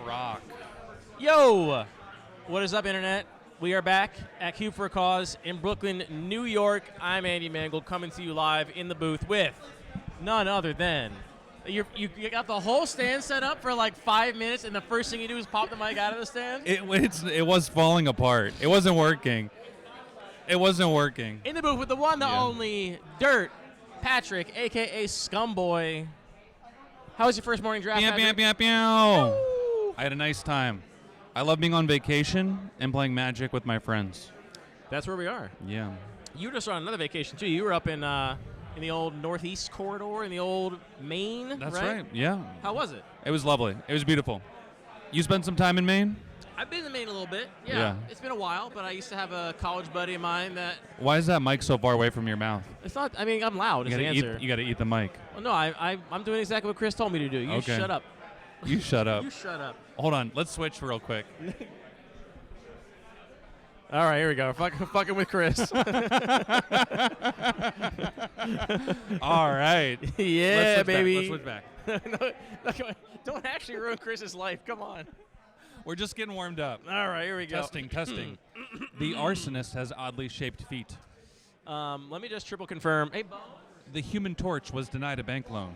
rock. Yo! What is up, Internet? We are back at Cube for a Cause in Brooklyn, New York. I'm Andy Mangold, coming to you live in the booth with none other than... You got the whole stand set up for like 5 minutes, and the first thing you do is pop the mic out of the stand? It was falling apart. It wasn't working. It wasn't working. In the booth with the one, the only, Dirt Patrick, a.k.a. Scumboy. How was your first morning draft, Patrick? I had a nice time. I love being on vacation and playing Magic with my friends. That's where we are. Yeah. You were just on another vacation, too. You were up in the old Northeast Corridor, in the old Maine, That's right. Yeah. How was it? It was lovely. It was beautiful. You spent some time in Maine? I've been to Maine a little bit. Yeah. It's been a while, but I used to have a college buddy of mine that... Why is that mic so far away from your mouth? It's not... I mean, I'm loud is the answer. You got to eat the mic. Well, no, I'm doing exactly what Chris told me to do. You shut up. You shut up. You shut up. Hold on. Let's switch real quick. All right, here we go. Fucking with Chris. All right. Yeah, baby. Let's switch back. No, don't actually ruin Chris's life. Come on. We're just getting warmed up. All right, here we go. Testing. The arsonist has oddly shaped feet. Let me just triple confirm. Hey, Bo. The Human Torch was denied a bank loan.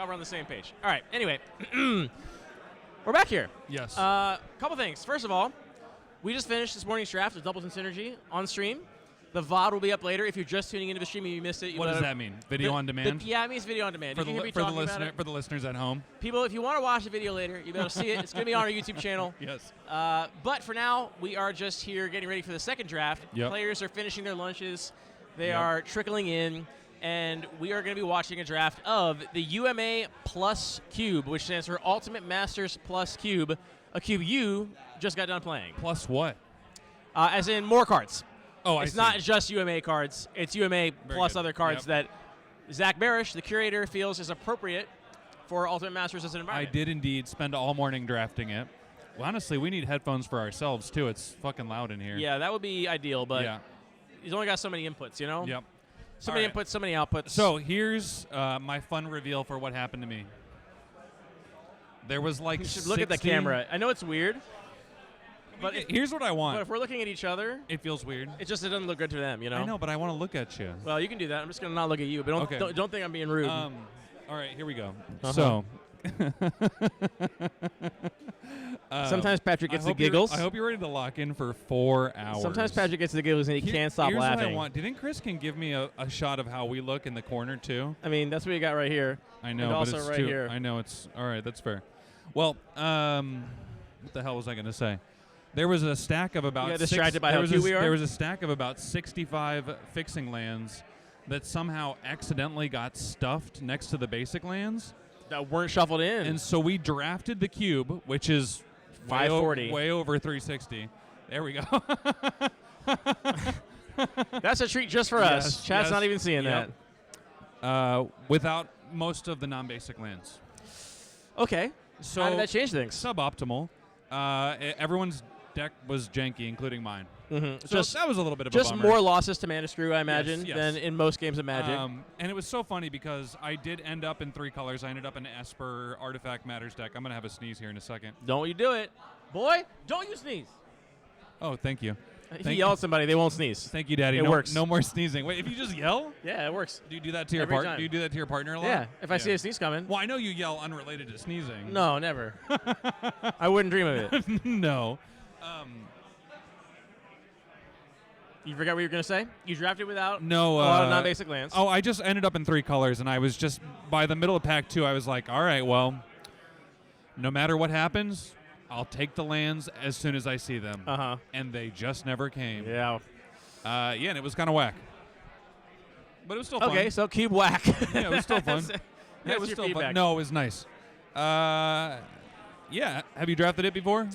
We're on the same page. All right. Anyway, we're back here. Yes. Couple things. First of all, we just finished this morning's draft of Doubles and Synergy on stream. The VOD will be up later. If you're just tuning into the stream and you missed it, what does that mean? Video on demand? Yeah, it means video on demand. For the listeners at home. People, if you want to watch the video later, you'll be able to see it. It's going to be on our YouTube channel. Yes. But for now, we are just here getting ready for the second draft. Yep. Players are finishing their lunches. They are trickling in. And we are going to be watching a draft of the UMA Plus Cube, which stands for Ultimate Masters Plus Cube, a cube you just got done playing. Plus what? As in more cards. Oh, It's not just UMA cards. It's UMA plus other cards that Zach Barish, the curator, feels is appropriate for Ultimate Masters as an environment. I did indeed spend all morning drafting it. Well, honestly, we need headphones for ourselves, too. It's fucking loud in here. Yeah, that would be ideal, but he's only got so many inputs, you know? Yep. So many inputs, so many outputs. So here's my fun reveal for what happened to me. There was like you should look at the camera. I know it's weird, but here's what I want. But if we're looking at each other, it feels weird. It doesn't look good to them, you know. I know, but I want to look at you. Well, you can do that. I'm just gonna not look at you, but don't think I'm being rude. All right, here we go. So. Sometimes Patrick gets the giggles. I hope you're ready to lock in for 4 hours. Sometimes Patrick gets the giggles and he can't stop laughing. Here's what I want. Do you think Chris can give me a shot of how we look in the corner too? I mean, that's what you got right here. I know, and but also it's right too, here. I know it's all right. That's fair. Well, what the hell was I going to say? There was a stack of about. You got distracted by how cute we are? There was a stack of about 65 fixing lands that somehow accidentally got stuffed next to the basic lands. That weren't shuffled in. And so we drafted the cube, which is 540. Way over 360. There we go. That's a treat just for us. Chat's not even seeing that. Without most of the non-basic lands. Okay. So how did that change things? Suboptimal. Everyone's deck was janky, including mine. Mm-hmm. So that was a little bit of a just bummer. more losses to Mana Screw, I imagine, than in most games of Magic. And it was so funny because I did end up in 3 colors. I ended up in Esper Artifact Matters deck. I'm going to have a sneeze here in a second. Don't you do it. Boy, don't you sneeze. Oh, thank you. If you yell at somebody, they won't sneeze. Thank you, Daddy. It works. No more sneezing. Wait, if you just yell? Yeah, it works. Do you do that to your partner? Do you do that to your partner a lot? Yeah, if I see a sneeze coming. Well, I know you yell unrelated to sneezing. No, never. I wouldn't dream of it. No. You forgot what you were going to say? You drafted without a lot of non-basic lands. Oh, I just ended up in 3 colors, and I was just, by the middle of pack 2, I was like, all right, well, no matter what happens, I'll take the lands as soon as I see them. Uh-huh. And they just never came. Yeah. And it was kind of whack. But it was still fun. Okay, so cube whack. Yeah, it was still fun. It was still fun. No, it was nice. Yeah. Have you drafted it before?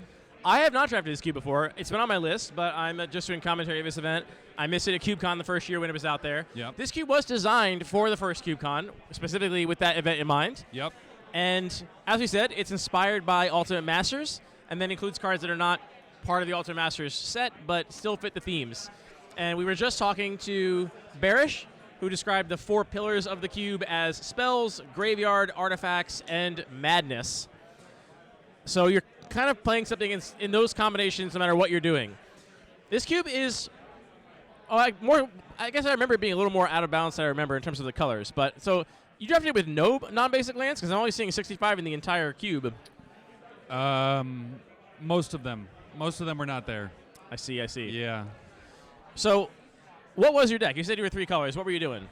I have not drafted this cube before. It's been on my list, but I'm just doing commentary of this event. I missed it at CubeCon the first year when it was out there. Yep. This cube was designed for the first CubeCon, specifically with that event in mind. Yep. And as we said, it's inspired by Ultimate Masters, and then includes cards that are not part of the Ultimate Masters set, but still fit the themes. And we were just talking to Barish, who described the 4 pillars of the cube as spells, graveyard, artifacts, and madness. So you're kind of playing something in those combinations no matter what you're doing. This cube is I guess I remember it being a little more out of balance than I remember in terms of the colors. But so you drafted it with no non-basic lands? Because I'm only seeing 65 in the entire cube. Most of them. Most of them were not there. I see. Yeah. So what was your deck? You said you were 3 colors. What were you doing?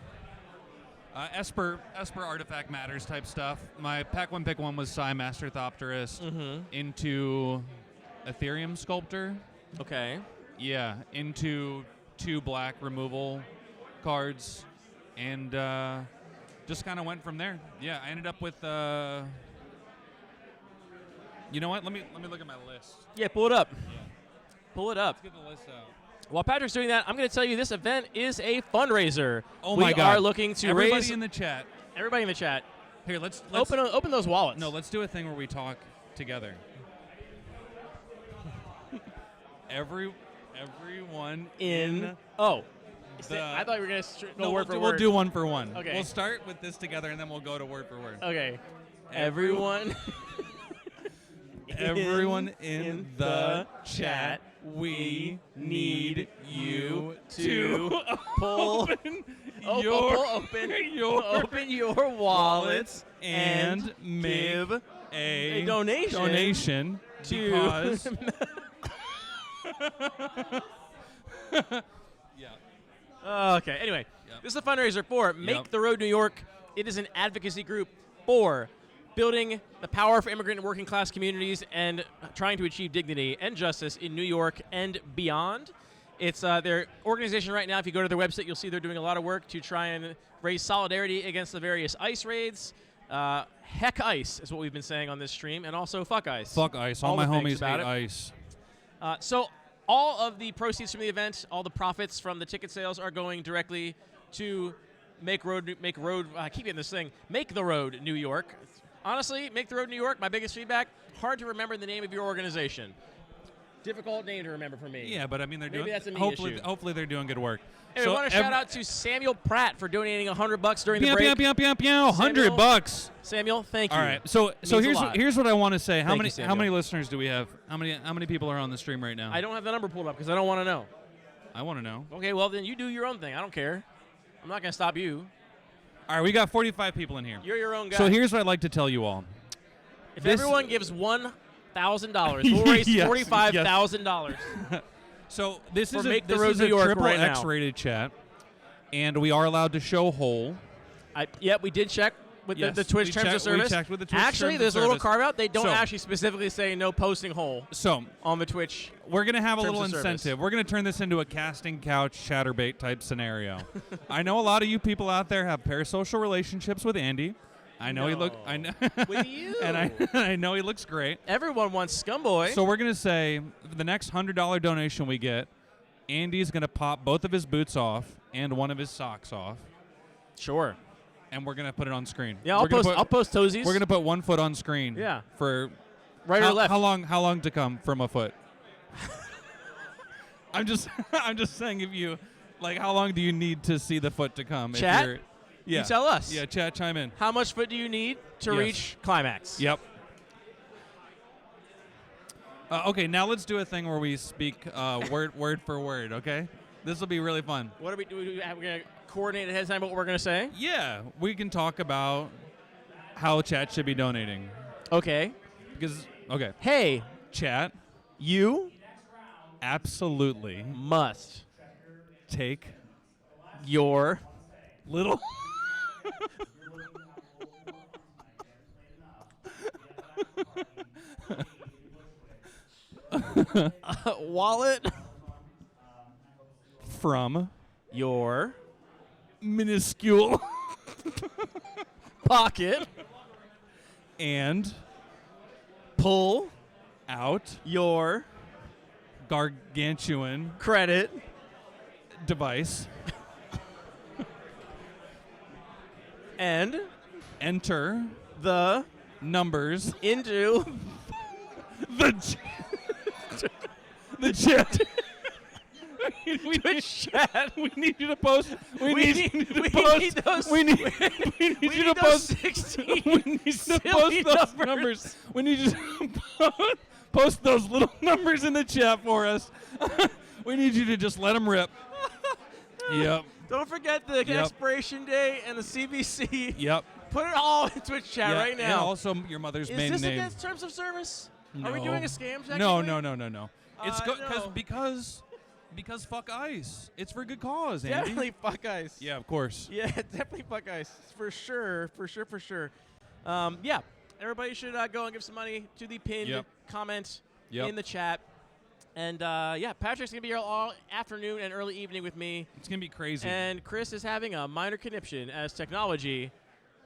Esper artifact matters type stuff. My pack 1 pick 1 was Psy Master Thopterist into Ethereum Sculptor. Okay. Yeah, into 2 black removal cards, and just kind of went from there. Yeah, I ended up with. You know what? Let me look at my list. Yeah, pull it up. Yeah. Pull it up. Let's get the list out. While Patrick's doing that, I'm going to tell you this event is a fundraiser. Oh my God! We are looking to everybody raise in the chat. Everybody in the chat. Here, let's open those wallets. No, let's do a thing where we talk together. Everyone in. Oh, I thought we were going to go word for word. We'll do one for one. Okay. We'll start with this together, and then we'll go to word for word. Okay. Everyone. Everyone in the chat, we need you to open your wallets and make a donation because Okay, anyway, this is a fundraiser for Make the Road New York. It is an advocacy group for building the power for immigrant and working class communities and trying to achieve dignity and justice in New York and beyond. It's their organization right now. If you go to their website, you'll see they're doing a lot of work to try and raise solidarity against the various ICE raids. Heck ICE is what we've been saying on this stream, and also fuck ICE. Fuck ICE. All my homies hate it. ICE. So all of the proceeds from the event, all the profits from the ticket sales are going directly to Make the Road New York. Honestly, Make the Road New York, my biggest feedback, hard to remember the name of your organization. Difficult name to remember for me. Yeah, but I mean, they're doing. That's a me hopefully, issue. Hopefully, they're doing good work. Hey, I want to shout out to Samuel Pratt for donating $100 during the break. $100. Samuel, thank you. All right, so here's what I want to say. How many listeners do we have? How many people are on the stream right now? I don't have the number pulled up because I don't want to know. I want to know. Okay, well then you do your own thing. I don't care. I'm not going to stop you. All right, we got 45 people in here. You're your own guy. So here's what I'd like to tell you all. If everyone gives $1,000, we'll raise $45,000. So this is a triple X-rated chat, and we are allowed to show whole. We did check with the Twitch terms of service. We checked with the Twitch actually, terms there's of a little service. carve-out. They don't actually specifically say no posting whole on the Twitch. We're going to have a terms little of service. incentive. We're going to turn this into a casting couch chatterbait type scenario. I know a lot of you people out there have parasocial relationships with Andy. I know I know with you, and I know he looks great. Everyone wants Scumboy. So we're gonna say the next $100 donation we get, Andy's gonna pop both of his boots off and one of his socks off. Sure. And we're gonna put it on screen. Yeah, I'll post toesies. We're gonna put 1 foot on screen. Yeah. For right or left. How long to come from a foot? I'm just saying, if you how long do you need to see the foot to come? Chat. If you're, yeah. You tell us. Yeah, chat, chime in. How much foot do you need to reach climax? Yep. Okay, now let's do a thing where we speak word for word, okay? This will be really fun. What are we going to coordinate ahead of time what we're going to say? Yeah, we can talk about how chat should be donating. Okay. Okay. Hey, chat. You absolutely must take your little... wallet from your minuscule pocket and pull out your gargantuan credit device and enter the numbers into the chat. Twitch chat. We need you to post. We need you to we post. need those. We need you to post. 16 We need you to silly post those numbers. We need you to post those little numbers in the chat for us. We need you to just let them rip. Yep. Don't forget the expiration day and the CVC. Yep. Put it all in Twitch chat right now. And also your mother's Is maiden this name. against terms of service? No. Are we doing a scam? No. technically? It's No. because fuck ICE. It's for good cause, Andy. Definitely fuck ice. Yeah, of course. Yeah, definitely fuck ice. For sure. Yeah. Everybody should go and give some money to the pinned comment in the chat. And yeah, Patrick's going to be here all afternoon and early evening with me. It's going to be crazy. And Chris is having a minor conniption as technology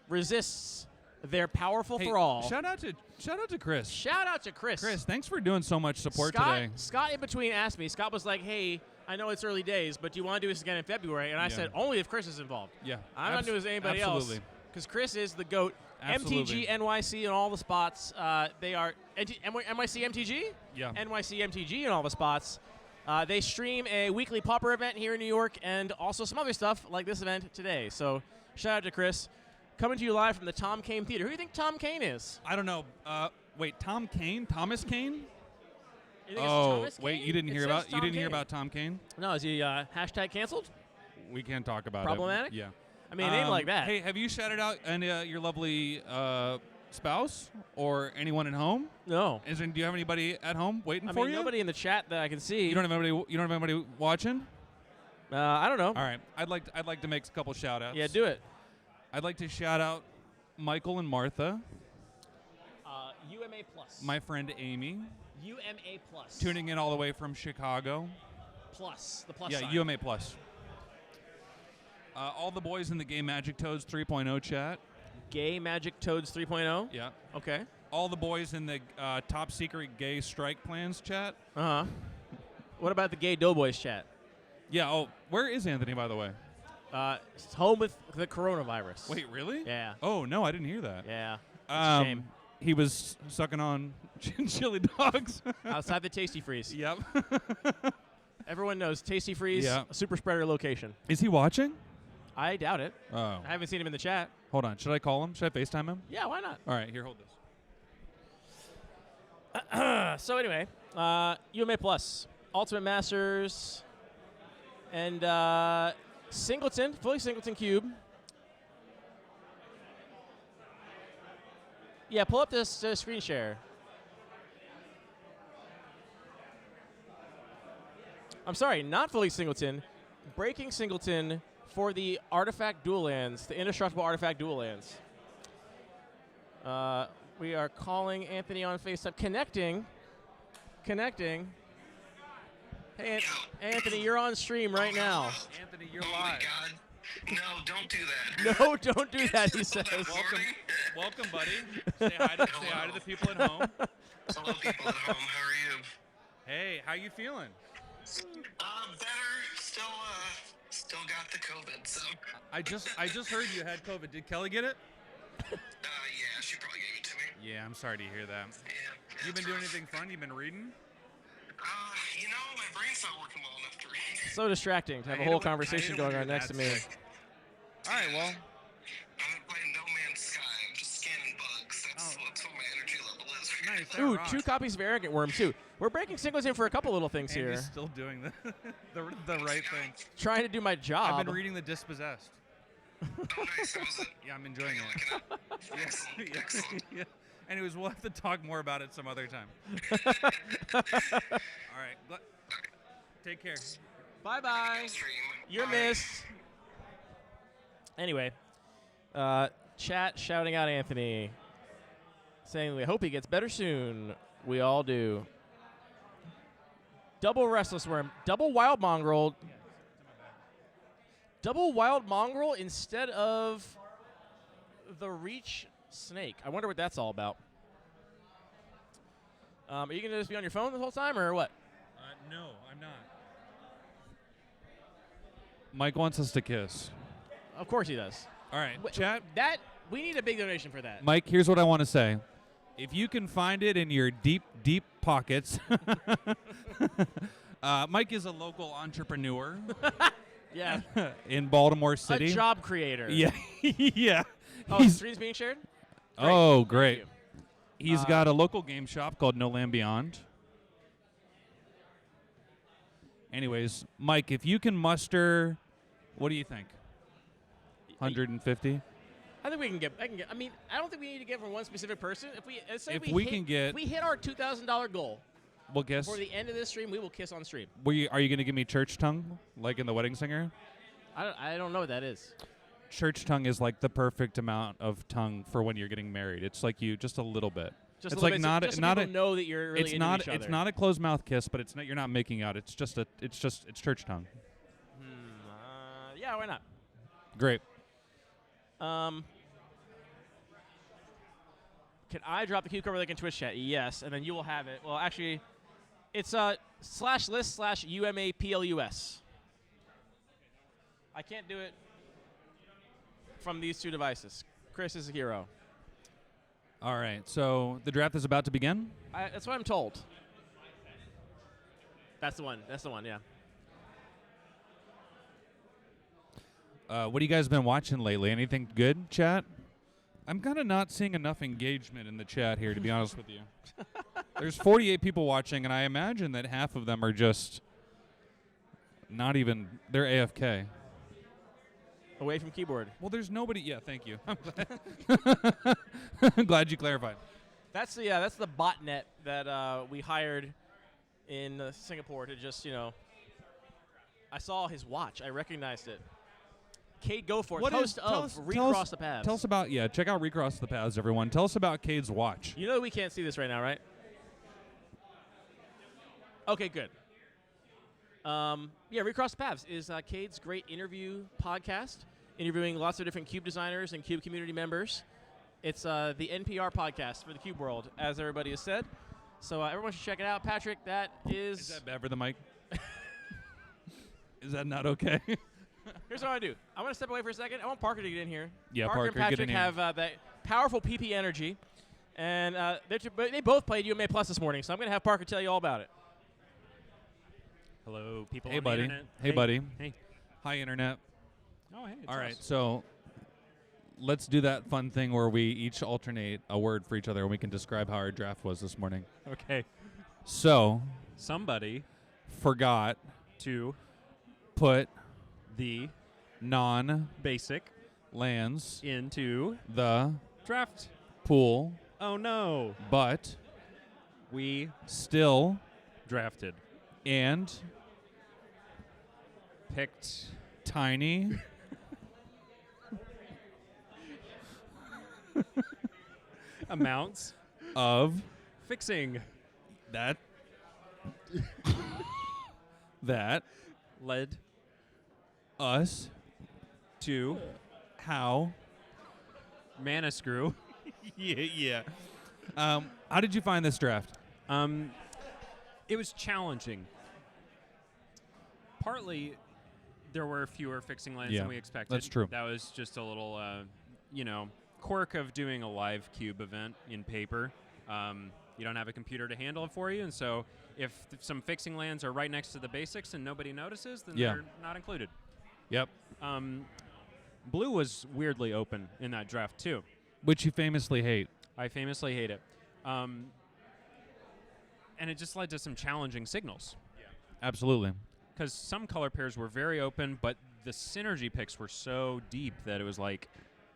resists their powerful thrall. Shout out to Chris. Shout out to Chris. Chris, thanks for doing so much support Scott, today. Scott in between asked me. Scott was like, "Hey, I know it's early days, but do you want to do this again in February?" And I said, "Only if Chris is involved." Yeah. I'm not doing this with anybody else. Because Chris is the GOAT. Absolutely. MTG NYC in all the spots. They are NYC MTG? Yeah. NYC MTG in all the spots. They stream a weekly Pauper event here in New York and also some other stuff like this event today. So shout out to Chris. Coming to you live from the Tom Kane Theater. Who do you think Tom Kane is? I don't know. Wait, Tom Kane? Thomas Kane? You think it's Thomas wait, Kane? you didn't It hear says about Tom Kane. Tom Kane? No, is he hashtag canceled? We can't talk about Problematic? it. Yeah. I mean, a name like that. Hey, have you shouted out your lovely spouse or anyone at home? No. Do you have anybody at home waiting I for mean, you? nobody in the chat that I can see. You don't have anybody. You don't have anybody watching. I don't know. All right. I'd like to make a couple shout outs. Yeah, do it. I'd like to shout out Michael and Martha. UMA plus. My friend Amy. UMA plus. Tuning in all the way from Chicago. Plus. The plus Yeah, sign. UMA plus. All the boys in the Gay Magic Toads 3.0 chat. Gay Magic Toads 3.0? Yeah. Okay. All the boys in the top secret gay strike plans chat. Uh-huh. What about the Gay Doughboys chat? Yeah. Oh, where is Anthony, by the way? It's home with the coronavirus. Wait, really? Yeah. Oh, no, I didn't hear that. Yeah. It's a shame. He was sucking on chili dogs. Outside the Tasty Freeze. Yep. Everyone knows Tasty Freeze, Yeah. a super spreader location. Is he watching? I doubt it. Oh. I haven't seen him in the chat. Hold on. Should I call him? Should I FaceTime him? Yeah, why not? All right, here, hold this. So anyway, UMA Plus, Ultimate Masters, and Singleton, fully Singleton Cube. Yeah, pull up this screen share. I'm sorry, not fully Singleton. Breaking Singleton for the Artifact Dual Lands, the Indestructible Artifact Dual Lands. We are calling Anthony on FaceTime. Connecting. Hey, Anthony, you're on stream right now. Anthony, you're Oh live. my God. No, don't do that. No, don't do that, he says. Welcome, buddy. Say hi to the people at home. Hello, people at home. How are you? Hey, how you feeling? Better. Still got the COVID, so. I just heard you had COVID. Did Kelly get it? Yeah, she probably gave it to me. Yeah, I'm sorry to hear that. Yeah. You been doing anything fun? You been reading? My brain's not working well enough to read. So distracting to have I a hate whole it when- I conversation hate it when going on you're next to that me. sick. All right, well. I'm playing No Man's Sky. I'm just scanning bugs. That's what my energy level is. Nice. That Ooh, rocks. 2 copies of Arrogant Worm, too. We're breaking Singleton for a couple little things And here. he's still doing the right thing. Trying to do my job. I've been reading The Dispossessed. Oh, nice. How was it? Yeah, I'm enjoying it. Excellent. Excellent. Yeah. Anyways, we'll have to talk more about it some other time. All right. Take care. Bye-bye. Stream. You're Bye. missed. Anyway, chat shouting out Anthony, saying we hope he gets better soon. We all do. Double Restless Worm, double Wild Mongrel. Double Wild Mongrel instead of the Reach Snake. I wonder what that's all about. Are you going to just be on your phone the whole time or what? No, I'm not. Mike wants us to kiss. Of course he does. All right, Wait, chat. We need a big donation for that. Mike, here's what I want to say. If you can find it in your deep, deep pockets. Mike is a local entrepreneur Yeah. in Baltimore A City. job creator. Yeah. Yeah. Oh, He's- stream's being shared? oh, Thank great. you. He's got a local game shop called No Land Beyond. Anyways, Mike, if you can muster, what do you think? 150? I think we can get. I mean, I don't think we need to get from one specific person. If we, let's say If we hit, can get- if we hit our $2,000 goal Well, guess. before the end of this stream, we will kiss on stream. Are you going to give me church tongue, like in The Wedding Singer? I don't know what that is. Church tongue is like the perfect amount of tongue for when you're getting married. It's like you just a little bit. Just it's a little like bit, not just so not people know that you're really it's into not each other. it's not a closed mouth kiss, but it's not you're not making out. It's just church tongue. Yeah, why not? Great. Can I drop the cucumber link in Twitch chat? Yes, and then you will have it. Well, actually, it's /list/UMAPLUS. I can't do it from these two devices. Chris is a hero. All right. So the draft is about to begin. That's what I'm told. That's the one. That's the one. Yeah. What have you guys been watching lately? Anything good, chat? I'm kind of not seeing enough engagement in the chat here, to be honest with you. There's 48 people watching, and I imagine that half of them are just not even, they're AFK. Away from keyboard. Well, there's nobody. Yeah, thank you. I'm glad you clarified. That's the botnet that we hired in Singapore to just, I saw his watch. I recognized it. Cade Goforth, host of Recross the Paths. Tell us about, check out Recross the Paths, everyone. Tell us about Cade's watch. You know we can't see this right now, right? Okay, good. Recross the Paths is Cade's great interview podcast, interviewing lots of different Cube designers and Cube community members. It's the NPR podcast for the Cube world, as everybody has said. So everyone should check it out. Patrick, that is... Is that bad for the mic? Is that not okay? Here's what I do. I'm going to step away for a second. I want Parker to get in here. Yeah, Parker and Parker, get Patrick in here. have that powerful PP energy. And they both played UMA Plus this morning, so I'm going to have Parker tell you all about it. Hello, people Hey, on buddy. the internet. Hey, buddy. Hey. Hi, Internet. Oh, hey. All right, so let's do that fun thing where we each alternate a word for each other and we can describe how our draft was this morning. Okay. So, Somebody forgot to put the non-lands basic into the draft. pool, Oh, no. but We still drafted. and Picked tiny amounts of fixing that that led us to how mana screw. yeah. How did you find this draft? It was challenging. Partly, there were fewer fixing lands Yeah, than we expected. that's true. That was just a little, quirk of doing a live cube event in paper. You don't have a computer to handle it for you, and so if some fixing lands are right next to the basics and nobody notices, then Yeah. they're not included. Yep. Blue was weirdly open in that draft too. Which you famously hate. I famously hate it. And it just led to some challenging signals. Absolutely. Because some color pairs were very open, but the synergy picks were so deep that it was like,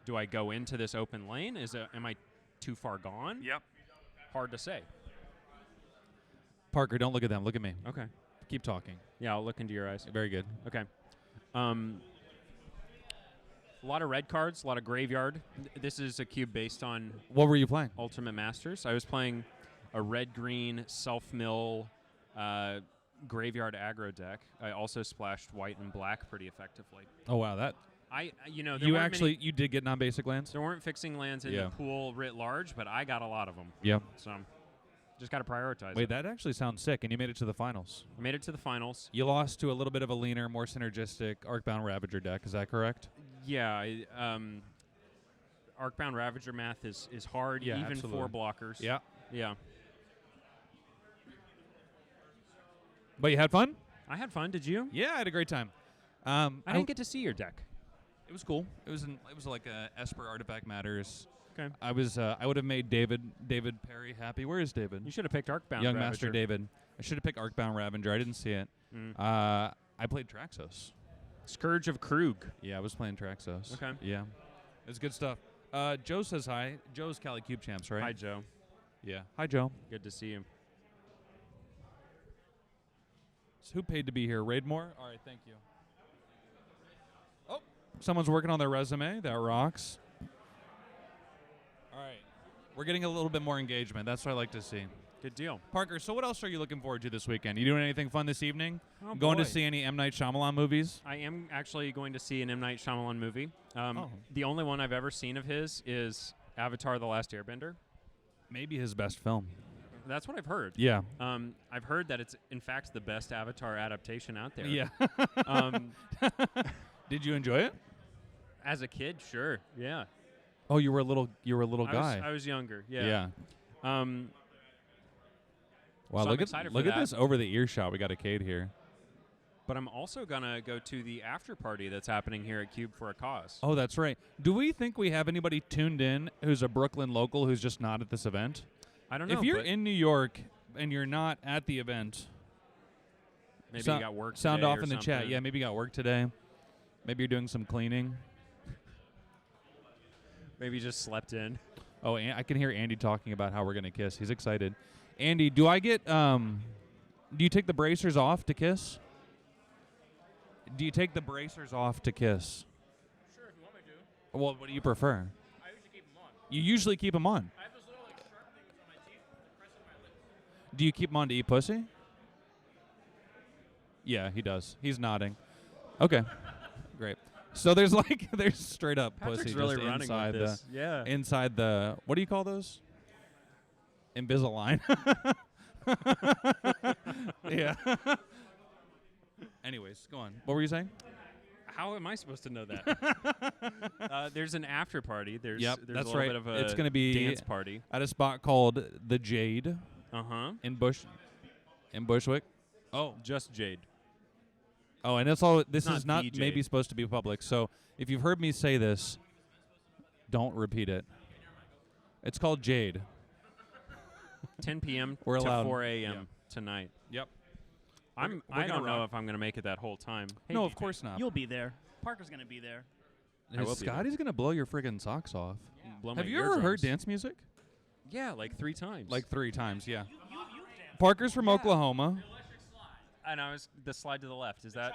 do I go into this open lane? Am I too far gone? Yep. Hard to say. Parker, don't look at them. Look at me. Okay. Keep talking. Yeah, I'll look into your eyes. Very good. Okay. A lot of red cards, a lot of graveyard. This is a cube based on What were you playing? Ultimate Masters. I was playing a red-green self-mill graveyard aggro deck. I also splashed white and black pretty effectively. Oh wow, that There you weren't actually many, you did get non-basic lands. there weren't fixing lands in Yeah. the pool writ large, but I got a lot of them. Yeah. So just got to prioritize. Wait, it. that actually sounds sick, and you made it to the finals. I made it to the finals. You lost to a little bit of a leaner, more synergistic Arcbound Ravager deck. Is that correct? Yeah, Arcbound Ravager math is hard, Yeah, even absolutely. for blockers. Yeah. Yeah. But you had fun? I had fun. Did you? Yeah, I had a great time. I didn't get to see your deck. It was cool. It was like a Esper Artifact Matters. Okay. I would have made David Perry happy. Where is David? You should have picked Arcbound Young Ravager. Master David. I should have picked Arcbound Ravager. I didn't see it. Mm. I played Traxos. Scourge of Krug. Yeah, I was playing Traxos. Okay. Yeah. It's good stuff. Joe says hi. Joe's Cali Cube Champs, right? Hi, Joe. Yeah. Hi, Joe. Good to see you. So who paid to be here? Raidmore? All right, thank you. Oh, someone's working on their resume. That rocks. All right. We're getting a little bit more engagement. That's what I like to see. Good deal. Parker, so what else are you looking forward to this weekend? You doing anything fun this evening? Oh, Going to boy. see any M. Night Shyamalan movies? I am actually going to see an M. Night Shyamalan movie. Oh. The only one I've ever seen of his is Avatar: The Last Airbender. Maybe his best film. That's what I've heard. Yeah. I've heard that it's, in fact, the best Avatar adaptation out there. Yeah. Um, Did you enjoy it? as a kid, sure. Yeah. Oh, you were a little guy. I was younger. Yeah. Yeah. Wow, So I'm look excited for at that. this over the ear shot. We got a Cade here. But I'm also gonna go to the after party that's happening here at Cube for a Cause. Oh, that's right. Do we think we have anybody tuned in who's a Brooklyn local who's just not at this event? I don't know. If you're but in New York and you're not at the event, maybe you got work. sound today off or in the chat. something. Yeah, maybe you got work today. Maybe you're doing some cleaning. Maybe you just slept in. Oh, I can hear Andy talking about how we're gonna kiss. He's excited. Andy, do I get? Do you take the bracers off to kiss? Do you take the bracers off to kiss? Sure, if you want me to. Well, what do you prefer? I usually keep them on. You usually keep them on. I have those little like sharp things on my teeth that press on my lips. Do you keep them on to eat pussy? Yeah, he does. He's nodding. Okay, great. So there's there's straight up Patrick's pussy really just running inside with this. Yeah. inside the what do you call those? Invisalign. Yeah. Anyways, go on. What were you saying? How am I supposed to know that? There's an after party. There's Yep, there's that's a little right. bit of a It's gonna be dance party. At a spot called the Jade In in Bushwick. Oh, just Jade. oh, and that's all. This Not is not the maybe Jade. supposed to be public. So if you've heard me say this, don't repeat it. It's called Jade. 10 p.m. We're to allowed. 4 a.m. Yeah. tonight. Yep. I we're don't gonna know rock. if I'm going to make it that whole time. Hey, No, of course not. You'll be there. Parker's gonna be there. I will be there. Scotty's gonna blow your friggin' socks off. blow Have my you ever heard eardrums. dance music? Yeah, like 3 times. Like 3 times, yeah. Parker's from Oklahoma. and I was the slide to the left. Is that?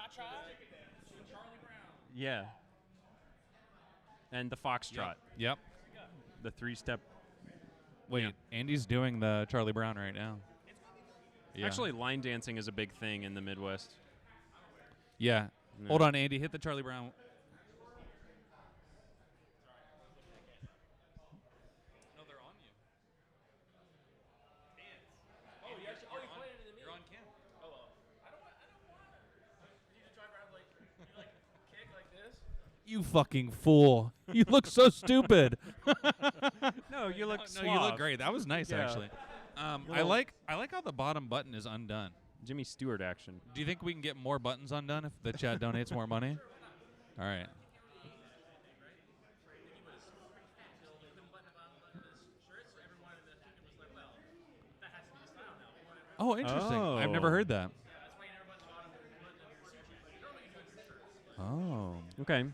Yeah. And the foxtrot, Yep. the 3-step. Wait, Yeah. Andy's doing the Charlie Brown right now. Yeah. Actually, line dancing is a big thing in the Midwest. Yeah. Yeah. Hold on, Andy. Hit the Charlie Brown. No, they're on you. You're on cam. You fucking fool. You look so stupid. No, you look No, you look great. That was nice, Yeah. actually. I like how the bottom button is undone. Jimmy Stewart action. Do you think we can get more buttons undone if the chat donates more money? All right. Oh, interesting. I've never Oh. heard that. Oh. Okay.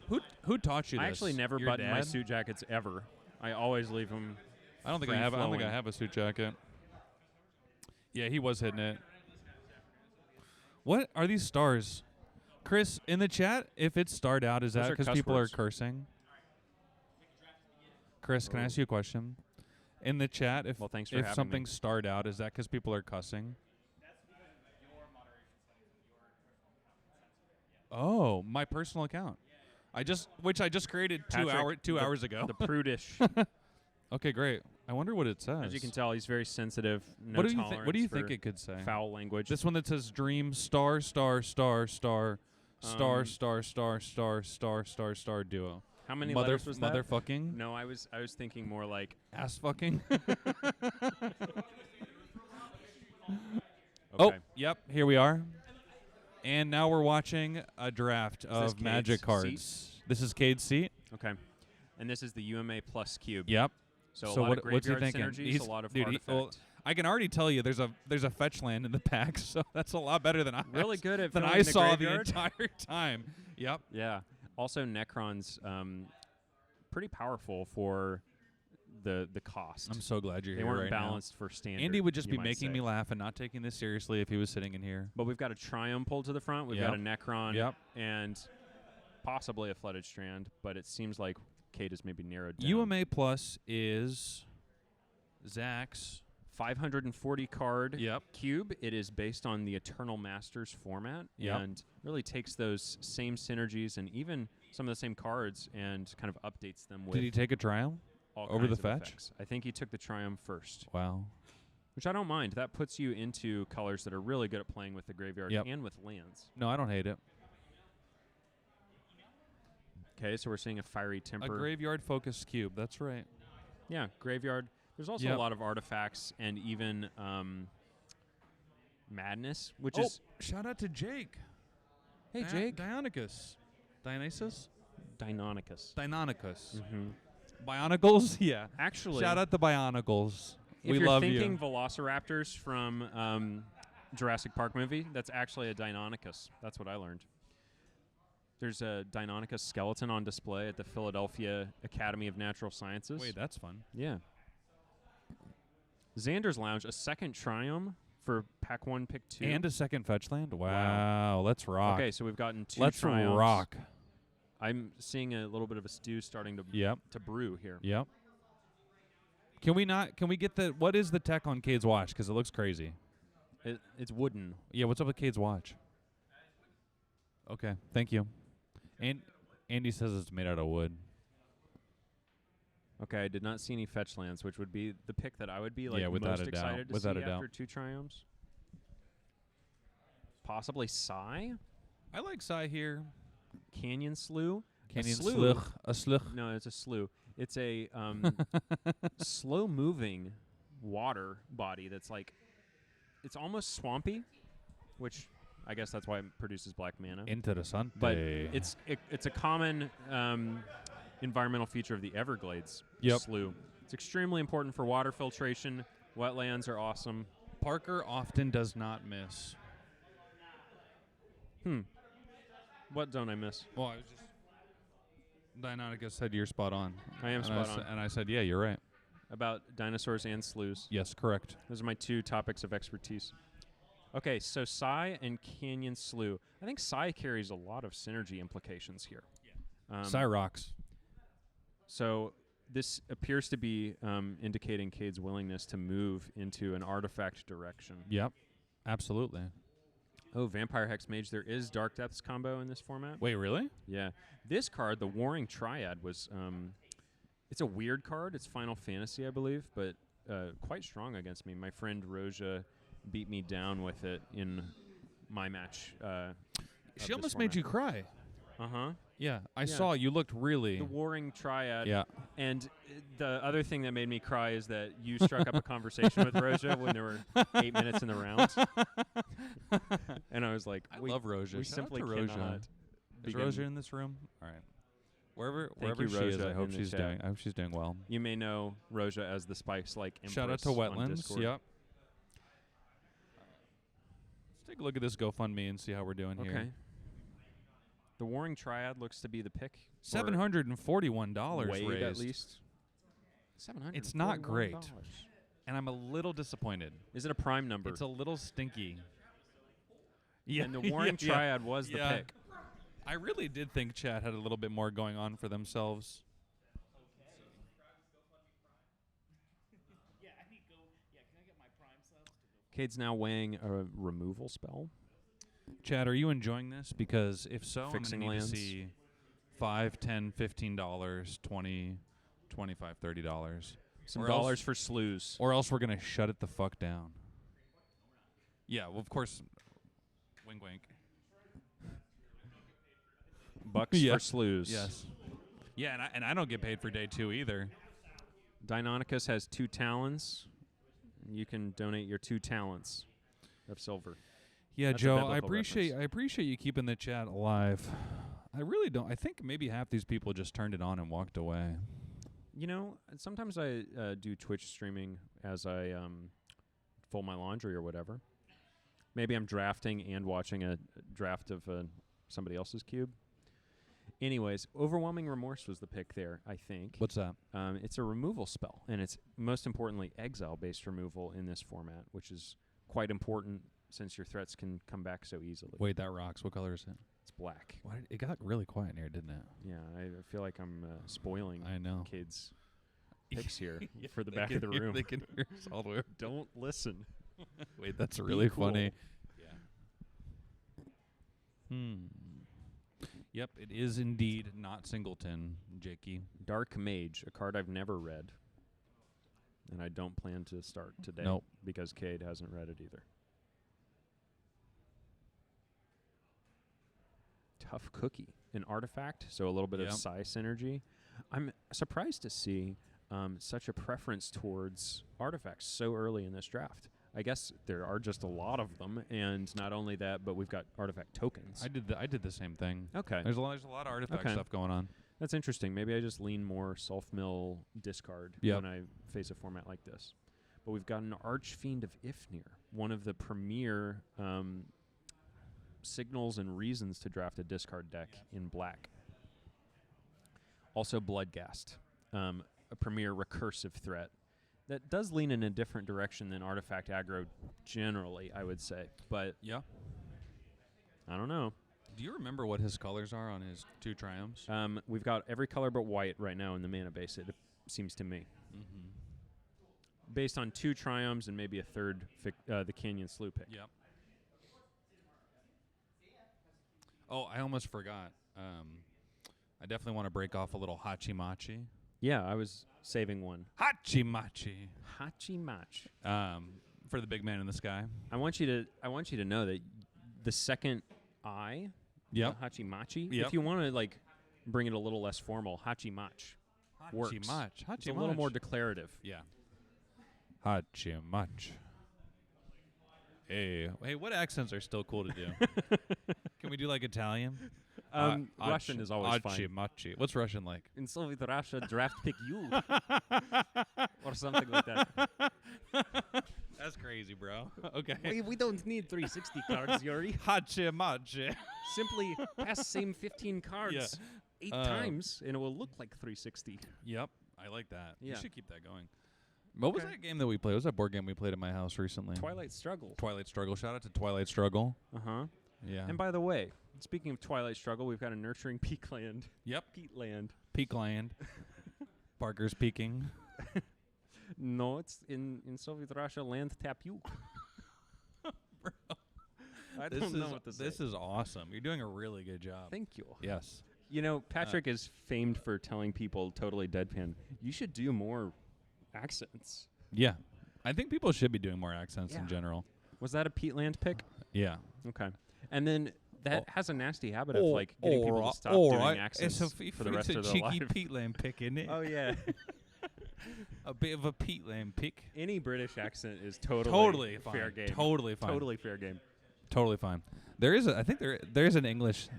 Who taught you this? I actually never Your button my dad? suit jackets ever. I always leave them. I don't think I have. I don't think I free-flowing. have a suit jacket. Yeah, he was hitting it. What are these stars? Chris, in the chat, if it's starred out, is Those that are because cuss people words. are cursing? Chris, can I ask you a question? In the chat, if Well, thanks for if having me. something's starred out, is that because people are cussing? Oh, my personal account. Which I just created Patrick, 2 the- hours ago. The prudish. Okay, great. I wonder what it says. As you can tell, he's very sensitive. No what do you tolerance What do you for think it could say? foul language. This one that says dream star star star star star Um, star star star star star star duo. How many letters was that? Motherfucking. No, I was thinking more like Ass fucking. okay. Oh, yep. Here we are. And now we're watching a draft this of Magic Cade's cards. This is Cade's seat. Okay. And this is the UMA Plus cube. Yep. So, a So lot of what's he graveyard thinking? synergies, a lot of dude, artifact. I can already tell you there's a fetch land in the pack, so that's a lot better than I Really good at than filling I the saw graveyard. the entire time. Yep. Yeah. Also, Necron's pretty powerful for the cost. I'm so glad you're they here weren't right balanced for standard. now. Andy would just you be might making say. me laugh and not taking this seriously if he was sitting in here. But we've got a Triumph pulled to the front. We've got a Necron. Yep. And possibly a Flooded Strand. But it seems like Cade has maybe narrowed down. UMA Plus is Zach's 540 card Yep. cube. It is based on the Eternal Masters format Yep. and really takes those same synergies and even some of the same cards and kind of updates them with Did he take a trial? all over the kinds of fetch? effects. I think he took the Triumph first, Wow. which I don't mind. That puts you into colors that are really good at playing with the graveyard Yep. and with lands. No, I don't hate it. Okay, so we're seeing a Fiery A Temper. graveyard focused cube. That's right. Yeah, graveyard. There's also Yep. a lot of artifacts and even Madness, which Oh, is... shout out to Jake. Hey, Jake. Dionicus. Dionysus? Deinonychus. Deinonychus. Mm-hmm. Bionicles? Yeah. Actually, Shout out to Bionicles. if We you're love thinking you. Velociraptors from Jurassic Park movie, that's actually a Deinonychus. That's what I learned. There's a Deinonychus skeleton on display at the Philadelphia Academy of Natural Sciences. Wait, that's fun. Yeah. Xander's Lounge, a second Triumph for Pack 1, Pick 2. And a second fetch land? Wow. Let's rock. Okay, so we've gotten 2 Let's Triumphs. rock. I'm seeing a little bit of a stew starting to Yep. to brew here. Yep. Can we get what is the tech on Cade's watch? Because it looks crazy. It's wooden. Yeah, what's up with Cade's watch? Okay, thank you. And Andy says it's made out of wood. Okay, I did not see any fetch lands, which would be the pick that I would be like Yeah, without most a doubt. excited to Without see a doubt. after 2 Triumphs. Possibly Psy, I like Psy here. Canyon Slough. Canyon slough. Sluch. A sluch. No, it's a slough. It's a slow-moving water body that's like, it's almost swampy, which I guess that's why it produces black mana. Interessante. But it's a common environmental feature of the Everglades. Yep. Slough. It's extremely important for water filtration. Wetlands are awesome. Parker often does not miss. What don't I miss? Well, I was just... Deinonychus said you're spot on. I am And spot on. And I said, yeah, you're right. About dinosaurs and sloughs. Yes, correct. Those are my 2 topics of expertise. Okay, so Psy and Canyon Slough. I think Psy carries a lot of synergy implications here. Psy rocks. So this appears to be indicating Cade's willingness to move into an artifact direction. Yep, absolutely. Oh, Vampire Hex Mage. There is Dark Depths combo in this format. Wait, really? Yeah. This card, the Warring Triad, was... it's a weird card. It's Final Fantasy, I believe, but quite strong against me. My friend Roja beat me down with it in my match. She almost made you cry. Uh-huh. Yeah, I Yeah. saw. You looked really... The Warring Triad. Yeah. And the other thing that made me cry is that you struck up a conversation with Roja when there were 8 minutes in the round. And I was like, I we, love Roja. we Shout out simply to Roja. cannot. Is begin- Roja in this room? All right. Wherever you, she is, Roja, I hope in the she's chat. doing. I hope she's doing well. You may know Roja as the Spikes-like Empress Shout out to on Wetlands. Discord. Yep. Let's take a look at this GoFundMe and see how we're doing Okay. here. The Warring Triad looks to be the pick. for $741 Wade raised. at least. $741. It's not great. And I'm a little disappointed. Is it a prime number? It's a little stinky. And the Warring yeah, Triad was the yeah. pick. I really did think Chat had a little bit more going on for themselves. Yeah, I need go. Yeah, can I get my prime subs to go? Cade's now weighing a removal spell. Chad, are you enjoying this? Because if so, Fixing I'm going to lands. see $5, $10, $15, $20, $25, $30. Some Or dollars else- for sloughs. Or else we're going to shut it the fuck down. Yeah, well, of course, wink, wink. Bucks Yeah. for sloughs. Yes. Yeah, and I don't get paid for day 2 either. Deinonychus has 2 talons. You can donate your 2 talents of silver. Yeah, That's a Joe, biblical reference. I appreciate you keeping the chat alive. I really don't. I think maybe half these people just turned it on and walked away. You know, sometimes I do Twitch streaming as I fold my laundry or whatever. Maybe I'm drafting and watching a draft of somebody else's cube. Anyways, Overwhelming Remorse was the pick there, I think. What's that? It's a removal spell, and it's most importantly exile-based removal in this format, which is quite important since your threats can come back so easily. Wait, that rocks. What color is it? It's black. It got really quiet in here, didn't it? Yeah, I feel like I'm spoiling I know. kids' picks here Yeah, for the they back can of the hear- room. They can hear us all the way. Don't listen. Wait, that's really cool. funny. Yeah. Yep, it is indeed not Singleton, Jakey. Dark Mage, a card I've never read, and I don't plan to start today. Nope. Because Cade hasn't read it either. Tough Cookie, an artifact, so a little bit of Yep. psi synergy. I'm surprised to see such a preference towards artifacts so early in this draft. I guess there are just a lot of them, and not only that, but we've got artifact tokens. I did the same thing. Okay, There's a lot of artifact Okay. stuff going on. that's interesting. Maybe I just lean more self-mill discard Yep. when I face a format like this. But we've got an Archfiend of Ifnir, one of the premier signals and reasons to draft a discard deck in black. Also Bloodghast, a premier recursive threat that does lean in a different direction than artifact aggro generally, I would say. But Yeah. I don't know. Do you remember what his colors are on his 2 triumphs? We've got every color but white right now in the mana base, it seems to me. Mm-hmm. Based on 2 triumphs and maybe a third, the Canyon Slough pick. Yep. Oh, I almost forgot. I definitely want to break off a little Hachimachi. Yeah, I was saving one. Hachimachi. Hachimach. For the big man in the sky. I want you to know that the second I, Yep. Hachimachi, Yep. if you want to like bring it a little less formal, Hachimach works. Hachimach. It's a little more declarative. Yeah. Hachimach. Hey, what accents are still cool to do? Can we do like Italian? Russian is always fine. Hachimachi. What's Russian like? In Soviet Russia, draft pick you. Or something like that. That's crazy, bro. Okay. We don't need 360 cards, Yuri. Hachimachi. Simply pass same 15 cards 8 times, and it will look like 360. Yep. I like that. Yeah. You should keep that going. What was Okay. that game that we played? What was that board game we played at my house recently? Twilight Struggle. Twilight Struggle. Shout out to Twilight Struggle. Uh-huh. Yeah. And by the way, speaking of Twilight Struggle, we've got a Nurturing Peakland. Yep. Peatland. Peak land. Parker's peaking. No, it's in Soviet Russia, land tap you. I don't know what to say. This is awesome. You're doing a really good job. Thank you. Yes. You know, Patrick is famed for telling people totally deadpan, you should do more accents. Yeah. I think people should be doing more accents Yeah. in general. Was that a Peatland pick? Yeah. Okay. And then that has a nasty habit of Oh, like getting people to stop doing accents for the rest of their life. Peat Land pick, isn't it? Oh yeah. A bit of a Peat Land pick. Any British accent is totally Fine. fair game. Totally fine. Totally fair game. Totally fine. I think there's an English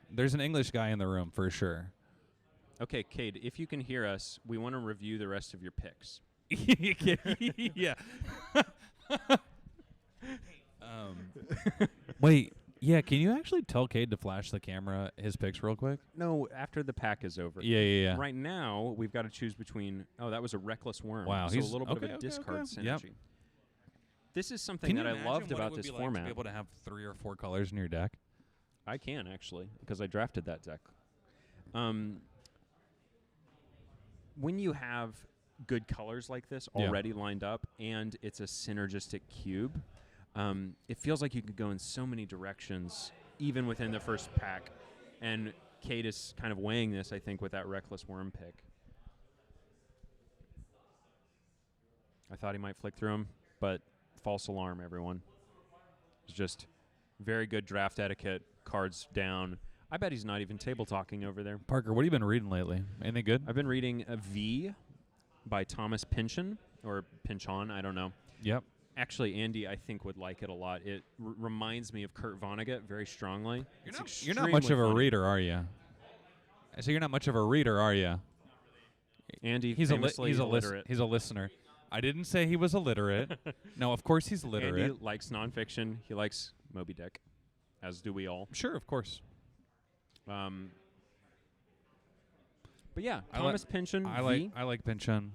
guy in the room for sure. Okay, Cade, if you can hear us, we want to review the rest of your picks. Yeah. Wait. Yeah. Can you actually tell Cade to flash the camera his picks real quick? No, after the pack is over. Yeah. Right now, we've got to choose between. Oh, that was a Reckless Worm. Wow, so he's a little bit of okay, a okay, discard okay. synergy. Yep. This is something Can that you I imagine loved what it about would this be like format. to be able to have 3 or 4 colors in your deck? I can actually, because I drafted that deck. When you have good colors like this Yeah. already lined up, and it's a synergistic cube, it feels like you could go in so many directions, even within the first pack. And Cade is kind of weighing this, I think, with that Reckless Worm pick. I thought he might flick through him, but false alarm, everyone. It's just very good draft etiquette, cards down. I bet he's not even table talking over there. Parker, what have you been reading lately? Anything good? I've been reading a V by Thomas Pynchon, or Pynchon, I don't know. Yep. Actually, Andy, I think, would like it a lot. It reminds me of Kurt Vonnegut very strongly. You're not much of a funny. reader, are you? I say you're not much of a reader, are you? Andy, He's famously illiterate. He's a listener. I didn't say he was illiterate. No, of course he's illiterate. Andy likes nonfiction. He likes Moby Dick, as do we all. Sure, of course. But yeah, Thomas Pynchon. I V. like Pynchon.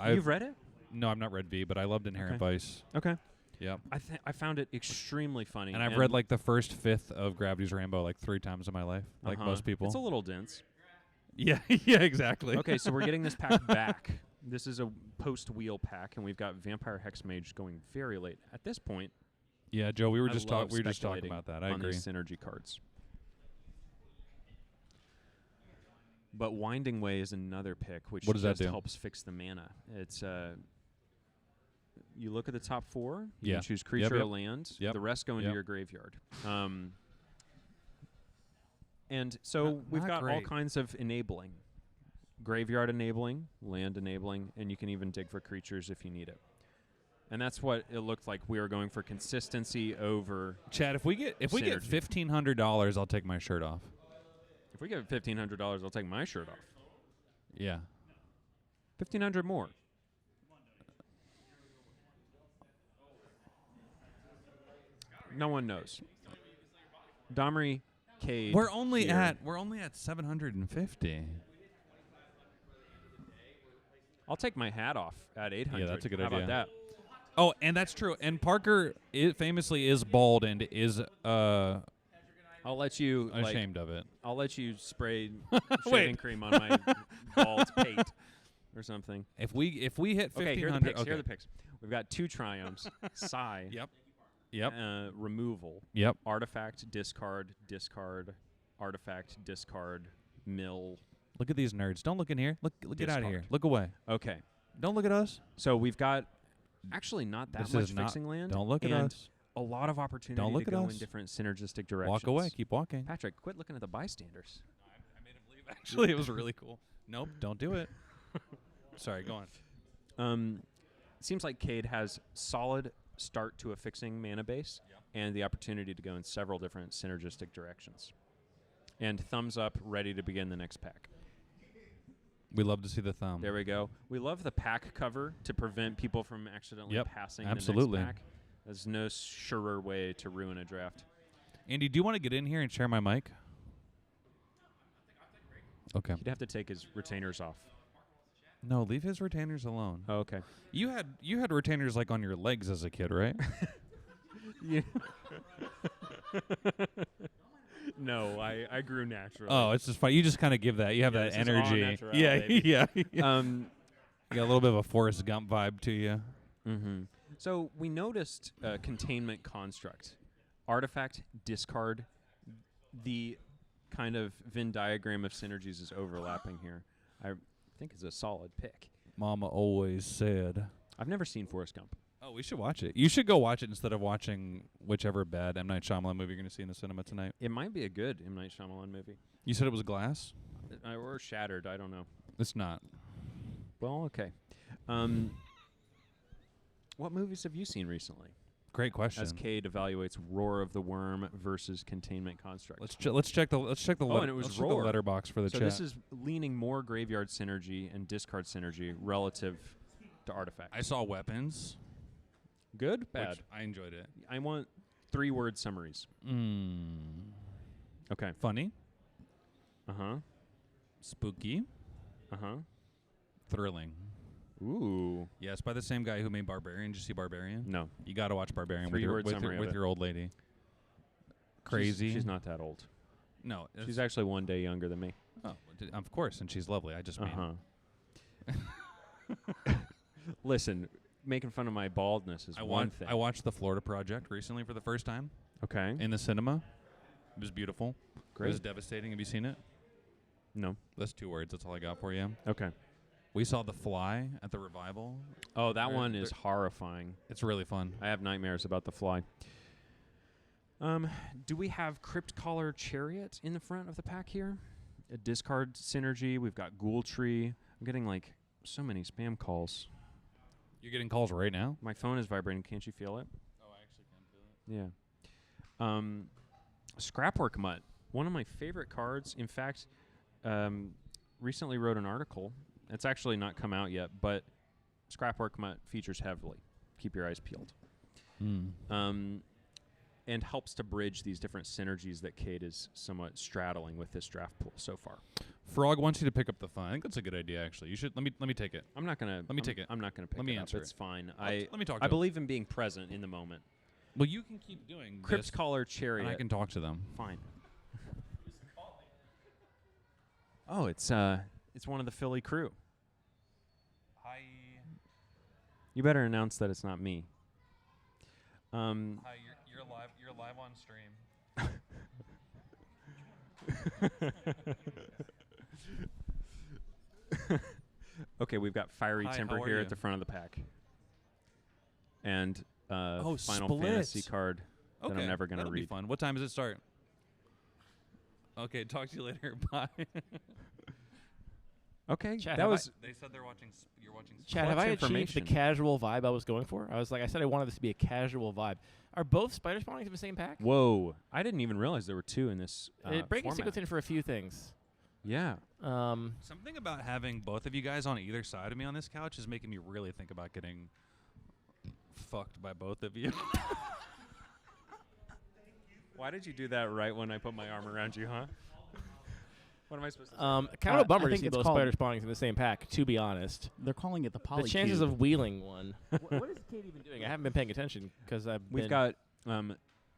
You've read it? No, I've not read V, but I loved Inherent Vice. Okay. Yep. I found it extremely funny. And I've read like the first fifth of Gravity's Rainbow like 3 times in my life, like most people. It's a little dense. Yeah, yeah, exactly. Okay, so we're getting this pack back. This is a post-wheel pack, and we've got Vampire Hexmage going very late. At this point, Yeah, Joe, we were I just love talking speculating about that. I on agree. these synergy cards. But Winding Way is another pick, which What does that just do? helps fix the mana. It's you look at the top 4. You Yeah. can choose creature Yep. or land. Yep. The rest go into Yep. your graveyard. And so we've not got all great. kinds of enabling. Graveyard enabling, land enabling, and you can even dig for creatures if you need it. And that's what it looked like. We were going for consistency over. Chad, if we get Synergy. $1,500, I'll take my shirt off. If we get $1,500, I'll take my shirt off. Yeah. 1,500 more. No one knows. Domri, Cade. We're only here. at 750. I'll take my hat off at 800. Yeah, that's a good How idea. about that? Oh, and that's true. And Parker famously is bald and is I'll let you ashamed of it. I'll let you spray Wait. shaving cream on my bald pate or something. If we hit 1,500, Okay, here are the picks. okay. Here are the picks. We've got 2 Triumphs. Psi. Yep. Removal. Yep. Artifact, discard, artifact, discard, mill. Look at these nerds. Don't look in here. Look get out of Discard. here. Look away. Okay. Don't look at us. So we've got actually not that This much is not- fixing land. Don't look at and us. A lot of opportunity Don't look to at go us. in different synergistic directions. Walk away. Keep walking. Patrick, quit looking at the bystanders. I made him leave. Actually, it was really cool. Nope. Don't do it. Sorry. Go on. Seems like Cade has solid start to a fixing mana base and the opportunity to go in several different synergistic directions. And thumbs up, ready to begin the next pack. We love to see the thumb. There we go. We love the pack cover to prevent people from accidentally Yep, passing absolutely. the next pack. There's no surer way to ruin a draft. Andy, do you want to get in here and share my mic? Okay. He'd have to take his retainers off. No, leave his retainers alone. Oh, okay. You had retainers like on your legs as a kid, right? Yeah. No, I grew naturally. Oh, it's just fun. You just kind of give that. You have Yeah, that this is all energy. natural, Yeah, baby. yeah. You Yeah. got a little bit of a Forrest Gump vibe to you. Mm-hmm. So we noticed containment construct. Artifact, discard. The kind of Venn diagram of synergies is overlapping here. I think it's a solid pick. Mama always said. I've never seen Forrest Gump. Oh, we should watch it. You should go watch it instead of watching whichever bad M. Night Shyamalan movie you're going to see in the cinema tonight. It might be a good M. Night Shyamalan movie. You said it was Glass? Or Shattered, I don't know. It's not. Well, okay. What movies have you seen recently? Great question. As Cade evaluates Roar of the Worm versus Containment Construct. Let's check the and it was let's check the Roar. letterbox for the So chat. this is leaning more graveyard synergy and discard synergy relative to artifact. I saw Weapons. Good? Bad? Which I enjoyed it. I want 3-word summaries. Okay. Funny, Uh-huh. spooky, Uh-huh. thrilling. Ooh. Yes, by the same guy who made Barbarian. Did you see Barbarian? No. You got to watch Barbarian with, 3-word summary of with it. your old lady. Crazy. She's not that old. No. She's actually one day younger than me. Oh, of course, and she's lovely. I just mean. Uh-huh. Listen, making fun of my baldness is one thing. I watched The Florida Project recently for the first time Okay. in the cinema. It was beautiful. It was Great. devastating. Have you seen it? No. That's 2 words. That's all I got for you. Okay. We saw The Fly at the revival. Oh, that They're- one is they're- horrifying. It's really fun. I have nightmares about The Fly. Do we have Crypt Collar Chariot in the front of the pack here? A discard synergy. We've got Ghoul Tree. I'm getting like so many spam calls. You're getting calls right now? My phone is vibrating. Can't you feel it? Oh, I actually can feel it. Yeah. Scrapwork Mutt. One of my favorite cards. In fact, recently wrote an article. It's actually not come out yet, but Scrapwork Mutt features heavily. Keep your eyes peeled. And helps to bridge these different synergies that Cade is somewhat straddling with this draft pool so far. Frog wants you to pick up the phone. I think that's a good idea, actually. You should let me take it. I'm not gonna. Let me take it. I'm not gonna pick Let me it answer up. It's it. fine. Let me talk to I him. believe in being present in the moment. Well, you can keep doing Crypt this, Collar and Chariot. I can talk to them. Fine. Oh, it's one of the Philly crew. Hi. You better announce that it's not me. Hi. You're live. You're live on stream. Okay, we've got Fiery Hi, Temper how are here you? at the front of the pack. And Oh, Final Fantasy split. card that I'm never going to That'll read. be fun. What time does it start? Okay, talk to you later. Bye. Okay, Chad, that have was They said they're watching. You're watching. Chad, have Much I achieved the information. casual vibe I was going for? I said I wanted this to be a casual vibe. Are both spider spawning in the same pack? Whoa! I didn't even realize there were two in this Breaking format. Singleton for a few things. Yeah. Something about having both of you guys on either side of me on this couch is making me really think about getting fucked by both of you. Why did you do that right when I put my arm around you, huh? What am I supposed to say? Kind of a bummer I to think see it's both called- spider spawnings in the same pack, to be honest. They're calling it the polycube. The chances of wheeling one. What is Kate even doing? I haven't been paying attention because We've got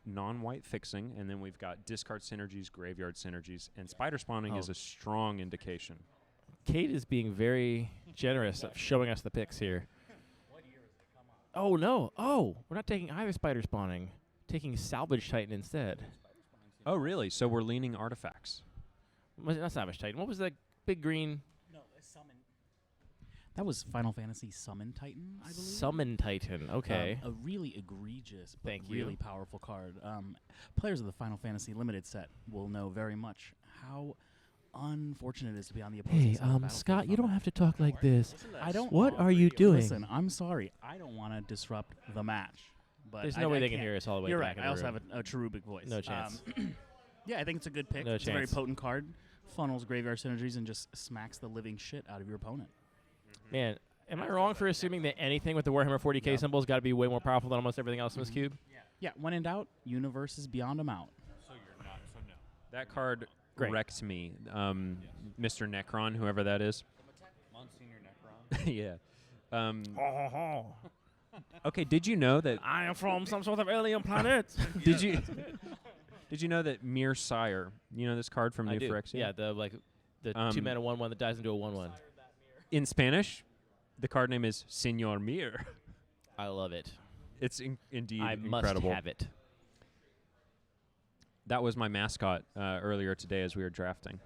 non-white fixing, and then we've got discard synergies, graveyard synergies, and spider spawning is a strong indication. Kate is being very generous of showing us the picks here. Oh, no. Oh, we're not taking either spider spawning. Taking Salvage Titan instead. Oh, really? So we're leaning artifacts. Was it not Salvage Titan? What was that big green? No, summon. That was Final Fantasy Summon Titan, I believe. Summon Titan. Okay. A really egregious but Thank you. really powerful card. Players of the Final Fantasy Limited set will know very much how unfortunate it is to be on the opposing side of the battlefield from it. have to talk like this. I don't. What are you doing? Listen, I'm sorry. I don't want to disrupt the match. But There's I- no way I they can can't. hear us all the way You're back right. in I the also room. have a cherubic voice. No chance. Yeah, I think it's a good pick. No It's a very chance. potent card. Funnels graveyard synergies and just smacks the living shit out of your opponent. Man, am I wrong for assuming that anything with the Warhammer 40k Yep. symbol's got to be way more powerful than almost everything else in this cube? Yeah, when in doubt, universe is beyond them out. So you're not. So no. That card Great. wrecked me. Mr. Necron, whoever that is. Monsignor Necron. Yeah. Okay, did you know that I am from some sort of alien planet. did you did you know that Mir Sire, you know this card from I New do. Phyrexia? Yeah, the 2 mana 1/1 that dies into a 1/1. In Spanish, the card name is Señor Mir. I love it. It's indeed I incredible. must have it. That was my mascot earlier today as we were drafting.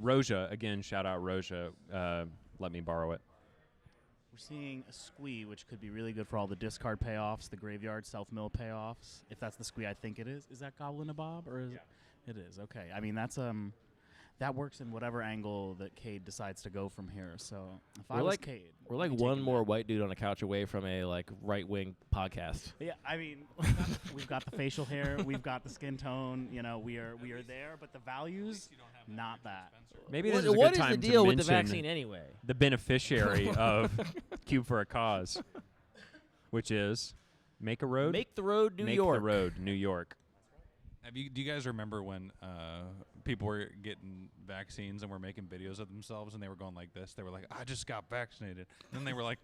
Roja, again, shout out Roja. Let me borrow it. We're seeing a squee, which could be really good for all the discard payoffs, the graveyard self-mill payoffs. If that's the squee I think it is. Is that Goblin Nabob? Or is it is, okay. I mean, that's that works in whatever angle that Cade decides to go from here. So if I We're was like- Cade, We're like I'd be one taking more that. white dude on a couch away from a right-wing podcast. Yeah, I mean, we've got the facial hair, we've got the skin tone. You know, we are there, but the values, not that. Maybe this is a What good is time the deal to with the mention vaccine anyway? the beneficiary of Cube for a Cause, which is Make a Road. Make the road New Make York. the Road, New York. Do you guys remember when people were getting vaccines and were making videos of themselves and they were going like this? They were like, "I just got vaccinated," and then they were like,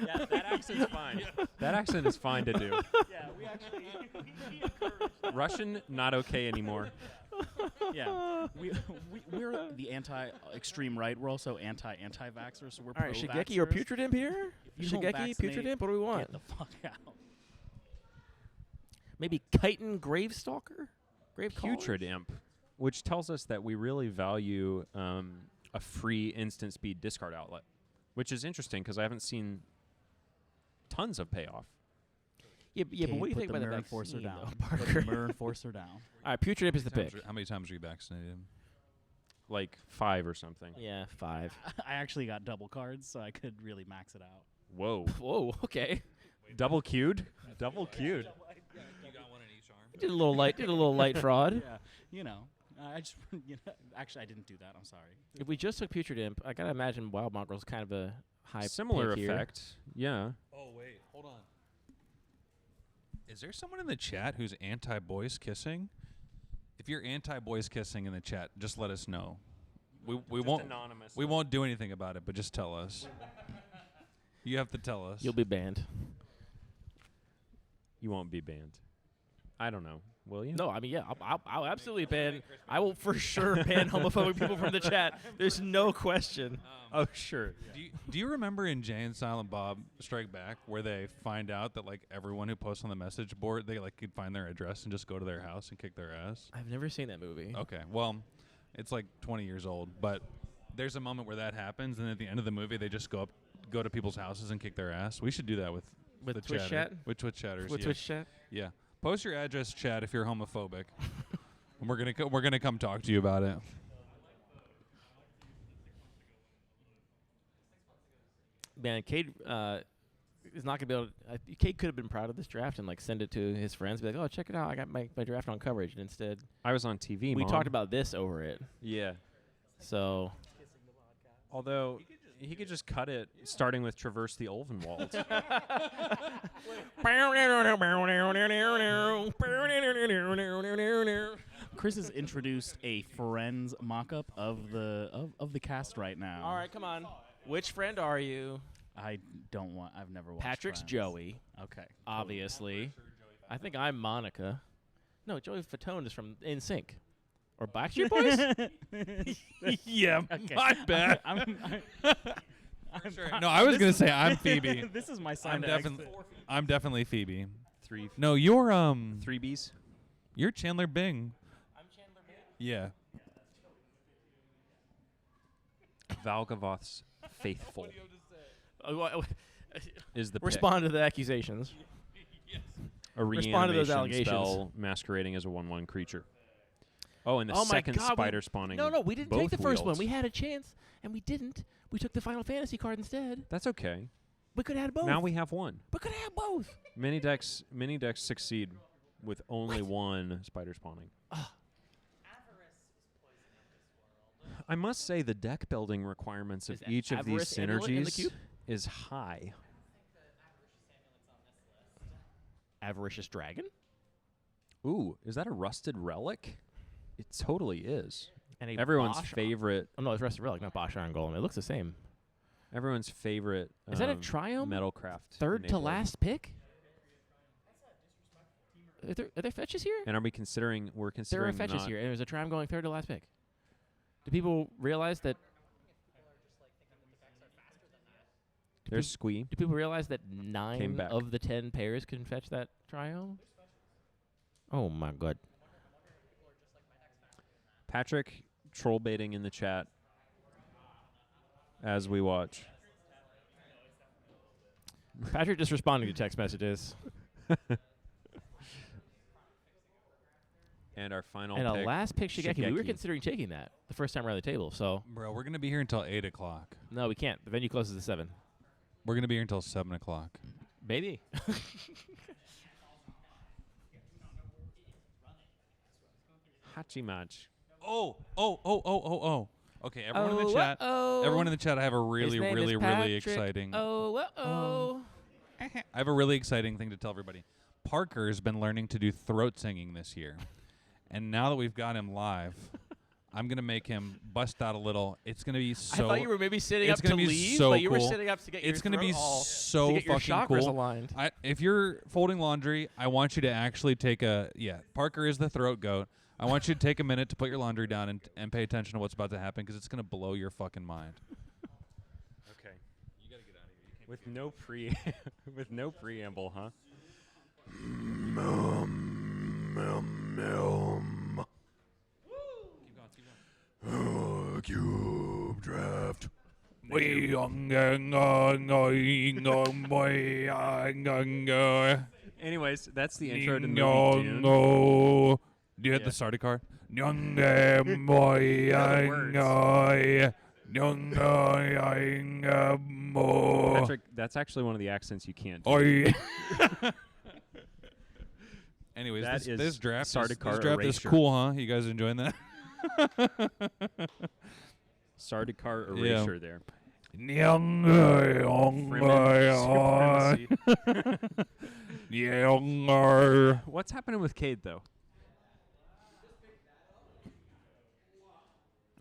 Yeah, that accent's fine. That accent is fine to do. Yeah, we actually. Russian, not okay anymore. Yeah, we're the anti-extreme right. We're also anti-vaxxers, so we're All right, pro-vaxxers. Shigeki or Putrid Imp here? If you don't Shigeki, vaccinate, Putrid Imp, what do we want? Get the fuck out. Maybe Chitin Gravestalker? Grave Putrid Imp, which tells us that we really value a free instant speed discard outlet, which is interesting because I haven't seen tons of payoff Yeah, but Kate, what do you put think the about the mirror vaccine, enforcer down. though, Put Parker? the mirror enforcer down. All right, Putrid Imp is the pick. How many times were you vaccinated? Like 5 or something. Yeah, 5. I actually got double cards, so I could really max it out. Whoa. Whoa, okay. Double queued? Double queued. You got one in each arm. Did a little light fraud. Yeah, you know, I just, actually, I didn't do that. I'm sorry. If we just took Putrid Imp, I gotta imagine Wild Mongrel's kind of a high Similar pick here. effect. Yeah. Oh wait, hold on. Is there someone in the chat who's anti-boys kissing? If you're anti-boys kissing in the chat, just let us know. We won't anonymous. we won't do anything about it, but just tell us. You have to tell us. You'll be banned. You won't be banned. I don't know. Will you? No, I mean, yeah, I'll absolutely ban. I will for sure ban homophobic people from the chat. There's no question. Oh, sure. Do you remember in Jay and Silent Bob Strike Back where they find out that like everyone who posts on the message board, they like could find their address and just go to their house and kick their ass? I've never seen that movie. Okay, well, it's like 20 years old, but there's a moment where that happens, and at the end of the movie, they just go to people's houses and kick their ass. We should do that with With the Twitch chatter- chat? With Twitch chatters. With yeah. Twitch chat? Yeah. Post your address, chat, if you're homophobic. And we're gonna come talk to you about it. Man, Cade is not gonna be able. Cade could have been proud of this draft and like send it to his friends, be like, "Oh, check it out! I got my draft on coverage." And instead, I was on TV, we Mom. talked about this over it. Yeah. So Although he could just cut it, starting with Traverse the Ulvenwald. Chris has introduced a friends mock-up of the cast right now. all right, come on. Which friend are you? I've never watched Patrick's Friends. Joey, Okay. obviously. I think I'm Monica. No, Joey Fatone is from NSYNC. Or Backstreet Boys? Yeah, Okay. my bad. I'm No, I was gonna say I'm Phoebe. This is my sign to exit. I'm definitely Phoebe. 3 No, you're 3Bs. you're Chandler Bing. I'm Chandler Bing. Yeah. Valgavoth's Faithful is the pick. Respond to the accusations. A Respond to those reanimation allegations. spell masquerading as a 1/1 creature. Oh, and the Oh my second God, spider spawning. No, we didn't take both the first one. wields. We had a chance, and we didn't. We took the Final Fantasy card instead. That's okay. We could have had both. Now we have one. We could have had both. Many decks succeed with only one spider spawning. I must say the deck building requirements of Is each of these Avarice Amulet in the synergies cube? is high. Avaricious Dragon? Ooh, is that a rusted relic? It totally is. And a Everyone's Bosch favorite. Oh, no, it's Rusted Relic, not Bosch Iron Golem. It looks the same. Everyone's favorite. Is that a Triumph? Metalcraft. Third to enabler. last pick? Are there fetches here? And are we considering? We're There are considering fetches not- here, and there's a Triumph going third to last pick. Do people realize that? There's Squee. Do people realize that 9 back. of the 10 pairs can fetch that Triumph? Oh my God! Patrick troll baiting in the chat as we watch. Patrick just responding to text messages. And our final And a pick. last pick Shigeki. We were Shigeki. considering taking that the first time around the table. So Bro, we're gonna be here until 8 o'clock. no, we can't. The venue closes at 7. We're gonna be here until 7 o'clock. Maybe. Hachimach. Oh. Okay, everyone in the chat. uh-oh. Everyone in the chat, I have a His really, name is really, really Patrick. exciting. Oh. I have a really exciting thing to tell everybody. Parker's been learning to do throat singing this year, and now that we've got him live, I'm gonna make him bust out a little. It's gonna be so. I thought you were maybe sitting it's up to gonna be leave, so but you were cool. sitting up to get your It's gonna be throat all so to get your fucking chakras cool. aligned. If you're folding laundry, I want you to actually take a Parker is the throat goat. I want you to take a minute to put your laundry down and pay attention to what's about to happen because it's gonna blow your fucking mind. Okay. You gotta get out of here. With no with no preamble, huh? Cube draft. Anyways, that's the intro to the movie Dune. No. Do you have Yeah. the starter car? Patrick, that's actually one of the accents you can't do. Anyways, That is this draft starter car this draft is erasure. cool, huh? You guys enjoying that? Sardaukar Yeah. erasure there. Younger. What's happening with Cade, though?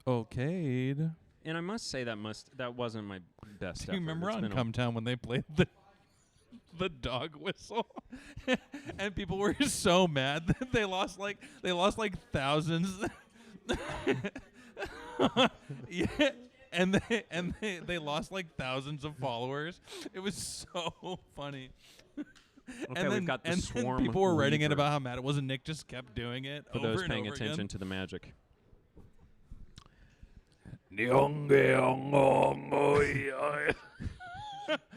Okay. And I must say that wasn't my best. Do you remember It's on been a- Come Town when they played the dog whistle, and people were so mad that they lost like thousands. Yeah, and they lost like thousands of followers. It was so funny. Okay, and we've got the then swarm people were writing it weaver. about how mad it was, and Nick just kept doing it For over those and paying over attention again. to the magic.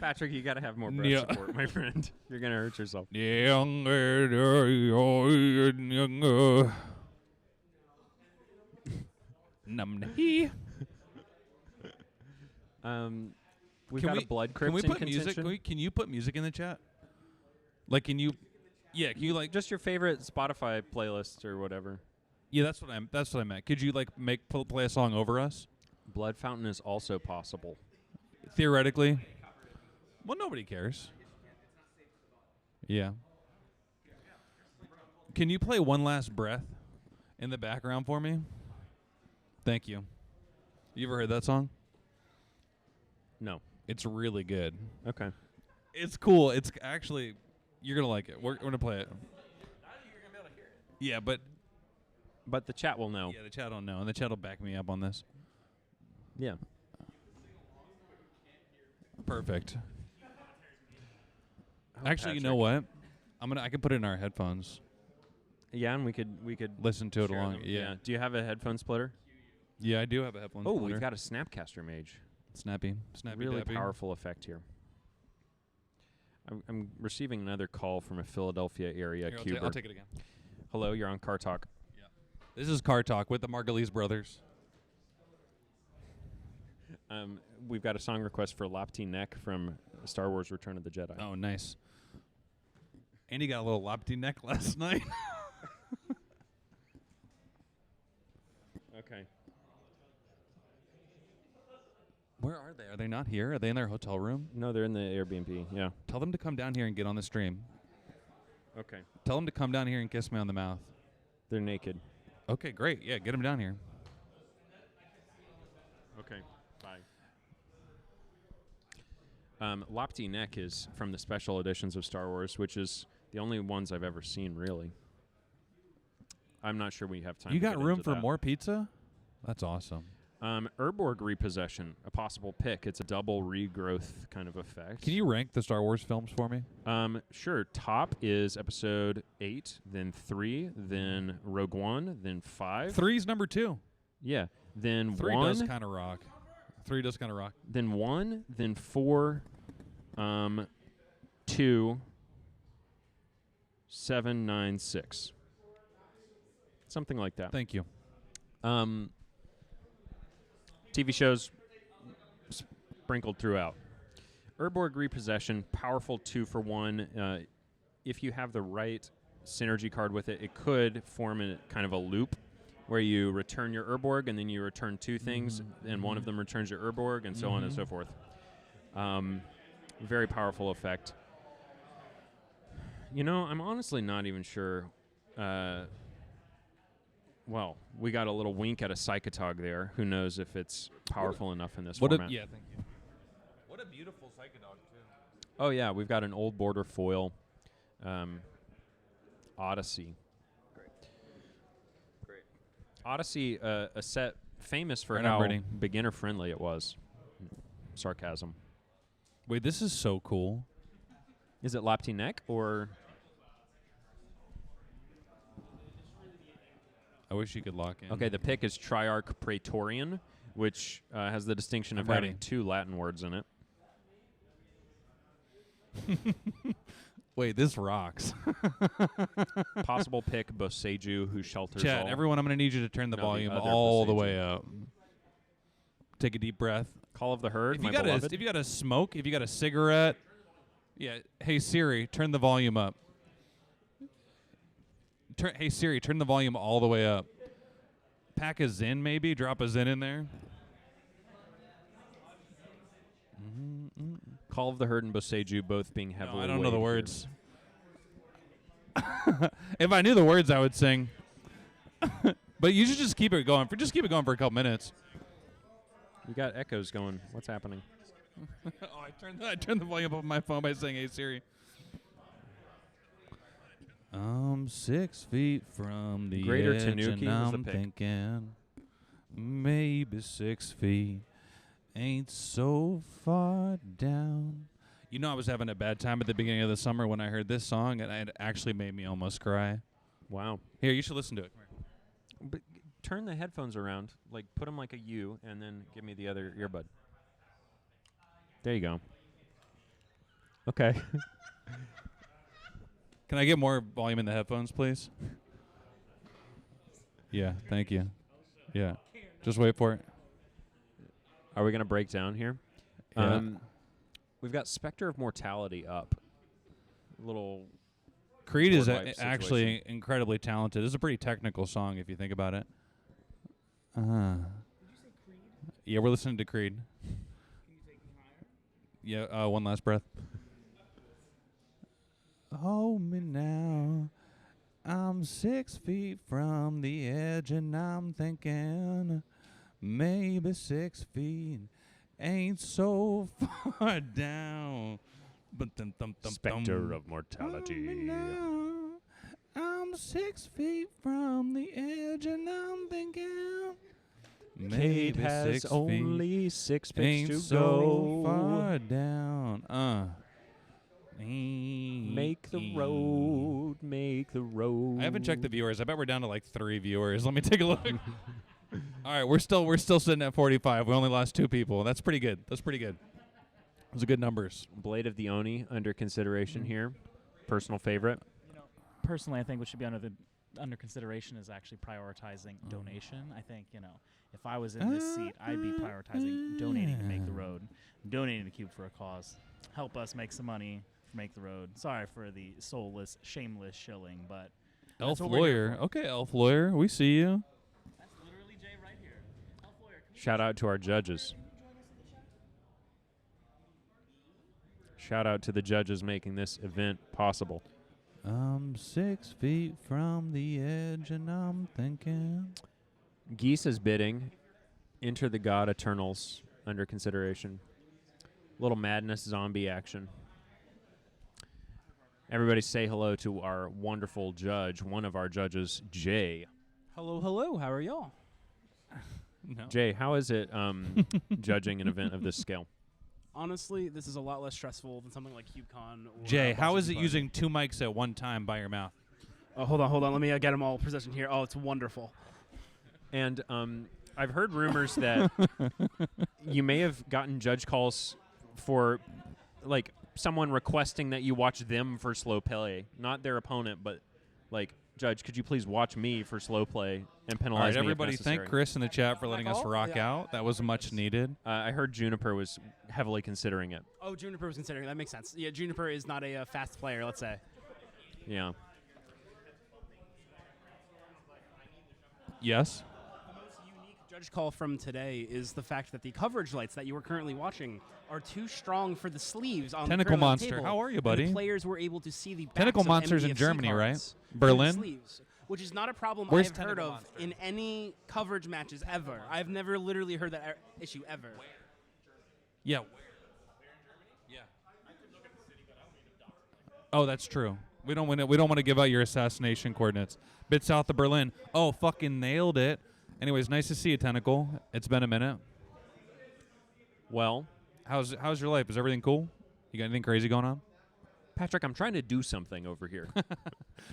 Patrick, you got to have more breath Yeah. support, my friend. You're going to hurt yourself. Numney. We've got a blood Can we crypt in put music? contention. Can you put music in the chat? Like, can you? Yeah, can you like? Just your favorite Spotify playlist or whatever. Yeah, that's what I meant. Could you like play a song over us? Blood Fountain is also possible. Theoretically. Well, nobody cares. Yeah. Can you play One Last Breath in the background for me? Thank you. You ever heard that song? No. It's really good. Okay. It's cool. It's actually, you're going to like it. We're going to play it. Yeah, but the chat will know. yeah, the chat don't know, and the chat will back me up on this. Yeah. Perfect. Oh, Actually, you know Patrick. what? I can put it in our headphones. Yeah, and we could Listen to it share along. them. Yeah. Do you have a headphone splitter? Yeah, I do have a headphone. Oh, splitter. we've got a Snapcaster Mage. Snappy Really dappy. powerful effect here. I'm receiving another call from a Philadelphia area Here, cuber. I'll take it again. Hello, you're on Car Talk. This is Car Talk with the Margulies brothers. We've got a song request for Lopty Neck from Star Wars Return of the Jedi. Oh, nice. Andy got a little lopty neck last night. Okay. Where are they? Are they not here? Are they in their hotel room? No, they're in the Airbnb. Yeah. Tell them to come down here and get on the stream. Okay. Tell them to come down here and kiss me on the mouth. They're naked. Okay, great. Yeah, get them down here. Okay. Bye. Lopty Neck is from the special editions of Star Wars, which is the only ones I've ever seen, really. I'm not sure we have time. You to got get room into for that. more pizza? That's awesome. Urborg Repossession, a possible pick. It's a double regrowth kind of effect. Can you rank the Star Wars films for me? Sure. Top is Episode 8, then 3, then Rogue One, then 5. 3's number 2. Yeah. Then 3 1. does kind of rock. 3 does kind of rock. Then 1, then 4, 2, 7, 9, 6. Something like that. Thank you. TV shows sprinkled throughout. Urborg Repossession, powerful 2-for-1. If you have the right synergy card with it, it could form a kind of a loop where you return your Urborg and then you return 2 things, and one of them returns your Urborg, and so on and so forth. Very powerful effect. You know, I'm honestly not even sure. Well, we got a little wink at a Psychotog there. Who knows if it's powerful enough in this format. Yeah, thank you. What a beautiful Psychodog, too. Oh, yeah, we've got an old border foil Odyssey. Great. Odyssey, a set famous for Right, I'm how ready. beginner-friendly it was. Sarcasm. Wait, this is so cool. Is it Lopty Neck or... I wish you could lock in. Okay, the pick is Triarch Praetorian, which has the distinction of I'm having ready. 2 Latin words in it. Wait, this rocks. Possible pick Boseju, who shelters Chat, all. everyone, I'm going to need you to turn the No, the volume other all the Boseju. way up. Take a deep breath. Call of the Herd, If my you got beloved. if you got a smoke, if you got a cigarette, yeah. Hey Siri, turn the volume up. Hey Siri, turn the volume all the way up. Pack a Zin, maybe. Drop a Zin in there. Call of the Herd and Boseju both being No, heavily I don't know the weighed here. words. If I knew the words, I would sing. But you should just keep it going. Just keep it going for a couple minutes. You got echoes going. What's happening? I turned the volume up on my phone by saying, "Hey Siri." I'm 6 feet from the Greater edge, Tanuki and was the I'm pick. thinking maybe 6 feet ain't so far down. You know, I was having a bad time at the beginning of the summer when I heard this song, and it actually made me almost cry. Wow. Here, you should listen to it. But turn the headphones around, like put them like a U, and then give me the other earbud. There you go. Okay. Can I get more volume in the headphones, please? Yeah, thank you. Yeah, just wait for it. Are we gonna break down here? Yeah. We've got Spectre of Mortality up. Little. Creed is board wipe actually situation. incredibly talented. This is a pretty technical song if you think about it. Did you say Creed? Yeah, we're listening to Creed. Can you take me higher? Yeah, one last breath. Hold me now. I'm 6 feet from the edge, and I'm thinking maybe 6 feet ain't so far down. Spectre of Hold me Mortality. now. I'm 6 feet from the edge, and I'm thinking Cade maybe has 6 feet only 6 picks ain't to so go. far down. Make the road, make the road. I haven't checked the viewers. I bet we're down to like 3 viewers. Let me take a look. All right, we're still sitting at 45. We only lost 2 people. That's pretty good. Those are good numbers. Blade of the Oni under consideration here. Personal favorite. Personally, I think what should be under consideration is actually prioritizing donation. I think, if I was in this seat, I'd be prioritizing donating to Make the Road, donating to Cube for a cause. Help us make some money for Make the Road. Sorry for the soulless, shameless shilling, but Elf that's what we're here Lawyer. for. Okay, Elf Lawyer. We see you. That's literally Jay right here. Elf Lawyer, can you Shout out to our judges. join us in the chat? Shout out to the judges making this event possible. I'm 6 feet from the edge, and I'm thinking. Geese is bidding. Enter the God Eternals under consideration. Little madness zombie action. Everybody say hello to our wonderful judge, one of our judges, Jay. Hello, hello. How are y'all? No. Jay, how is it judging an event of this scale? Honestly, this is a lot less stressful than something like CubeCon. Or Jay, how Boston is it Tea Party. using 2 mics at one time by your mouth? Oh, hold on. Let me get them all positioned here. Oh, it's wonderful. And I've heard rumors that you may have gotten judge calls for, like, someone requesting that you watch them for slow play, not their opponent, but, like, Judge, could you please watch me for slow play and penalize All right, me if everybody, necessary? thank Chris in the chat for letting us call? rock Yeah. out. That was much needed. I heard Juniper was heavily considering it. Oh, Juniper was considering. That makes sense. Yeah, Juniper is not a fast player, let's say. Yeah. Yes. The most unique judge call from today is the fact that the coverage lights that you are currently watching are too strong for the sleeves on Tentacle the curve of Monster, the table. how are you, And buddy? the players were able to see the backs Tentacle of Monster's in MBFC Germany, right? cards through the Berlin? sleeves, which is not a problem Where's I've heard Tentacle of Monster? in any coverage matches ever. I've never literally heard that issue ever. Yeah. Yeah. Oh, that's true. We don't want to give out your assassination coordinates. Bit south of Berlin. Oh, fucking nailed it. Anyways, nice to see you, Tentacle. It's been a minute. Well, How's your life? Is everything cool? You got anything crazy going on? Patrick, I'm trying to do something over here.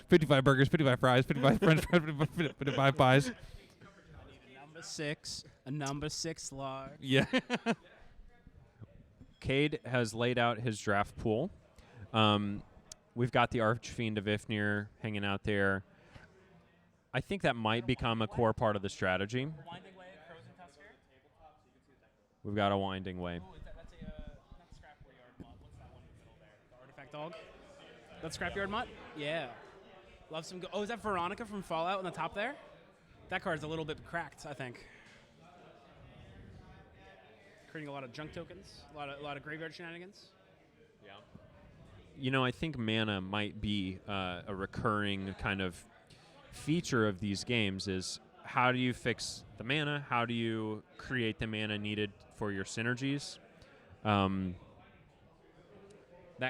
55 burgers, 55 fries, 55 French fries, 55 pies. A number six large. Yeah. Cade has laid out his draft pool. We've got the Archfiend of Ifnir hanging out there. I think that might become a core part of the strategy. Winding Way, Crows and Tusker. We've got a Winding Way. Oh, that's a not Scrapyard mod. What's that one in the middle there? The Artifact Dog. That's Scrapyard mod. Yeah. Love some. Oh, is that Veronica from Fallout on the top there? That card's a little bit cracked, I think. Creating a lot of junk tokens, a lot of graveyard shenanigans. Yeah. You know, I think mana might be a recurring kind of feature of these games is how do you fix the mana? How do you create the mana needed for your synergies? That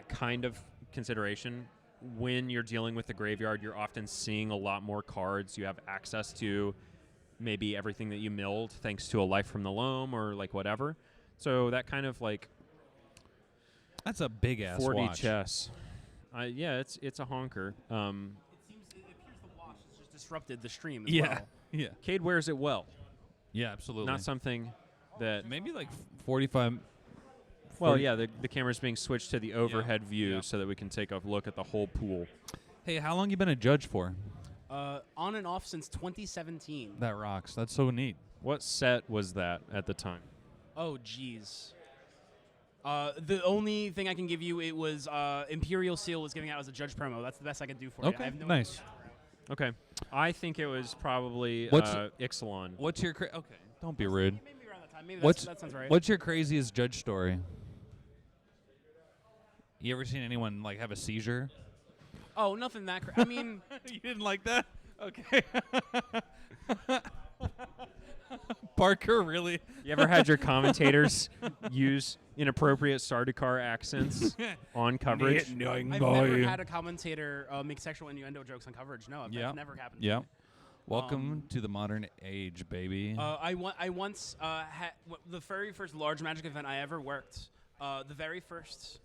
kind of consideration. When you're dealing with the graveyard, you're often seeing a lot more cards. You have access to maybe everything that you milled thanks to a Life from the Loam or like whatever. So that kind of like That's a big ass 40 watch. chess. Yeah, it's a honker. It appears the watch has just disrupted the stream as Yeah. well. Yeah. Cade wears it well. Yeah, absolutely. Not something that Maybe like 45. Well, 40 yeah, the camera's being switched to the overhead view yeah. so that we can take a look at the whole pool. Hey, how long you been a judge for? On and off since 2017. That rocks. That's so neat. What set was that at the time? Oh, jeez. The only thing I can give you, it was Imperial Seal was giving out as a judge promo. That's the best I can do for you. I Okay, have no nice. Okay. I think it was probably What's- Ixalan. What's your okay? Don't be rude. Maybe around that time. Maybe What's that sounds right. What's your craziest judge story? You ever seen anyone like have a seizure? Oh, nothing that. I mean, You didn't like that? Okay. Parker really? You ever had your commentators use inappropriate Sardaukar accents on coverage? I've never had a commentator make sexual innuendo jokes on coverage. No, Yeah. that's never happened. to Yeah. me. Welcome to the modern age, baby. I once had the very first large Magic event I ever worked. The very first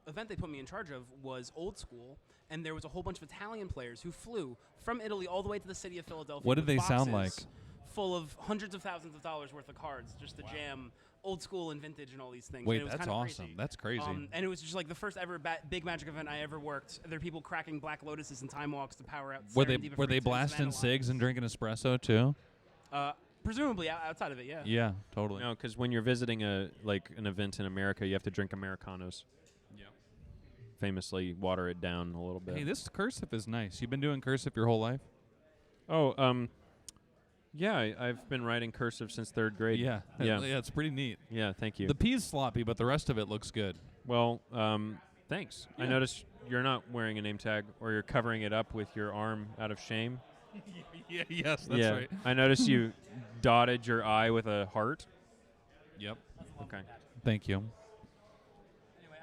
event they put me in charge of was Old School, and there was a whole bunch of Italian players who flew from Italy all the way to the city of Philadelphia. What did with they sound boxes like? Full of hundreds of thousands of dollars worth of cards, just to jam Old School and Vintage and all these things. Wait, and it was that's kinda awesome. Crazy. That's crazy. And it was just like the first ever big Magic event I ever worked. There are people cracking Black Lotuses and Time Walks to power out. were Serendipity they Fruits and blasting Vandalize. cigs and drinking espresso too? Presumably outside of it, yeah. Yeah, totally. No, because when you're visiting an event in America, you have to drink Americanos. Yeah. Famously, water it down a little bit. Hey, this cursive is nice. You've been doing cursive your whole life? Yeah, I've been writing cursive since 3rd grade. Yeah. Yeah. Yeah, it's pretty neat. Yeah, thank you. The P's sloppy, but the rest of it looks good. Well, thanks. I Yeah. noticed you're not wearing a name tag, or you're covering it up with your arm out of shame. Yeah, yes, that's yeah. right. I noticed you dotted your eye with a heart. Yep. Okay. Thank you.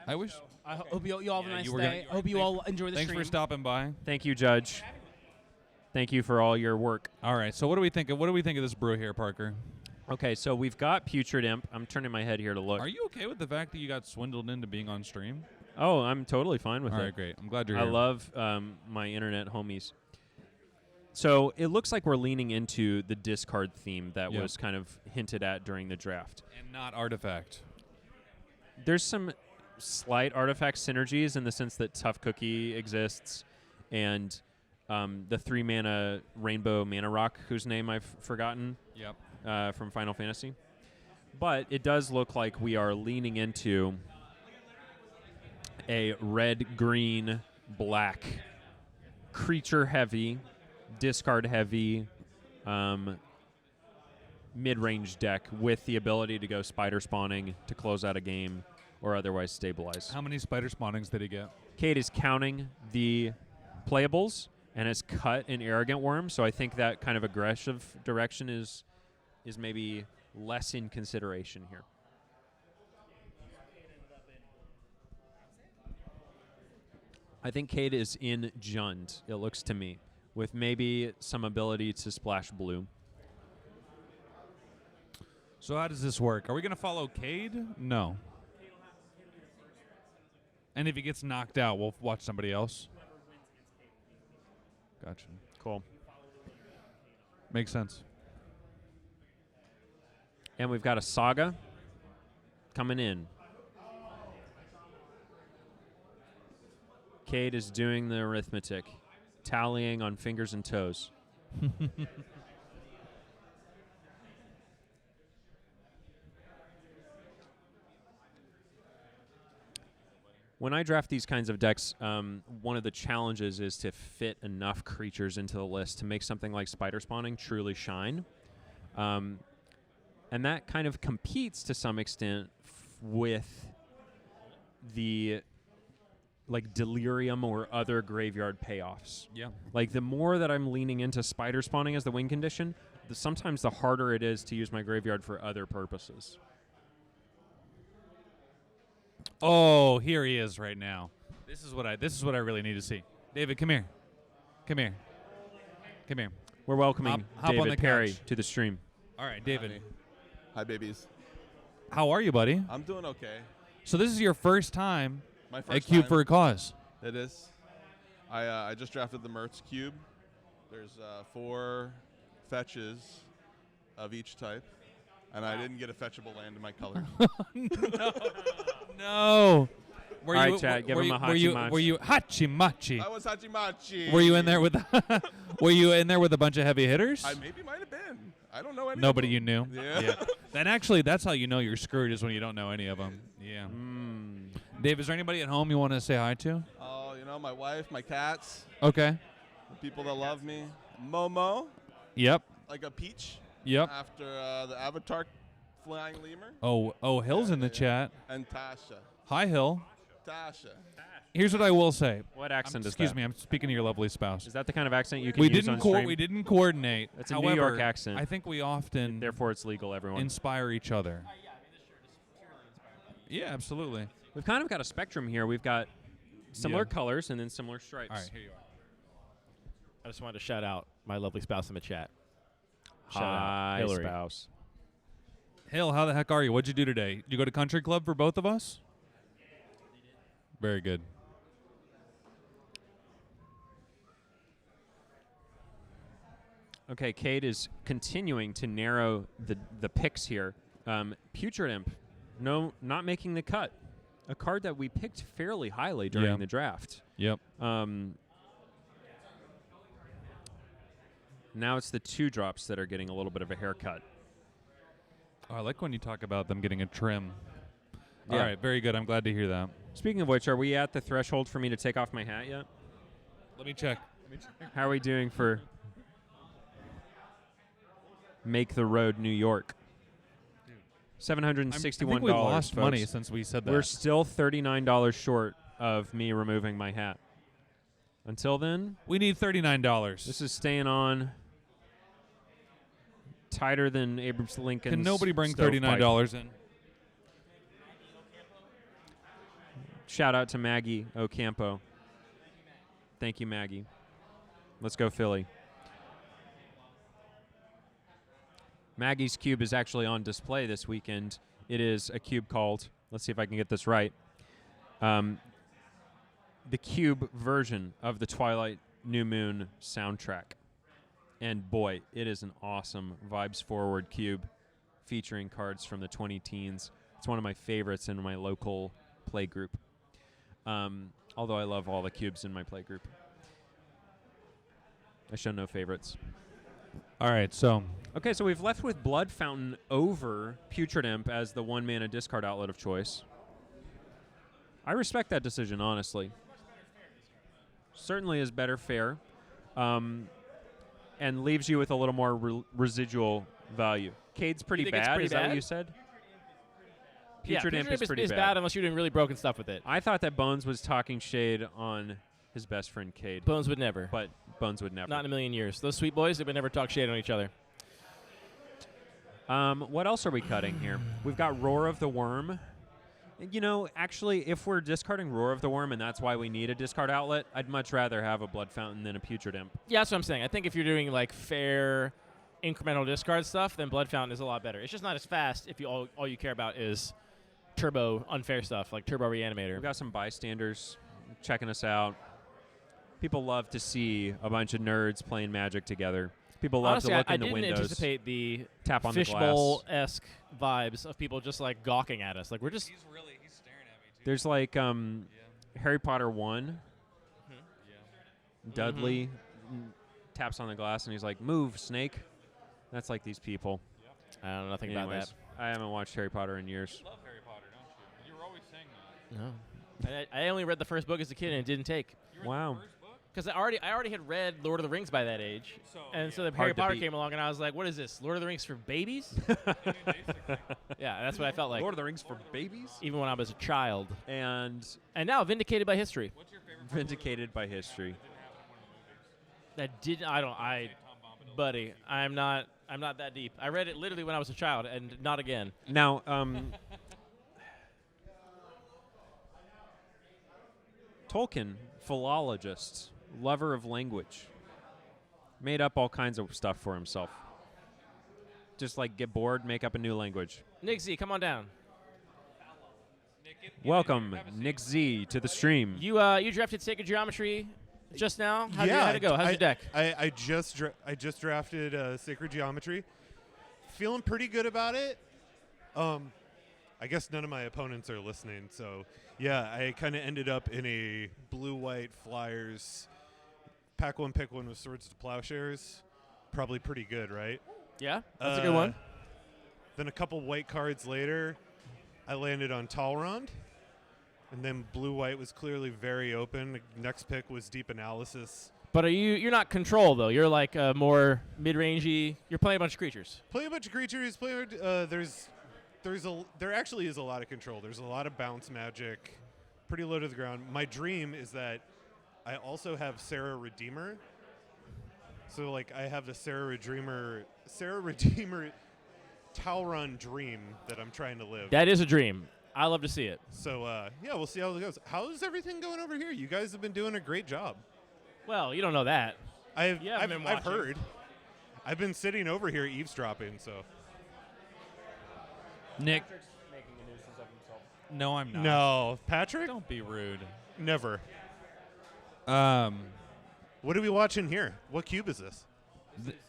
I wish. I hope you all have a Yeah, nice you were day. gonna- I hope you all enjoy the Thanks stream. for stopping by. Thank you, Judge. Thank you for all your work. All right. So what do we think of this brew here, Parker? Okay, so we've got Putrid Imp. I'm turning my head here to look. Are you okay with the fact that you got swindled into being on stream? Oh, I'm totally fine with All it. right, great. I'm glad you're I here. love my internet homies. So it looks like we're leaning into the discard theme that Yep. was kind of hinted at during the draft. and not artifact. There's some slight artifact synergies in the sense that Tough Cookie exists, and the 3-mana Rainbow Mana Rock, whose name I've forgotten, Yep. from Final Fantasy. But it does look like we are leaning into a red, green, black, creature heavy, discard heavy, mid-range deck with the ability to go spider spawning to close out a game or otherwise stabilize. How many spider spawnings did he get? Kate is counting the playables and has cut an Arrogant Worm, so I think that kind of aggressive direction is maybe less in consideration here. I think Kate is in Jund, it looks to me, with maybe some ability to splash blue. So how does this work? Are we going to follow Cade? No. And if he gets knocked out, we'll watch somebody else? Gotcha. Cool. Makes sense. And we've got a Saga coming in. Cade is doing the arithmetic, tallying on fingers and toes. When I draft these kinds of decks, one of the challenges is to fit enough creatures into the list to make something like spider spawning truly shine. And that kind of competes to some extent with the like delirium or other graveyard payoffs. Yeah. Like the more that I'm leaning into spider spawning as the win condition, sometimes the harder it is to use my graveyard for other purposes. Oh, here he is right now. This is what I really need to see. David, come here. Come here. Come here. We're welcoming Hop on the David Perry couch. to the stream. All right, David. Hi, babies. How are you, buddy? I'm doing okay. So this is your first time My at first Cube time. for a Cause. It is. I just drafted the Mertz cube. There's 4 fetches of each type, and I didn't get a fetchable land in my color. No. Were All you, right, Chad, give were him you, a were you, Hachimachi. were you Hachimachi? I was Hachimachi. Were you in there with Were you in there with a bunch of heavy hitters? I maybe might have been. I don't know any. Nobody of you them. knew. Yeah. Then actually, that's how you know you're screwed is when you don't know any of them. Yeah. Dave, is there anybody at home you want to say hi to? Oh, you know, my wife, my cats, Okay. the people that love me. Momo, Yep. like a peach. Yep. After the Avatar flying lemur. Oh, Hill's in the Yeah. chat. And Tasha. Hi, Hill. Tasha. Here's what I will say. What accent is Excuse that? me, I'm speaking to your lovely spouse. Is that the kind of accent you can We use didn't on stream? we didn't coordinate. That's a However, New York accent. I think we often Therefore, it's legal, everyone. inspire each other. Yeah, absolutely. We've kind of got a spectrum here. We've got similar Yeah. colors and then similar stripes. All right, here you are. I just wanted to shout out my lovely spouse in the chat. Shout out, Hi, Hillary. spouse. Hill, how the heck are you? What'd you do today? Did you go to country club for both of us? Very good. Okay, Cade is continuing to narrow the picks here. Putrid Imp, no, not making the cut. A card that we picked fairly highly during Yeah. the draft. Yep. Now it's the 2-drops that are getting a little bit of a haircut. Oh, I like when you talk about them getting a trim. All Yeah. right, very good. I'm glad to hear that. Speaking of which, are we at the threshold for me to take off my hat yet? Let me check. How are we doing for Make the Road New York? $761. I think we lost folks. money since we said that. We're still $39 short of me removing my hat. Until then, we need $39. this is staying on tighter than Abrams Lincoln's Can nobody bring stovepipe. $39 in? Shout out to Maggie Ocampo. Thank you, Maggie. Let's go, Philly. Maggie's cube is actually on display this weekend. It is a cube called, let's see if I can get this right, the cube version of the Twilight New Moon soundtrack. And boy, it is an awesome vibes-forward cube featuring cards from the 20 teens. It's one of my favorites in my local play group. Although I love all the cubes in my play group. I show no favorites. All right, so Okay, so we've left with Blood Fountain over Putrid Imp as the 1-mana discard outlet of choice. I respect that decision, honestly. Certainly is better fare, and leaves you with a little more residual value. Cade's pretty think it's bad, pretty is that what bad? you said? Yeah, Putrid Imp is pretty is bad unless you're doing really broken stuff with it. I thought that Bones was talking shade on his best friend Cade, Bones would never. but Bones would never. Not in a million years. Those sweet boys, they would never talk shade on each other. What else are we cutting here? We've got Roar of the Worm. You know, actually, if we're discarding Roar of the Worm and that's why we need a discard outlet, I'd much rather have a Blood Fountain than a Putrid Imp. Yeah, that's what I'm saying. I think if you're doing like fair incremental discard stuff, then Blood Fountain is a lot better. It's just not as fast if you all you care about is turbo unfair stuff like Turbo Reanimator. We've got some bystanders checking us out. People love to see a bunch of nerds playing Magic together. People love Honestly, to look I in the didn't windows, anticipate the tap on the glass. fishbowl-esque vibes of people just like gawking at us. Like we're just he's staring at me too. There's like Harry Potter 1 Dudley taps on the glass and he's like, "Move, Snake." That's like these people. I don't know nothing about Anyways, I haven't watched Harry Potter in years. You love Harry Potter, don't you? You were always saying that. that. No. I only read the first book as a kid and it didn't take. Wow. Because I already had read Lord of the Rings by that age. So, And so then Hard Harry to Potter beat. came along and I was like, what is this? Lord of the Rings for babies? Yeah, that's what I felt like. Lord of the Rings for babies? Even when I was a child. And And now vindicated by history. What's your favorite vindicated by history. Buddy, I'm not that deep. I read it literally when I was a child and not again. Now, Tolkien, philologist, lover of language, made up all kinds of stuff for himself. Just like get bored, make up a new language. Nick Z, come on down. Welcome, Nick Z, to the stream. You drafted Sacred Geometry just now. How'd it go? How's I, your deck? I just drafted Sacred Geometry. Feeling pretty good about it. I guess none of my opponents are listening, so yeah, I kind of ended up in a blue-white Flyers pack one, pick one with Swords to Plowshares. Probably pretty good, right? Yeah, that's a good one. Then a couple white cards later, I landed on Talrond. And then blue-white was clearly very open. Next pick was Deep Analysis. But you're not control though. You're like more mid-rangey. You're playing a bunch of creatures. Play a bunch of creatures. There actually is a lot of control. There's a lot of bounce magic, pretty low to the ground. My dream is that I also have Sarah Redeemer. So like I have the Sarah Redeemer Talron dream that I'm trying to live. That is a dream. I love to see it. So yeah, we'll see how it goes. How's everything going over here? You guys have been doing a great job. Well, you don't know that. I've been I've watching. heard. I've been sitting over here eavesdropping. So Nick. No, I'm not. no, Patrick, Don't be rude. never. What What are we watching here? What cube is this? This is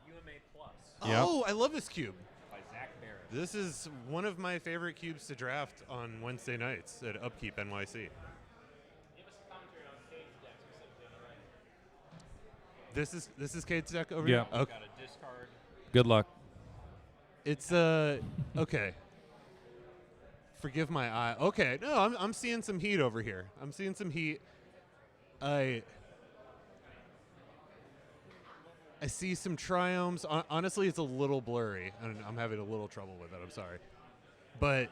UMA Plus Yep. Oh, I love this cube. by Zach Barrett. This is one of my favorite cubes to draft on Wednesday nights at Upkeep NYC. This is Kate's deck over Yeah. here. Okay. Got a discard. Good luck. It's okay. Forgive my eye. Okay, no, I'm seeing some heat over here. I'm seeing some heat. I see some triomes. Honestly, it's a little blurry, and I'm having a little trouble with it. I'm sorry, but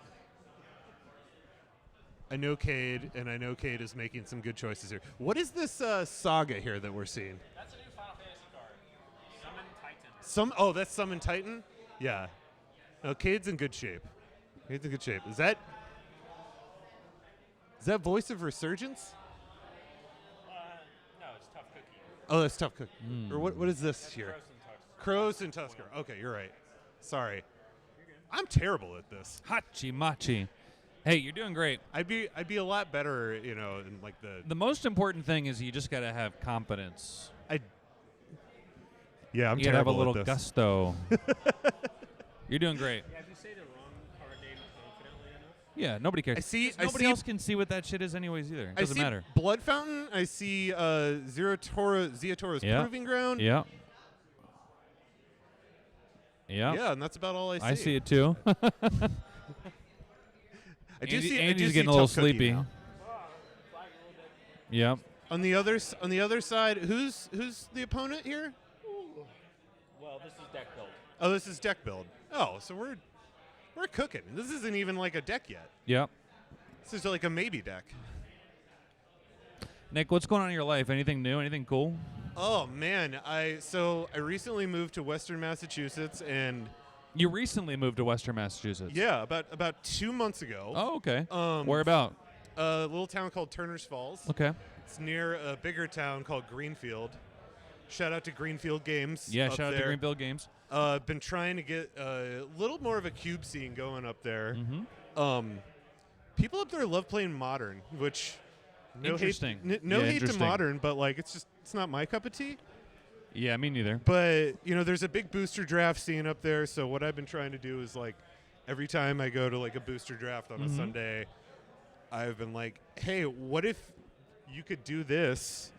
I know Cade, and I know Cade is making some good choices here. What is this saga here that we're seeing? That's a new Final Fantasy card. Summon Titan. That's Summon Titan. Yeah. No, Cade's in good shape. Cade's in good shape. Is that Voice of Resurgence? No, it's Tough Cookie. Oh, that's Tough Cookie. Or what is this here? Crows Crows and Tusker. and Tusker. Okay, you're right. Sorry. I'm terrible at this. Hachi machi. Hey, you're doing great. I'd be a lot better, in like The most important thing is you just got to have confidence. Yeah, I'm You got to have a terrible little at this. gusto. You're doing great. Yeah, if you say the wrong card name confidently enough. Yeah, nobody cares. I see- 'Cause I nobody see- else can see what that shit is anyways either. It I doesn't see matter. Blood Fountain. I see Ziatora's Yeah. Proving Ground. Yeah. Yeah. Yeah, and that's about all I see. I see it too. I do Andy- see. I Andy's do see getting a little Tough Cookie sleepy. now. Yep. On the other side, who's the opponent here? Well, this is deck build. Oh, this is deck build. Oh, so we're cooking. This isn't even like a deck yet. Yep. This is like a maybe deck. Nick, what's going on in your life? Anything new? Anything cool? Oh man, I recently moved to Western Massachusetts, and You recently moved to Western Massachusetts. yeah, about 2 months ago. Oh, okay. Um, Where about? A little town called Turner's Falls. Okay. It's near a bigger town called Greenfield. Shout out to Greenfield Games. Yeah, up shout out to there. Greenfield Games. Been trying to get a little more of a cube scene going up there. Mm-hmm. People up there love playing Modern, which no Interesting. hate, no Yeah, hate to interesting. Modern, but like it's not my cup of tea. Yeah, me neither. But there's a big booster draft scene up there. So what I've been trying to do is like every time I go to like a booster draft on a Mhm. Sunday, I've been like, hey, what if you could do this,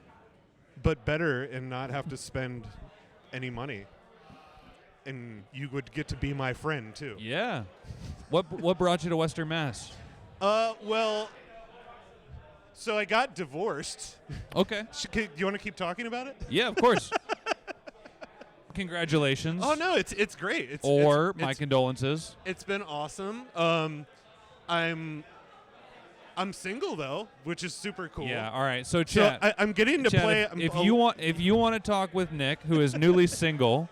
but better and not have to spend any money. And you would get to be my friend too. Yeah. What brought you to Western Mass? Well, so I got divorced. Okay. Do you want to keep talking about it? Yeah, of course. Congratulations. Oh no, it's great. My condolences. It's been awesome. I'm single though, which is super cool. Yeah. All right. So, So chat. I'm getting to Chad, play. If you want to talk with Nick, who is newly single,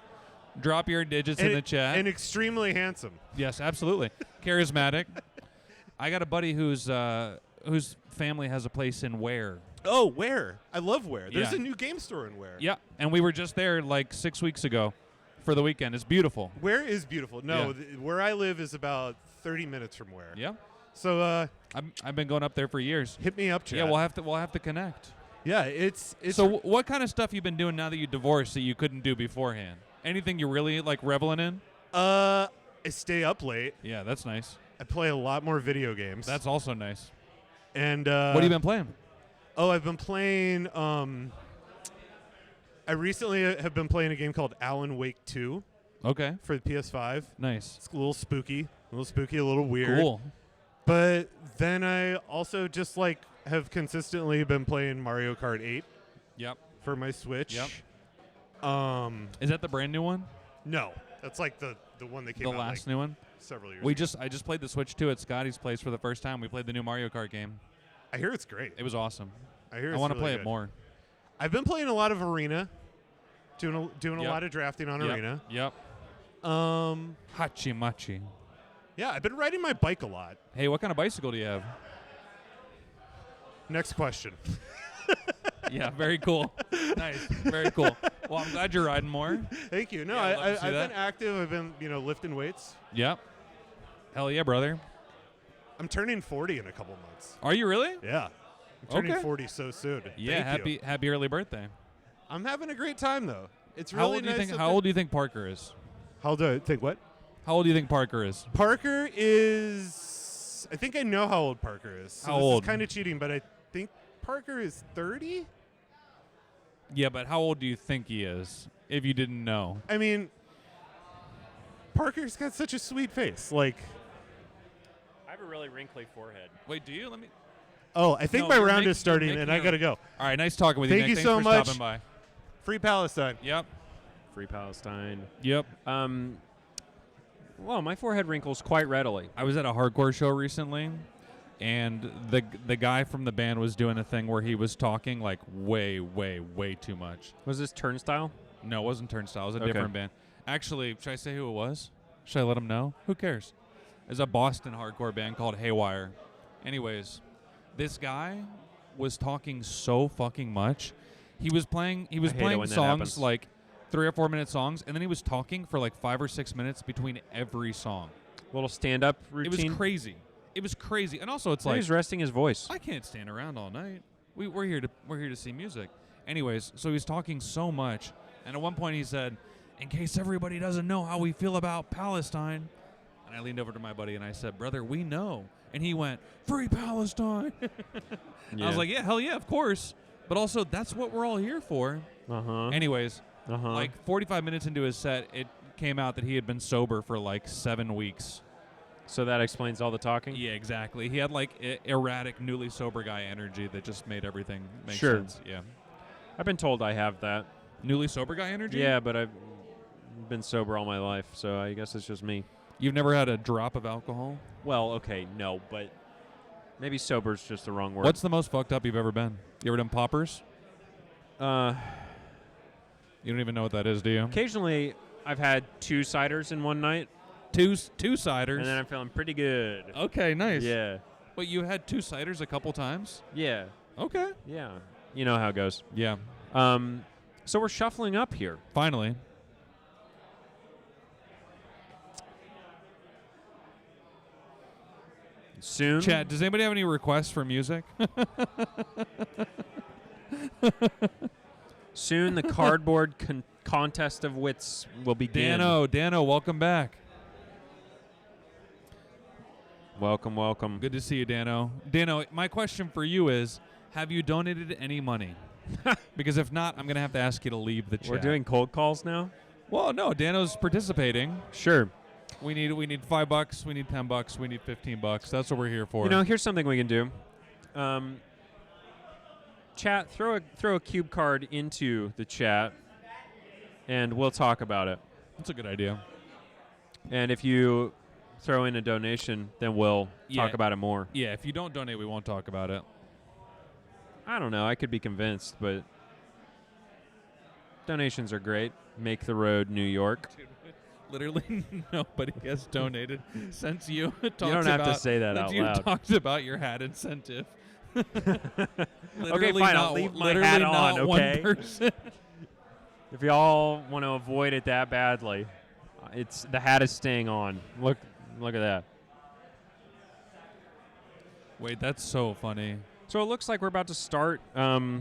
drop your digits in the chat. And extremely handsome. Yes, absolutely. Charismatic. I got a buddy whose family has a place in Ware. Oh, Ware. I love Ware. There's Yeah. a new game store in Ware. Yeah, and we were just there like 6 weeks ago for the weekend. It's beautiful. Ware is beautiful. No, Yeah. where I live is about 30 minutes from Ware. Yeah. So I've been going up there for years. hit me up, Chad. Yeah, we'll have to connect. Yeah, it's So what kind of stuff you been doing now that you divorced that you couldn't do beforehand? Anything you're really like reveling in? I stay up late. Yeah, that's nice. I play a lot more video games. That's also nice. And What have you been playing? Oh, I've been playing. I recently have been playing a game called Alan Wake 2 Okay. for the PS5. Nice. It's a little spooky, a little weird. Cool. But then I also just like have consistently been playing Mario Kart 8 Yep. for my Switch. Yep. Is that the brand new one? No, that's like the one that came The out last like new one? several years. I ago. just played the Switch 2 at Scotty's place for the first time. We played the new Mario Kart game. I hear it's great. It was awesome. I hear I it's want to really play good. it more. I've been playing a lot of Arena, doing a Yep. lot of drafting on Yep. Arena. Yep. Um, Hachi machi. yeah, I've been riding my bike a lot. Hey, what kind of bicycle do you have? Next question. Yeah, very cool. Nice. Very cool. Well, I'm glad you're riding more. Thank you. No, Yeah, I'd love to I've see that. been active. I've been lifting weights. Yep. Hell yeah, brother. I'm turning 40 in a couple months. Are you really? Yeah, I'm turning Okay. 40 so soon. Yeah, Thank you. happy early birthday. I'm having a great time though. It's How really old do you nice. think that how old do you think Parker is? How old do I think what? How old do you think Parker is? Parker is. I think I know how old Parker is. So How this old? is kind of cheating, but I think Parker is 30. Yeah, but how old do you think he is if you didn't know? I mean, Parker's got such a sweet face. Like, I have a really wrinkly forehead. Wait, do you? Let me. oh, I think No, my you're round making- is starting, you're and making I gotta go. All right, nice talking with you, Thank Nick. you Thanks so for much. stopping by. Free Palestine. Yep. Free Palestine. Yep. Well, my forehead wrinkles quite readily. I was at a hardcore show recently, and the guy from the band was doing a thing where he was talking like way too much. Was this Turnstile? No, it wasn't Turnstile. It was a Okay. different band. Actually, should I say who it was? Should I let him know? Who cares? It's a Boston hardcore band called Haywire. Anyways, this guy was talking so fucking much. He was playing I hate it playing when that songs happens. like 3 or 4 minute songs, and then he was talking for like 5 or 6 minutes between every song. Little stand-up It routine. was crazy. It was crazy. And also it's He like was resting his voice. I can't stand around all night. We're here to see music. Anyways, so he's talking so much, and at one point he said, "In case everybody doesn't know how we feel about Palestine," and I leaned over to my buddy and I said, "Brother, we know." And he went, "Free Palestine." I was like, "Yeah, hell yeah, of course." But also, that's what we're all here for. Uh-huh. Anyways, Uh-huh. like 45 minutes into his set, it came out that he had been sober for like 7 weeks. So that explains all the talking? Yeah, exactly. He had like erratic, newly sober guy energy that just made everything make Sure. sense. Yeah. I've been told I have that. Newly sober guy energy? Yeah, but I've been sober all my life, so I guess it's just me. You've never had a drop of alcohol? Well, okay, no, but maybe sober's just the wrong word. What's the most fucked up you've ever been? You ever done poppers? You don't even know what that is, do you? Occasionally, I've had 2 ciders in one night, Two ciders. and then I'm feeling pretty good. Okay, nice. Yeah. Wait, you had 2 ciders a couple times? Yeah. Okay. Yeah. You know how it goes. Yeah. So we're shuffling up here. Finally. Soon. Chat, does anybody have any requests for music? Soon the cardboard contest of wits will begin. Dano, welcome back. Welcome, welcome. Good to see you, Dano. Dano, my question for you is, have you donated any money? Because if not, I'm going to have to ask you to leave the chat. We're doing cold calls now? Well, no, Dano's participating. Sure. We need $5. We need $10. We need $15. That's what we're here for. You know, here's something we can do. Chat, throw a cube card into the chat, and we'll talk about it. That's a good idea. And if you throw in a donation, then we'll talk about it more. Yeah, if you don't donate, we won't talk about it. I don't know. I could be convinced, but donations are great. Make the road New York. Literally nobody has donated since you talked You don't have to about- say that since out you loud. talked about your hat incentive. Okay, Literally fine. not I'll leave my literally hat not on, one okay? person. If y'all want to avoid it that badly, the hat is staying on. Look at that. Wait, that's so funny. So it looks like we're about to start the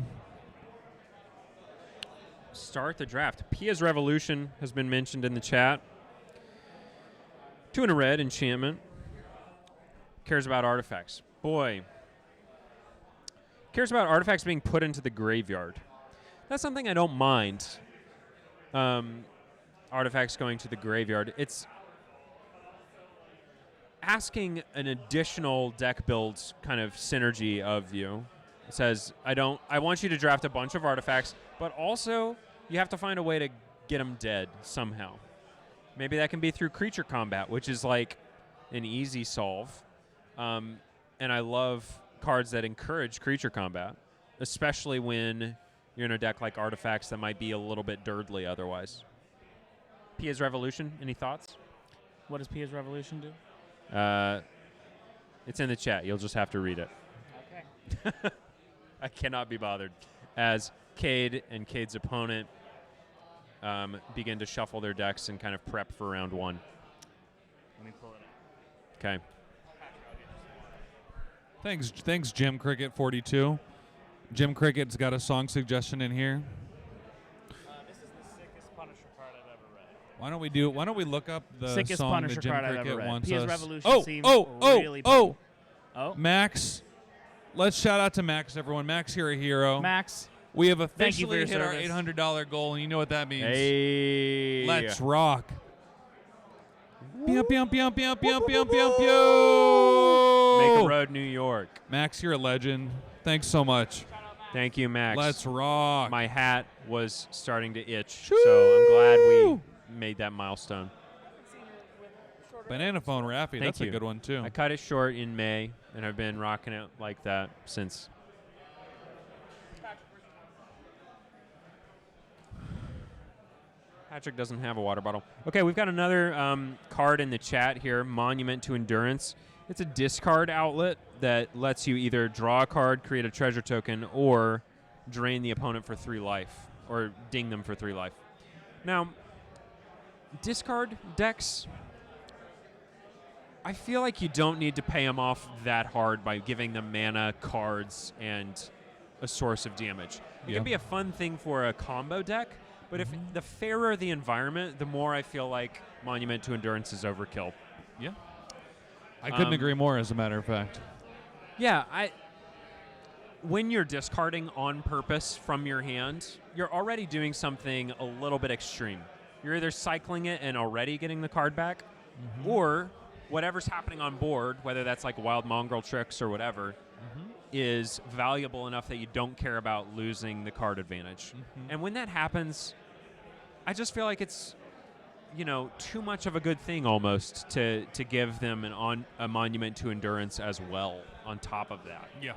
draft. Pia's Revolution has been mentioned in the chat. 2 and a red enchantment. Cares about artifacts. Boy. Cares about artifacts being put into the graveyard. That's something I don't mind. Artifacts going to the graveyard. It's asking an additional deck build kind of synergy of you. It says, I want you to draft a bunch of artifacts, but also you have to find a way to get them dead somehow. Maybe that can be through creature combat, which is like an easy solve. And I love cards that encourage creature combat, especially when you're in a deck like artifacts that might be a little bit dirtly otherwise. Pia's Revolution, any thoughts? What does Pia's Revolution do? It's in the chat. You'll just have to read it. Okay. I cannot be bothered. As Cade and Cade's opponent begin to shuffle their decks and kind of prep for round 1. Let me pull it up. Okay. Thanks, Jim Cricket 42. Jim Cricket's got a song suggestion in here. This is the sickest Punisher card I've ever read. Why don't we look up the Sickest song Punisher that Jim card I've Cricket ever read. wants Pia's us? Revolution seems really oh! Oh, Max, let's shout out to Max, everyone. Max, you're a hero. Max. We have Thank you for officially your hit our service. $800 goal, and you know what that means. Hey. Let's rock. Pew, pew, pew, pew, pew, pew, pew, pew. Make a road New York. Max, you're a legend. Thanks so much. Thank you, Max. Let's rock. My hat was starting to itch, Shoo. so I'm glad we made that milestone. Banana phone Raffy. Thank That's you. a good one, too. I cut it short in May, and I've been rocking it like that since. Patrick doesn't have a water bottle. Okay, we've got another card in the chat here, Monument to Endurance. It's a discard outlet that lets you either draw a card, create a treasure token, or drain the opponent for 3 life, or ding them for 3 life. Now, discard decks, I feel like you don't need to pay them off that hard by giving them mana, cards, and a source of damage. It Yeah. can be a fun thing for a combo deck, but if the fairer the environment, the more I feel like Monument to Endurance is overkill. Yeah. I couldn't Um, agree more, as a matter of fact. Yeah, when you're discarding on purpose from your hand, you're already doing something a little bit extreme. You're either cycling it and already getting the card back, or whatever's happening on board, whether that's like wild mongrel tricks or whatever, is valuable enough that you don't care about losing the card advantage. And when that happens, I just feel like it's, too much of a good thing almost to give them a Monument to Endurance as well on top of that. Yeah.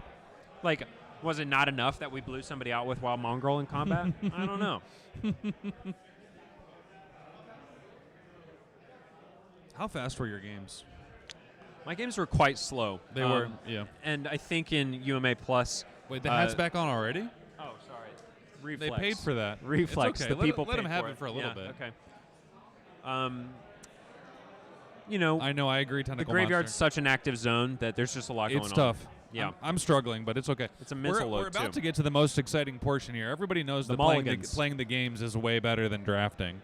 Like, was it not enough that we blew somebody out with Wild Mongrel in combat? I don't know. How fast were your games? My games were quite slow. They were, yeah. And I think in UMA Plus... Wait, the hat's back on already? Oh, sorry. Reflex. They paid for that. Reflex. It's okay. The people let them paid have for it for a little bit. Okay. I know, I agree, the Tentacle graveyard's Monster. such an active zone that there's just a lot going on. It's tough. Yeah. I'm struggling, but it's okay. It's a mental We're load, about too. to get to the most exciting portion here. Everybody knows The that playing mulligans. playing the games is way better than drafting.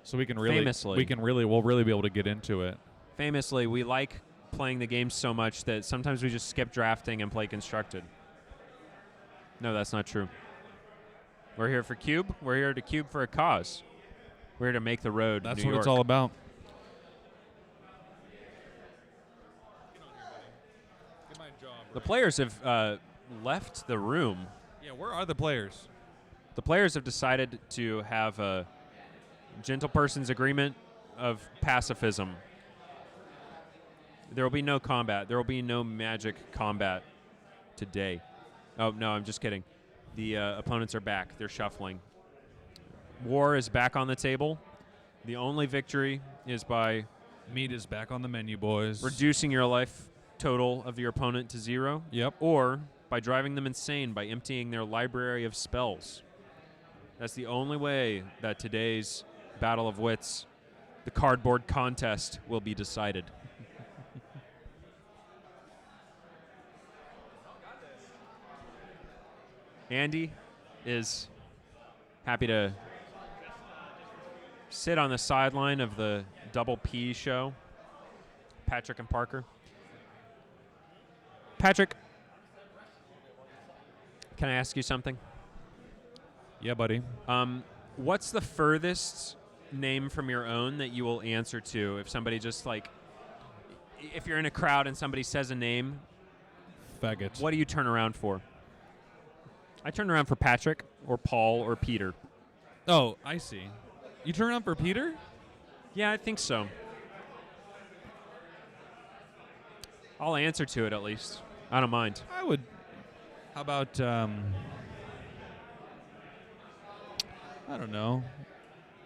So we can really, Famously. we'll really be able to get into it. Famously, we like playing the game so much that sometimes we just skip drafting and play constructed. No, that's not true. We're here for cube. We're here to cube for a cause. We're here to make the road. That's New what York. it's all about. The players have left the room. Yeah, where are the players? The players have decided to have a gentle person's agreement of pacifism. There will be no combat. There will be no magic combat today. Oh, no, I'm just kidding. The opponents are back. They're shuffling. War is back on the table. The only victory is by Meat is back on the menu, boys. reducing your life total of your opponent to 0. Yep. Or by driving them insane by emptying their library of spells. That's the only way that today's Battle of Wits, the cardboard contest, will be decided. Andy is happy to sit on the sideline of the Double P show. Patrick and Parker. Patrick, can I ask you something? Yeah, buddy. What's the furthest name from your own that you will answer to if somebody just like, if you're in a crowd and somebody says a name, Faggot. what do you turn around for? I turn around for Patrick or Paul or Peter. Oh, I see. You turn on for Peter? Yeah, I think so. I'll answer to it at least. I don't mind. I would. How about, I don't know.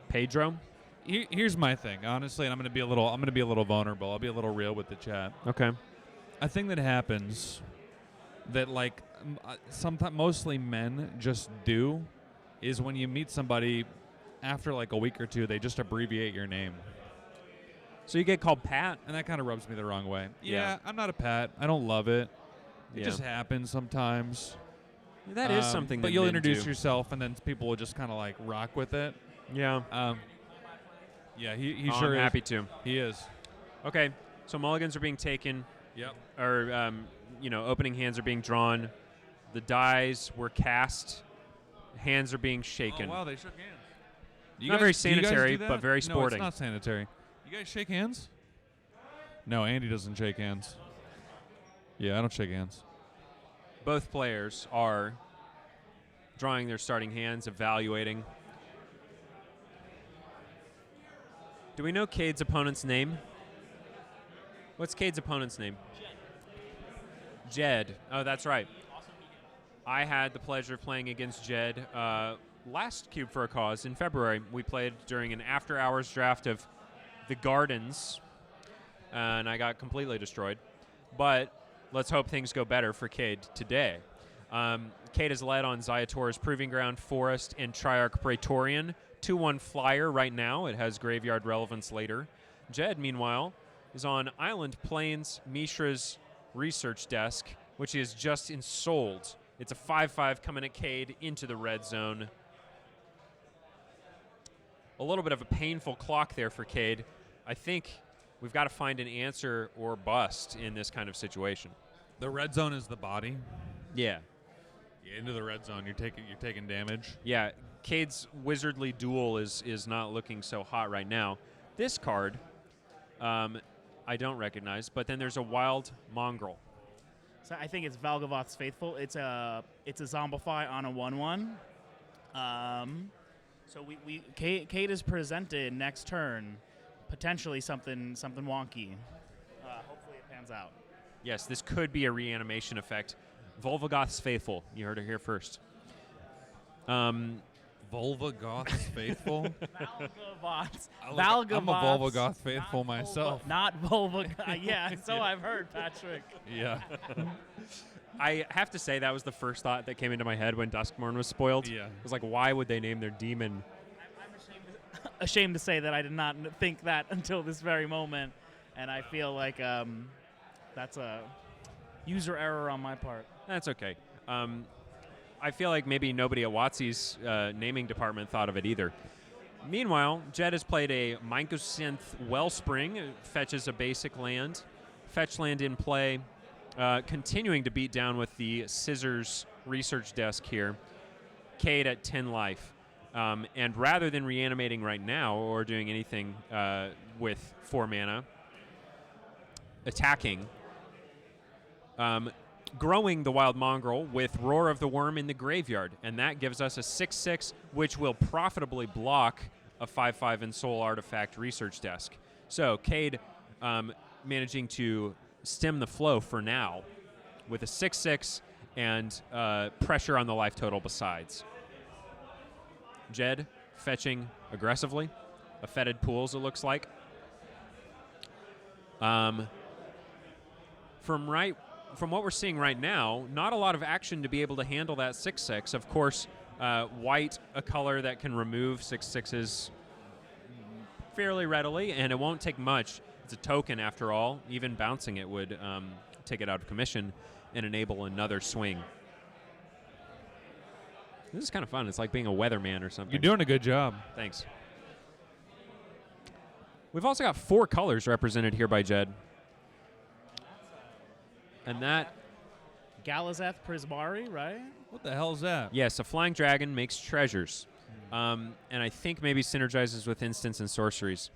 Pedro? Here's my thing, honestly, and I'm gonna be a little vulnerable. I'll be a little real with the chat. Okay. A thing that happens that like sometimes mostly men just do is when you meet somebody after like a week or two, they just abbreviate your name. So you get called Pat? And that kind of rubs me the wrong way. Yeah. I'm not a Pat. I don't love it. It Yeah. just happens sometimes. That is something But that you'll men introduce do. yourself, and then people will just kind of like rock with it. Yeah. Yeah, he Oh, sure I'm is. happy to. He is. Okay, so mulligans are being taken. Yep. Or, opening hands are being drawn. The dies were cast. Hands are being shaken. Oh, wow, they shook hands. Not very do you guys sanitary, do but that? very No, sporting. it's not sanitary. You guys shake hands? No, Andy doesn't shake hands. Yeah, I don't shake hands. Both players are drawing their starting hands, evaluating. Do we know Cade's opponent's name? What's Cade's opponent's name? Jed. Oh, that's right. I had the pleasure of playing against Jed last Cube for a Cause in February. We played during an after-hours draft of the Gardens, and I got completely destroyed. But let's hope things go better for Cade today. Cade is led on Zayator's Proving Ground, Forest, and Triarch Praetorian. 2-1 flyer right now. It has graveyard relevance later. Jed, meanwhile, is on Island Plains Mishra's research desk, which he has just ensouled. It's a 5-5 coming at Cade into the red zone. A little bit of a painful clock there for Cade. I think we've got to find an answer or bust in this kind of situation. The red zone is the body. Yeah. Yeah, into the red zone, you're taking damage. Yeah, Cade's Wizardly Duel is not looking so hot right now. This card, I don't recognize, but then there's a Wild Mongrel. So I think it's Valgavoth's Faithful. It's a Zombify on a 1/1. So Cade is presented next turn, potentially something wonky. Hopefully it pans out. Yes, this could be a reanimation effect. Volvagoth's Faithful. You heard it here first. Volvagoth's Faithful? Valgavoth's. I'm a Volvagoth Faithful myself. Not Volvagoth. Yeah, so I've heard, Patrick. Yeah. I have to say that was the first thought that came into my head when Duskmourn was spoiled. Yeah. It was like, why would they name their demon? I'm ashamed to say that I did not think that until this very moment, and I feel like that's a user error on my part. That's okay. I feel like maybe nobody at WotC's naming department thought of it either. Meanwhile, Jed has played a Mycosynth Wellspring. It fetches a basic land. Fetch land in play. Continuing to beat down with the Scissors research desk here. Cade at 10 life. And rather than reanimating right now or doing anything with 4 mana, attacking, growing the Wild Mongrel with Roar of the Worm in the graveyard. And that gives us a 6/6, which will profitably block a 5/5 and Soul Artifact Research Desk. So Cade managing to stem the flow for now with a 6/6 and pressure on the life total besides. Jed fetching aggressively. A fetid pools, it looks like. From what we're seeing right now, not a lot of action to be able to handle that 6/6. Of course, white, a color that can remove 6/6s fairly readily, and it won't take much. It's a token after all. Even bouncing it would take it out of commission and enable another swing. This is kind of fun. It's like being a weatherman or something. You're doing a good job. Thanks. We've also got 4 colors represented here by Jed. And that, Galazeth Prismari, right? What the hell is that? yes, a flying dragon makes treasures. And I think maybe synergizes with instants and sorceries.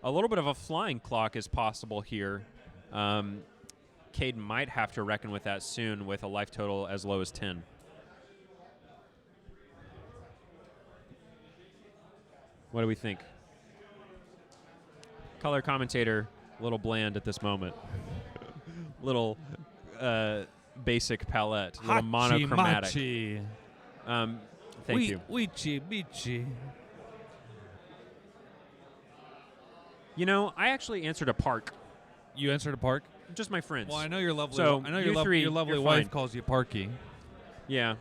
A little bit of a flying clock is possible here. Cade might have to reckon with that soon with a life total as low as 10. What do we think? Color commentator, a little bland at this moment. Little basic palette, little monochromatic. Hachi-machi. Thank you. Weechi beachy. You know, I actually answered a park. You answered a park? Just my friends. Well, I know your lovely. So, I know you your, three, your lovely you're wife fine. calls you Parky. Yeah,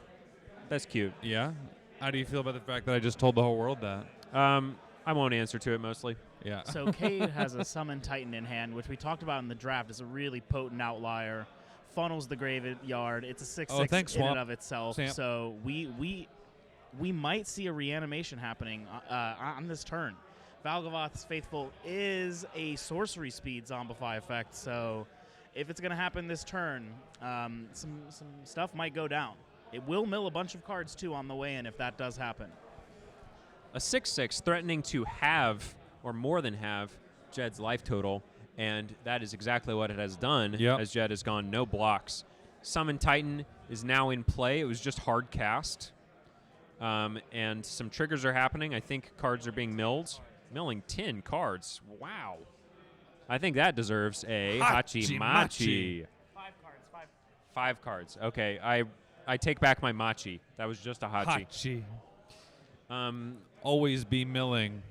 that's cute. Yeah. How do you feel about the fact that I just told the whole world that? I won't answer to it mostly. Yeah. So Cade has a Summon Titan in hand, which we talked about in the draft is a really potent outlier. Funnels the graveyard. It's a 6/6 thanks, in and Swamp. of itself. Sam. So we might see a reanimation happening on this turn. Valgavoth's Faithful is a sorcery speed zombify effect, so if it's going to happen this turn, some stuff might go down. It will mill a bunch of cards, too, on the way in if that does happen. A 6/6 threatening to have, or more than have, Jed's life total, and that is exactly what it has done as Jed has gone no blocks. Summon Titan is now in play. It was just hard cast. And some triggers are happening. I think cards are being milled. Milling 10 cards. Wow. I think that deserves a Hachi-machi. 5 cards. 5 cards. Okay, I take back my machi. That was just a Hachi. Hachi. Always be milling.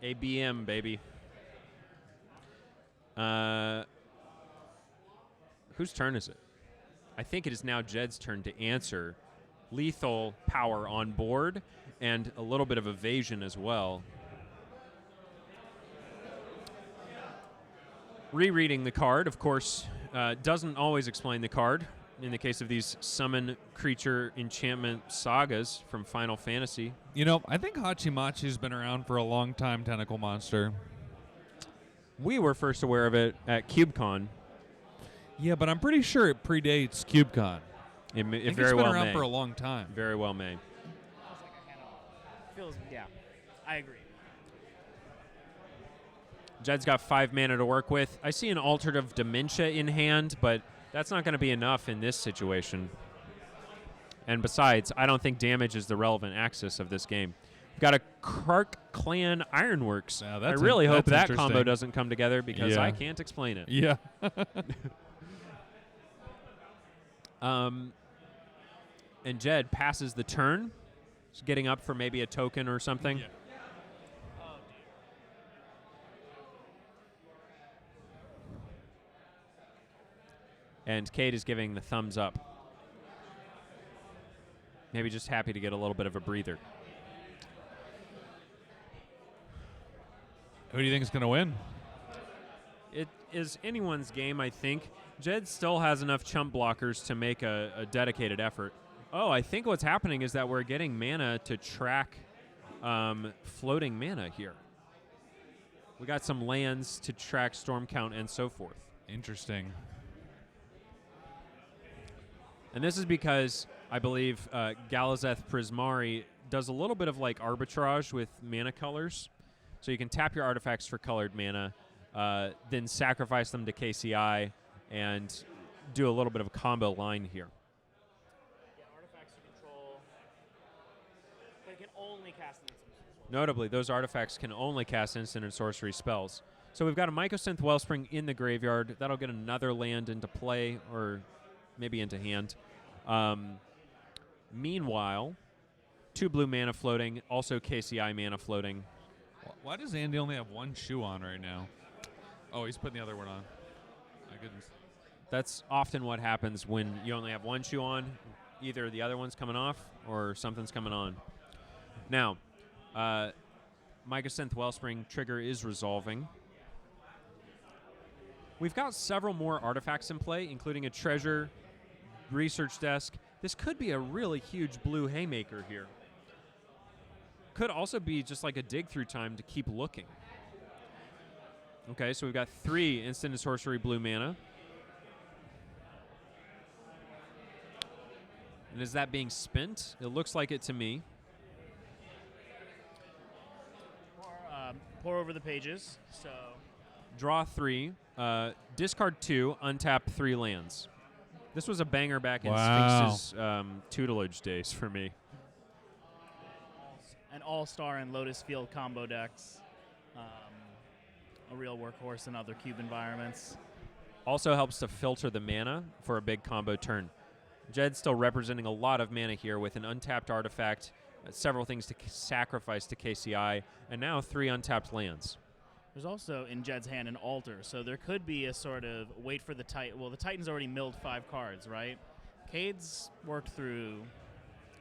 A BM, baby. Whose turn is it? I think it is now Jed's turn to answer. Lethal power on board and a little bit of evasion as well. Rereading the card, of course, doesn't always explain the card. In the case of these summon creature enchantment sagas from Final Fantasy. You know, I think Hachi-machi's been around for a long time, Tentacle Monster. We were first aware of it at CubeCon. Yeah, but I'm pretty sure it predates CubeCon. It I think very it's been well around may. for a long time. Very well may. Yeah, I agree. Jed's got 5 mana to work with. I see an Altered of Dementia in hand, but that's not going to be enough in this situation. And besides, I don't think damage is the relevant axis of this game. We've got a Kark Clan Ironworks. Yeah, I that's really hope that's that combo interesting. doesn't come together because Yeah. I can't explain it. Yeah. And Jed passes the turn. He's getting up for maybe a token or something. Yeah. And Cade is giving the thumbs up. Maybe just happy to get a little bit of a breather. Who do you think is going to win? It is anyone's game, I think. Jed still has enough chump blockers to make a dedicated effort. Oh, I think what's happening is that we're getting mana to track floating mana here. We got some lands to track storm count and so forth. Interesting. And this is because I believe Galazeth Prismari does a little bit of like arbitrage with mana colors. So you can tap your artifacts for colored mana, then sacrifice them to KCI, and do a little bit of a combo line here. Yeah, artifacts to control. But it can only cast instant. Notably, those artifacts can only cast instant and sorcery spells. So we've got a Mycosynth Wellspring in the graveyard. That'll get another land into play, or maybe into hand. Meanwhile, 2 blue mana floating, also KCI mana floating. Why does Andy only have one shoe on right now? Oh, he's putting the other one on. My goodness. That's often what happens when you only have one shoe on. Either the other one's coming off or something's coming on. Now, Mycosynth Wellspring trigger is resolving. We've got several more artifacts in play, including a treasure, research desk. This could be a really huge blue haymaker here. Could also be just like a dig through time to keep looking. Okay, so we've got 3 instant and sorcery blue mana. And is that being spent? It looks like it to me. Pour over the pages. So Draw 3, discard 2, untap 3 lands. This was a banger back in Sphinx's tutelage days for me. an all-star and Lotus Field combo decks. A real workhorse in other cube environments. Also helps to filter the mana for a big combo turn. Jed's still representing a lot of mana here with an untapped artifact, several things to sacrifice to KCI, and now 3 untapped lands. There's also in Jed's hand an altar, so there could be a sort of wait for the Titan. Well, the Titan's already milled 5 cards, right? Cade's worked through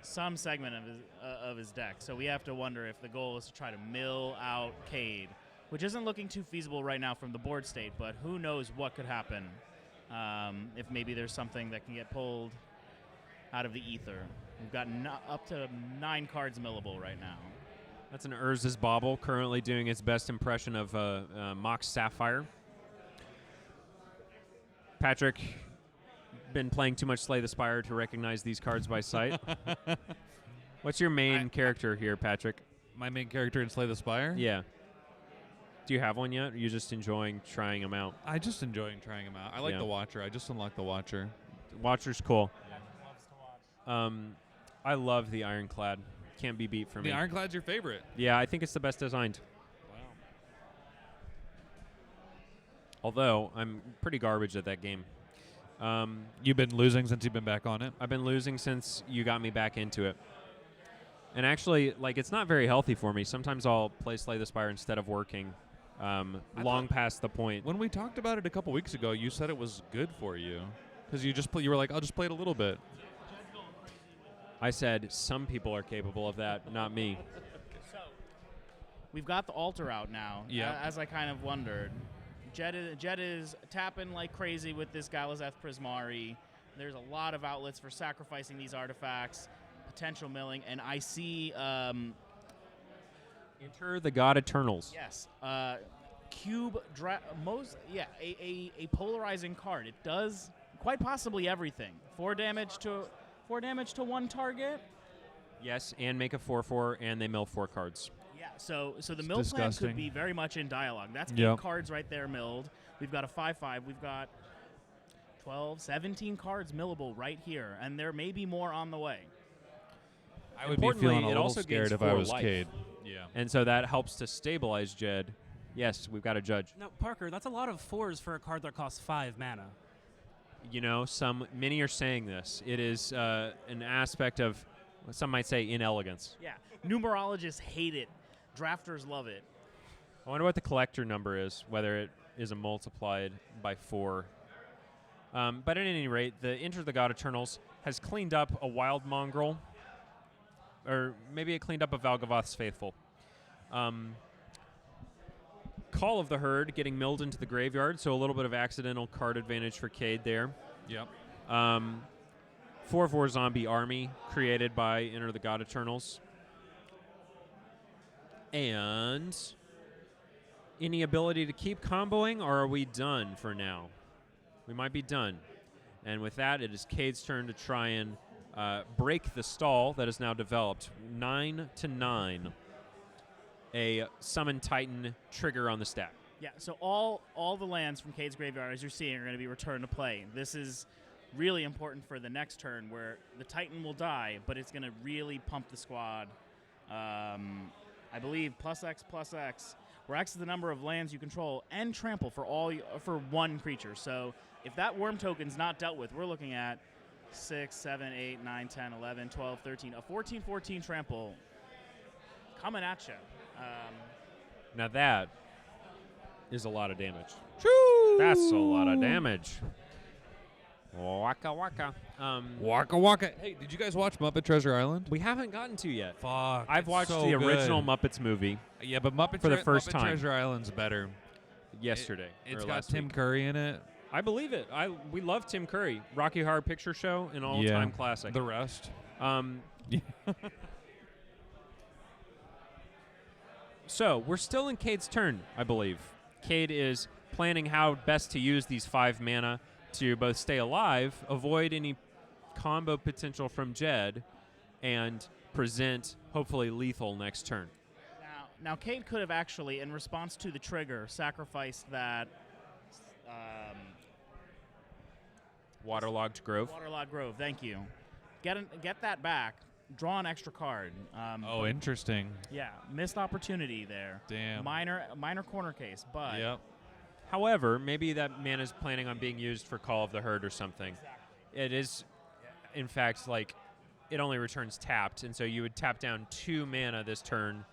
some segment of his deck, so we have to wonder if the goal is to try to mill out Cade, which isn't looking too feasible right now from the board state, but who knows what could happen if maybe there's something that can get pulled out of the ether. We've got up to 9 cards millable right now. That's an Urza's Bauble, currently doing its best impression of Mox Sapphire. Patrick, been playing too much Slay the Spire to recognize these cards by sight. What's your main character here, Patrick? My main character in Slay the Spire? Yeah. Do you have one yet, or are you just enjoying trying them out? I just enjoying trying them out. I like the Watcher. I just unlocked the Watcher. Watcher's cool. I love the Ironclad. Can't be beat for me. The Ironclad's your favorite? Yeah, I think it's the best designed. Wow. Although, I'm pretty garbage at that game. You've been losing since you've been back on it? I've been losing since you got me back into it. And actually, like, it's not very healthy for me. Sometimes I'll play Slay the Spire instead of working long past the point. When we talked about it a couple weeks ago, you said it was good for you. Because you were like, I'll just play it a little bit. I said some people are capable of that, not me. So we've got the altar out now, as I kind of wondered. Jed is tapping like crazy with this Galazeth Prismari. There's a lot of outlets for sacrificing these artifacts, potential milling, and I see... Enter the God Eternals. Yes. Cube... a polarizing card. It does quite possibly everything. 4 damage to 1 target. Yes, and make a 4/4, and they mill 4 cards. Yeah, so the mill plan could be very much in dialogue. That's 8 cards right there milled. We've got a 5/5. We've got 12, 17 cards millable right here, and there may be more on the way. I would be feeling a little also scared if I was Cade. Yeah. And so that helps to stabilize Jed. Yes, we've got a judge. Now, Parker, that's a lot of 4s for a card that costs 5 mana. You know, many are saying this. It is an aspect of, some might say, inelegance. Yeah, numerologists hate it. Drafters love it. I wonder what the collector number is, whether it is multiplied by 4. But at any rate, the Enter the God Eternals has cleaned up a Wild Mongrel, or maybe it cleaned up a Valgavoth's Faithful. Call of the Herd getting milled into the graveyard, so a little bit of accidental card advantage for Cade there. Yep. 4/4 zombie army created by Enter the God Eternals. And any ability to keep comboing, or are we done for now? We might be done. And with that, it is Cade's turn to try and break the stall that is now developed. 9-9. A Summon Titan trigger on the stack. Yeah, so all the lands from Cade's Graveyard, as you're seeing, are going to be returned to play. This is really important for the next turn where the Titan will die, but it's going to really pump the squad. I believe +X, where X is the number of lands you control, and trample for one creature. So if that worm token's not dealt with, we're looking at 6, 7, 8, 9, 10, 11, 12, 13, a 14-14 trample coming at you. Now that is a lot of damage. That's a lot of damage. Waka waka. Waka waka. Hey, did you guys watch Muppet Treasure Island? We haven't gotten to yet. Fuck. I've it's watched so the good. original Muppets movie Yeah, but Muppet for the first Muppet time. Treasure Island's better. yesterday. It's or got last Tim week. Curry in it. I believe it. We love Tim Curry. Rocky Horror Picture Show, an all-time classic. The rest. So we're still in Cade's turn, I believe. Cade is planning how best to use these 5 mana to both stay alive, avoid any combo potential from Jed, and present hopefully lethal next turn. Now Cade could have actually, in response to the trigger, sacrificed that Waterlogged Grove. Waterlogged Grove. Thank you. Get that back. Draw an extra card. Oh, interesting. Yeah, missed opportunity there. Damn. Minor corner case, but Yep. However, maybe that mana is planning on being used for Call of the Herd or something. It is, in fact, like it only returns tapped, and so you would tap down 2 mana this turn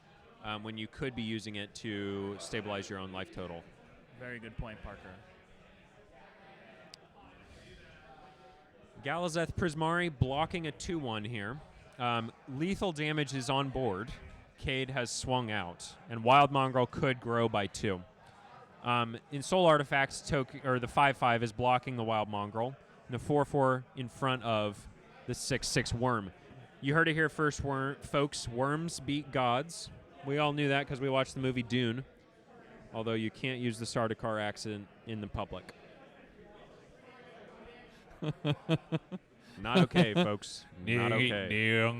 when you could be using it to stabilize your own life total. Very good point, Parker. Galazeth Prismari blocking a 2-1 here. Lethal damage is on board. Cade has swung out, and Wild Mongrel could grow by 2. In Soul Artifacts, the 5/5 is blocking the Wild Mongrel, and the 4/4 in front of the 6/6 Worm. You heard it here first, folks. Worms beat gods. We all knew that because we watched the movie Dune, although you can't use the Sardaukar accident in the public. Not okay, folks. Not okay.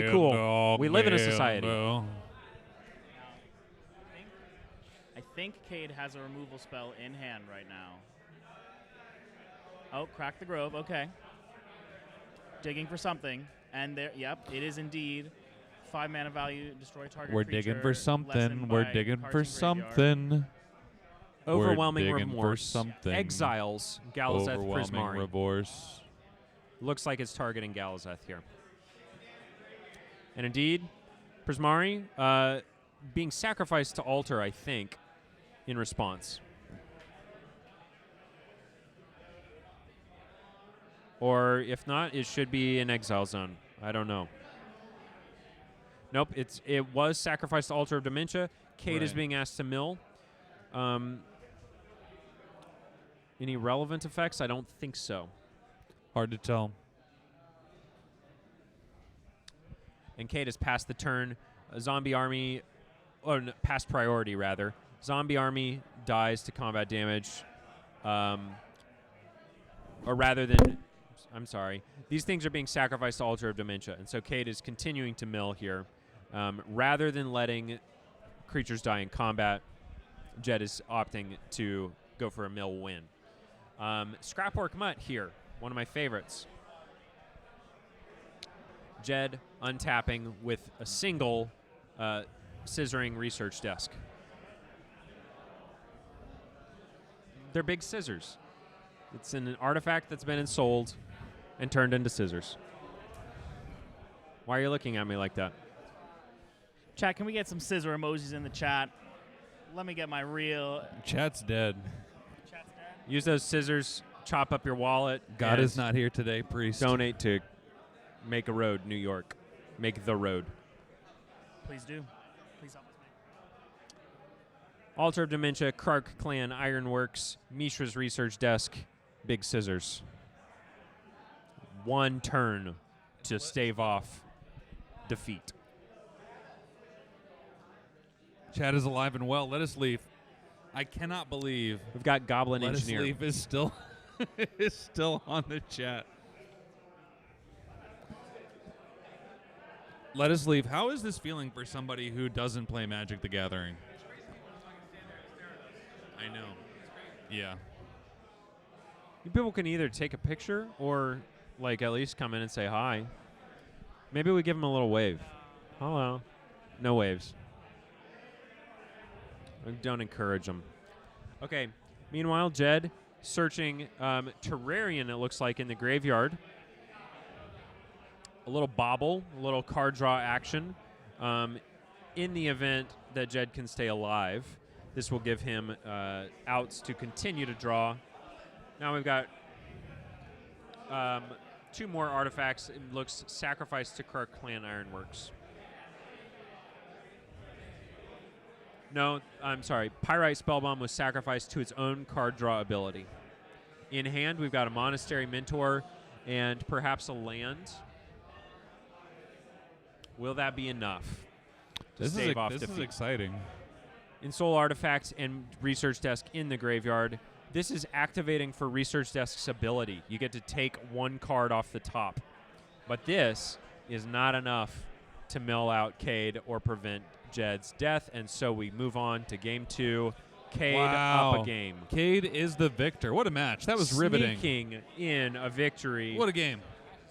Be cool. We live in a society. I think Cade has a removal spell in hand right now. Oh, crack the grove. Okay. Digging for something. And there, yep, it is indeed 5 mana value, destroy target We're creature, digging for something. lessened We're by digging cards for in graveyard. something. Overwhelming We're digging for remorse. something. Exiles Galazeth Overwhelming Prismari. remorse. Looks like it's targeting Galazeth here. And indeed, Prismari being sacrificed to altar, I think, in response. Or if not, it should be an exile zone. I don't know. Nope, it was sacrificed to Altar of Dementia. Cade is Right. being asked to mill. Any relevant effects? I don't think so. Hard to tell. And Cade has passed the turn. A zombie army, or past priority rather. Zombie army dies to combat damage. Or rather than, I'm sorry. These things are being sacrificed to Altar of Dementia. And so Cade is continuing to mill here. Rather than letting creatures die in combat, Jed is opting to go for a mill win. Scrapwork Mutt here, one of my favorites. Jed untapping with a single scissoring research desk. They're big scissors. It's an artifact that's been ensouled and turned into scissors. Why are you looking at me like that? Chat, can we get some scissor emojis in the chat? Let me get my real. Chat's dead. Chat's dead. Use those scissors, chop up your wallet. God and is not here today, priest. donate to Make a Road, New York. Make the road. Please do. Please help us make. Altar of Dementia, Krark Clan, Ironworks, Mishra's Research Desk, Big Scissors. One turn to stave off defeat. Chat is alive and well. Let us leave. I cannot believe We've got Goblin Let us Engineer. leave is still is still on the chat. Let us leave. How is this feeling for somebody who doesn't play Magic the Gathering? I know. Yeah. You people can either take a picture or, like, at least come in and say hi. Maybe we give them a little wave. Hello. No waves. Don't encourage them. Okay. Meanwhile, Jed searching Terrarian, it looks like, in the graveyard. A little bobble, a little card draw action. In the event that Jed can stay alive, this will give him outs to continue to draw. Now we've got 2 more artifacts. It looks sacrificed to Kirk Clan Ironworks. No, I'm sorry. Pyrite Spellbomb was sacrificed to its own card draw ability. In hand, we've got a Monastery Mentor and perhaps a land. Will that be enough to stave off defeat? This is exciting. In Soul Artifacts and Research Desk in the graveyard, this is activating for Research Desk's ability. You get to take 1 card off the top. But this is not enough to mill out Cade or prevent Jed's death, and so we move on to Game 2. Cade up a game. Cade is the victor. What a match. That was riveting. Sneaking in a victory. What a game.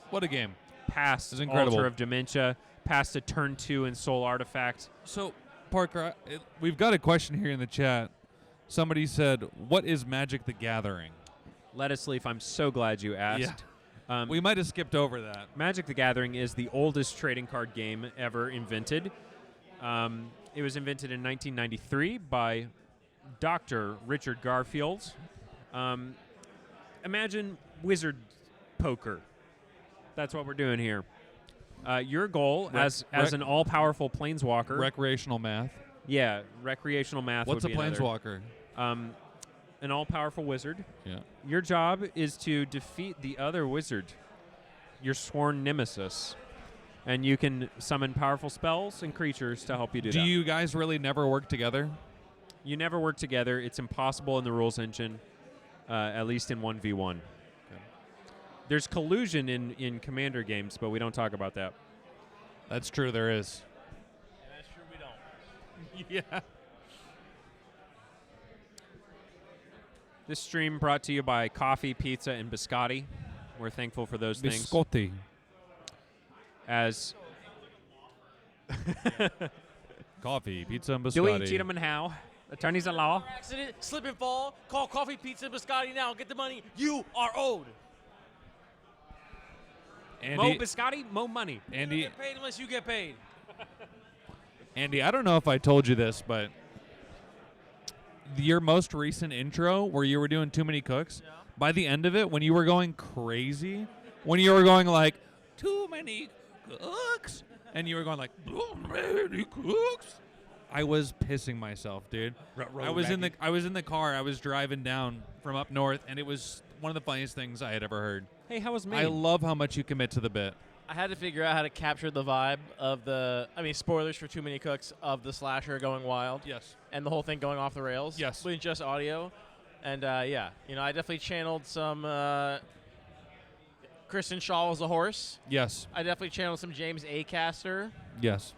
What a game. Past incredible. Altar of Dementia, past a turn 2 in Soul Artifact. So, Parker, we've got a question here in the chat. Somebody said, what is Magic the Gathering? Lettuce Leaf, I'm so glad you asked. Yeah. We might have skipped over that. Magic the Gathering is the oldest trading card game ever invented. It was invented in 1993 by Dr. Richard Garfield. Imagine wizard poker. That's what we're doing here. Your goal as an all-powerful planeswalker. Recreational math. Yeah, recreational math. What's a would be planeswalker? An all-powerful wizard. Yeah. Your job is to defeat the other wizard, your sworn nemesis. And you can summon powerful spells and creatures to help you do that. Do you guys really never work together? You never work together. It's impossible in the rules engine, at least in 1v1. Okay. There's collusion in Commander games, but we don't talk about that. That's true, there is. And that's true, we don't. Yeah. This stream brought to you by coffee, pizza, and biscotti. We're thankful for those things. Biscotti. As Coffee, pizza, and biscotti. Dewey, Cheatham, and Howe, attorneys at law. Accident, slip and fall. Call Coffee, Pizza, Biscotti now. Get the money you are owed. Mo biscotti, mo money. Andy, You don't get paid unless you get paid. Andy, I don't know if I told you this, but your most recent intro where you were doing Too Many Cooks, by the end of it, when you were going crazy, when you were going like, too many cooks, and you were going like, too many cooks, I was pissing myself, dude. I was in the car. I was driving down from up north, and it was one of the funniest things I had ever heard. Hey, how was Maine? I love how much you commit to the bit. I had to figure out how to capture the vibe of spoilers for Too Many Cooks, of the slasher going wild. Yes. And the whole thing going off the rails. Yes. With just audio. And, I definitely channeled some Kristen Shaw as a horse. Yes. I definitely channeled some James Acaster. Yes.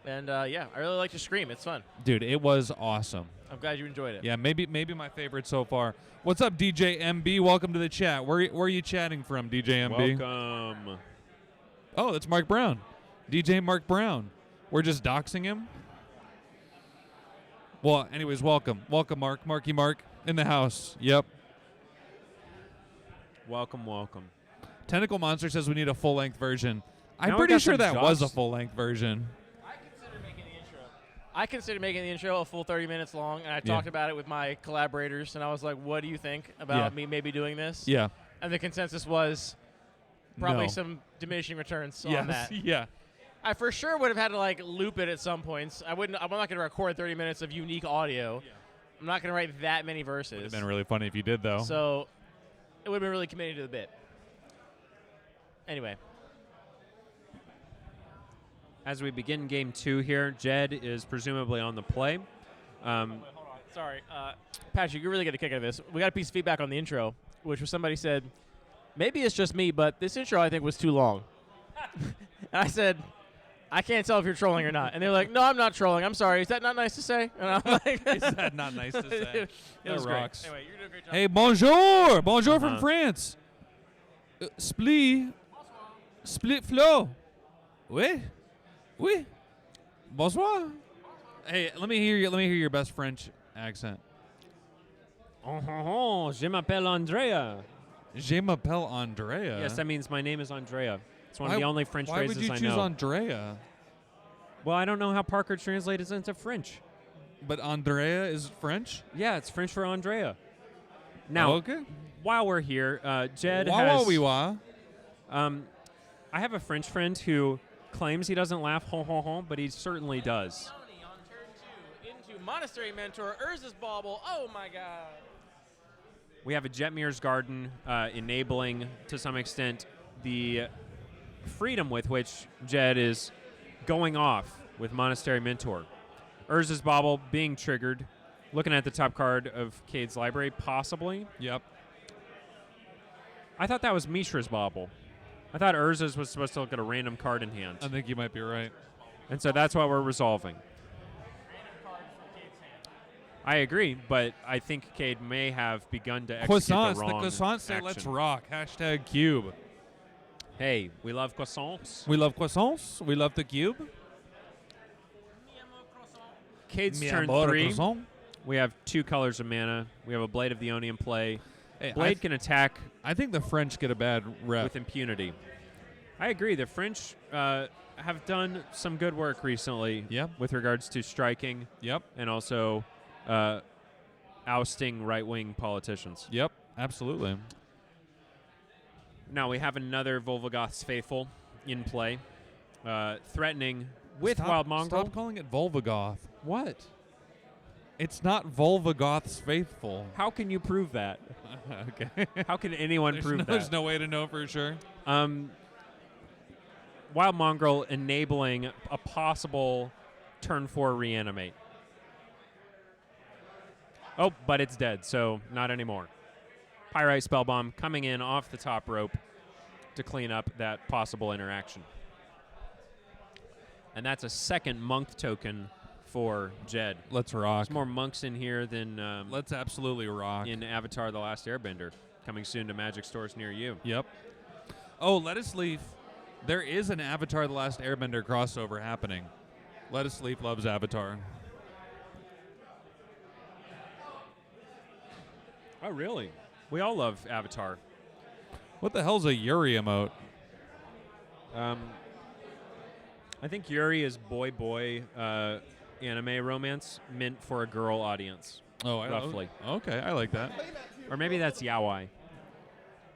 And, I really like to scream. It's fun. Dude, it was awesome. I'm glad you enjoyed it. Yeah, maybe my favorite so far. What's up, DJ MB? Welcome to the chat. Where are you chatting from, DJ MB? Welcome. Oh, that's Mark Brown. DJ Mark Brown. We're just doxing him? Well, anyways, welcome. Welcome, Mark. Marky Mark in the house. Yep. Welcome, welcome. Tentacle Monster says we need a full-length version. I'm Now we pretty got sure some that was a jobs. full-length version. I considered making the intro a full 30 minutes long, and I talked about it with my collaborators, and I was like, what do you think about me maybe doing this? Yeah. And the consensus was probably No. some diminishing returns Yes. on that. Yeah. I for sure would have had to loop it at some points. I'm not going to record 30 minutes of unique audio. Yeah. I'm not going to write that many verses. Would have been really funny if you did, though. So it would have been really committed to the bit. Anyway. As we begin game 2 here, Jed is presumably on the play. Wait, hold on. Sorry. Patrick, you're really going to kick out of this. We got a piece of feedback on the intro, which was somebody said, maybe it's just me, but this intro I think was too long. And I said, I can't tell if you're trolling or not. And they're like, no, I'm not trolling. I'm sorry. Is that not nice to say? And I'm like, Is that not nice to say? It was That great. rocks. Anyway, you're doing a great job. Hey, bonjour. Bonjour Uh-huh. from France. Split flow. Oui. Oui. Bonsoir. Hey, let me hear your best French accent. Je m'appelle Andrea. Je m'appelle Andrea. Yes, that means my name is Andrea. It's one Why- of the only French Why phrases would you I choose know. Andrea? Well, I don't know how Parker translates into French. But Andrea is French? Yeah, it's French for Andrea. Now, okay. while we're here, Jed Wah, has. wah, wee, wah. I have a French friend who claims he doesn't laugh ho ho ho, but he certainly does. Tony on turn 2 into Monastery Mentor, Urza's Bauble. Oh, my God. We have a Jetmir's Garden enabling, to some extent, the freedom with which Jed is going off with Monastery Mentor. Urza's Bauble being triggered. Looking at the top card of Cade's library, possibly. Yep. I thought that was Mishra's Bauble. I thought Urza's was supposed to look at a random card in hand. I think you might be right. And so that's what we're resolving. I agree, but I think Cade may have begun to execute Croissants. the The wrong croissants say action. let's rock. Hashtag cube. Hey, we love croissants. We love croissants. We love the cube. Cade's Mi turn amor, 3. croissant. We have 2 colors of mana. We have a Blade of the Oni in play. Hey, Blade can attack I think the French get a bad rep. with impunity. I agree. The French have done some good work recently Yep. with regards to striking Yep. and also ousting right-wing politicians. Yep. Absolutely. Now we have another Volvogoth's Faithful in play, threatening with Stop- Wild Mongrel. Stop calling it Volvagoth. What? It's not Volvagoth's faithful. How can you prove that? Okay. How can anyone prove that? There's no way to know for sure. Wild Mongrel enabling a possible turn 4 reanimate. Oh, but it's dead, so not anymore. Pyrite Spellbomb coming in off the top rope to clean up that possible interaction. And that's a second monk token for Jed. Let's rock. There's more monks in here than Let's absolutely rock. in Avatar: The Last Airbender. Coming soon to Magic stores near you. Yep. Oh, Lettuce Leaf. There is an Avatar: The Last Airbender crossover happening. Lettuce Leaf loves Avatar. Oh, really? We all love Avatar. What the hell's a Yuri emote? I think Yuri is boy anime romance meant for a girl audience. Oh, roughly. Okay, I like that. Or maybe that's yaoi.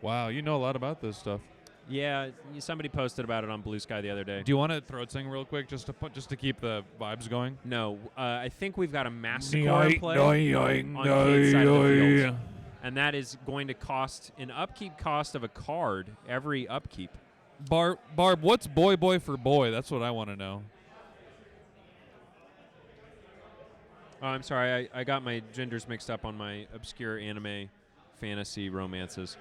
Wow, you know a lot about this stuff. Yeah, somebody posted about it on Blue Sky the other day. Do you want to throat sing real quick just to keep the vibes going? No, I think we've got a Massacre in play on Cade's side of the field. And that is going to cost an upkeep cost of a card every upkeep. Barb, what's boy for boy? That's what I want to know. Oh, I'm sorry. I got my genders mixed up on my obscure anime fantasy romances.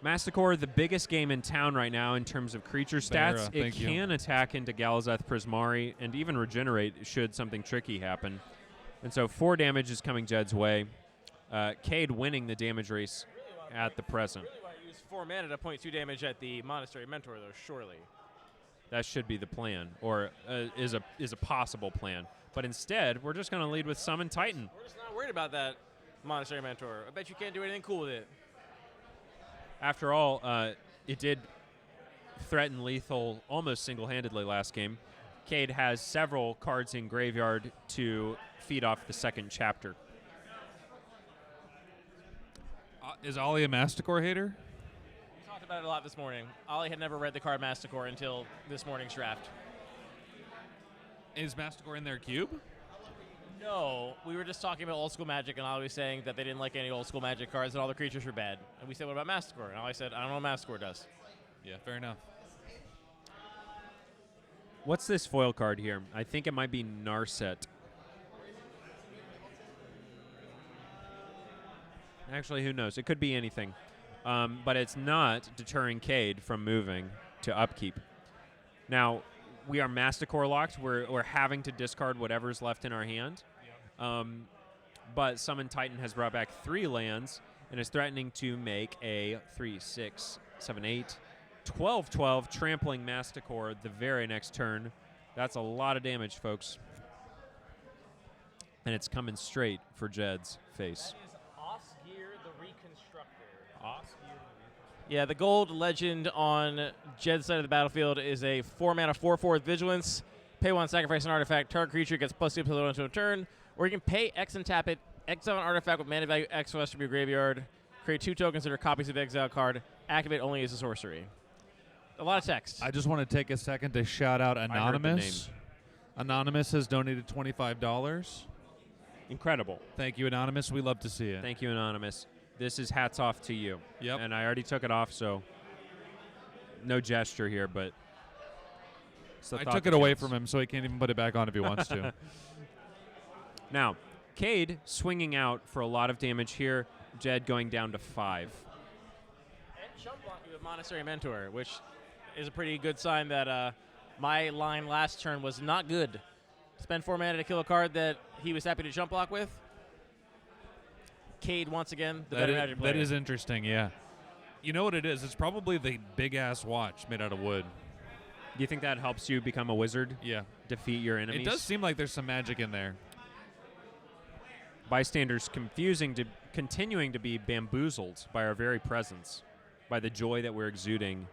Massacre, the biggest game in town right now in terms of creature stats. Beara, It thank you. can attack into Galazeth Prismari and even regenerate should something tricky happen. And so 4 damage is coming Jed's way. Cade winning the damage race at the present. Really want to use 4 mana to point 2 damage at the Monastery Mentor, though, surely. That should be the plan, or is a possible plan. But instead, we're just going to lead with Summon Titan. We're just not worried about that Monastery Mentor. I bet you can't do anything cool with it. After all, it did threaten lethal almost single-handedly last game. Cade has several cards in graveyard to feed off the second chapter. Is Ollie a Masticore hater? We talked about it a lot this morning. Ollie had never read the card Masticore until this morning's draft. Is Masticore in their cube? No, we were just talking about old school Magic, and Ollie was saying that they didn't like any old school Magic cards and all the creatures were bad. And we said, what about Masticore? And Ollie said, I don't know what Masticore does. Yeah, fair enough. What's this foil card here? I think it might be Narset. Actually, who knows? It could be anything. But it's not deterring Cade from moving. to upkeep. Now, we are Masticore locked. We're having to discard whatever's left in our hand. But Summon Titan has brought back 3 lands and is threatening to make a 3, 6, 7, 8, 12 trampling Masticore the very next turn. That's a lot of damage, folks. And it's coming straight for Jed's face. Yeah, the gold legend on Jed's side of the battlefield is a 4-mana 4/4 Vigilance. Pay 1, sacrifice an artifact. Target creature gets +2 until the end of a turn. Or you can pay X and tap it. Exile an artifact with mana value X from your graveyard. Create 2 tokens that are copies of the exile card. Activate only as a sorcery. A lot of text. I just want to take a second to shout out Anonymous. Anonymous has donated $25. Incredible. Thank you, Anonymous. We love to see it. Thank you, Anonymous. This is hats off to you. Yep. And I already took it off, so no gesture here, but it's the I thought took that it away counts. from him, so he can't even put it back on if he wants to. Now, Cade swinging out for a lot of damage here. Jed going down to 5. And jump block you with Monastery Mentor, which is a pretty good sign that my line last turn was not good. Spend 4 mana to kill a card that he was happy to jump block with. Cade, once again, the better Magic player. That is interesting, yeah. You know what it is? It's probably the big-ass watch made out of wood. Do you think that helps you become a wizard? Yeah. Defeat your enemies? It does seem like there's some magic in there. Bystanders continuing to be bamboozled by our very presence, by the joy that we're exuding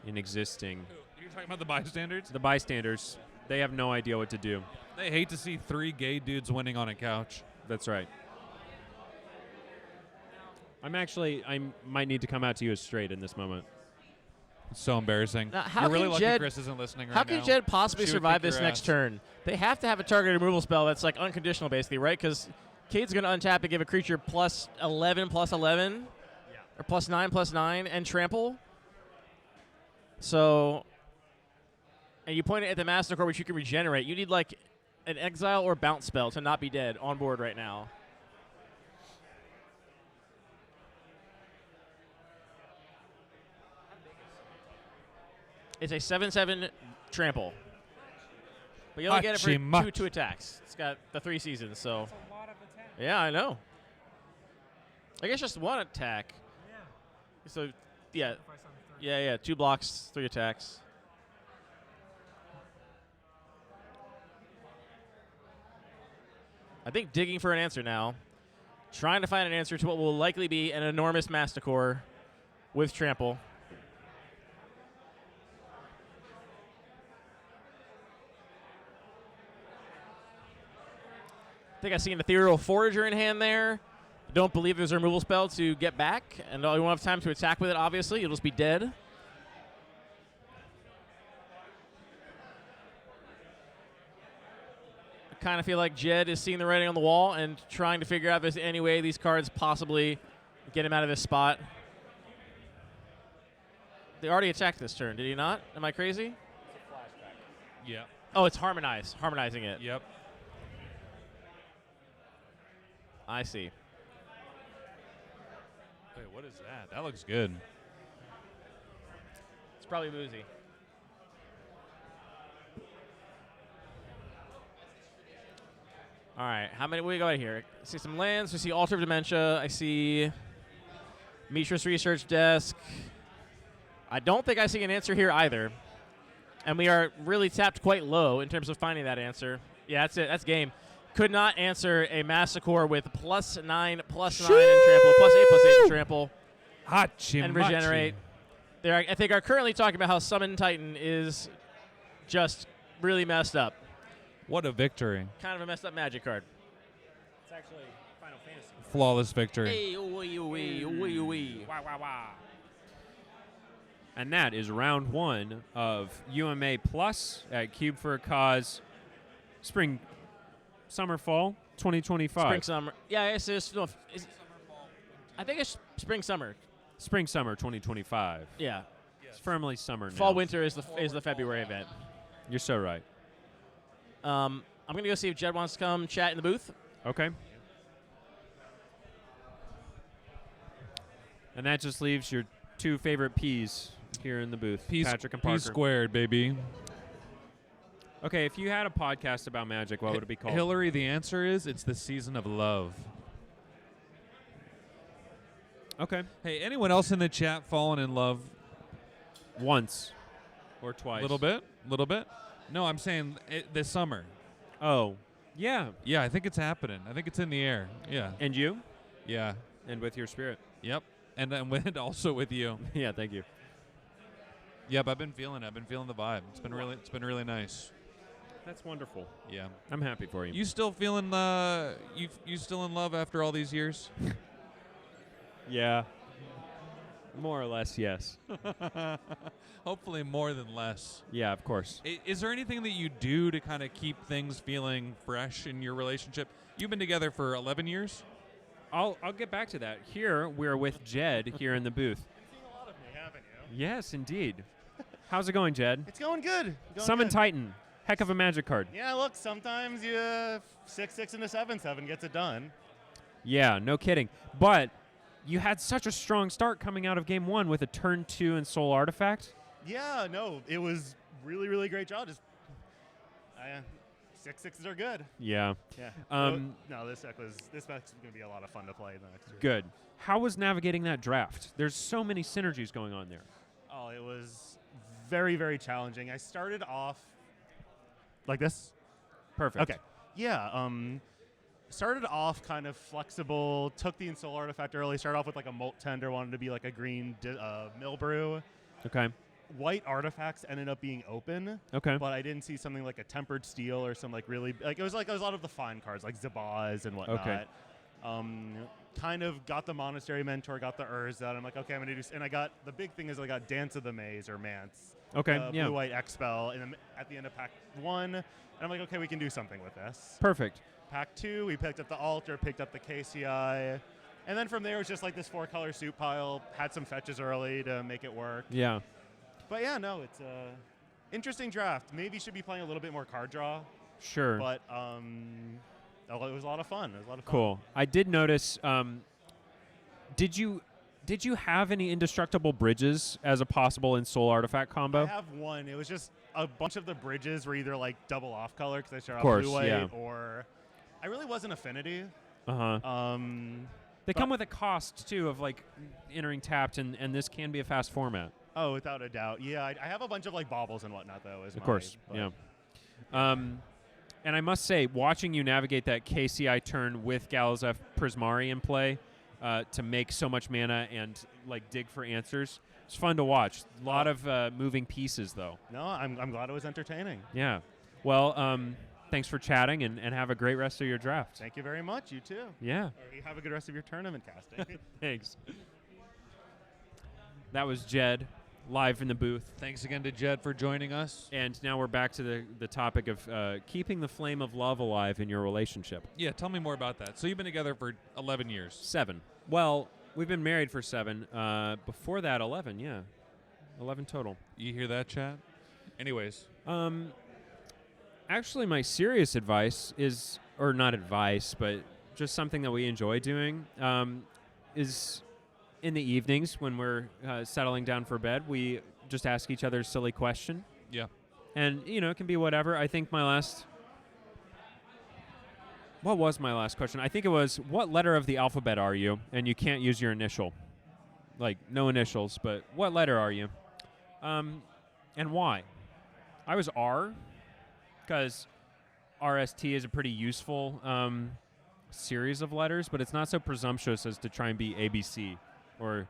in existing. You're talking about the bystanders? The bystanders, they have no idea what to do. They hate to see 3 gay dudes winning on a couch. That's right. I might need to come out to you as straight in this moment. It's so embarrassing. Now, how You're really can lucky Jed- Chris isn't listening right How now. can Jed possibly She would survive kick this your next ass. turn? They have to have a targeted removal spell that's like unconditional, basically, right? Because Cade's going to untap and give a creature +11/+11, or +9/+9, and trample. So, and you point it at the Masticore, which you can regenerate. You need like an exile or bounce spell to not be dead on board right now. It's a 7/7 trample. But you only get it for Hachi-much. 2 attacks. It's got the 3 seasons, so. That's a lot of attack. Yeah, I know. I guess just 1 attack. Yeah. So, yeah. Yeah, 2 blocks, 3 attacks. I think digging for an answer now. Trying to find an answer to what will likely be an enormous Masticore with trample. I think I see an Ethereal Forager in hand there. Don't believe there's a removal spell to get back, and you won't have time to attack with it, obviously. You'll just be dead. I kind of feel like Jed is seeing the writing on the wall and trying to figure out if there's any way these cards possibly get him out of this spot. They already attacked this turn, did he not? Am I crazy? Yeah. Oh, it's harmonizing it. Yep. I see. Wait, what is that? That looks good. It's probably Boozy. All right, how many? What do we got here? I see some lands. We see Altar of Dementia. I see Mishra's Research Desk. I don't think I see an answer here either. And we are really tapped quite low in terms of finding that answer. Yeah, that's it. That's game. Could not answer a Masticore with +9/+9 and trample, +8/+8 and trample, and regenerate. I think are currently talking about how Summon Titan is just really messed up. What a victory. Kind of a messed up Magic card. It's actually Final Fantasy. Flawless victory. Hey, wee. Wah, wah, wah. And that is round 1 of UMA Plus at Cube for a Cause Spring, Summer, Fall 2025. Spring, summer. Yeah, it's just, no, I think it's spring, summer. Spring, Summer 2025. Yeah. It's firmly summer now. Fall, winter is the February event. You're so right. I'm going to go see if Jed wants to come chat in the booth. Okay. And that just leaves your 2 favorite P's here in the booth. P Patrick and Parker. squared, baby. Okay, if you had a podcast about Magic, what would it be called? Hillary, the answer is it's the season of love. Okay. Hey, anyone else in the chat fallen in love? Once or twice. Little bit? Little bit? No, I'm saying this summer. Oh, yeah. Yeah, I think it's happening. I think it's in the air. Yeah. And you? Yeah. And with your spirit. Yep. And then also with you. Yeah, thank you. Yep, I've been feeling the vibe. It's been really nice. That's wonderful. Yeah. I'm happy for you. You still feeling you still in love after all these years? Yeah. More or less, yes. Hopefully more than less. Yeah, of course. Is there anything that you do to kind of keep things feeling fresh in your relationship? You've been together for 11 years? I'll get back to that. Here, we're with Jed here in the booth. You've seen a lot of me, haven't you? Yes, indeed. How's it going, Jed? It's going good. Summon Titan. Heck of a Magic card. Yeah, look, sometimes you 6/6 into 7/7 gets it done. Yeah, no kidding. But you had such a strong start coming out of game 1 with a turn 2 and Soul Artifact. Yeah, no, it was really great job. Just 6/6s are good. Yeah. Yeah. No, this deck's gonna be a lot of fun to play the next year. Good. How was navigating that draft? There's so many synergies going on there. Oh, it was very challenging. I started off like this. Perfect. Okay. Yeah. Started off kind of flexible. Took the Ensoul Artifact early. Started off with like a Molt Tender. Wanted to be like a green Mill Brew. Okay. White artifacts ended up being open. Okay. But I didn't see something like a Tempered Steel or some like really like it was a lot of the fine cards like Zabaz and whatnot. Okay. Kind of got the Monastery Mentor, got the Urza, and I'm like, okay, I'm gonna do. And I got the big thing is I got Dance of the Maze or Mance. Okay. Yeah. Blue White Expel, and then at the end of pack 1, and I'm like, okay, we can do something with this. Perfect. Pack 2, we picked up the Altar, picked up the KCI, and then from there it was just like this 4-color soup pile. Had some fetches early to make it work. Yeah. But yeah, no, it's a interesting draft. Maybe should be playing a little bit more card draw. Sure. But it was a lot of fun. It was a lot of fun. Cool. I did notice. Did you have any indestructible bridges as a possible in Soul Artifact combo? I have one. It was just a bunch of the bridges were either like double off color because I started course, off blue white, yeah. or I really wasn't Affinity. Uh-huh. They come with a cost too of like entering tapped, and this can be a fast format. Oh, without a doubt. Yeah, I have a bunch of like baubles and whatnot though. Of course. Yeah. And I must say, watching you navigate that KCI turn with Galazeth Prismari in play to make so much mana and like dig for answers, it's fun to watch. A lot of moving pieces, though. No, I'm glad it was entertaining. Yeah. Well, thanks for chatting, and have a great rest of your draft. Thank you very much. You too. Yeah. Or you have a good rest of your tournament casting. Thanks. That was Jed, live in the booth. Thanks again to Jed for joining us. And now we're back to the topic of keeping the flame of love alive in your relationship. Yeah, tell me more about that. So you've been together for 11 years. 7. Well, we've been married for 7. Before that, 11, yeah. 11 total. You hear that, chat? Anyways. Actually, my serious advice is, or not advice, but just something that we enjoy doing, is in the evenings when we're settling down for bed, we just ask each other a silly question. Yeah. And, it can be whatever. I think what was my last question? I think it was, what letter of the alphabet are you? And you can't use your initial. Like, no initials, but what letter are you? And why? I was R, because RST is a pretty useful series of letters, but it's not so presumptuous as to try and be ABC or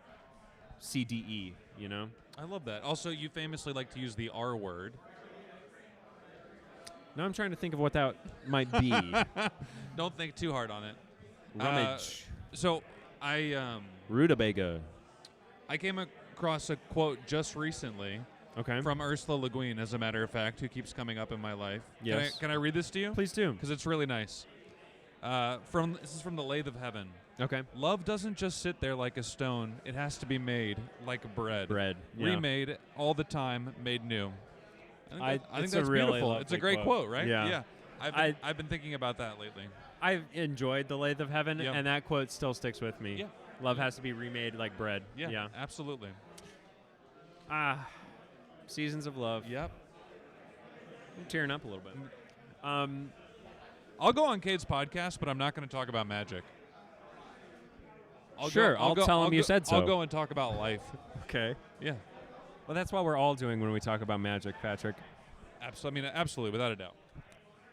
CDE, I love that. Also, you famously like to use the R word. Now I'm trying to think of what that might be. Don't think too hard on it. Rummage. So I Rutabaga. I came across a quote just recently. Okay. From Ursula Le Guin, as a matter of fact, who keeps coming up in my life. Yes. Can I read this to you? Please do. Because it's really nice. This is from the Lathe of Heaven. Okay. Love doesn't just sit there like a stone. It has to be made like bread. Bread. Yeah. Remade all the time, made new. I think that's really beautiful. It's a great quote, right? Yeah. I've been thinking about that lately. I've enjoyed the Lathe of Heaven, Yep. and that quote still sticks with me. Yeah. Love has to be remade like bread. Yeah, absolutely. Seasons of Love. Yep. I'm tearing up a little bit. I'll go on Cade's podcast, but I'm not going to talk about Magic. I'll tell him you said so. I'll go and talk about life. Okay. Yeah. Well, that's what we're all doing when we talk about Magic, Patrick. Absolutely, without a doubt.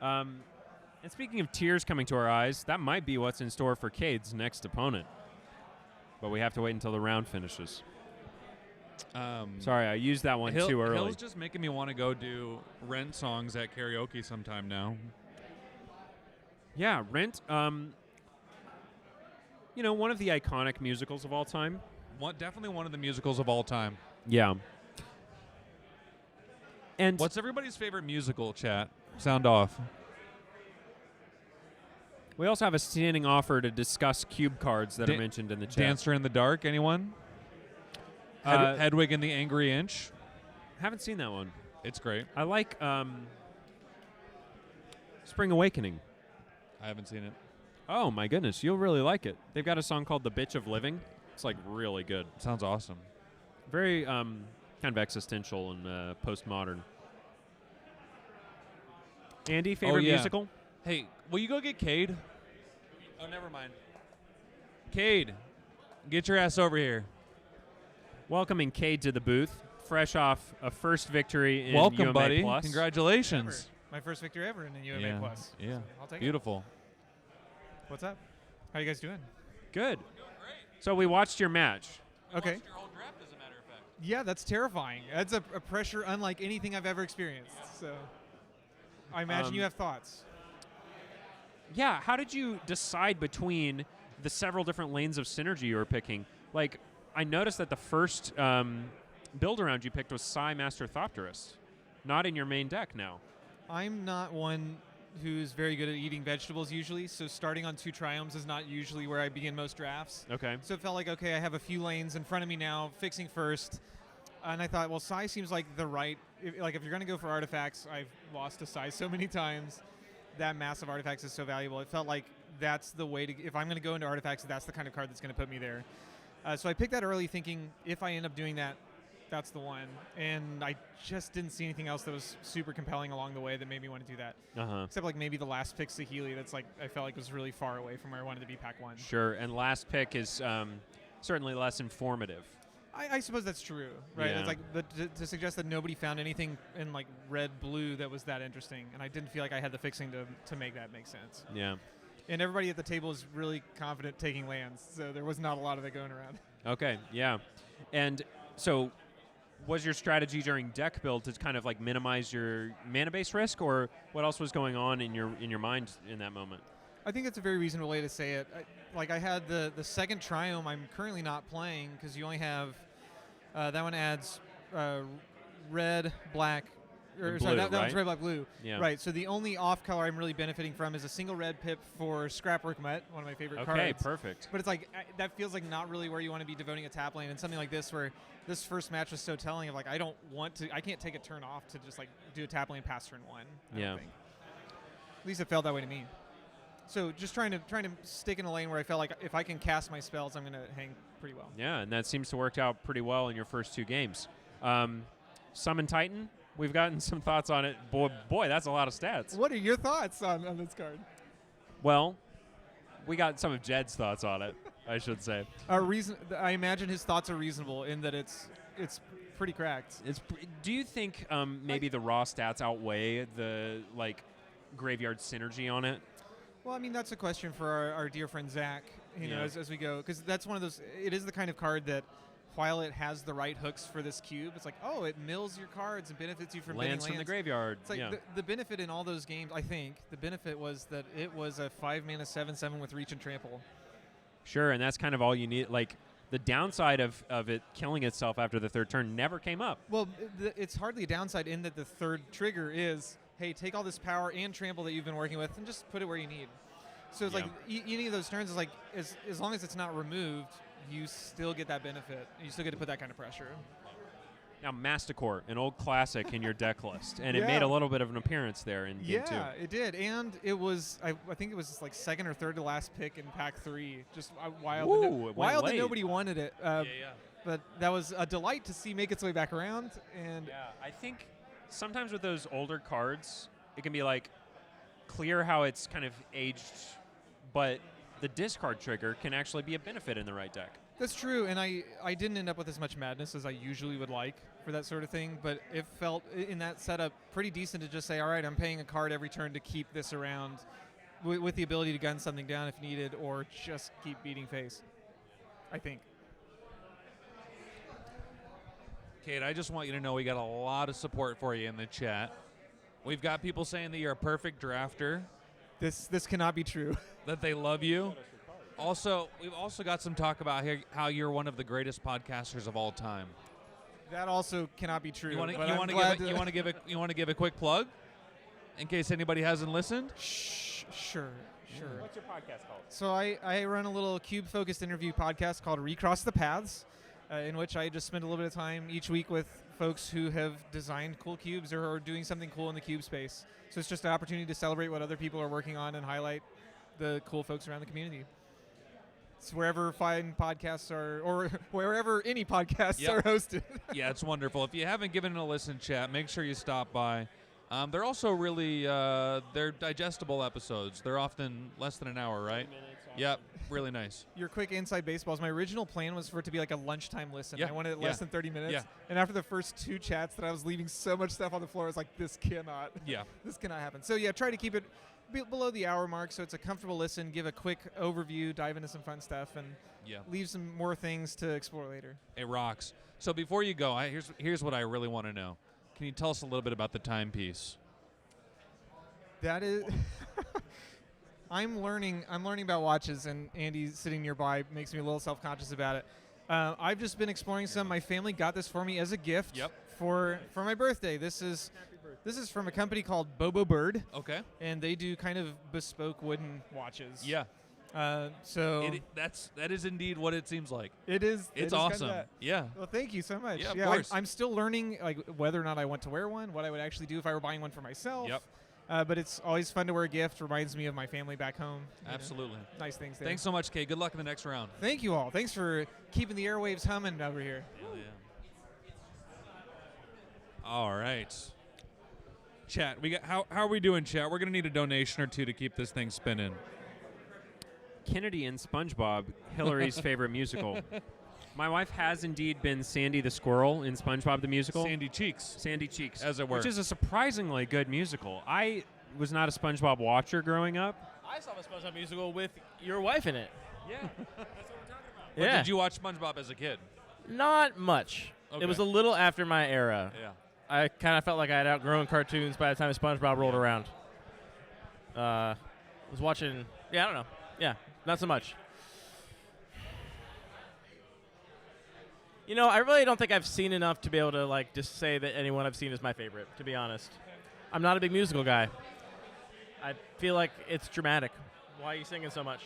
And speaking of tears coming to our eyes, that might be what's in store for Cade's next opponent. But we have to wait until the round finishes. Sorry, I used that one too early. Hill's just making me want to go do Rent songs at karaoke sometime now. Yeah, Rent. One of the iconic musicals of all time. Definitely one of the musicals of all time. Yeah. And what's everybody's favorite musical, chat? Sound off. We also have a standing offer to discuss cube cards that are mentioned in the chat. Dancer in the Dark, anyone? Hedwig and the Angry Inch? Haven't seen that one. It's great. I like Spring Awakening. I haven't seen it. Oh, my goodness. You'll really like it. They've got a song called The Bitch of Living. It's, like, really good. Sounds awesome. Very kind of existential and postmodern. Andy, favorite musical? Hey, will you go get Cade? Oh, never mind. Cade, get your ass over here. Welcoming Cade to the booth, fresh off a first victory in Welcome, UMA buddy. Plus. Congratulations. My first victory ever in the UMA Plus. Yeah, So I'll take beautiful. it. What's up? How you guys doing? Good. So we watched your match. Okay. Your whole draft, as a matter of fact. Yeah, that's terrifying. That's a pressure unlike anything I've ever experienced. So I imagine you have thoughts. Yeah, how did you decide between the several different lanes of synergy you were picking? Like, I noticed that the first build around you picked was Psy Master Thopterus, not in your main deck now. I'm not one who's very good at eating vegetables usually, so starting on 2 triomes is not usually where I begin most drafts. Okay. So it felt like, okay, I have a few lanes in front of me now, fixing first. And I thought, well, Psy seems like the right, if you're going to go for artifacts, I've lost to Psy so many times. That massive artifacts is so valuable. It felt like that's the way to, if I'm going to go into artifacts, that's the kind of card that's going to put me there. So I picked that early thinking if I end up doing that, that's the one. And I just didn't see anything else that was super compelling along the way that made me want to do that. Except like maybe the last pick, Saheeli, that's like, I felt like was really far away from where I wanted to be pack 1. Sure, and last pick is certainly less informative. I suppose that's true, right? Yeah. It's like to suggest that nobody found anything in like red-blue that was that interesting, and I didn't feel like I had the fixing to make that make sense. Yeah. And everybody at the table is really confident taking lands, so there was not a lot of it going around. Okay, yeah. And so was your strategy during deck build to kind of like minimize your mana base risk, or what else was going on in your mind in that moment? I think that's a very reasonable way to say it. I had the second triome I'm currently not playing because you only have that one adds red, black, or sorry, that one's red, black, blue. Yeah. Right. So the only off color I'm really benefiting from is a single red pip for Scrapwork Mutt, one of my favorite cards. Okay, perfect. But it's like that feels like not really where you want to be devoting a tap lane, and something like this where this first match was so telling of like I can't take a turn off to just like do a tap lane past turn 1. I don't think. At least it felt that way to me. So just trying to stick in a lane where I felt like if I can cast my spells, I'm going to hang pretty well. Yeah, and that seems to work out pretty well in your first 2 games. Summon Titan, we've gotten some thoughts on it. Boy, that's a lot of stats. What are your thoughts on this card? Well, we got some of Jed's thoughts on it, I should say. I imagine his thoughts are reasonable in that it's pretty cracked. Do you think maybe the raw stats outweigh the graveyard synergy on it? Well, I mean, that's a question for our dear friend Zach, know, as we go. Because that's one of those, it is the kind of card that, while it has the right hooks for this cube, it's like, oh, it mills your cards and benefits you from lands lands from the graveyard. It's like the benefit in all those games, I think, the benefit was that it was a 5-mana 7/7 with reach and trample. Sure, and that's kind of all you need. Like, the downside of it killing itself after the 3rd turn never came up. Well, it's hardly a downside in that the 3rd trigger is, hey, take all this power and trample that you've been working with and just put it where you need. So it's like any of those turns is like, as long as it's not removed, you still get that benefit. You still get to put that kind of pressure. Now, Masticore, an old classic in your deck list, and it made a little bit of an appearance there in game 2. Yeah, it did, and it was I think it was like 2nd or 3rd to last pick in pack 3. Just wild. Ooh, wild that nobody wanted it. but that was a delight to see make its way back around. And Yeah, I think sometimes with those older cards, it can be like clear how it's kind of aged, but the discard trigger can actually be a benefit in the right deck. that's true, and I didn't end up with as much madness as I usually would like for that sort of thing, but it felt in that setup pretty decent to just say, all right, I'm paying a card every turn to keep this around with the ability to gun something down if needed or just keep beating face, I think. Kate, I just want you to know we got a lot of support for you in the chat. We've got people saying that you're a perfect drafter, This cannot be true. that they love you. Also, we've also got some talk about how you're one of the greatest podcasters of all time. That also cannot be true. You want but to I'm glad give a quick plug in case anybody hasn't listened? Sure. What's your podcast called? So I run a little cube-focused interview podcast called Recross the Paths, in which I just spend a little bit of time each week with folks who have designed cool cubes or are doing something cool in the cube space. So it's just an opportunity to celebrate what other people are working on and highlight the cool folks around the community. It's wherever fine podcasts are, or wherever any podcasts are hosted. Yeah, it's wonderful. If you haven't given it a listen, chat, make sure you stop by. They're also really they're digestible episodes. They're often less than an hour, right? Yep, really nice. Your quick inside baseballs. My original plan was for it to be like a lunchtime listen. Yeah, I wanted it less than 30 minutes. yeah. And after the first two chats that I was leaving so much stuff on the floor, I was like, this cannot. Yeah. This cannot happen. So yeah, try to keep it below the hour mark so it's a comfortable listen, give a quick overview, dive into some fun stuff, and leave some more things to explore later. It rocks. So before you go, here's what I really want to know. Can you tell us a little bit about the timepiece? That is I'm learning about watches, and Andy sitting nearby makes me a little self-conscious about it. I've just been exploring some. My family got this for me as a gift for my birthday. This is from a company called Bobo Bird. Okay. And they do kind of bespoke wooden watches. Yeah. So that is indeed what it seems like. it is. It's it is awesome. kinda that. Yeah. Well, thank you so much. Yeah, of course. I'm still learning like whether or not I want to wear one, what I would actually do if I were buying one for myself. Yep. But it's always fun to wear a gift. Reminds me of my family back home. You know, Absolutely. nice things there. Thanks so much, Kate. Good luck in the next round. Thank you all. Thanks for keeping the airwaves humming over here. Hell yeah. All right. Chat, we got how are we doing, chat? We're gonna need a donation or two to keep this thing spinning. Kennedy and SpongeBob, Hillary's favorite musical. My wife has indeed been Sandy the Squirrel in SpongeBob the Musical. Sandy Cheeks. Sandy Cheeks. As it were. Which is a surprisingly good musical. I was not a SpongeBob watcher growing up. I saw the SpongeBob musical with your wife in it. Yeah, that's what we're talking about. But Yeah. did you watch SpongeBob as a kid? Not much. Okay. It was a little after my era. Yeah. I kind of felt like I had outgrown cartoons by the time SpongeBob rolled around. Was watching. Yeah, I don't know. Yeah, not so much. You know, I really don't think I've seen enough to be able to like just say that anyone I've seen is my favorite. To be honest, I'm not a big musical guy. I feel like it's dramatic. Why are you singing so much?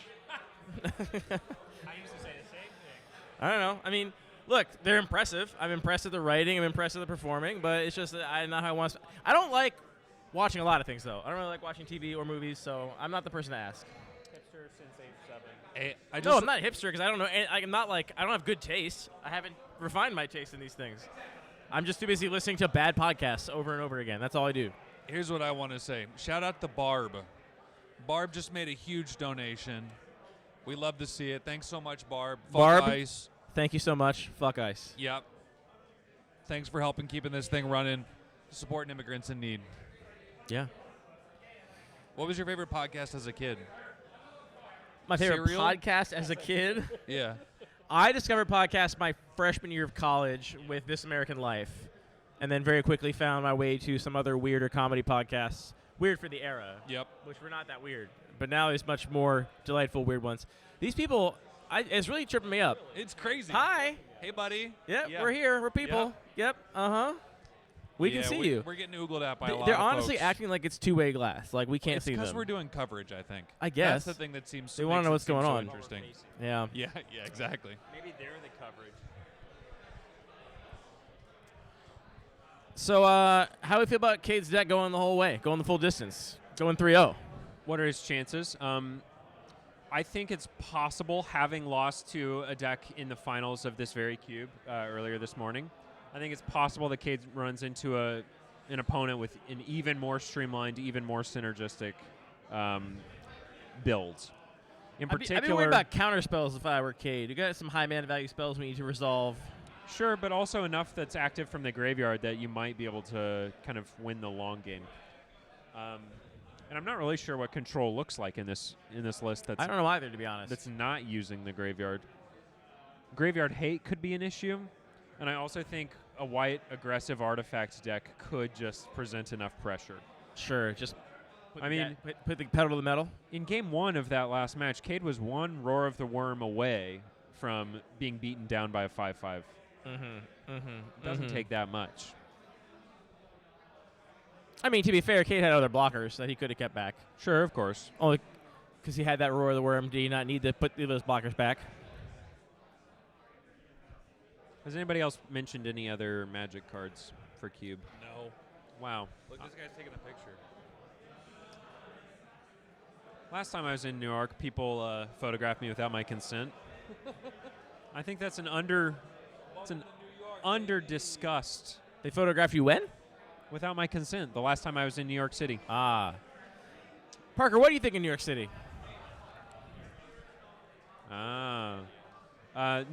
I used to say the same thing. I don't know. I mean, look, they're impressive. I'm impressed with the writing. I'm impressed with the performing. But it's just that I'm not how I want to. I don't like watching a lot of things, though. I don't really like watching TV or movies, so I'm not the person to ask. Hipster since age 7. Hey, No, I'm not a hipster because I don't know. I'm not like I don't have good taste. I haven't refined my taste in these things. I'm just too busy listening to bad podcasts over and over again. That's all I do. Here's what I want to say. Shout out to Barb. Barb just made a huge donation. We love to see it. Thanks so much, Barb. Fuck Barb, Ice. thank you so much. Fuck ice. Yep. Thanks for helping keeping this thing running, supporting immigrants in need. Yeah. What was your favorite podcast as a kid? My favorite Serial? podcast as a kid. Yeah. I discovered podcasts my freshman year of college with This American Life, and then very quickly found my way to some other weirder comedy podcasts. Weird for the era. Yep. Which were not that weird. But now there's much more delightful weird ones. These people, it's really tripping me up. It's crazy. Hi. Hey, buddy. Yep, Yeah. we're here. We're people. Yep. Uh-huh. We can see you. We're getting oogled at by a lot They're of honestly folks. acting like it's two-way glass. Like we can't It's see them. because we're doing coverage, I think. I guess. That's the thing that seems. They wanna makes know it what's seem going so on. Interesting. Yeah. Yeah. Yeah. Exactly. Maybe they're the coverage. So, how do we feel about Cade's deck going the whole way, going the full distance, going 3-0? What are his chances? I think it's possible, having lost to a deck in the finals of this very cube earlier this morning, I think it's possible that Cade runs into an opponent with an even more streamlined, even more synergistic build. In particular, I'd be worried about counter spells if I were Cade. You got some high mana value spells we need to resolve. Sure, but also enough that's active from the graveyard that you might be able to kind of win the long game. And I'm not really sure what control looks like in this list. I don't know either, to be honest. That's not using the graveyard. Graveyard hate could be an issue, and I also think a white aggressive artifact deck could just present enough pressure. Sure, just I mean, put the pedal to the metal. In game 1 of that last match, Cade was one Roar of the Worm away from being beaten down by a 5/5. Doesn't take that much. I mean, to be fair, Cade had other blockers that he could have kept back. Sure, of course. Only because he had that Roar of the Worm. Did he not need to put those blockers back? Has anybody else mentioned any other Magic cards for Cube? No. Wow. Look, this guy's taking a picture. Last time I was in New York, people photographed me without my consent. I think that's an under-discussed. They photographed you when? Without my consent, the last time I was in New York City. Ah. Parker, what do you think of New York City? New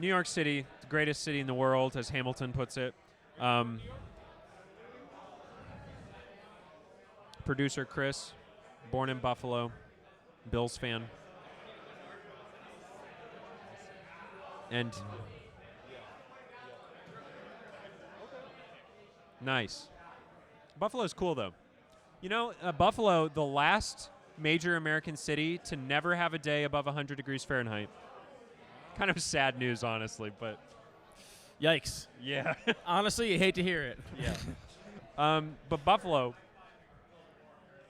York City, the greatest city in the world, as Hamilton puts it. Producer Chris, born in Buffalo, Bills fan. And nice. Buffalo's cool, though. You know, Buffalo, the last major American city to never have a day above 100 degrees Fahrenheit. Kind of sad news, honestly, but... Yikes. Yeah. Honestly, you hate to hear it. Yeah. But Buffalo...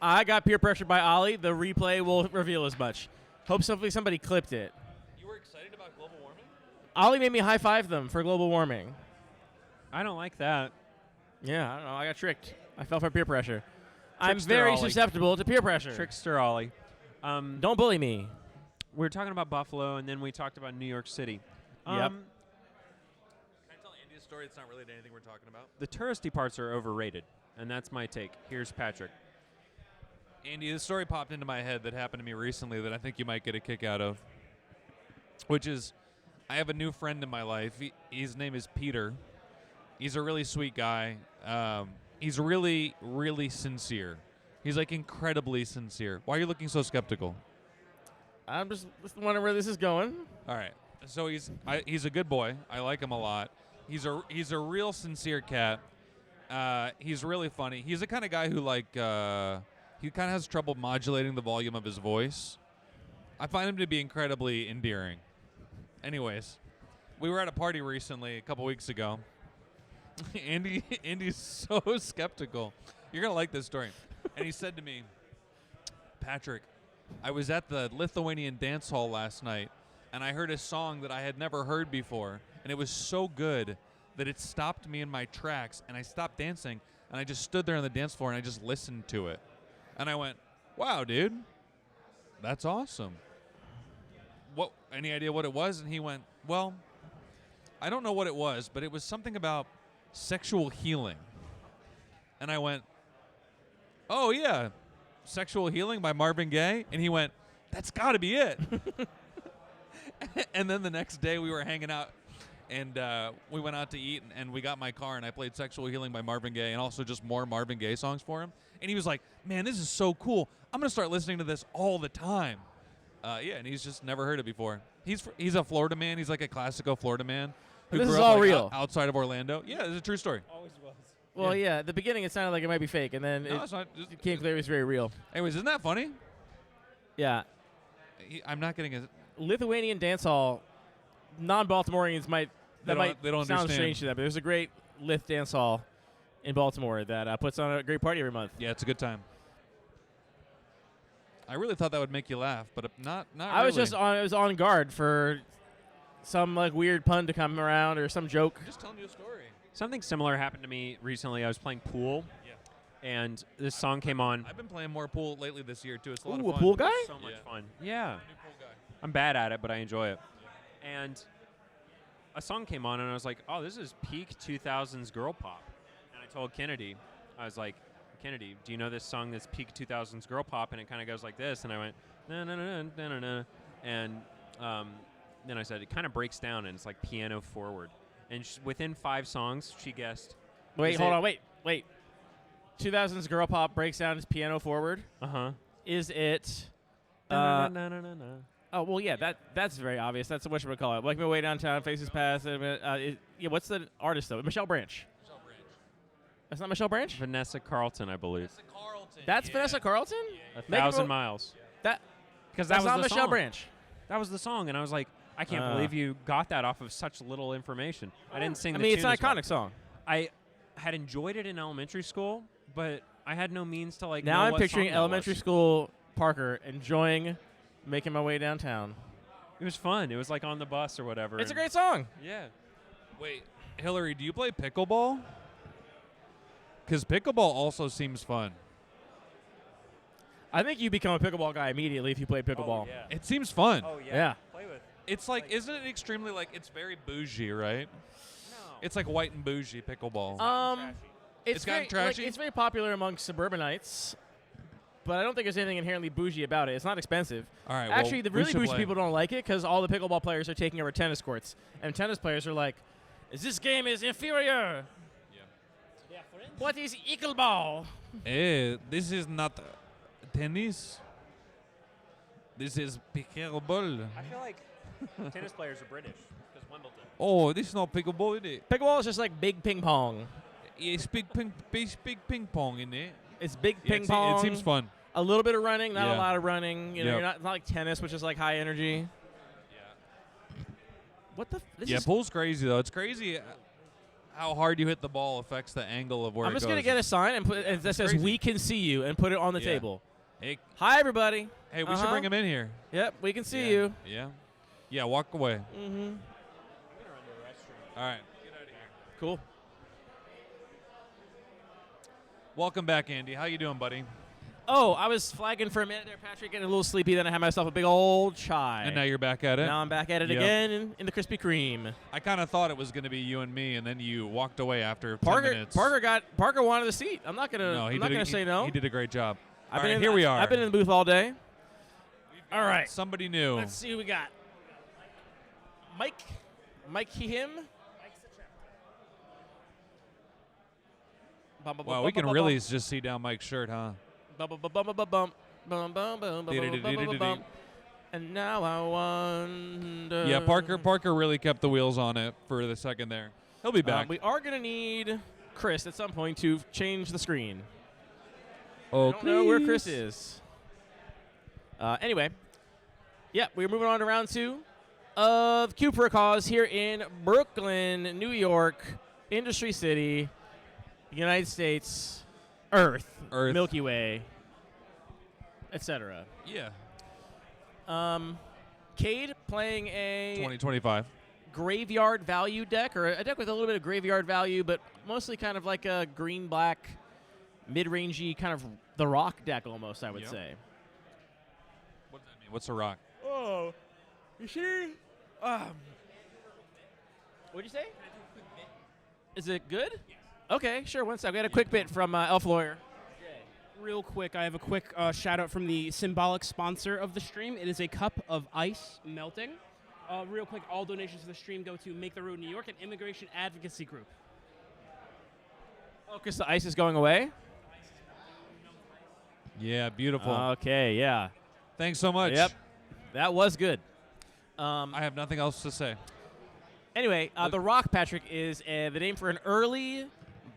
I got peer pressured by Ollie. The replay will reveal as much. Hope somebody clipped it. You were excited about global warming? Ollie made me high-five them for global warming. I don't like that. Yeah, I don't know. I got tricked. I fell for peer pressure. I'm Trickster very Ollie. susceptible to peer pressure. Trickster Ollie. Don't bully me. We were talking about Buffalo, and then we talked about New York City. Yep. Can I tell Andy a story that's not related to anything we're talking about? The touristy parts are overrated, and that's my take. Here's Patrick. Andy, this story popped into my head that happened to me recently that I think you might get a kick out of, which is I have a new friend in my life. His name is Peter. He's a really sweet guy. He's really, really sincere. He's like incredibly sincere. Why are you looking so skeptical? I'm just wondering where this is going. All right. So he's a good boy. I like him a lot. He's a real sincere cat. He's really funny. He's the kind of guy who he kind of has trouble modulating the volume of his voice. I find him to be incredibly endearing. Anyways, we were at a party recently a couple weeks ago. Andy's so skeptical. You're going to like this story. And he said to me, Patrick, I was at the Lithuanian dance hall last night, and I heard a song that I had never heard before, and it was so good that it stopped me in my tracks, and I stopped dancing, and I just stood there on the dance floor, and I just listened to it. And I went, wow, dude, that's awesome. Any idea what it was? And he went, well, I don't know what it was, but it was something about sexual healing. And I went, oh, yeah, Sexual Healing by Marvin Gaye? And he went, that's got to be it. And then the next day we were hanging out, and we went out to eat, and we got my car, and I played Sexual Healing by Marvin Gaye and also just more Marvin Gaye songs for him. And he was like, man, this is so cool. I'm going to start listening to this all the time. Yeah, and he's just never heard it before. He's a Florida man. He's like a classical Florida man who This grew is up all like, real. Outside of Orlando. Yeah, it's a true story. Always was. Well, yeah, at the beginning it sounded like it might be fake, and then No, it's not. it came clear it was very real. Anyways, isn't that funny? Yeah. I'm not getting a... Lithuanian dance hall, non-Baltimoreans might They don't sound understand. strange to them, but there's a great Lith dance hall in Baltimore that puts on a great party every month. Yeah, it's a good time. I really thought that would make you laugh, but not I was really. just on guard for some like weird pun to come around or some joke. Just telling you a story. Something similar happened to me recently. I was playing pool, and this song came on. I've been playing more pool lately this year, too. It's a lot of Ooh, fun. a pool guy? So much fun. Yeah. New pool guy. I'm bad at it, but I enjoy it. And a song came on, and I was like, oh, this is peak 2000s girl pop. And I told Kennedy, I was like, Kennedy, do you know this song that's peak 2000s girl pop? And it kind of goes like this. And I went, na na na na na na. And then I said, it kind of breaks down, and it's like piano forward. And within 5 songs, she guessed. Wait, hold on, wait. 2000s girl pop breaks down as piano forward. Uh-huh. Is it? Na na na na na. Oh well, yeah. That's very obvious. That's what we call it. Like My Way Downtown, Faces Past. Yeah. What's the artist though? Michelle Branch. Michelle Branch. That's not Michelle Branch. Vanessa Carlton, I believe. Vanessa Carlton. That's Vanessa Carlton. Yeah. 1,000 miles. That because that's that was not the Michelle song. Branch. That was the song, and I was like, I can't believe you got that off of such little information. I didn't sing. I the mean, it's tune an as well. iconic song. I had enjoyed it in elementary school, but I had no means to like. Now know I'm what picturing song that elementary was. school Parker enjoying Making My Way Downtown. It was fun. It was like on the bus or whatever. It's a and- great song. Yeah. Wait, Hillary, do you play pickleball? Because pickleball also seems fun. I think you become a pickleball guy immediately if you play pickleball. Oh, yeah. It seems fun. Oh yeah. Yeah. Play with. It's like, isn't it extremely like, it's very bougie, right? No. It's like white and bougie pickleball. It's gotten very, like, trashy? it's very popular among suburbanites, but I don't think there's anything inherently bougie about it. It's not expensive. All right. Actually, the well, we really should bougie play. people don't like it because all the pickleball players are taking over tennis courts, and tennis players are like, "This game is inferior. Yeah. What is pickleball?" This is not tennis. This is pickleball. I feel like tennis players are British because Wimbledon. Oh, this is not pickleball, is it? Pickleball is just like big ping pong. It's big ping pong in it. It's big Yeah, ping pong. It seems fun. A little bit of running, not a Yeah. lot of running. You know, Yep. you're not, it's not like tennis, which is like high energy. What the? This Yeah, is, pool's crazy though. It's crazy how hard you hit the ball affects the angle of where I'm it just goes. gonna get a sign and put that says crazy. "We can see you" and put it on the Yeah. table. Hey, Hi, everybody. hey, we should bring him in here. Yep, we can see Yeah. you. Yeah. Yeah, walk away. Mm-hmm. All right. Cool. Welcome back, Andy. How you doing, buddy? Oh, I was flagging for a minute there, Patrick, getting a little sleepy. Then I had myself a big old chai. And now you're back at it. Now I'm back at it Yep. again in the Krispy Kreme. I kind of thought it was going to be you and me, and then you walked away after 10 Parker, minutes. Parker wanted a seat. I'm not gonna. No, I'm not gonna say no. He did a great job. I've All been right, in, here we are. I've been in the booth all day. All right. Somebody new. Let's see who we got. Mike him. Wow, we can really just see down Mike's shirt, huh? And now I wonder. Yeah, Parker really kept the wheels on it for the second there. He'll be back. We are gonna need Chris at some point to change the screen. Oh, I don't know where Chris is. Anyway, yeah, we're moving on to round 2 of Cube for a Cause here in Brooklyn, New York, Industry City, United States, Earth. Milky Way, etc. Yeah. Cade playing a 2025. graveyard value deck, or a deck with a little bit of graveyard value, but mostly kind of like a green-black, mid-rangey kind of the rock deck almost, I would Yep. say. What does that mean? What's a rock? Oh, you see? What'd you say? Is it good? Okay, sure. One sec. We had a quick bit from Elf Lawyer. Real quick, I have a quick shout out from the symbolic sponsor of the stream. It is a cup of ice melting. Real quick, all donations to the stream go to Make the Road New York, an immigration advocacy group. Oh, because the ice is going away? Yeah, beautiful. Okay, yeah. Thanks so much. Yep. That was good. I have nothing else to say. Anyway, the Rock, Patrick, is the name for an early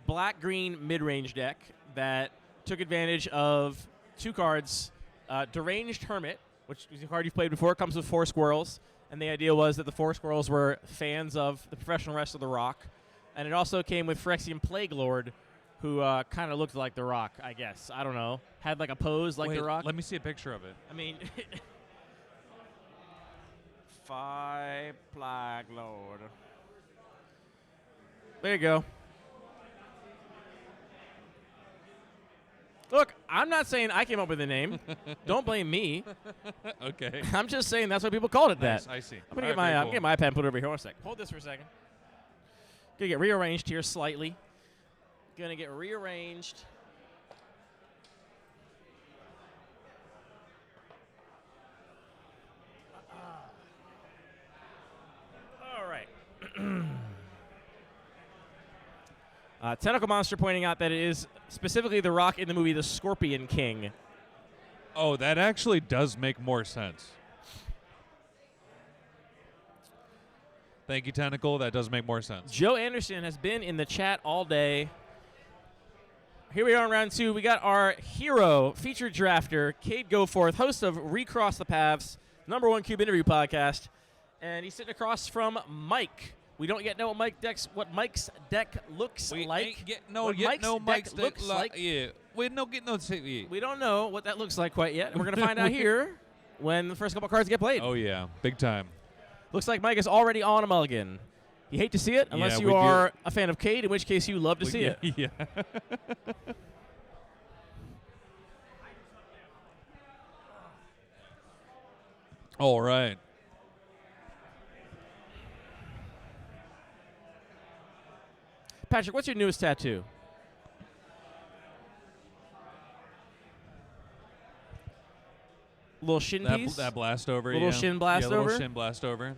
black-green mid-range deck that took advantage of 2 cards. Deranged Hermit, which is a card you've played before. It comes with 4 squirrels. And the idea was that the 4 squirrels were fans of the professional wrestler The Rock. And it also came with Phyrexian Plague Lord, who kind of looked like The Rock, I guess. I don't know. Had like a pose like Wait, The Rock. Let me see a picture of it. I mean, 5 Plague Lord. There you go. Look, I'm not saying I came up with the name. Don't blame me. Okay. I'm just saying that's why people called it Nice, that. I see. I'm gonna All get right, my very get my iPad put over here. One sec. Hold this for a second. Gonna get rearranged here slightly. Gonna get rearranged. All right. Tentacle Monster pointing out that it is specifically The Rock in the movie The Scorpion King. Oh, that actually does make more sense. Thank you, Tentacle. That does make more sense. Joe Anderson has been in the chat all day. Here we are in round 2. We got our hero, featured drafter, Cade Goforth, host of Recross the Paths, #1 Cube interview podcast. And he's sitting across from Mike. We don't yet know what Mike's deck looks like. What Mike's deck looks like. Yeah, we don't get no. Yeah. We don't know what that looks like quite yet. And we're going to find out here when the first couple cards get played. Oh, yeah. Big time. Looks like Mike is already on a mulligan. You hate to see it unless Yeah, you we are a fan of Cade, in which case you love to see it. Yeah. All right. Patrick, what's your newest tattoo? Little shin piece? That blast over. Little yeah. shin blast little over? Shin blast over.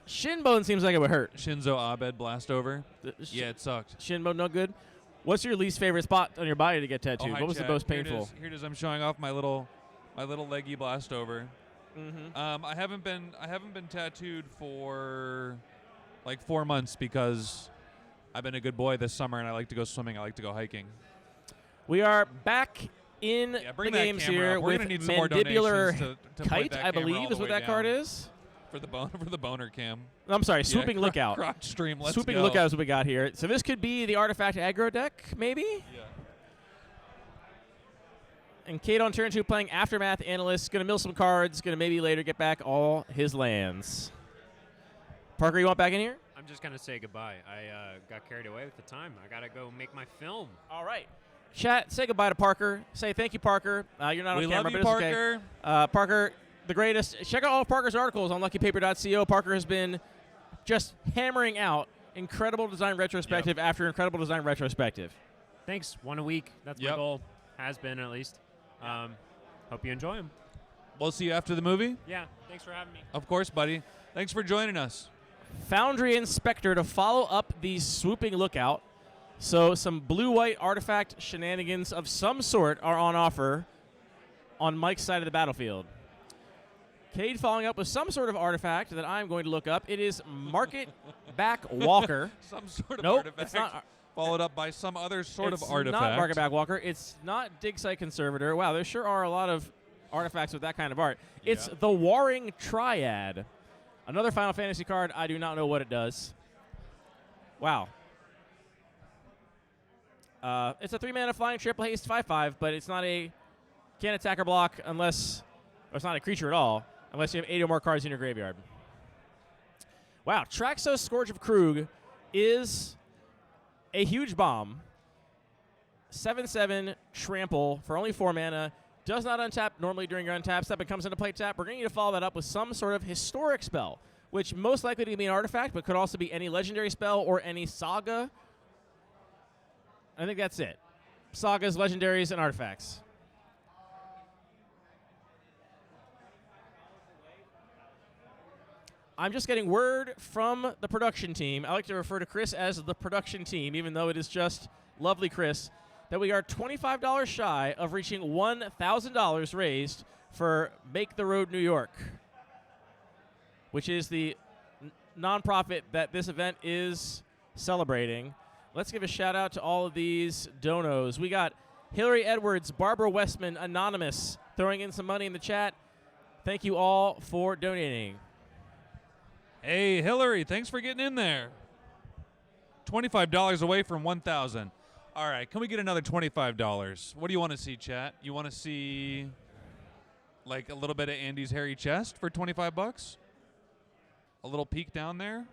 Shin bone seems like it would hurt. Shinzo Abed blast over. Yeah, it sucked. Shin bone no good. What's your least favorite spot on your body to get tattooed? Oh, hi, what was Chad. the most Here it painful? is. Here it is. I'm showing off my little leggy blast over. Mm-hmm. I haven't been tattooed for like 4 months because I've been a good boy this summer and I like to go swimming. I like to go hiking. We are back in the bring that games camera here up. We're with gonna need some more mandibular donations to point kite, that I camera all believe the is what way that card down. is. For the boner cam. I'm sorry, Yeah, swooping lookout. crotch stream. Let's swooping go. lookout is what we got here. So this could be the artifact aggro deck, maybe? Yeah. And Cade on turn 2 playing Aftermath Analyst. Going to mill some cards. Going to maybe later get back all his lands. Parker, you want back in here? I'm just going to say goodbye. I got carried away with the time. I got to go make my film. All right. Chat, say goodbye to Parker. Say thank you, Parker. You're not We on camera, love you, but it's Parker. okay. Parker, the greatest. Check out all of Parker's articles on luckypaper.co. Parker has been just hammering out incredible design retrospective after incredible design retrospective. Thanks. One a week. That's my goal. Has been, at least. Hope you enjoy them. We'll see you after the movie. Yeah. Thanks for having me. Of course, buddy. Thanks for joining us. Foundry Inspector to follow up the swooping lookout. So some blue-white artifact shenanigans of some sort are on offer on Mike's side of the battlefield. Cade following up with some sort of artifact that I'm going to look up. It is Market Back Walker. Some sort of nope, artifact. It's not. Followed up by some other sort of It's artifact. not Market Back Walker. It's not Dig Site Conservator. Wow, there sure are a lot of artifacts with that kind of art. It's the Warring Triad. Another Final Fantasy card. I do not know what it does. Wow. It's a 3-mana flying triple haste 5/5, but it's not a can't attack or block unless, or it's not a creature at all, unless you have 8 or more cards in your graveyard. Wow, Traxos Scourge of Krug is a huge bomb. 7/7 trample for only 4 mana. Does not untap normally during your untap step. It comes into play tap. We're going to need to follow that up with some sort of historic spell, which most likely to be an artifact, but could also be any legendary spell or any saga. I think that's it. Sagas, legendaries, and artifacts. I'm just getting word from the production team. I like to refer to Chris as the production team, even though it is just lovely Chris, that we are $25 shy of reaching $1,000 raised for Make the Road New York, which is the nonprofit that this event is celebrating. Let's give a shout out to all of these donos. We got Hillary Edwards, Barbara Westman, Anonymous, throwing in some money in the chat. Thank you all for donating. Hey, Hillary, thanks for getting in there. $25 away from $1,000. All right, can we get another $25? What do you want to see, chat? You want to see like a little bit of Andy's hairy chest for $25? A little peek down there?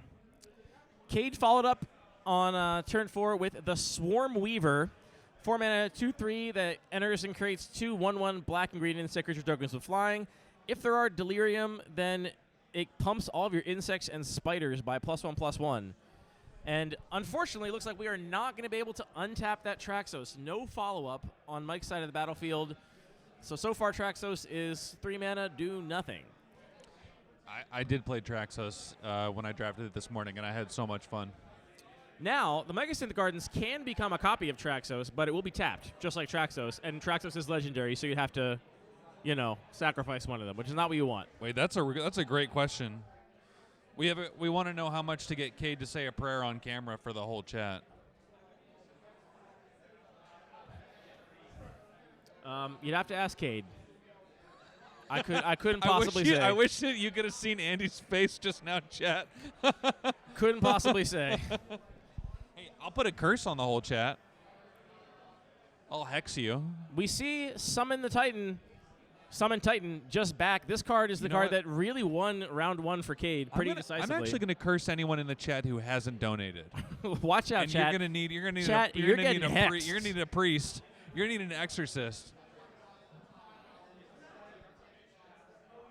Cade followed up on turn 4 with the Swarm Weaver. 4 mana, 2/3 that enters and creates 2 1/1 black and green insect creature tokens with flying. If there are delirium, then it pumps all of your insects and spiders by +1/+1. And unfortunately, it looks like we are not going to be able to untap that Traxos. No follow-up on Mike's side of the battlefield. So far, Traxos is 3 mana, do nothing. I did play Traxos when I drafted it this morning, and I had so much fun. Now, the Mega Synth Gardens can become a copy of Traxos, but it will be tapped, just like Traxos. And Traxos is legendary, so you'd have to, sacrifice one of them, which is not what you want. Wait, that's a great question. We want to know how much to get Cade to say a prayer on camera for the whole chat. You'd have to ask Cade. I couldn't possibly say. I wish that you could have seen Andy's face just now, chat. Couldn't possibly say. Hey, I'll put a curse on the whole chat. I'll hex you. We see Summon Titan just back. This card is the card that really won round 1 for Cade pretty decisively. I'm actually going to curse anyone in the chat who hasn't donated. Watch out, and chat. You're going to need Chat, a priest. You're going to need a priest. You're going to need an exorcist.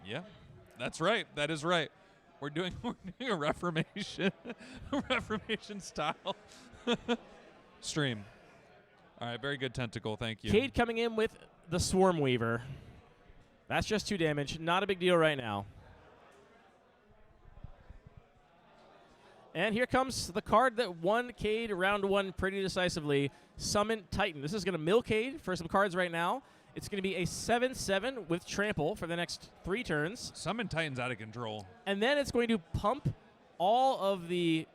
Yeah, that's right. That is right. We're doing a Reformation, Reformation style stream. All right, very good, Tentacle. Thank you. Cade coming in with the Swarm Weaver. That's just 2 damage. Not a big deal right now. And here comes the card that won Cade round 1 pretty decisively, Summon Titan. This is going to mill Cade for some cards right now. It's going to be a 7/7 with Trample for the next 3 turns. Summon Titan's out of control. And then it's going to pump all of the...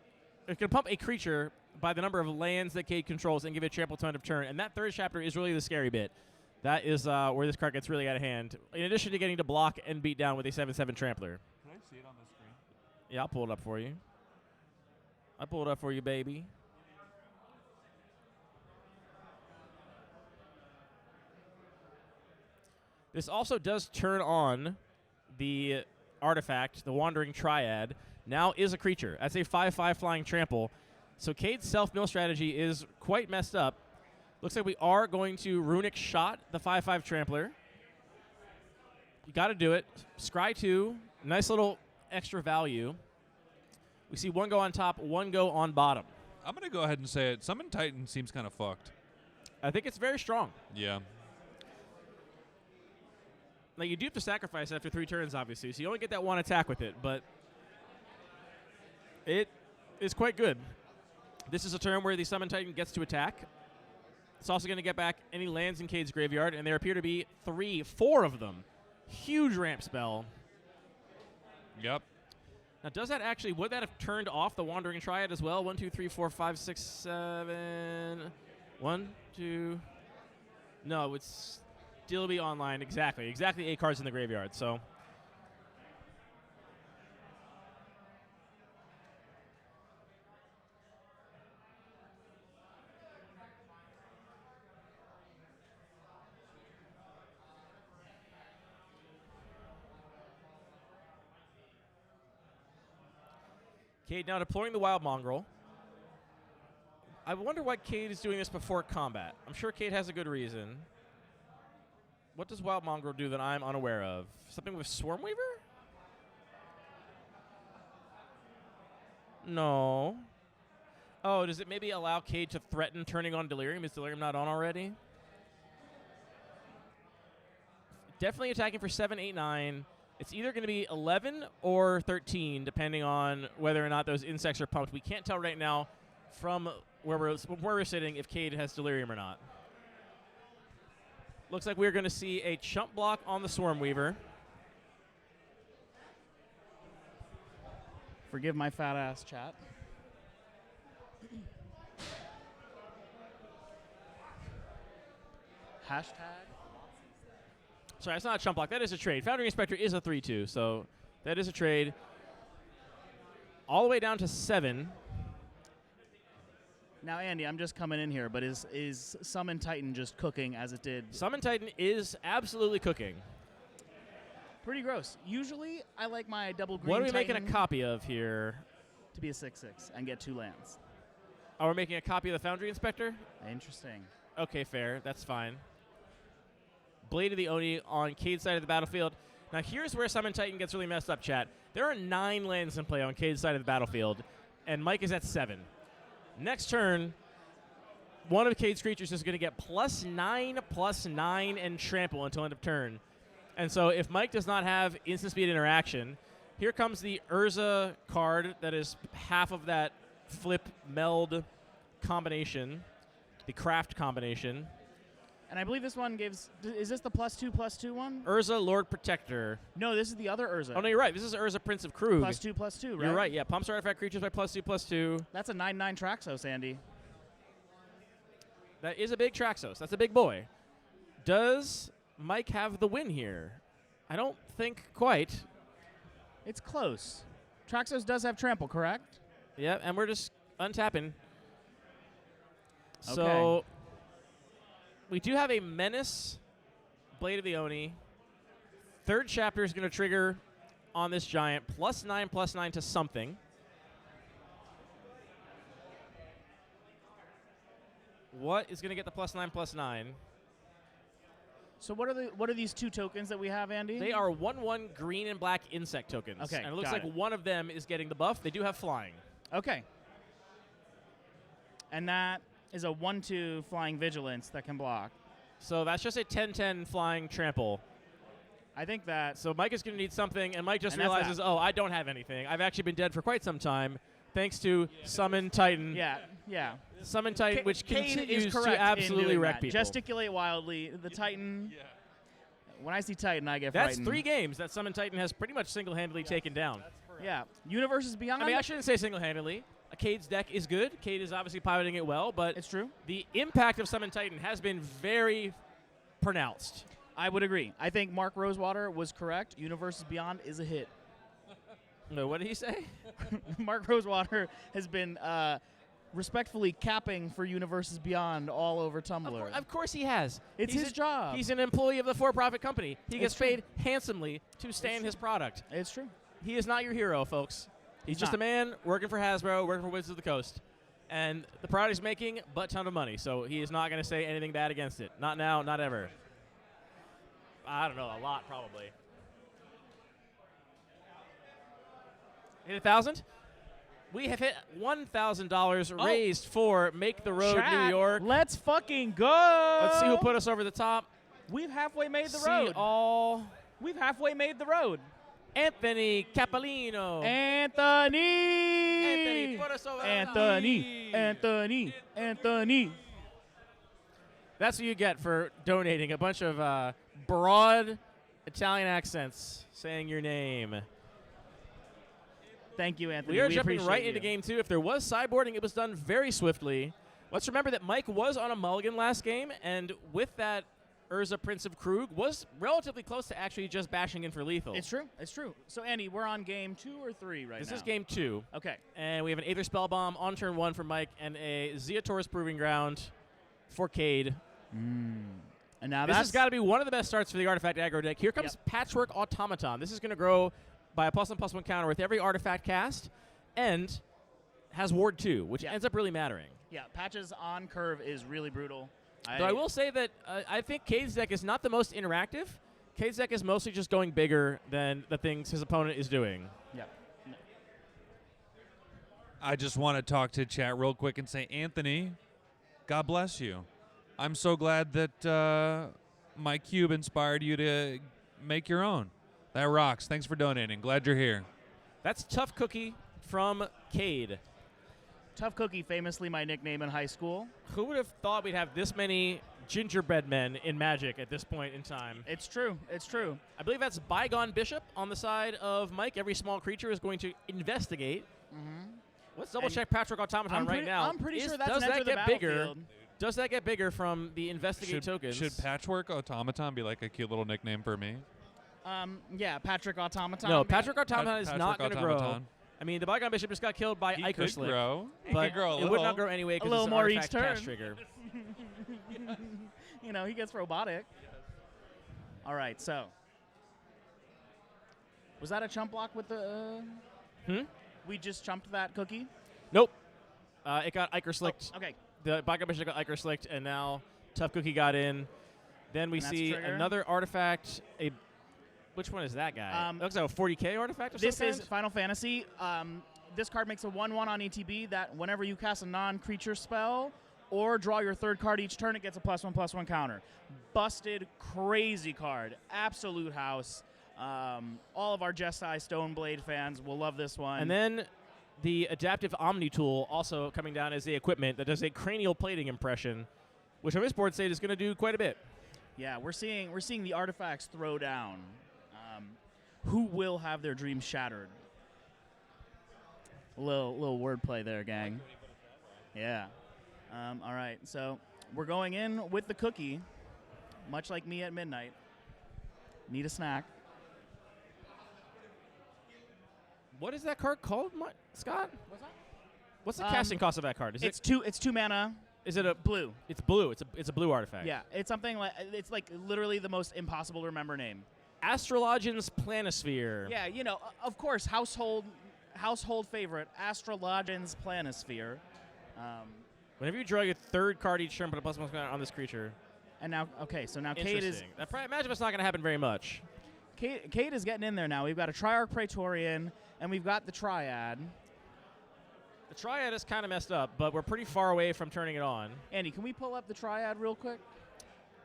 It's going to pump a creature by the number of lands that Cade controls and give it a trample to end of turn. And that third chapter is really the scary bit. That is where this card gets really out of hand. In addition to getting to block and beat down with a 7/7 Trampler. Can I see it on the screen? Yeah, I'll pull it up for you. I pulled it up for you, baby. This also does turn on the artifact, the Wandering Triad, now is a creature. That's a 5/5 flying trample. So Cade's self-mill strategy is quite messed up. Looks like we are going to Runic Shot the 5/5 Trampler. You got to do it. Scry 2, nice little extra value. We see 1 go on top, 1 go on bottom. I'm going to go ahead and say it. Summon Titan seems kind of fucked. I think it's very strong. Yeah. Now, you do have to sacrifice after 3 turns, obviously, so you only get that 1 attack with it, but it is quite good. This is a turn where the Summon Titan gets to attack. It's also going to get back any lands in Cade's graveyard, and there appear to be 4 of them. Huge ramp spell. Yep. Now, does that actually, would that have turned off the Wandering Triad as well? 1, 2, 3, 4, 5, 6, 7. 1, 2. No, it would still be online. Exactly 8 cards in the graveyard. So Cade now deploying the Wild Mongrel. I wonder why Cade is doing this before combat. I'm sure Cade has a good reason. What does Wild Mongrel do that I'm unaware of? Something with Swarm Weaver? No. Oh, does it maybe allow Cade to threaten turning on Delirium? Is Delirium not on already? Definitely attacking for 7, 8, 9. It's either going to be 11 or 13, depending on whether or not those insects are pumped. We can't tell right now from where we're sitting if Cade has Delirium or not. Looks like we're going to see a chump block on the Swarm Weaver. Forgive my fat ass, chat. Hashtag. Sorry, it's not a chump block. That is a trade. Foundry Inspector is a 3/2, so that is a trade. All the way down to 7. Now, Andy, I'm just coming in here, but is Summon Titan just cooking as it did? Summon Titan is absolutely cooking. Pretty gross. Usually, I like my double green What are we Titan making a copy of here? to be a 6/6 and get 2 lands. Oh, we're making a copy of the Foundry Inspector? Interesting. Okay, fair. That's fine. Blade of the Oni on Cade's side of the battlefield. Now, here's where Summon Titan gets really messed up, chat. There are 9 lands in play on Cade's side of the battlefield, and Mike is at 7. Next turn, one of Cade's creatures is going to get +9/+9 and trample until end of turn. And so if Mike does not have instant speed interaction, here comes the Urza card that is half of that flip meld combination, the craft combination. And I believe this one gives. Is this the +2/+2 one? Urza Lord Protector. No, this is the other Urza. Oh, no, you're right. This is Urza Prince of Krug. +2/+2, right? You're right, yeah. Pumps artifact creatures by +2/+2. That's a 9/9 Traxos, Andy. That is a big Traxos. That's a big boy. Does Mike have the win here? I don't think quite. It's close. Traxos does have trample, correct? Yeah, and we're just untapping. Okay. So we do have a Menace, Blade of the Oni. Third chapter is going to trigger on this giant, +9/+9 to something. What is going to get the +9/+9? So what are these 2 tokens that we have, Andy? They are 1/1 green and black insect tokens. Okay, And it looks got like it. one of them is getting the buff. They do have flying. Okay. And that is a 1/2 flying vigilance that can block. So that's just a 10/10 flying trample. I think that. So Mike is going to need something, and Mike just And that's realizes, that. oh, I don't have anything. I've actually been dead for quite some time, thanks to Summon Titan. Yeah, yeah. Summon Titan, which Cade continues is to correct in absolutely doing wreck that. people. Gesticulate wildly. The Titan. Yeah. When I see Titan, I get That's frightened. 3 games that Summon Titan has pretty much single-handedly taken down. Yeah. Universes Beyond. I mean, I shouldn't say single-handedly. Cade's deck is good. Cade is obviously piloting it well, but it's true. The impact of Summon Titan has been very pronounced. I would agree. I think Mark Rosewater was correct. Universes Beyond is a hit. No, what did he say? Mark Rosewater has been respectfully capping for Universes Beyond all over Tumblr. Of course he has. It's his job. He's an employee of the for-profit company. He gets It's true. paid handsomely to stand his product. It's true. He is not your hero, folks. He's just not. a man working for Hasbro, working for Wizards of the Coast. And the product is making a butt ton of money, so he is not going to say anything bad against it. Not now, not ever. I don't know, a lot probably. Hit 1,000? We have hit $1,000 raised for Make the Road Chat, New York. Let's fucking go. Let's see who put us over the top. We've halfway made the See road. all. We've halfway made the road. Anthony Capolino. Anthony, put us over. Anthony. That's what you get for donating a bunch of broad Italian accents saying your name. Thank you, Anthony. We are jumping appreciate right you. into game 2. If there was sideboarding, it was done very swiftly. Let's remember that Mike was on a mulligan last game, and with that, Urza Prince of Krug was relatively close to actually just bashing in for lethal. It's true. It's true. So, Andy, we're on game 2 or 3 right now? This is game 2. Okay. And we have an Aether Spellbomb on turn 1 for Mike and a Zeator's Proving Ground for Cade. And now This that's has got to be one of the best starts for the Artifact aggro deck. Here comes Yep. Patchwork Automaton. This is going to grow by a +1/+1 counter with every Artifact cast and has Ward 2, which ends up really mattering. Yeah, Patches on curve is really brutal. Though I will say that I think Cade's deck is not the most interactive. Cade's deck is mostly just going bigger than the things his opponent is doing. Yeah. I just want to talk to chat real quick and say, Anthony, God bless you. I'm so glad that my cube inspired you to make your own. That rocks. Thanks for donating. Glad you're here. That's Tough Cookie from Cade. Tough Cookie, famously my nickname in high school. Who would have thought we'd have this many gingerbread men in Magic at this point in time? It's true. It's true. I believe that's Bygone Bishop on the side of Mike. Every small creature is going to investigate. Let's double check Patrick Automaton right now. I'm pretty sure that's does an that enter the get bigger? battlefield. Does that get bigger from the investigate tokens? Should Patchwork Automaton be like a cute little nickname for me? Yeah, Patrick Automaton. No, Patrick Automaton is not going to grow. Automaton. I mean, the Bygone Bishop just got killed by He Iker could Slick. grow. He But could grow a it would little. not grow anyway A because little it's more an each artifact cast turn. trigger. You know, he gets robotic. All right, so. Was that a chump block with the... We just chumped that cookie? Nope. It got Iker Slicked. Okay. The Bygone Bishop got Iker Slicked, and now Tough Cookie got in. Then we And that's see trigger. another artifact. Which one is that guy? Looks like a 40k artifact or This something. is Final Fantasy. This card makes a 1/1 on ETB that whenever you cast a non-creature spell or draw your third card each turn, it gets a +1/+1 counter. Busted, crazy card. Absolute house. All of our Jeskai Stoneblade fans will love this one. And then the Adaptive Omni tool also coming down as the equipment that does a cranial plating impression, which on this board state is going to do quite a bit. yeah, we're seeing the artifacts throw down. Who will have their dreams shattered? A little wordplay there, gang. Yeah. All right, so we're going in with the cookie, much like me at midnight. Need a snack. What is that card called, Scott? What's the casting cost of that card? It's two mana. Is it a blue? It's blue. It's a blue artifact. Yeah, it's something like it's like literally the most impossible to remember name. Astrologian's Planisphere. Yeah, you know, of course, household favorite, Astrologian's Planisphere. Whenever you draw your third card each turn, put a +1 on this creature. And now, okay, so now Cade is. Interesting. Imagine it's not going to happen very much. Cade is getting in there now. We've got a Triarch Praetorian, and we've got the Triad. The Triad is kind of messed up, but we're pretty far away from turning it on. Andy, can we pull up the Triad real quick?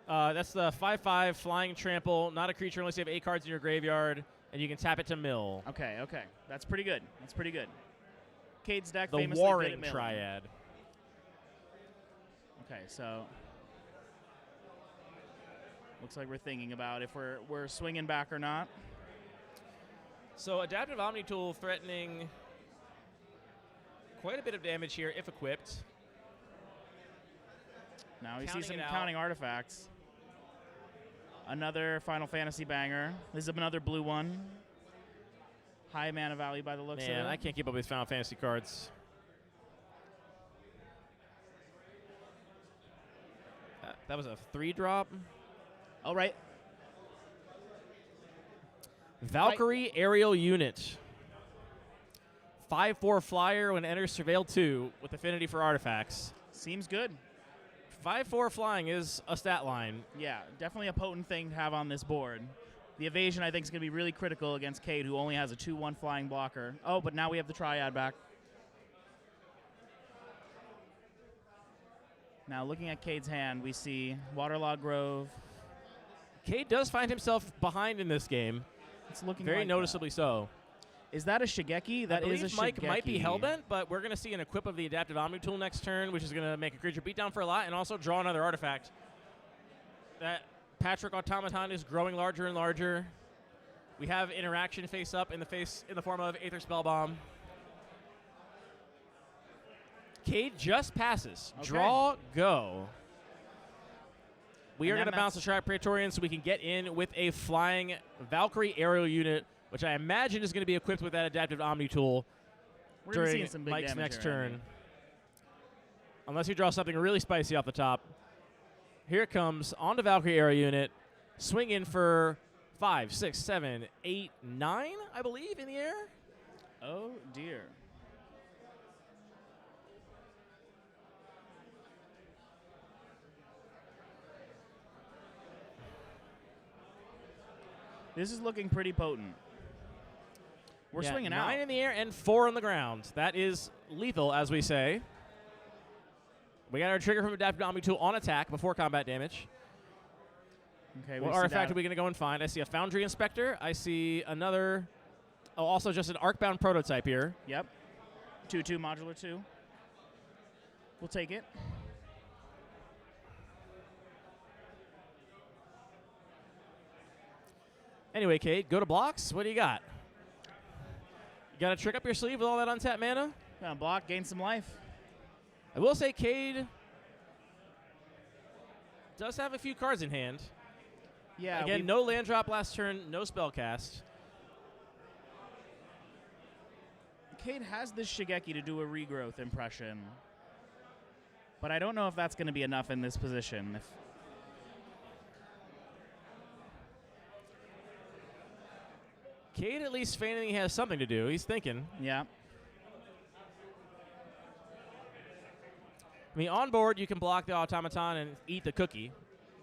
That's the 5/5 flying trample. Not a creature unless you have 8 cards in your graveyard, and you can tap it to mill. Okay, that's pretty good. Cade's deck The famously good Warring at milling. Triad. Okay, so looks like we're thinking about if we're swinging back or not. So Adaptive Omni Tool threatening quite a bit of damage here if equipped. Now we see Counting some it out. counting artifacts. Another Final Fantasy banger. This is another blue one. High mana value by the looks of it. Man, I can't keep up with Final Fantasy cards. That was a 3-drop. All right. Valkyrie Aerial Unit. 5/4 flyer when it enters Surveil 2 with affinity for artifacts. Seems good. 5/4 flying is a stat line. Yeah, definitely a potent thing to have on this board. The evasion, I think, is going to be really critical against Cade, who only has a 2/1 flying blocker. Oh, but now we have the Triad back. Now, looking at Cade's hand, we see Waterlogged Grove. Cade does find himself behind in this game. It's looking very like noticeably so. Is that a Shigeki? That I is believe a Mike Shigeki. might be hellbent, but we're going to see an equip of the Adaptive Omni Tool next turn, which is going to make a creature beat down for a lot and also draw another artifact. That Patrick Automaton is growing larger and larger. We have interaction face up in the form of Aether Spellbomb. Cade just passes. Okay. Draw, go. We And are then going to bounce the that's- Triarch Praetorian so we can get in with a flying Valkyrie aerial unit, which I imagine is going to be equipped with that Adaptive Omni Tool We're gonna during see some big Mike's damage next here, turn. Andy. Unless you draw something really spicy off the top. Here it comes on the Valkyrie aerial unit. Swing in for 5, 6, 7, 8, 9, I believe, in the air. Oh, dear. This is looking pretty potent. We're Yeah, swinging 9 out. in the air and 4 on the ground. That is lethal, as we say. We got our trigger from Adaptive Omni Tool on attack before combat damage. Okay, What we see artifact that. are we going to go and find? I see a Foundry Inspector. I see another. Oh, also just an Arcbound prototype here. Yep. 2/2 modular 2. We'll take it. Anyway, Cade, go to blocks. What do you got? You got a trick up your sleeve with all that untapped mana? Gonna block, gain some life. I will say Cade does have a few cards in hand. Yeah. Again, no land drop last turn, no spell cast. Cade has this Shigeki to do a regrowth impression. But I don't know if that's going to be enough in this position. Cade at least feigning he has something to do. He's thinking. Yeah. I mean, on board, you can block the automaton and eat the cookie,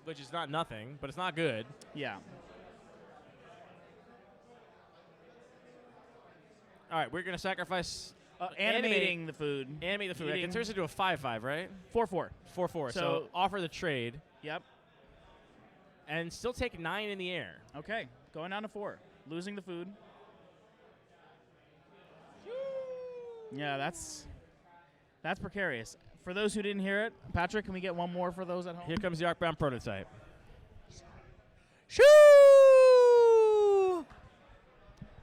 which is not nothing, but it's not good. Yeah. All right, we're going to sacrifice Animating the food. Animate the food. Eating. It turns into a 5-5, right? 4-4. 4-4. So So- offer the trade Yep. and still take 9 in the air. Okay. Going down to 4. Losing the food. Yeah, that's precarious. For those who didn't hear it, Patrick, can we get one more for those at home? Here comes the Arcbound prototype. Shoo!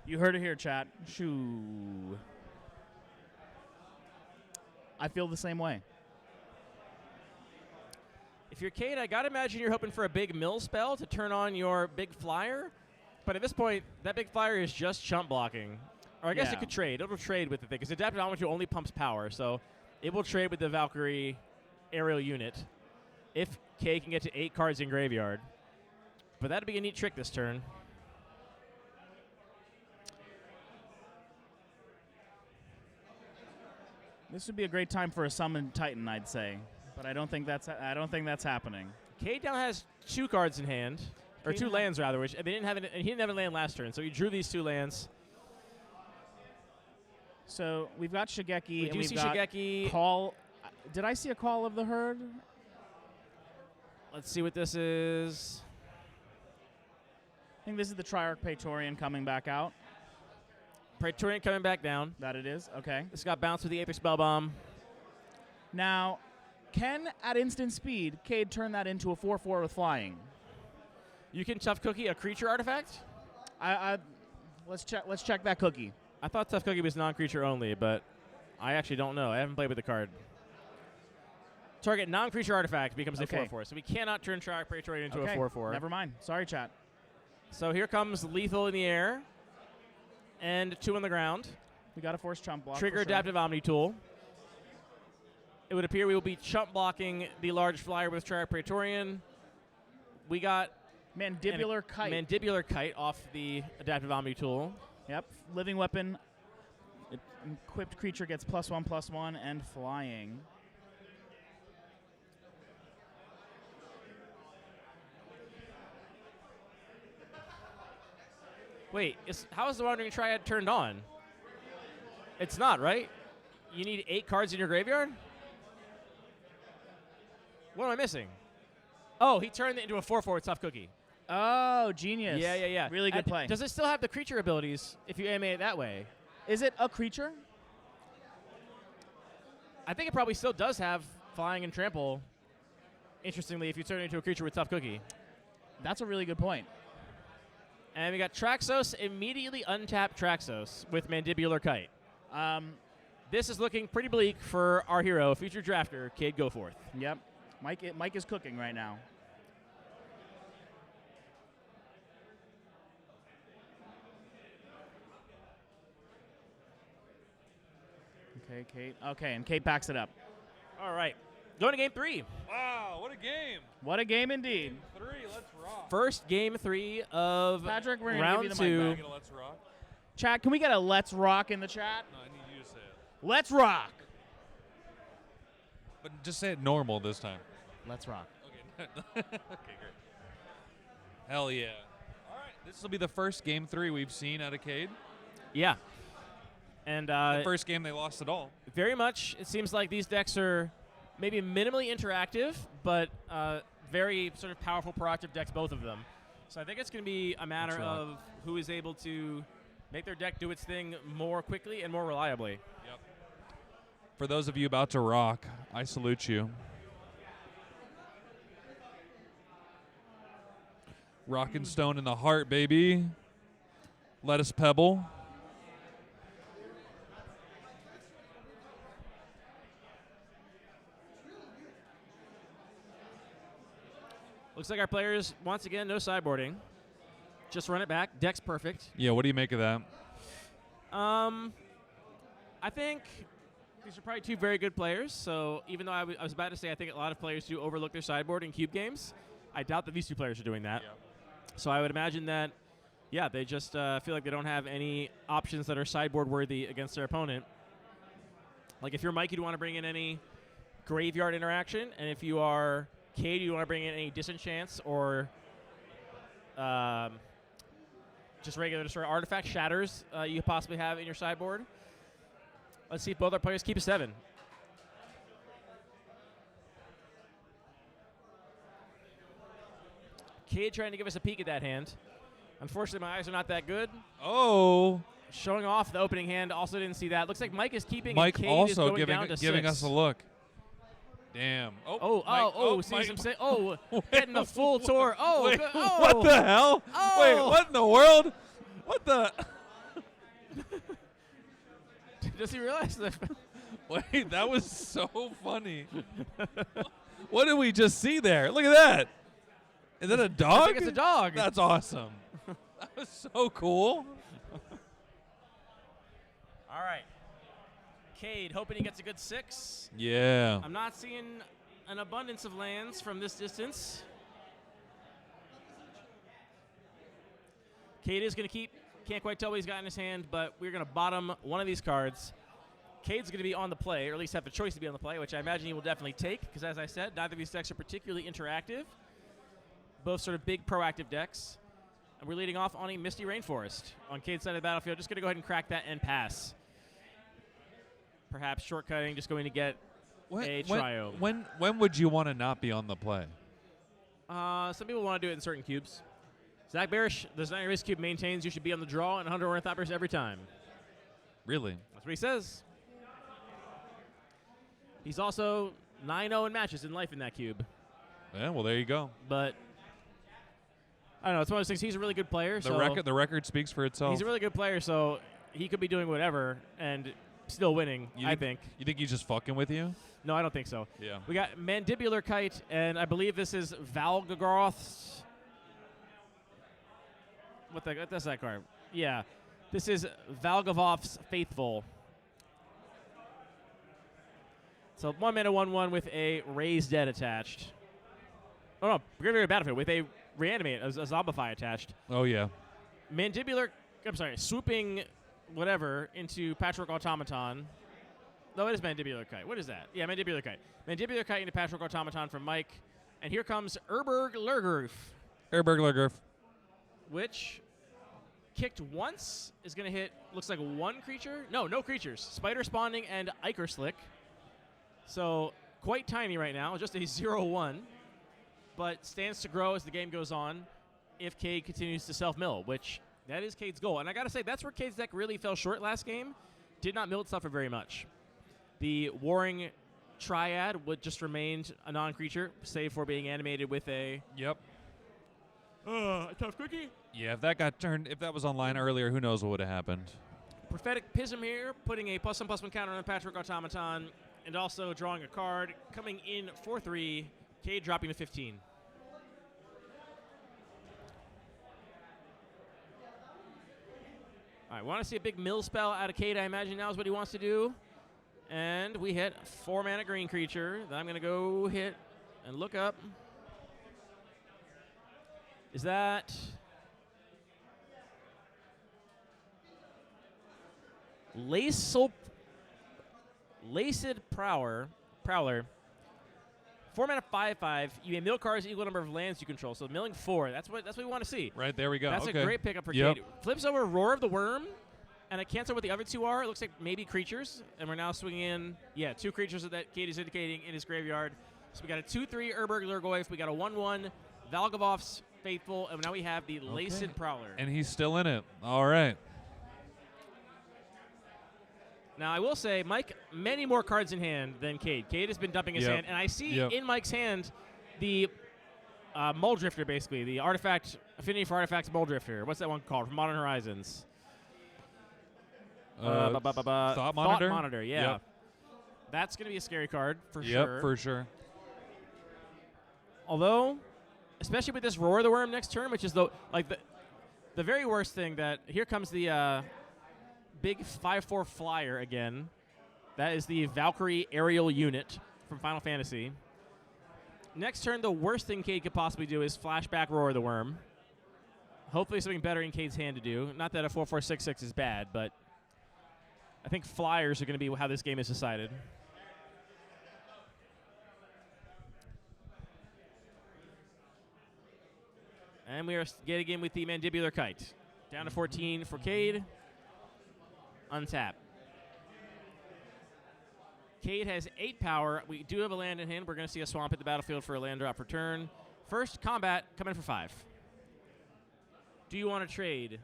You heard it here, chat. Shoo. I feel the same way. If you're Cade, I gotta imagine you're hoping for a big mill spell to turn on your big flyer. But at this point, that big flyer is just chump blocking. Or I guess Yeah. it could trade. It'll trade with the thing. Because Adaptive Geometry only pumps power. So it will trade with the Valkyrie aerial unit if Cade can get to 8 cards in graveyard. But that'd be a neat trick this turn. This would be a great time for a Summoned Titan, I'd say. But I don't think that's happening. Cade now has 2 cards in hand. Or Cade 2 ha- lands, rather. Which he didn't have a land last turn. So he drew these 2 lands. So we've got Shigeki. We and do we've see got Shigeki. Call. Did I see a Call of the Herd? Let's see what this is. I think this is the Triarch Praetorian coming back out. Praetorian coming back down. That it is. Okay. This got bounced with the Aether Spellbomb. Now, can at instant speed Cade turn that into a 4/4 with flying? You can Tough Cookie a creature artifact? Let's check that cookie. I thought Tough Cookie was non-creature only, but I actually don't know. I haven't played with the card. Target non-creature artifact becomes Okay. a 4/4, so we cannot turn Triarch Praetorian into Okay, a 4/4. Never mind. Sorry, chat. So here comes Lethal in the air, and 2 on the ground. We got a force chump block. Trigger for sure. Adaptive Omni Tool. It would appear we will be chump blocking the large flyer with Triarch Praetorian. We got Mandibular Kite. Mandibular Kite off the Adaptive Omni Tool. Yep. Living weapon. Equipped creature gets +1/+1 and flying. Wait, how is the Wandering Triad turned on? It's not, right? You need 8 cards in your graveyard? What am I missing? Oh, he turned it into a 4/4 with Tough Cookie. Oh, genius. Yeah. Really good play. Does it still have the creature abilities if you animate it that way? Is it a creature? I think it probably still does have flying and trample. Interestingly, if you turn it into a creature with Tough Cookie. That's a really good point. And we got Traxos, immediately untap Traxos with Mandibular Kite. This is looking pretty bleak for our hero, future drafter, Cade Goforth. Yep. Mike is cooking right now. Okay, Kate. Okay, and Kate backs it up. All right. Going to game 3. Wow, what a game. What a game indeed. 3, let's rock. First game 3 of Patrick, we're gonna round give you the 2. mic back. Let's rock. Chat, can we get a let's rock in the chat? No, I need you to say it. Let's rock. But just say it normal this time. Let's rock. Okay. Okay, great. Hell yeah. All right, this will be the first game 3 we've seen out of Cade. Yeah. And The first game they lost at all. very much, it seems like these decks are maybe minimally interactive, but very sort of powerful proactive decks, both of them. So I think it's going to be a matter That's right. of who is able to make their deck do its thing more quickly and more reliably. Yep. For those of you about to rock, I salute you. Rockin' Stone in the heart, baby. Let us pebble. Looks like our players, once again, no sideboarding. Just run it back. Deck's perfect. Yeah, what do you make of that? I think these are probably 2 very good players. So even though I was about to say I think a lot of players do overlook their sideboard in cube games, I doubt that these 2 players are doing that. So I would imagine that, yeah, they just feel like they don't have any options that are sideboard worthy against their opponent. Like if you're Mike, you'd want to bring in any graveyard interaction, and if you are Cade, you want to bring in any disenchants or just regular destroy artifact shatters you possibly have in your sideboard. Let's see if both our players keep a 7. Cade trying to give us a peek at that hand. Unfortunately, my eyes are not that good. Oh. Showing off the opening hand. Also didn't see that. Looks like Mike is keeping. Mike and Cade also is going down to giving 6. us a look. Damn. See some say. Oh, getting the full tour. Oh, wait, good. Oh. What the hell? Oh. Wait, what in the world? What the? Does he realize that? Wait, that was so funny. What did we just see there? Look at that. Is that a dog? I think it's a dog. That's awesome. That was so cool. All right. Cade hoping he gets a good 6. Yeah. I'm not seeing an abundance of lands from this distance. Cade is going to keep. Can't quite tell what he's got in his hand, but we're going to bottom one of these cards. Cade's going to be on the play, or at least have the choice to be on the play, which I imagine he will definitely take, because as I said, neither of these decks are particularly interactive. Both sort of big proactive decks. And we're leading off on a Misty Rainforest. On Cade's side of the battlefield, just going to go ahead and crack that and pass. Perhaps shortcutting, just going to get a trio. When would you want to not be on the play? Some people want to do it in certain cubes. Zach Barish, the Designer Race Cube maintains you should be on the draw and 100 Ornithopters every time. Really? That's what he says. He's also 9-0 in matches in life in that cube. Yeah, well, there you go. But I don't know. It's one of those things. He's a really good player. The record speaks for itself. He's a really good player, so he could be doing whatever and still winning, I think. You think he's just fucking with you? No, I don't think so. Yeah. We got Mandibular Kite, and I believe this is Valgagroth's. What's that card? Yeah. This is Valgavoth's Faithful. So 1 mana 1/1 with a Raised Dead attached. Oh no, Graveyard Battlefield with a Reanimate, a Zombify attached. Oh yeah. Swooping whatever into Patchwork Automaton. No, it is Mandibular Kite. What is that? Yeah, Mandibular Kite. Mandibular Kite into Patchwork Automaton from Mike. And here comes Urberg Lurgroof. Which, kicked once, is going to hit, looks like 1 creature. No creatures. Spider Spawning and Iker Slick. So, quite tiny right now, just a 0-1. But stands to grow as the game goes on if Cade continues to self-mill, which that is Cade's goal. And I got to say, that's where Cade's deck really fell short last game. Did not mill itself for very much. The Warring Triad would just remained a non-creature, save for being animated with a... Yep. Tough cookie. Yeah, if that was online earlier, who knows what would have happened. Prophetic Pism here, putting a +1/+1 counter on the Patchwork Automaton, and also drawing a card, coming in 4/3, Cade dropping to 15. All right, want to see a big mill spell out of Cade. I imagine now is what he wants to do. And we hit 4 mana green creature that I'm going to go hit and look up. Is that... Laced Prowler. 4 mana 5/5. You may mill cards equal number of lands you control. So milling 4. That's what we want to see. Right, there we go. That's okay. a great pickup for Yep. Cade. Flips over Roar of the Worm, and I can't tell what the other 2 are. It looks like maybe creatures, and we're now swinging in, 2 creatures that Cade is indicating in his graveyard. So we got a 2/3 Urberg Lurgoyf. We got a 1/1 Valgavoth's Faithful, and now we have the Laced Prowler. And he's still in it. All right. Now, I will say, Mike, many more cards in hand than Cade. Cade has been dumping his hand, and I see in Mike's hand the Mole Drifter, basically, the artifact, Affinity for Artifacts Mole Drifter. What's that one called from Modern Horizons? Thought Monitor? Thought Monitor, yeah. Yep. That's going to be a scary card, for Yep, sure. for sure. Although, especially with this Roar of the Worm next turn, which is the very worst thing that, here comes the... big 5/4 flyer again. That is the Valkyrie aerial unit from Final Fantasy. Next turn, the worst thing Cade could possibly do is flashback Roar of the Worm. Hopefully something better in Cade's hand to do. Not that a 4/4/6/6 is bad, but I think flyers are going to be how this game is decided. And we are getting in with the Mandibular Kite. Down to 14 for Cade. Untap. Cade has 8 power. We do have a land in hand. We're going to see a swamp at the battlefield for a land drop for turn. First, combat, come in for 5. Do you want to trade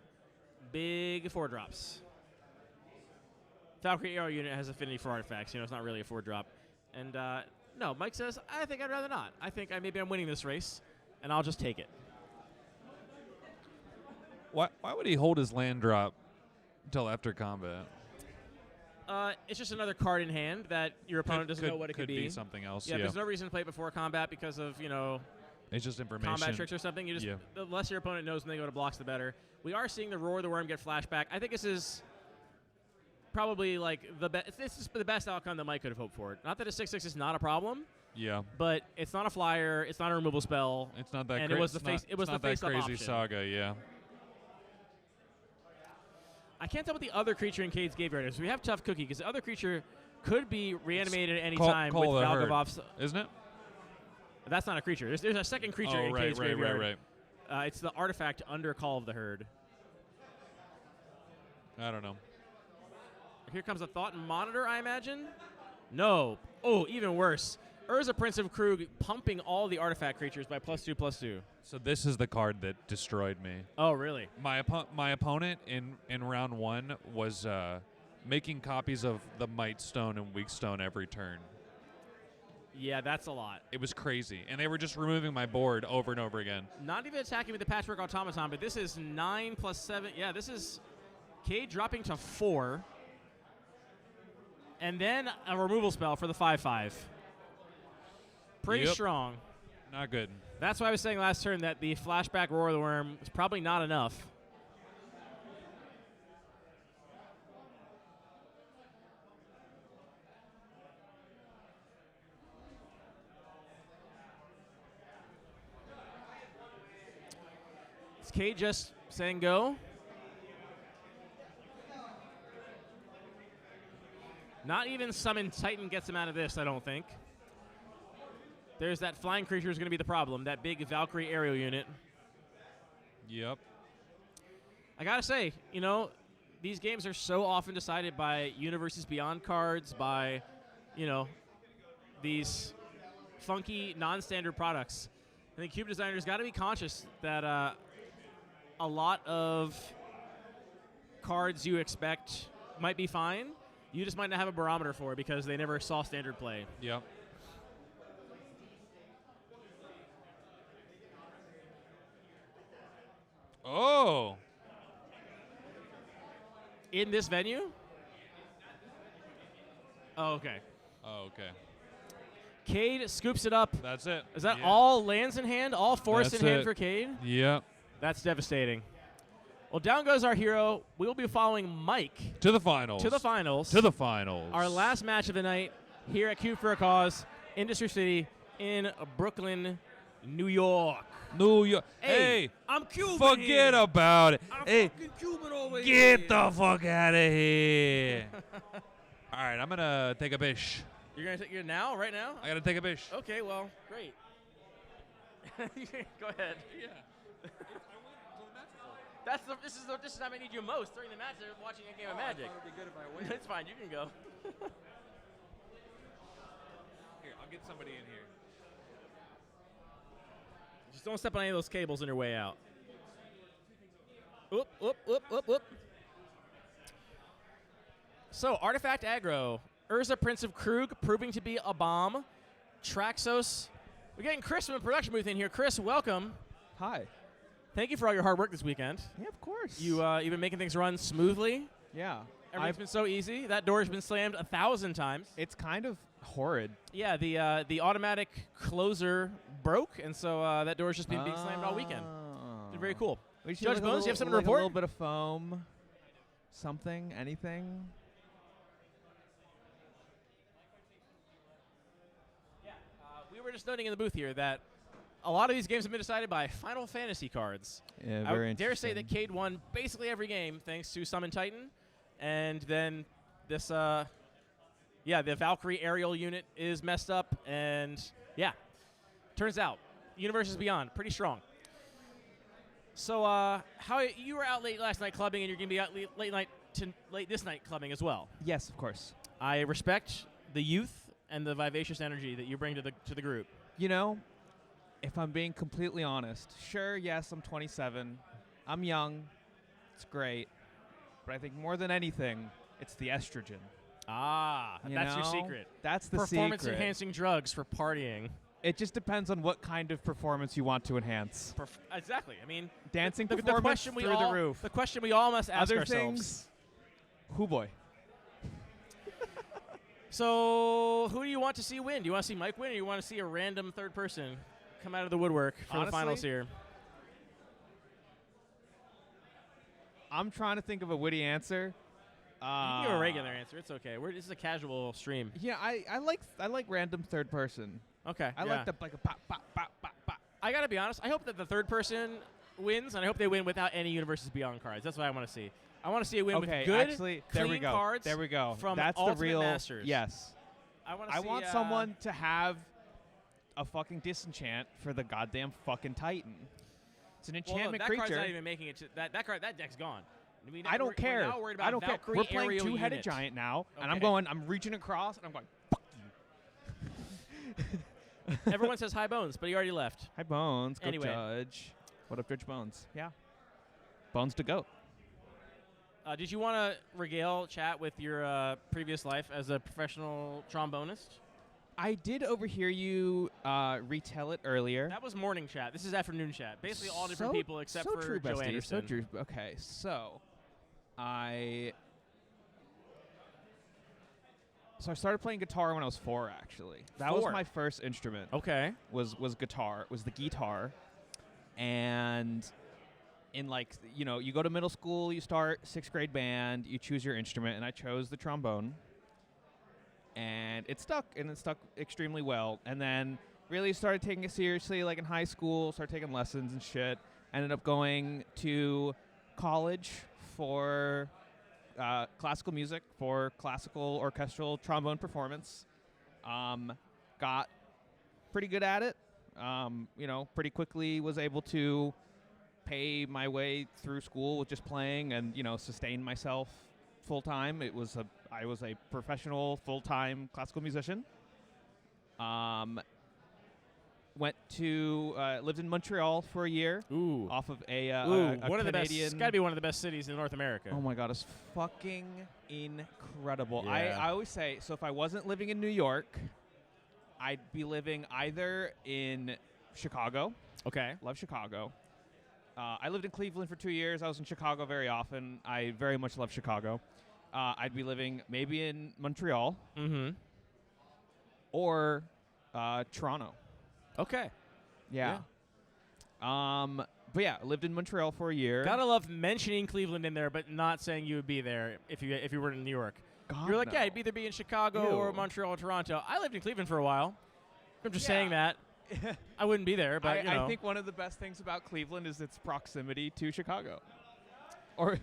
big 4 drops? Valkyrie Arrow unit has affinity for artifacts. You know, it's not really a 4-drop. And no, Mike says, I think I'd rather not. I think maybe I'm winning this race, and I'll just take it. Why would he hold his land drop until after combat? It's just another card in hand that your opponent doesn't know what it could be. Could be something else. Yeah, there's no reason to play it before combat because of, you know, it's just information. Combat tricks or something. You just the less your opponent knows when they go to blocks, the better. We are seeing the Roar of the Worm get flashback. I think this is probably like the best. This is the best outcome that Mike could have hoped for. Not that a 6/6 is not a problem. Yeah. But it's not a flyer. It's not a removal spell. It's not that. And it was the face. It was the face-up crazy option. saga. Yeah. I can't tell what the other creature in Cade's graveyard is. We have Tough Cookie because the other creature could be reanimated at any time with Valgavov's. Isn't it? That's not a creature. There's a second creature in Cade's graveyard. It's the artifact under Call of the Herd. I don't know. Here comes a Thought and Monitor, I imagine? No. Oh, even worse. Urza, Prince of Krug, pumping all the artifact creatures by +2/+2. So this is the card that destroyed me. Oh, really? My opponent in round 1 was making copies of the Might Stone and Weak Stone every turn. Yeah, that's a lot. It was crazy. And they were just removing my board over and over again. Not even attacking with the Patchwork Automaton, but this is 9 + 7. Yeah, this is Cade dropping to 4. And then a removal spell for the 5/5. Pretty strong. Not good. That's why I was saying last turn that the flashback Roar of the Worm is probably not enough. Is Cade just saying go? Not even Summon Titan gets him out of this, I don't think. There's that flying creature is going to be the problem, that big Valkyrie aerial unit. Yep. I got to say, you know, these games are so often decided by Universes Beyond cards, by, you know, these funky, non-standard products. I think Cube designers got to be conscious that a lot of cards you expect might be fine. You just might not have a barometer for it because they never saw standard play. Yep. Oh. In this venue? Oh, okay. Oh, okay. Cade scoops it up. That's it. Is that all lands in hand? All forests in hand for Cade? Yep. That's devastating. Well, down goes our hero. We will be following Mike. To the finals. To the finals. To the finals. Our last match of the night here at Cube for a Cause, Industry City in Brooklyn, New York. New York. Hey, I'm Cuban. Forget about it. I'm hey, fucking Cuban over get here. the fuck out of here. All right, I'm gonna take a bish. You're gonna take your now, right now? I gotta take a bish. Okay, well, great. Go ahead. Yeah. This is the time I need you most during the match. They're watching a game of Magic. I thought it'd be good if I win. It's fine. You can go. Here, I'll get somebody in here. Just don't step on any of those cables on your way out. Whoop, whoop, whoop, whoop, whoop. So, Artifact Aggro. Urza, Prince of Krug, proving to be a bomb. Traxos. We're getting Chris from the production booth in here. Chris, welcome. Hi. Thank you for all your hard work this weekend. Yeah, of course. You've been making things run smoothly. Yeah. Everything's been so easy. That door has been slammed 1,000 times. It's kind of horrid. Yeah, the automatic closer broke, and so that door's just been being slammed all weekend. It's been very cool. Judge Bones, you have something to report? A little bit of foam. Something? Anything? Yeah, we were just noting in the booth here that a lot of these games have been decided by Final Fantasy cards. Yeah, I very dare say interesting. that Cade won basically every game thanks to Summon Titan, and then this, the Valkyrie aerial unit is messed up, and yeah, turns out Universes Beyond pretty strong. So, how you were out late last night clubbing, and you're gonna be out late this night clubbing as well. Yes, of course. I respect the youth and the vivacious energy that you bring to the group. You know, if I'm being completely honest, sure, yes, I'm 27. I'm young. It's great. But I think more than anything, it's the estrogen. Ah, that's your secret. That's the Performance-enhancing drugs for partying. It just depends on what kind of performance you want to enhance. Exactly. I mean, dancing the performance question through the roof. The question we all must ask Other ourselves. things, who boy? So, who do you want to see win? Do you want to see Mike win, or do you want to see a random third person come out of the woodwork for the finals here? I'm trying to think of a witty answer. You can give a regular answer. It's okay. This is a casual stream. Yeah, I like random third person. Okay. I like a pop, pop, pop, pop, pop. I gotta be honest. I hope that the third person wins, and I hope they win without any Universes Beyond cards. That's what I want to see. I want to see a win with good, clean cards. There we go. From That's Ultimate the real Masters. Yes. I want someone to have a fucking disenchant for the goddamn fucking Titan. It's an enchantment that creature. card's not even making it. That deck's gone. I don't care. We're now worried about I don't care. Valkyrie We're playing aerial two-headed unit. giant now, and Okay. I'm reaching across, and I'm going, fuck you. Everyone says hi Bones, but he already left. Hi, Bones. Go Anyway. Judge. What up, Judge Bones? Yeah. Bones to go. Did you want to regale chat with your previous life as a professional trombonist? I did overhear you retell it earlier. That was morning chat. This is afternoon chat. Basically all different So- people except so for true, Joe bestie, Anderson. So true. Okay, so I started playing guitar when I was 4, actually. That was 4? my first instrument. Okay. Was guitar. Was the guitar. And in you go to middle school, you start 6th grade band, you choose your instrument, and I chose the trombone. And it stuck extremely well. And then really started taking it seriously, like in high school, started taking lessons and shit. Ended up going to college for classical music, for classical orchestral trombone performance. Got pretty good at it. Pretty quickly was able to pay my way through school with just playing and, sustain myself full time. I was a professional full-time classical musician. Lived in Montreal for a year. Ooh. Off of a one of the best. Canadian. It's got to be one of the best cities in North America. Oh my God, it's fucking incredible. Yeah. I always say, so if I wasn't living in New York, I'd be living either in Chicago. Okay. Love Chicago. I lived in Cleveland for 2 years. I was in Chicago very often. I very much love Chicago. I'd be living maybe in Montreal. Mm-hmm. Or Toronto. Okay. Yeah. But yeah, I lived in Montreal for a year. Gotta love mentioning Cleveland in there, but not saying you would be there if you were in New York. God, You're like, no. yeah, I'd either be in Chicago or Ew. Montreal or Toronto. I lived in Cleveland for a while. I'm just saying that. I wouldn't be there, but I think one of the best things about Cleveland is its proximity to Chicago. Or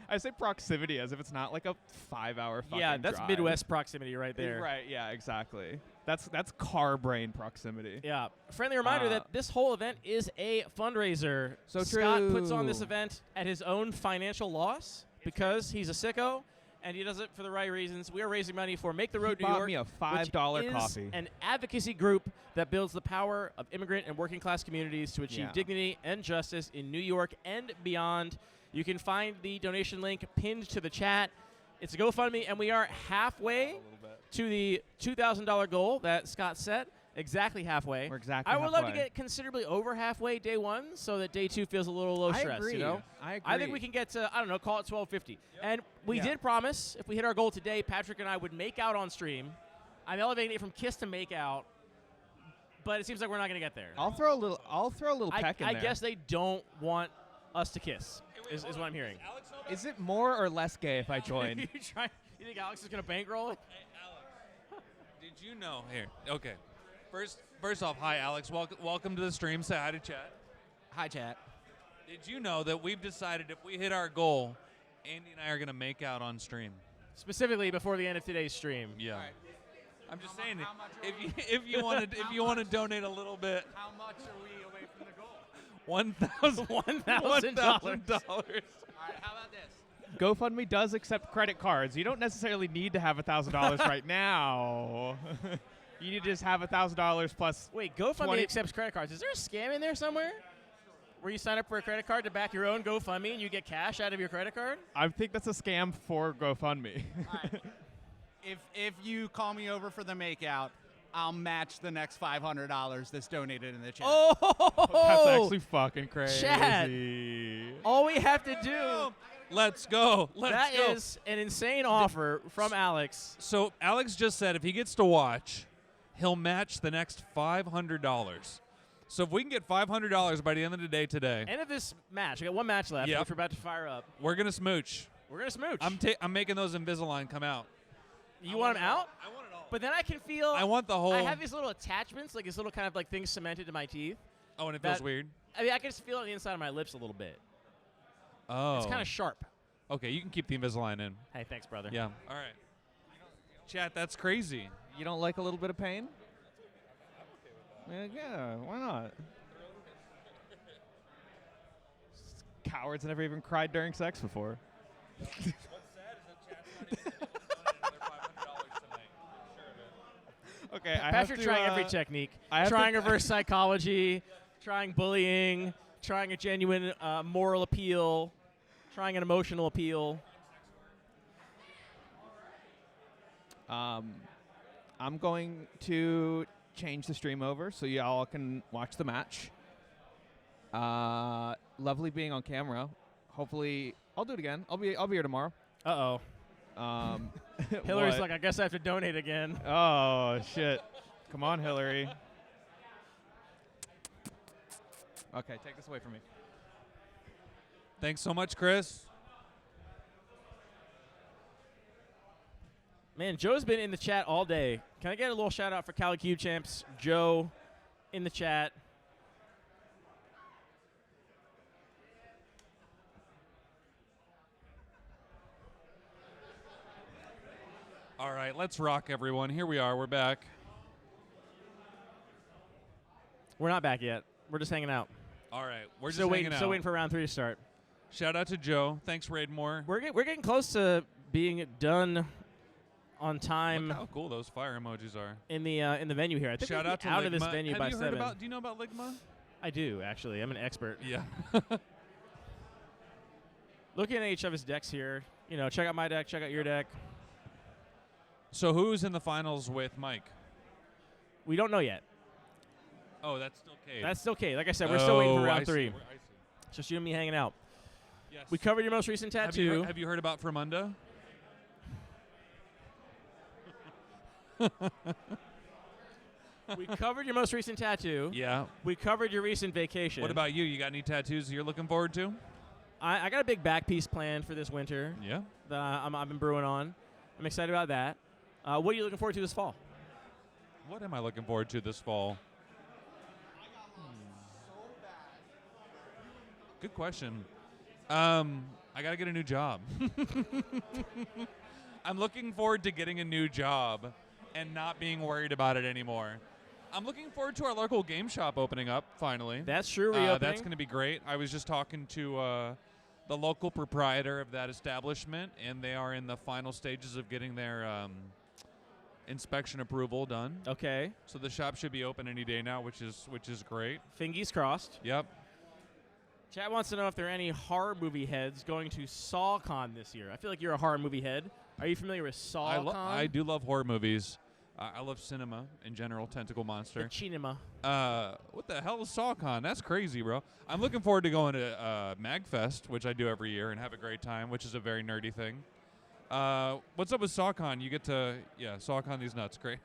I say proximity as if it's not like a 5-hour fucking yeah, that's drive. Midwest proximity right there. Right, yeah, exactly. That's car brain proximity. Yeah. Friendly reminder that this whole event is a fundraiser. So Scott puts on true. this event at his own financial loss because he's a sicko and he does it for the right reasons. We are raising money for Make the Road He New bought York, me a which $5 is coffee. an advocacy group that builds the power of immigrant and working class communities to achieve Yeah. dignity and justice in New York and beyond. You can find the donation link pinned to the chat. It's a GoFundMe, and we are halfway to the $2,000 goal that Scott set. Exactly halfway. We're exactly I would love to halfway. get considerably over halfway day one, so that day 2 feels a little low I stress. agree. You know, I I think agree. we can get to call it 1250. And we Yeah. did promise if we hit our goal today, Patrick and I would make out on stream. I'm elevating it from kiss to make out, but it seems like we're not going to get there. I'll throw a little peck in I there. guess they don't want us to kiss. Is what I'm hearing. Is it more or less gay if I join? You think Alex is going to bankroll it? Did you know? Here, okay. First off, hi Alex. Welcome to the stream. Say hi to chat. Hi, chat. Did you know that we've decided if we hit our goal, Andy and I are gonna make out on stream? Specifically before the end of today's stream. Yeah. I'm just saying, if you want to donate a little bit. How much are we away from the goal? $1,000. $1,000. GoFundMe does accept credit cards. You don't necessarily need to have $1,000 right now. You need to just have $1,000 plus. Wait, GoFundMe 20 accepts credit cards. Is there a scam in there somewhere? Where you sign up for a credit card to back your own GoFundMe and you get cash out of your credit card? I think that's a scam for GoFundMe. If you call me over for the makeout, I'll match the next $500 that's donated in the chat. Oh, That's actually fucking crazy. Chat. All we have to do. Let's go. That is an insane offer from Alex. So Alex just said if he gets to watch, he'll match the next $500. So if we can get $500 by the end of the day today, End of this match. We got one match left, Yep. which we're about to fire up. we're gonna smooch. We're gonna smooch. I'm making those Invisalign come out. You want them out? I want it all. But then I can feel. I want the whole. I have these little attachments, like these little kind of like things cemented to my teeth. Oh, and it feels weird. I mean, I can just feel it on the inside of my lips a little bit. Oh. It's kind of sharp. Okay, you can keep the Invisalign in. Hey, thanks, brother. Yeah. All right. Chat, that's crazy. You don't like a little bit of pain? Yeah, why not? Cowards never even cried during sex before. What's sad is that chat's not Okay, I have Patrick to, trying every technique. I have Trying to- reverse psychology, trying bullying, trying a genuine moral appeal, trying an emotional appeal. I'm going to change the stream over so y'all can watch the match. Lovely being on camera. Hopefully, I'll do it again. I'll be here tomorrow. Uh-oh. Hillary's What? like, I guess I have to donate again. Oh, shit. Come on, Hillary. Okay, take this away from me. Thanks so much, Chris. Man, Joe's been in the chat all day. Can I get a little shout out for Cali Cube Champs? Joe in the chat. All right, let's rock, everyone. Here we are. We're back. We're not back yet. We're just hanging out. All right, we're just still hanging waiting. out. Still waiting for round 3 to start. Shout out to Joe. Thanks, Raidmore. We're getting close to being done on time. Look how cool those fire emojis are. In the venue here. I think Shout we'll out be to out Ligma. of this venue Have by you heard 7. about? Do you know about Ligma? I do, actually. I'm an expert. Yeah. Looking at each other's decks here. You know, check out my deck, check out your deck. So who's in the finals with Mike? We don't know yet. Oh, that's still Cade. That's still Cade. Like I said, we're still waiting for I round see. 3. I see. It's just you and me hanging out. Yes. We covered your most recent tattoo. Have you heard about Fremunda? We covered your most recent tattoo. Yeah. We covered your recent vacation. What about you? You got any tattoos you're looking forward to? I got a big back piece planned for this winter. Yeah. That I've been brewing on. I'm excited about that. What are you looking forward to this fall? What am I looking forward to this fall? Good question. I got to get a new job. I'm looking forward to getting a new job and not being worried about it anymore. I'm looking forward to our local game shop opening up finally. That's true. Reopening. That's going to be great. I was just talking to the local proprietor of that establishment, and they are in the final stages of getting their inspection approval done. Okay. So the shop should be open any day now, which is great. Fingers crossed. Yep. Chat wants to know if there are any horror movie heads going to SawCon this year. I feel like you're a horror movie head. Are you familiar with SawCon? I do love horror movies. I love cinema in general. Tentacle Monster. The cinema. What the hell is SawCon? That's crazy, bro. I'm looking forward to going to MagFest, which I do every year, and have a great time, which is a very nerdy thing. What's up with SawCon? You get to, SawCon these nuts. Great.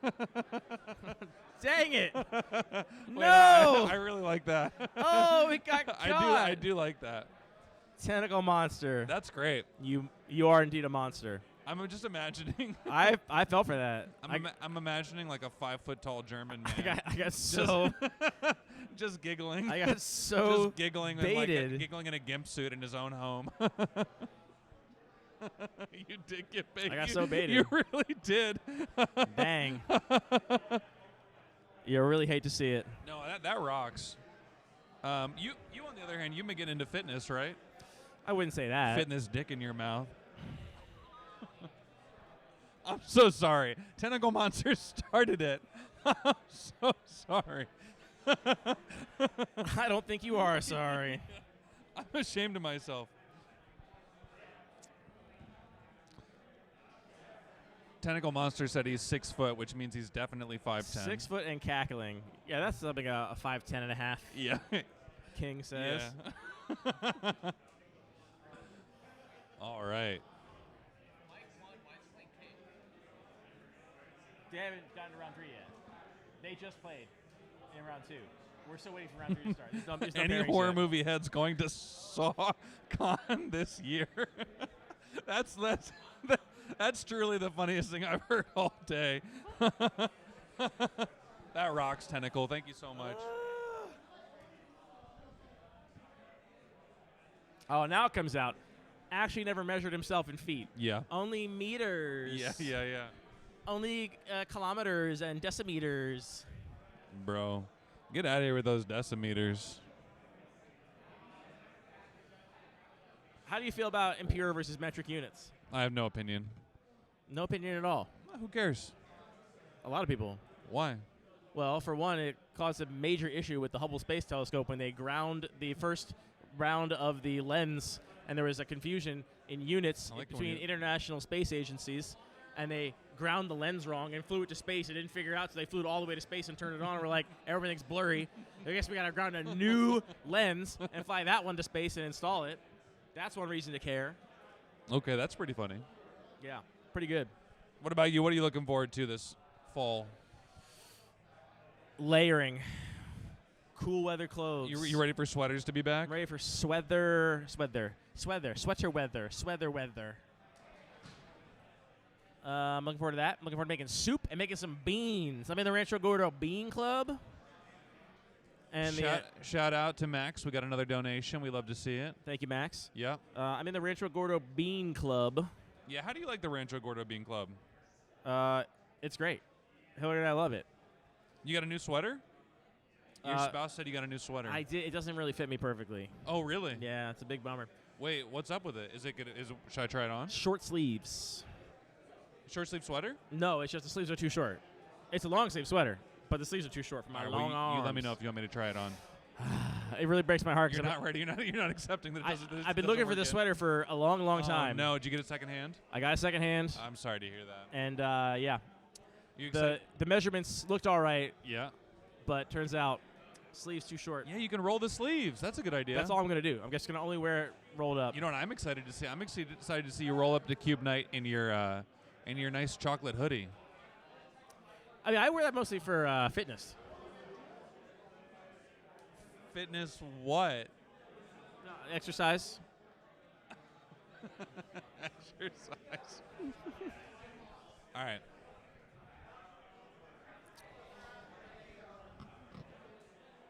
Dang it. Wait, No. I really like that. Oh, we got caught. I do like that. Tentacle Monster. That's great. You are indeed a monster. I'm just imagining. I fell for that. I'm imagining like a 5 foot tall German man. I got so just giggling. I got so just giggling baited. giggling in a gimp suit in his own home. You did get baited. I got so baited. You really did. Dang. You really hate to see it. No, that rocks. You on the other hand, you've been getting into fitness, right? I wouldn't say that. Fitness dick in your mouth. I'm so sorry. Tentacle Monster started it. I'm so sorry. I don't think you are sorry. I'm ashamed of myself. Tentacle Monster said he's 6 foot, which means he's definitely 5'10". 6 foot and cackling. Yeah, that's something a 5'10" and a half. Yeah. King says. Yeah. All right. They haven't gotten to round 3 yet. They just played in round 2. We're still waiting for round 3 to start. There's no Any pairings horror yet. movie head's going to SawCon this year. That's truly the funniest thing I've heard all day. That rocks, Tentacle. Thank you so much. Oh, now it comes out. Actually never measured himself in feet. Yeah. Only meters. Yeah. Only kilometers and decimeters. Bro, get out of here with those decimeters. How do you feel about impure versus metric units? I have no opinion. No opinion at all. Who cares? A lot of people. Why? Well, for one, it caused a major issue with the Hubble Space Telescope when they ground the first round of the lens, and there was a confusion in units between international space agencies, and they ground the lens wrong and flew it to space and didn't figure it out, so they flew it all the way to space and turned it on, and we're like, everything's blurry. I guess we got to ground a new lens and fly that one to space and install it. That's one reason to care. Okay, that's pretty funny. Yeah, pretty good. What about you? What are you looking forward to this fall? Layering. Cool weather clothes. You ready for sweaters to be back? I'm ready for sweater weather. I'm looking forward to that. I'm looking forward to making soup and making some beans. I'm in the Rancho Gordo Bean Club. And shout out to Max. We got another donation. We love to see it. Thank you, Max. Yeah. I'm in the Rancho Gordo Bean Club. Yeah, how do you like the Rancho Gordo Bean Club? It's great. Hillary and I love it. You got a new sweater? Your spouse said you got a new sweater. I did. It doesn't really fit me perfectly. Oh, really? Yeah, it's a big bummer. Wait, what's up with it? Is it good? Should I try it on? Short sleeves. Short sleeve sweater? No, it's just the sleeves are too short. It's a long sleeve sweater, but the sleeves are too short for my long arms. You let me know if you want me to try it on. It really breaks my heart. You're not ready. You're not accepting that it doesn't. I've been looking for this sweater for a long time. No, did you get it second hand? I got a second hand. I'm sorry to hear that. And yeah, You the measurements looked all right. Yeah. But turns out sleeves too short. Yeah, you can roll the sleeves. That's a good idea. That's all I'm gonna do. I'm just gonna only wear it rolled up. You know what I'm excited to see? I'm excited to see you roll up to Cube Night in your nice chocolate hoodie. I mean, I wear that mostly for fitness. Fitness what? Exercise. Exercise. All right.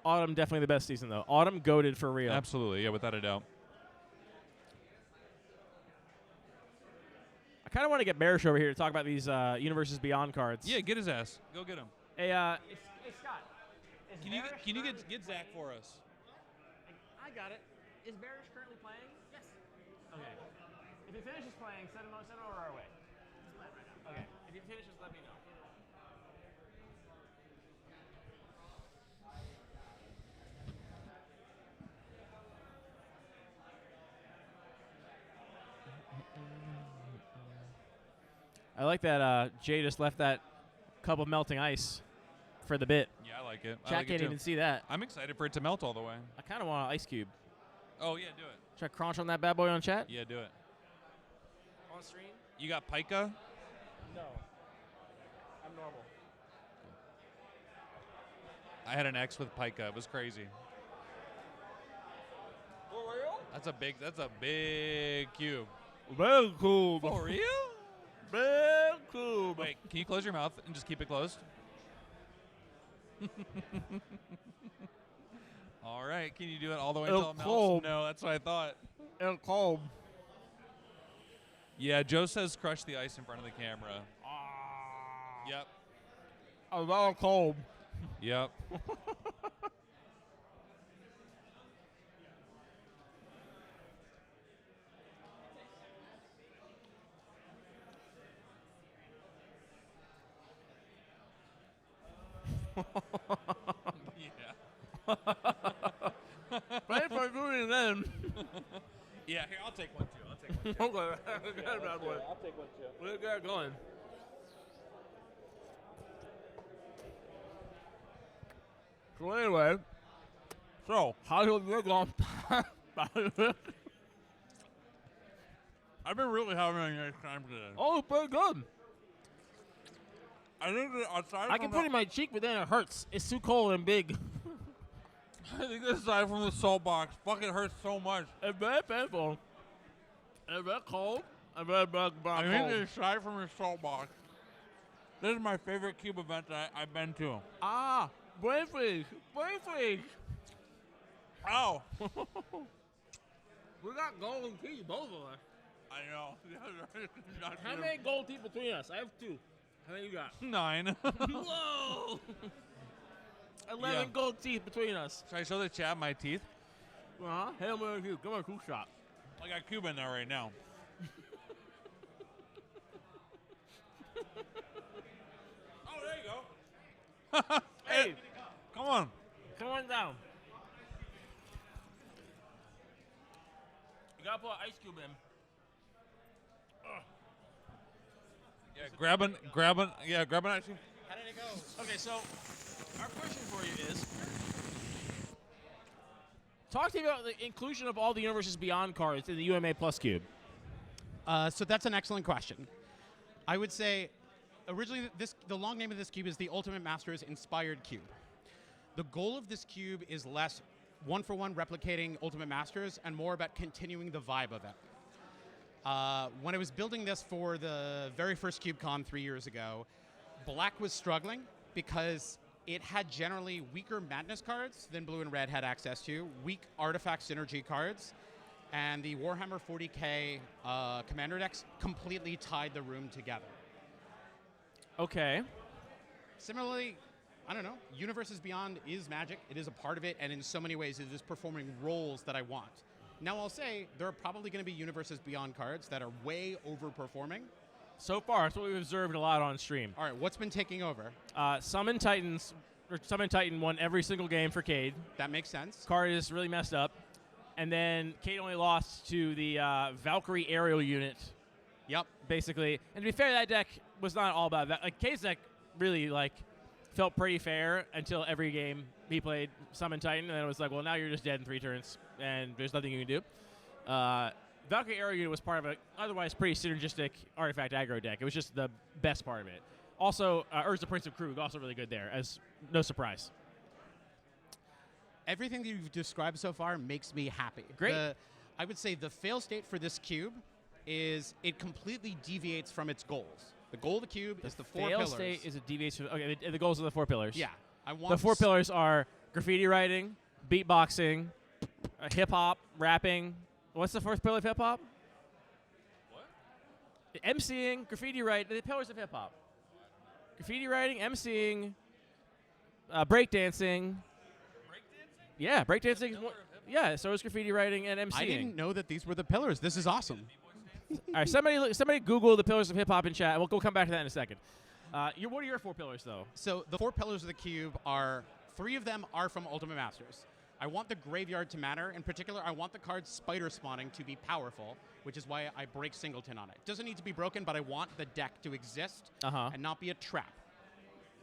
Autumn definitely the best season though. Autumn goated for real. Absolutely, yeah, without a doubt. I kind of want to get Barish over here to talk about these Universes Beyond cards. Yeah, get his ass. Go get him. Hey, Scott. Can you get Zach for us? I got it. Is Barish currently playing? Yes. Okay. If he finishes playing, send him over our way. Okay. If he finishes, let me know. I like that Jay just left that cup of melting ice for the bit. Yeah, I like it. Chat can't even see that. I'm excited for it to melt all the way. I kind of want an ice cube. Oh, yeah, do it. Should I crunch on that bad boy on chat? Yeah, do it. On stream? You got pica? No. I'm normal. I had an ex with pica. It was crazy. For real? That's a big cube. Very cool. For real? Very cool. Wait, can you close your mouth and just keep it closed? All right, can you do it all the way until it melts? No, that's what I thought. It'll cold. Yeah, Joe says crush the ice in front of the camera. Yep. A little cold. Yep. Right for doing them. Yeah, here, I'll take one too. Okay, I'll take one too. We'll get it going. So anyway, how's your day going? I've been really having a nice time today. Oh, pretty good. I think that aside I can from put it in my cheek, but then it hurts. It's too cold and big. I think aside from the salt box, fucking hurts so much. It's very painful. It's very cold. And very cold. I think that aside from the salt box, this is my favorite cube event that I've been to. Ah, brain freeze. Brain freeze. Ow. We got golden teeth, both of us. I know. How many gold teeth between us? I have 2. How many you got? 9. Whoa! 11 gold teeth between us. Should I show the chat my teeth? Uh-huh. Hail Mary Cube. Come on, cool shot. I got cube in there right now. Oh, there you go. Hey, come on. Come on down. You gotta put an ice cube in. Yeah, grab an ice cream. How did it go? Okay, so our question for you is, talk to me about the inclusion of all the Universes Beyond cards in the UMA Plus Cube. So that's an excellent question. I would say, originally, the long name of this cube is the Ultimate Masters Inspired Cube. The goal of this cube is less one-for-one replicating Ultimate Masters and more about continuing the vibe of it. When I was building this for the very first CubeCon 3 years ago, Black was struggling because it had generally weaker Madness cards than Blue and Red had access to, weak Artifact Synergy cards, and the Warhammer 40k Commander decks completely tied the room together. Okay. Similarly, I don't know, Universes Beyond is Magic, it is a part of it, and in so many ways it is performing roles that I want. Now I'll say, there are probably going to be Universes Beyond cards that are way overperforming. So far, that's what we've observed a lot on stream. All right, what's been taking over? Summon Titan won every single game for Cade. That makes sense. Card is really messed up. And then Cade only lost to the Valkyrie aerial unit. Yep. Basically. And to be fair, that deck was not all about that. Like, Cade's deck really, felt pretty fair until every game he played Summon Titan, and then it was like, well, now you're just dead in 3 turns, and there's nothing you can do. Valkyrie Aero Unit was part of an otherwise pretty synergistic Artifact aggro deck. It was just the best part of it. Also, Urza Prince of Krug, also really good there, as no surprise. Everything that you've described so far makes me happy. Great. I would say the fail state for this cube is it completely deviates from its goals. The goal of the cube is the 4 pillars. Fail state is a deviation. Okay, the goals of the 4 pillars. Yeah. I want the 4 pillars are graffiti writing, beatboxing, hip-hop, rapping. What's the 4th pillar of hip-hop? What? MCing, graffiti writing, the pillars of hip-hop. Graffiti writing, MCing, breakdancing. Yeah, breakdancing is one. Yeah, so is graffiti writing and MCing. I didn't know that these were the pillars. This is awesome. All right, somebody Google the pillars of hip-hop in chat. We'll come back to that in a second. What are your 4 pillars, though? So the 4 pillars of the cube are, 3 of them are from Ultimate Masters. I want the graveyard to matter. In particular, I want the card Spider Spawning to be powerful, which is why I break Singleton on it. It doesn't need to be broken, but I want the deck to exist and not be a trap.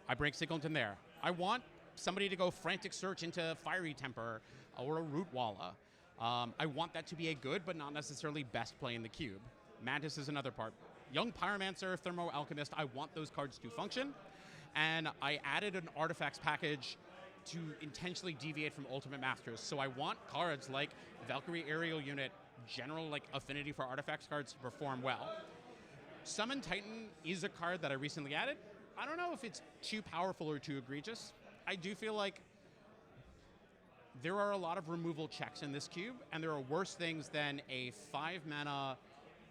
I break Singleton there. I want somebody to go frantic search into Fiery Temper or a Root Walla. I want that to be a good, but not necessarily best play in the cube. Mantis is another part. Young Pyromancer, Thermo Alchemist, I want those cards to function. And I added an artifacts package to intentionally deviate from Ultimate Masters. So I want cards like Valkyrie Aerial Unit, general affinity for artifacts cards to perform well. Summon Titan is a card that I recently added. I don't know if it's too powerful or too egregious. I do feel like there are a lot of removal checks in this cube, and there are worse things than a 5-mana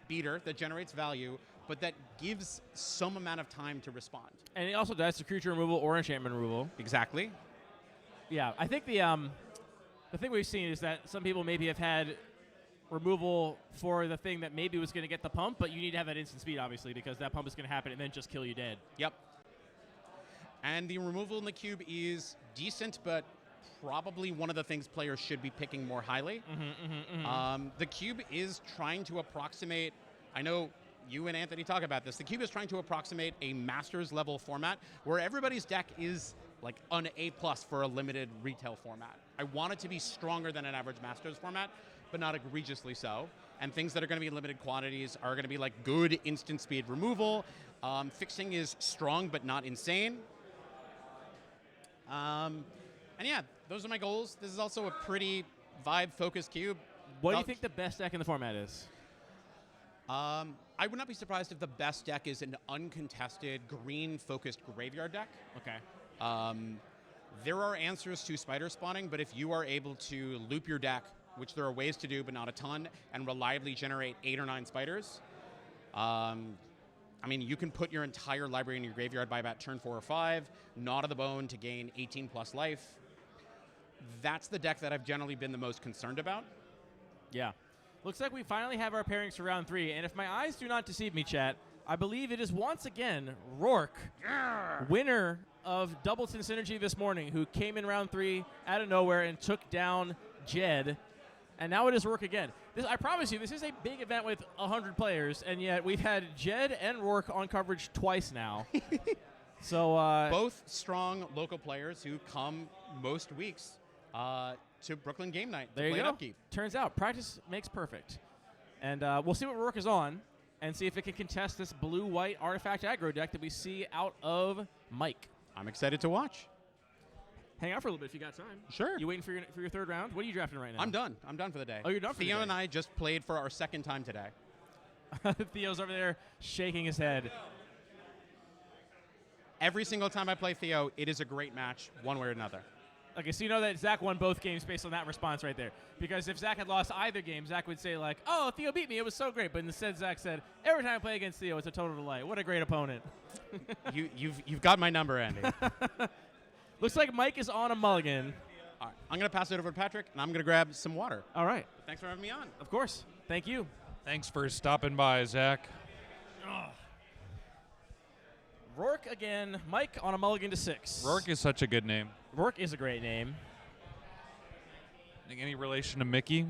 beater that generates value, but that gives some amount of time to respond. And it also does the creature removal or enchantment removal. Exactly. Yeah, I think the thing we've seen is that some people maybe have had removal for the thing that maybe was going to get the pump, but you need to have that instant speed, obviously, because that pump is going to happen and then just kill you dead. Yep. And the removal in the cube is decent, but probably one of the things players should be picking more highly. The cube is trying to approximate, I know you and Anthony talk about this, the cube is trying to approximate a Masters level format where everybody's deck is like an A+ for a limited retail format. I want it to be stronger than an average Masters format, but not egregiously so. And things that are going to be in limited quantities are going to be like good instant speed removal. Fixing is strong but not insane. And yeah, those are my goals. This is also a pretty vibe-focused cube. What do you think the best deck in the format is? I would not be surprised if the best deck is an uncontested green-focused graveyard deck. Okay. There are answers to spider spawning, but if you are able to loop your deck, which there are ways to do but not a ton, and reliably generate 8 or 9 spiders, I mean, you can put your entire library in your graveyard by about turn 4 or 5, Gnaw to the Bone to gain 18 plus life. That's the deck that I've generally been the most concerned about. Yeah. Looks like we finally have our pairings for round 3, and if my eyes do not deceive me, chat, I believe it is once again Rourke, winner of Doubleton Synergy this morning, who came in round 3 out of nowhere and took down Jed. And now it is Rourke again. I promise you, this is a big event with 100 players, and yet we've had Jed and Rourke on coverage twice now. So both strong local players who come most weeks to Brooklyn Game Night. There to you play go. Upkeep. Turns out, practice makes perfect. And we'll see what Rourke is on and see if it can contest this blue-white artifact aggro deck that we see out of Mike. I'm excited to watch. Hang out for a little bit if you got time. Sure. You waiting for your third round? What are you drafting right now? I'm done. I'm done for the day. Oh, you're done for the Theo day. and I just played for our second time today. Theo's over there shaking his head. Every single time I play Theo, it is a great match, one way or another. Okay, so you know that Zach won both games based on that response right there. Because if Zach had lost either game, Zach would say like, "Oh, Theo beat me. It was so great." But instead, Zach said, "Every time I play against Theo, it's a total delight. What a great opponent." You've got my number, Andy. Looks like Mike is on a mulligan. All right, I'm going to pass it over to Patrick, and I'm going to grab some water. All right. Thanks for having me on. Of course. Thank you. Thanks for stopping by, Zach. Rourke again. Mike on a mulligan to 6. Rourke is such a good name. Rourke is a great name. Any relation to Mickey?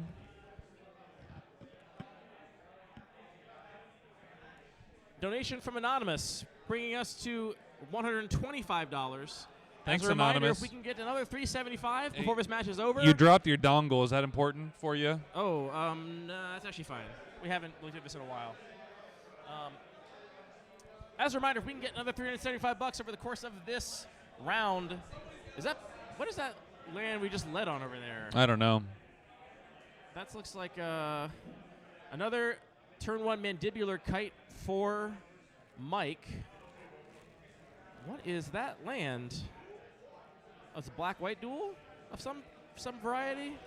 Donation from Anonymous, bringing us to $125. Thanks, As a reminder, Anonymous. if we can get another $375 before this match is over. You dropped your dongle. Is that important for you? Oh, no, that's actually fine. We haven't looked at this in a while. As a reminder, if we can get another $375 over the course of this round, what is that land we just led on over there? I don't know. That looks like another turn 1 mandibular kite for Mike. What is that land? Oh, it's a black-white duel of some variety?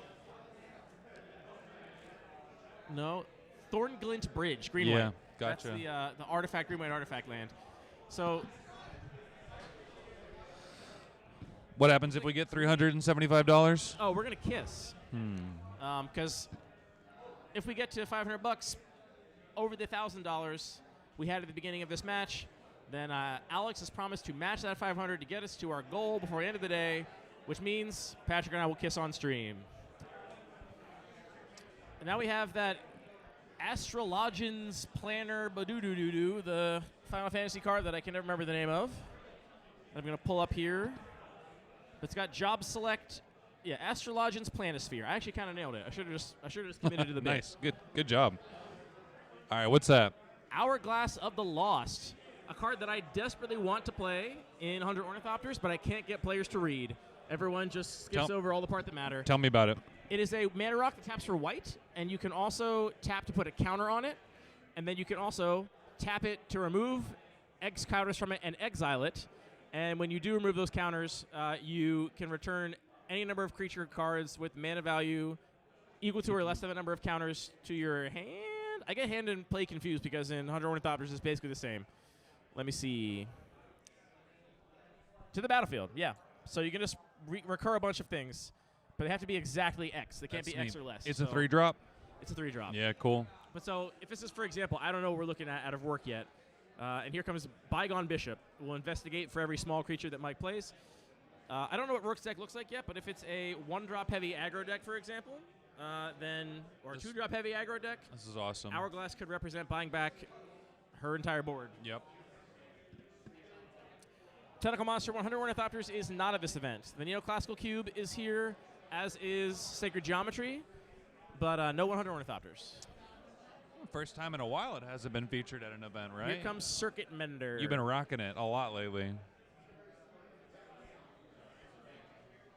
No. Thornglint Bridge, green-white. Yeah, gotcha. That's the artifact, green-white artifact land. So what happens if we get $375? we're going to kiss. Because if we get to $500 over the $1,000 we had at the beginning of this match, then Alex has promised to match that $500 to get us to our goal before the end of the day, which means Patrick and I will kiss on stream. And now we have that Astrologians Planner Badoo-doo-doo-doo, the Final Fantasy card that I can never remember the name of. I'm going to pull up here. It's got job select. Yeah, Astrologians Planisphere. I actually kind of nailed it. I should have just committed to the bit. Nice. Good job. All right, what's that? Hourglass of the Lost. A card that I desperately want to play in 100 Ornithopters, but I can't get players to read. Everyone just skips over all the part that matter. Tell me about it. It is a mana rock that taps for white, and you can also tap to put a counter on it, and then you can also tap it to remove X counters from it and exile it. And when you do remove those counters, you can return any number of creature cards with mana value equal to or less than the number of counters to your hand. I get hand and play confused because in 100 Ornithopters it's basically the same. Let me see. To the battlefield, yeah. So you can just recur a bunch of things, but they have to be exactly X. They can't That's be X neat. or less. It's so a 3-drop? It's a 3-drop. Yeah, cool. But so if this is, for example, I don't know what we're looking at out of work yet. And here comes Bygone Bishop. We'll investigate for every small creature that Mike plays. I don't know what Rourke's deck looks like yet, but if it's a 1-drop heavy aggro deck, for example, or a 2-drop heavy aggro deck, This is awesome. Hourglass could represent buying back her entire board. Yep. Tentacle Monster 100 Ornithopters is not at this event. The Neoclassical Cube is here, as is Sacred Geometry, but no 100 Ornithopters. First time in a while it hasn't been featured at an event, right? Here comes Circuit Mender. You've been rocking it a lot lately.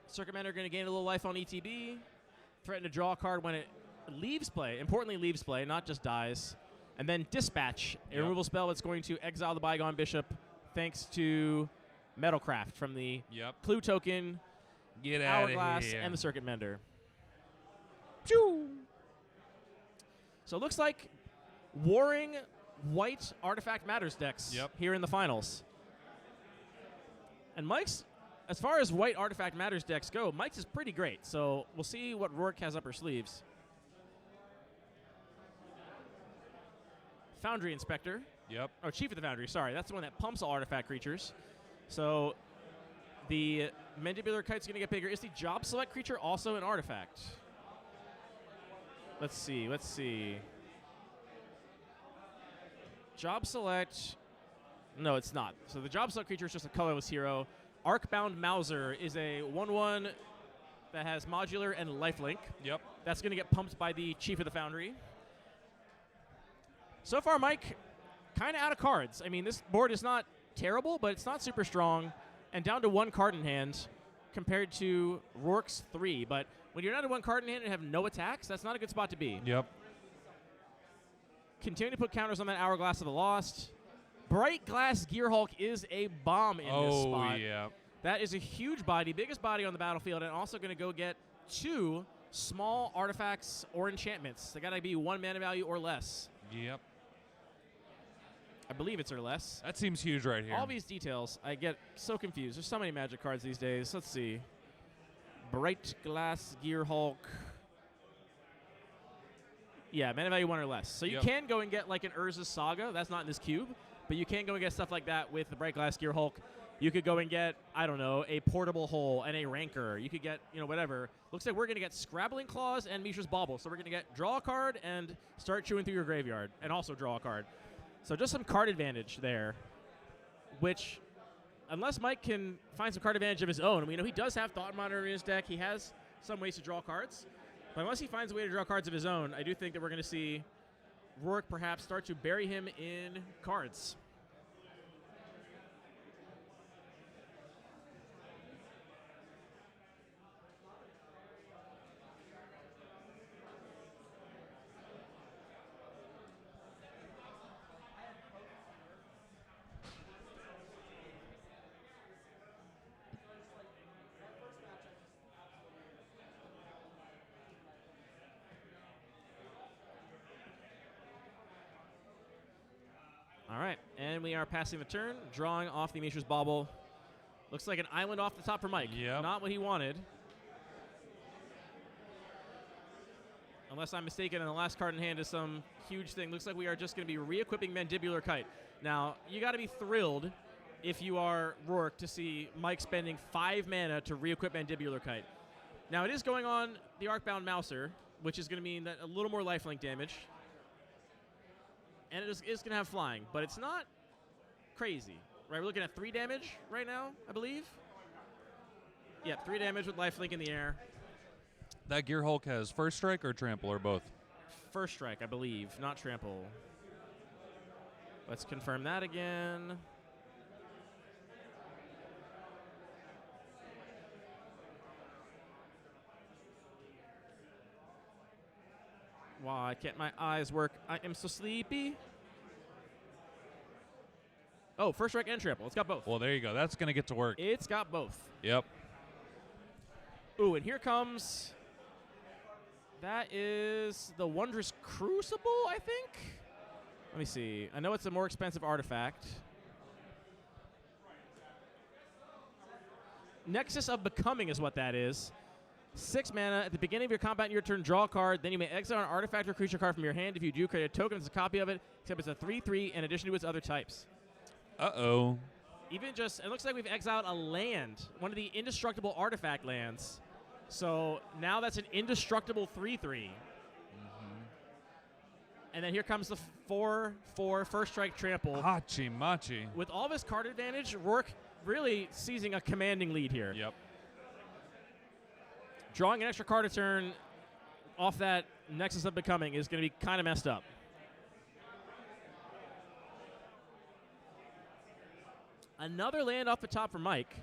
Circuit Mender going to gain a little life on ETB. Threaten to draw a card when it leaves play. Importantly, leaves play, not just dies. And then Dispatch, a removal spell that's going to exile the Bygone Bishop thanks to Metalcraft from the Clue token, Get out of Hourglass, here. and the Circuit Mender. Pew! So it looks like warring white Artifact Matters decks here in the finals. And Mike's, as far as white Artifact Matters decks go, Mike's is pretty great. So we'll see what Rourke has up her sleeves. Foundry Inspector. Yep. Oh, Chief of the Foundry, sorry. That's the one that pumps all artifact creatures. So the Mandibular Kite's going to get bigger. Is the Job Select creature also an artifact? Let's see. Job Select. No, it's not. So the Job Select creature is just a colorless hero. Arcbound Mauser is a 1/1 that has modular and lifelink. Yep. That's going to get pumped by the Chief of the Foundry. So far, Mike, kind of out of cards. I mean, this board is not terrible, but it's not super strong, and down to 1 card in hand compared to Rourke's 3. But when you're down to 1 card in hand and have no attacks, that's not a good spot to be. Yep. Continue to put counters on that Hourglass of the Lost. Bright Glass Gearhulk is a bomb in this spot. Oh, yeah. That is a huge body, biggest body on the battlefield, and also going to go get 2 small artifacts or enchantments. They got to be 1 mana value or less. Yep. I believe it's or less. That seems huge right here. All these details, I get so confused. There's so many Magic cards these days. Let's see. Bright Glass Gearhulk. Yeah, mana value 1 or less. So you can go and get like an Urza's Saga. That's not in this cube. But you can go and get stuff like that with the Bright Glass Gearhulk. You could go and get, I don't know, a Portable Hole and a Rancor. You could get, whatever. Looks like we're going to get Scrabbling Claws and Mishra's Bauble. So we're going to get draw a card and start chewing through your graveyard. And also draw a card. So just some card advantage there. Which, unless Mike can find some card advantage of his own. We know he does have Thought Monitor in his deck. He has some ways to draw cards. But unless he finds a way to draw cards of his own, I do think that we're going to see Rourke perhaps start to bury him in cards. All right, and we are passing the turn, drawing off the Mishra's Bauble. Looks like an island off the top for Mike. Yep. Not what he wanted. Unless I'm mistaken, and the last card in hand is some huge thing. Looks like we are just going to be re-equipping Mandibular Kite. Now, you got to be thrilled if you are Rourke to see Mike spending 5 mana to re-equip Mandibular Kite. Now, it is going on the Arcbound Mouser, which is going to mean that a little more lifelink damage. And it is going to have flying, but it's not crazy. Right, we're looking at 3 damage right now, I believe. Yep, 3 damage with lifelink in the air. That Gearhulk has first strike or trample or both? First strike, I believe, not trample. Let's confirm that again. Why can't my eyes work? I am so sleepy. Oh, first strike and trample. It's got both. Well, there you go. That's going to get to work. It's got both. Yep. Ooh, and here comes... That is the Wondrous Crucible, I think? Let me see. I know it's a more expensive artifact. Nexus of Becoming is what that is. 6 mana. At the beginning of your combat in your turn, draw a card. Then you may exile an artifact or creature card from your hand. If you do, create a token as a copy of it, except it's a 3/3 in addition to its other types. Uh-oh. Even just, it looks like we've exiled a land, one of the indestructible artifact lands. So now that's an indestructible 3/3. And then here comes the 4/4 first strike trample. Hachi machi. With all of his card advantage, Rourke really seizing a commanding lead here. Yep. Drawing an extra card a turn off that Nexus of Becoming is going to be kind of messed up. Another land off the top for Mike.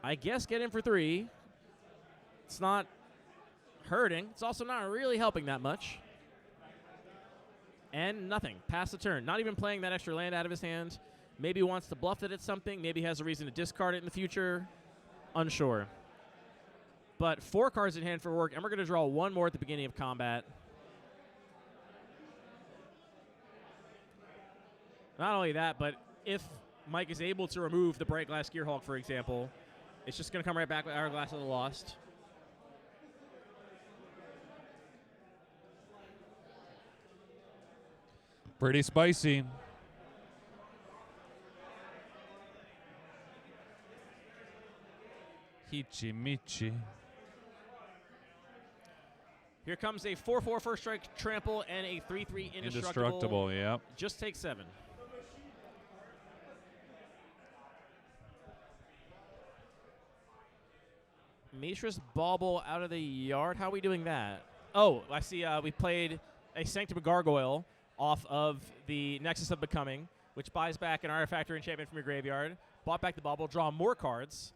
I guess get in for 3. It's not hurting. It's also not really helping that much. And nothing. Pass the turn. Not even playing that extra land out of his hand. Maybe wants to bluff it at something. Maybe has a reason to discard it in the future. Unsure. But 4 cards in hand for Rourke, and we're going to draw 1 more at the beginning of combat. Not only that, but if Mike is able to remove the Bright Glass Gearhulk, for example, it's just going to come right back with Hourglass of the Lost. Pretty spicy. Hichi-michi. Here comes a 4/4 first strike trample and a 3/3 indestructible. Indestructible, yep. Just take 7. Mishra's Bauble out of the yard. How are we doing that? Oh, I see we played a Sanctum Gargoyle off of the Nexus of Becoming, which buys back an artifact or enchantment from your graveyard. Bought back the Bauble, draw more cards.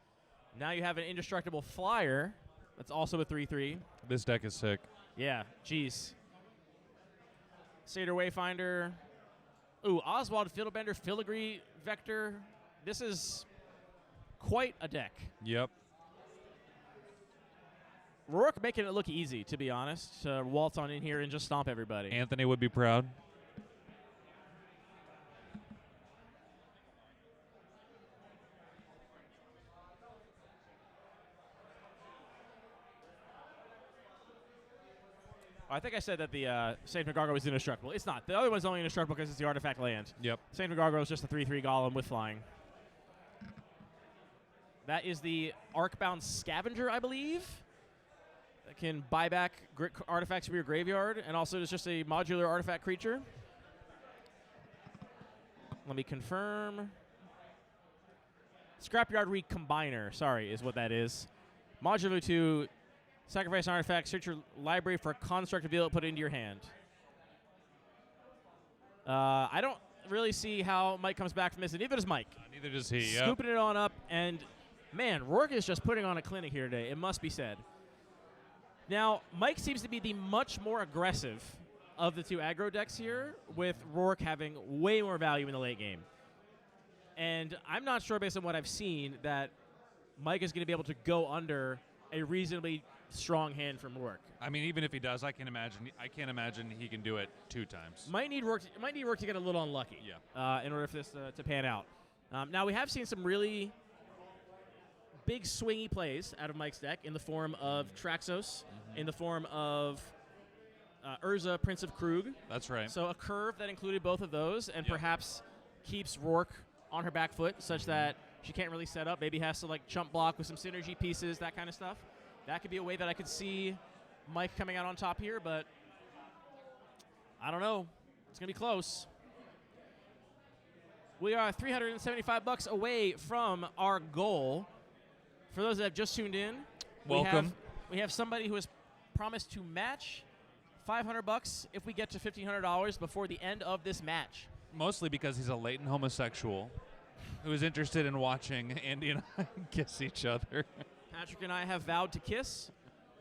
Now you have an indestructible flyer that's also a 3/3. This deck is sick. Yeah, jeez. Satyr Wayfinder. Ooh, Oswald, Fiddlebender, Filigree, Vector. This is quite a deck. Yep. Rourke making it look easy, to be honest, to waltz on in here and just stomp everybody. Anthony would be proud. I think I said that the Saint Gargoyle was indestructible. It's not. The other one's only indestructible because it's the artifact land. Yep. Saint Gargoyle is just a 3/3 golem with flying. That is the Arcbound Scavenger, I believe. That can buy back artifacts from your graveyard, and also is just a modular artifact creature. Let me confirm. Scrapyard Recombiner, sorry, is what that is. Modular 2, sacrifice an artifact, search your library for a construct, reveal it, put it into your hand. I don't really see how Mike comes back from this, and neither does Mike. Neither does he, Scooping it on up, and man, Rourke is just putting on a clinic here today, it must be said. Now, Mike seems to be the much more aggressive of the two aggro decks here, with Rourke having way more value in the late game. And I'm not sure, based on what I've seen, that Mike is going to be able to go under a reasonably strong hand from Rourke. I mean, even if he does, I can't imagine he can do it 2 times. Might need Rourke to get a little unlucky. Yeah. In order for this to pan out. Now we have seen some really big swingy plays out of Mike's deck in the form of Traxos, in the form of Urza, Prince of Krug. That's right. So a curve that included both of those, and perhaps keeps Rourke on her back foot, such that she can't really set up. Maybe has to like chump block with some synergy pieces, that kind of stuff. That could be a way that I could see Mike coming out on top here, but I don't know. It's going to be close. We are $375 away from our goal. For those that have just tuned in, welcome. We have somebody who has promised to match $500 if we get to $1,500 before the end of this match. Mostly because he's a latent homosexual who is interested in watching Andy and I kiss each other. Patrick and I have vowed to kiss.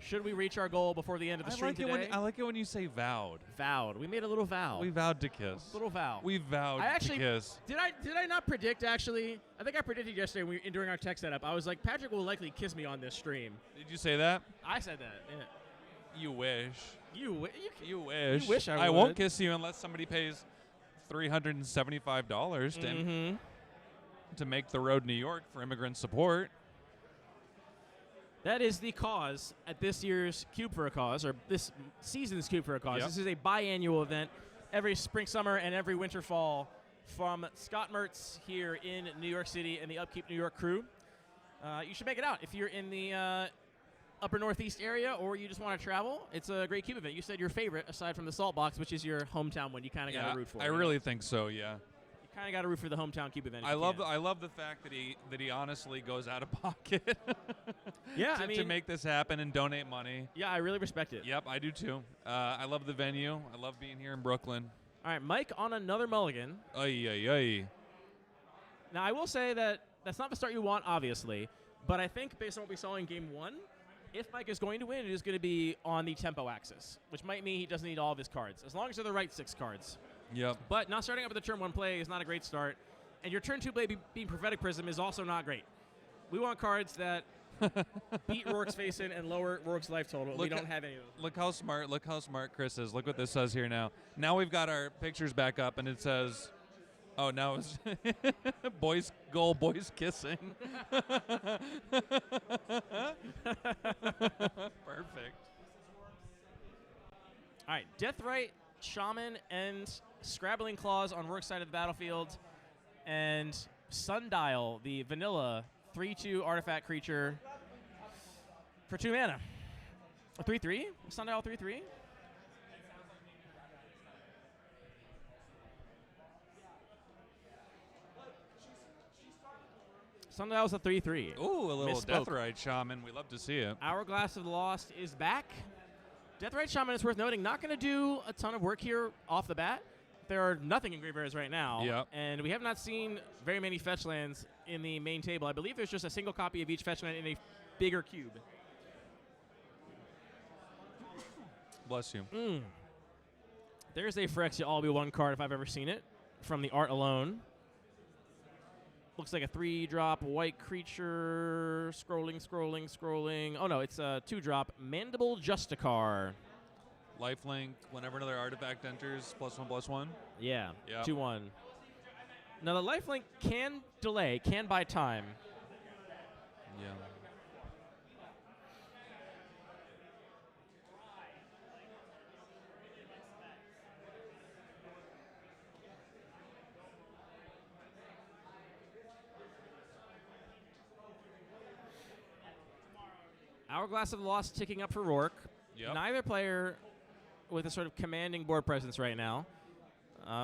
Should we reach our goal before the end of the stream today? I like it when you say vowed. Vowed. We made a little vow. We vowed to kiss. Little vow. We vowed to kiss. Did I not predict, actually? I think I predicted yesterday during our tech setup. I was like, Patrick will likely kiss me on this stream. Did you say that? I said that, yeah. You wish. You wish. You wish I I would. won't kiss you unless somebody pays $375 to make the road New York for immigrant support. That is the cause at this year's Cube for a Cause, or this season's Cube for a Cause. Yep. This is a biannual event every spring, summer, and every winter, fall from Scott Mertz here in New York City and the Upkeep New York crew. You should make it out if you're in the upper northeast area or you just want to travel. It's a great Cube event. You said your favorite, aside from the Salt Box, which is your hometown one. You kind of got to root for. I really think so. Yeah. You kind of got to root for the hometown Cube event. I love the fact that he honestly goes out of pocket. Yeah, to make this happen and donate money. Yeah, I really respect it. Yep, I do too. I love the venue. I love being here in Brooklyn. All right, Mike on another mulligan. Ay. Now, I will say that that's not the start you want, obviously, but I think based on what we saw in Game 1, if Mike is going to win, it is going to be on the tempo axis, which might mean he doesn't need all of his cards, as long as they're the right 6 cards. Yep. But not starting up with the turn 1 play is not a great start, and your turn 2 play being Prophetic Prism is also not great. We want cards that beat Rourke's face-in and lower Rourke's life total. We don't have any of those. Look how smart Chris is. Look what this says here now. Now we've got our pictures back up, and it says, oh, now it's boys goal, boys kissing. Perfect. All right, Deathrite, Shaman, and Scrabbling Claws on Rourke's side of the battlefield, and Sundial, the vanilla 3/2 artifact creature for 2 mana. A 3/3? Sundial 3/3? Sundial's a 3/3. Ooh, a little Misspoke. Deathrite Shaman. We love to see it. Hourglass of the Lost is back. Deathrite Shaman is worth noting. Not going to do a ton of work here off the bat. There are nothing in graveyards right now. Yep. And we have not seen very many fetch lands in the main table. I believe there's just a single copy of each fetch land in a bigger cube. Bless you. There's a Phyrexia All-Be-One card if I've ever seen it, from the art alone. Looks like a 3-drop white creature. Scrolling. Oh, no, it's a 2-drop Mandible Justicar. Lifelink, whenever another artifact enters, +1/+1. Yeah, Yep. 2/1. Now, the lifelink can delay, can buy time. Yeah. Hourglass of the Lost ticking up for Rourke. Yep. Neither player with a sort of commanding board presence right now.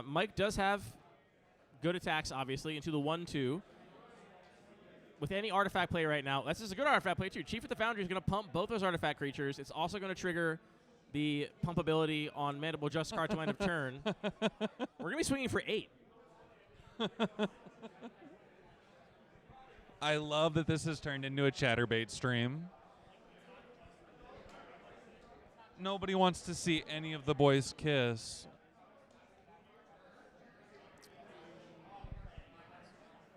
Mike does have good attacks, obviously, into the 1/2. With any artifact play right now, this is a good artifact play, too. Chief of the Foundry is going to pump both those artifact creatures. It's also going to trigger the pump ability on Mandible Justicar to end of turn. We're going to be swinging for 8. I love that this has turned into a Chatterbait stream. Nobody wants to see any of the boys kiss.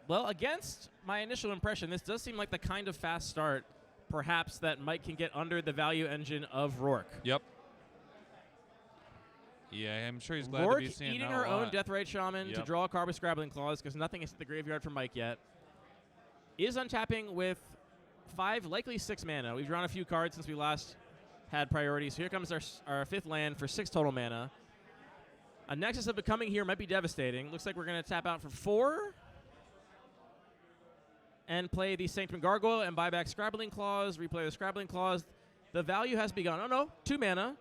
Well, against my initial impression, this does seem like the kind of fast start, perhaps, that Mike can get under the value engine of Rourke. Yep. Yeah, I'm sure he's glad Rourke to be seeing eating that her a own lot. Deathrite Shaman to Yep. draw a card with Scrabbling Claws because nothing has hit the graveyard for Mike yet. Is untapping with 5, likely 6 mana. We've drawn a few cards since we last had priorities. Here comes our 5th land for 6 total mana. A Nexus of Becoming here might be devastating. Looks like we're going to tap out for 4 and play the Sanctum Gargoyle and buy back Scrabbling Claws, replay the Scrabbling Claws. The value has begun. Oh, no, 2 mana.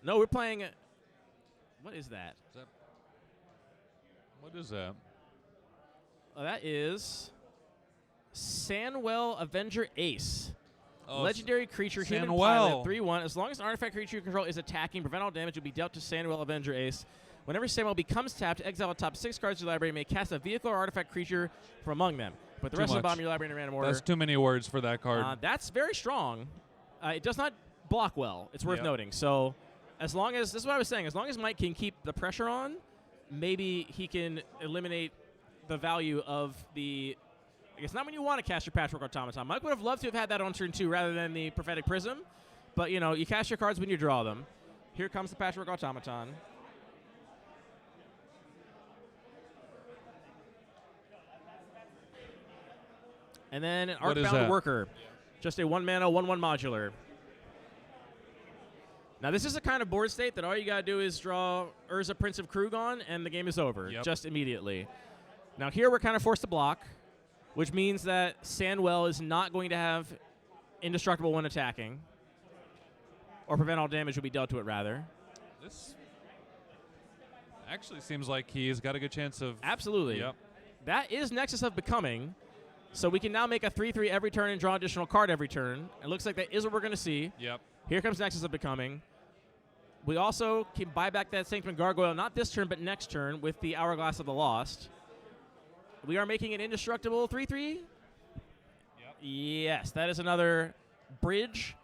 No, we're playing... What is that? What is that? That is Sanwell Avenger Ace. Oh, Legendary creature, human Sanwell. pilot, 3/1. As long as an artifact creature you control is attacking, prevent all damage will be dealt to Sanwell Avenger Ace. Whenever Sanwell becomes tapped, exile the top 6 cards of your library, may cast a vehicle or artifact creature from among them. Put the Too rest of the much. bottom of your library in random order. That's too many words for that card. That's very strong. It does not block well. It's worth Yep. noting. So, as long as, this is what I was saying, as long as Mike can keep the pressure on, maybe he can eliminate the value of the... I guess not when you want to cast your Patchwork Automaton. Mike would have loved to have had that on turn 2 rather than the Prophetic Prism. But, you know, you cast your cards when you draw them. Here comes the Patchwork Automaton. And then an What is Arcbound that? Worker. Just a 1-mana, 1/1 modular. Now, this is the kind of board state that all you got to do is draw Urza Prince of Krugon, and the game is over just immediately. Now, here we're kind of forced to block, which means that Sandwell is not going to have indestructible when attacking, or prevent all damage will be dealt to it, rather. This actually seems like he's got a good chance of... Absolutely. Yep. That is Nexus of Becoming, so we can now make a 3/3 every turn and draw an additional card every turn. It looks like that is what we're going to see. Yep. Here comes Nexus of Becoming. We also can buy back that Sanctum Gargoyle, not this turn, but next turn, with the Hourglass of the Lost. We are making an indestructible 3/3. Yep. Yes, that is another bridge.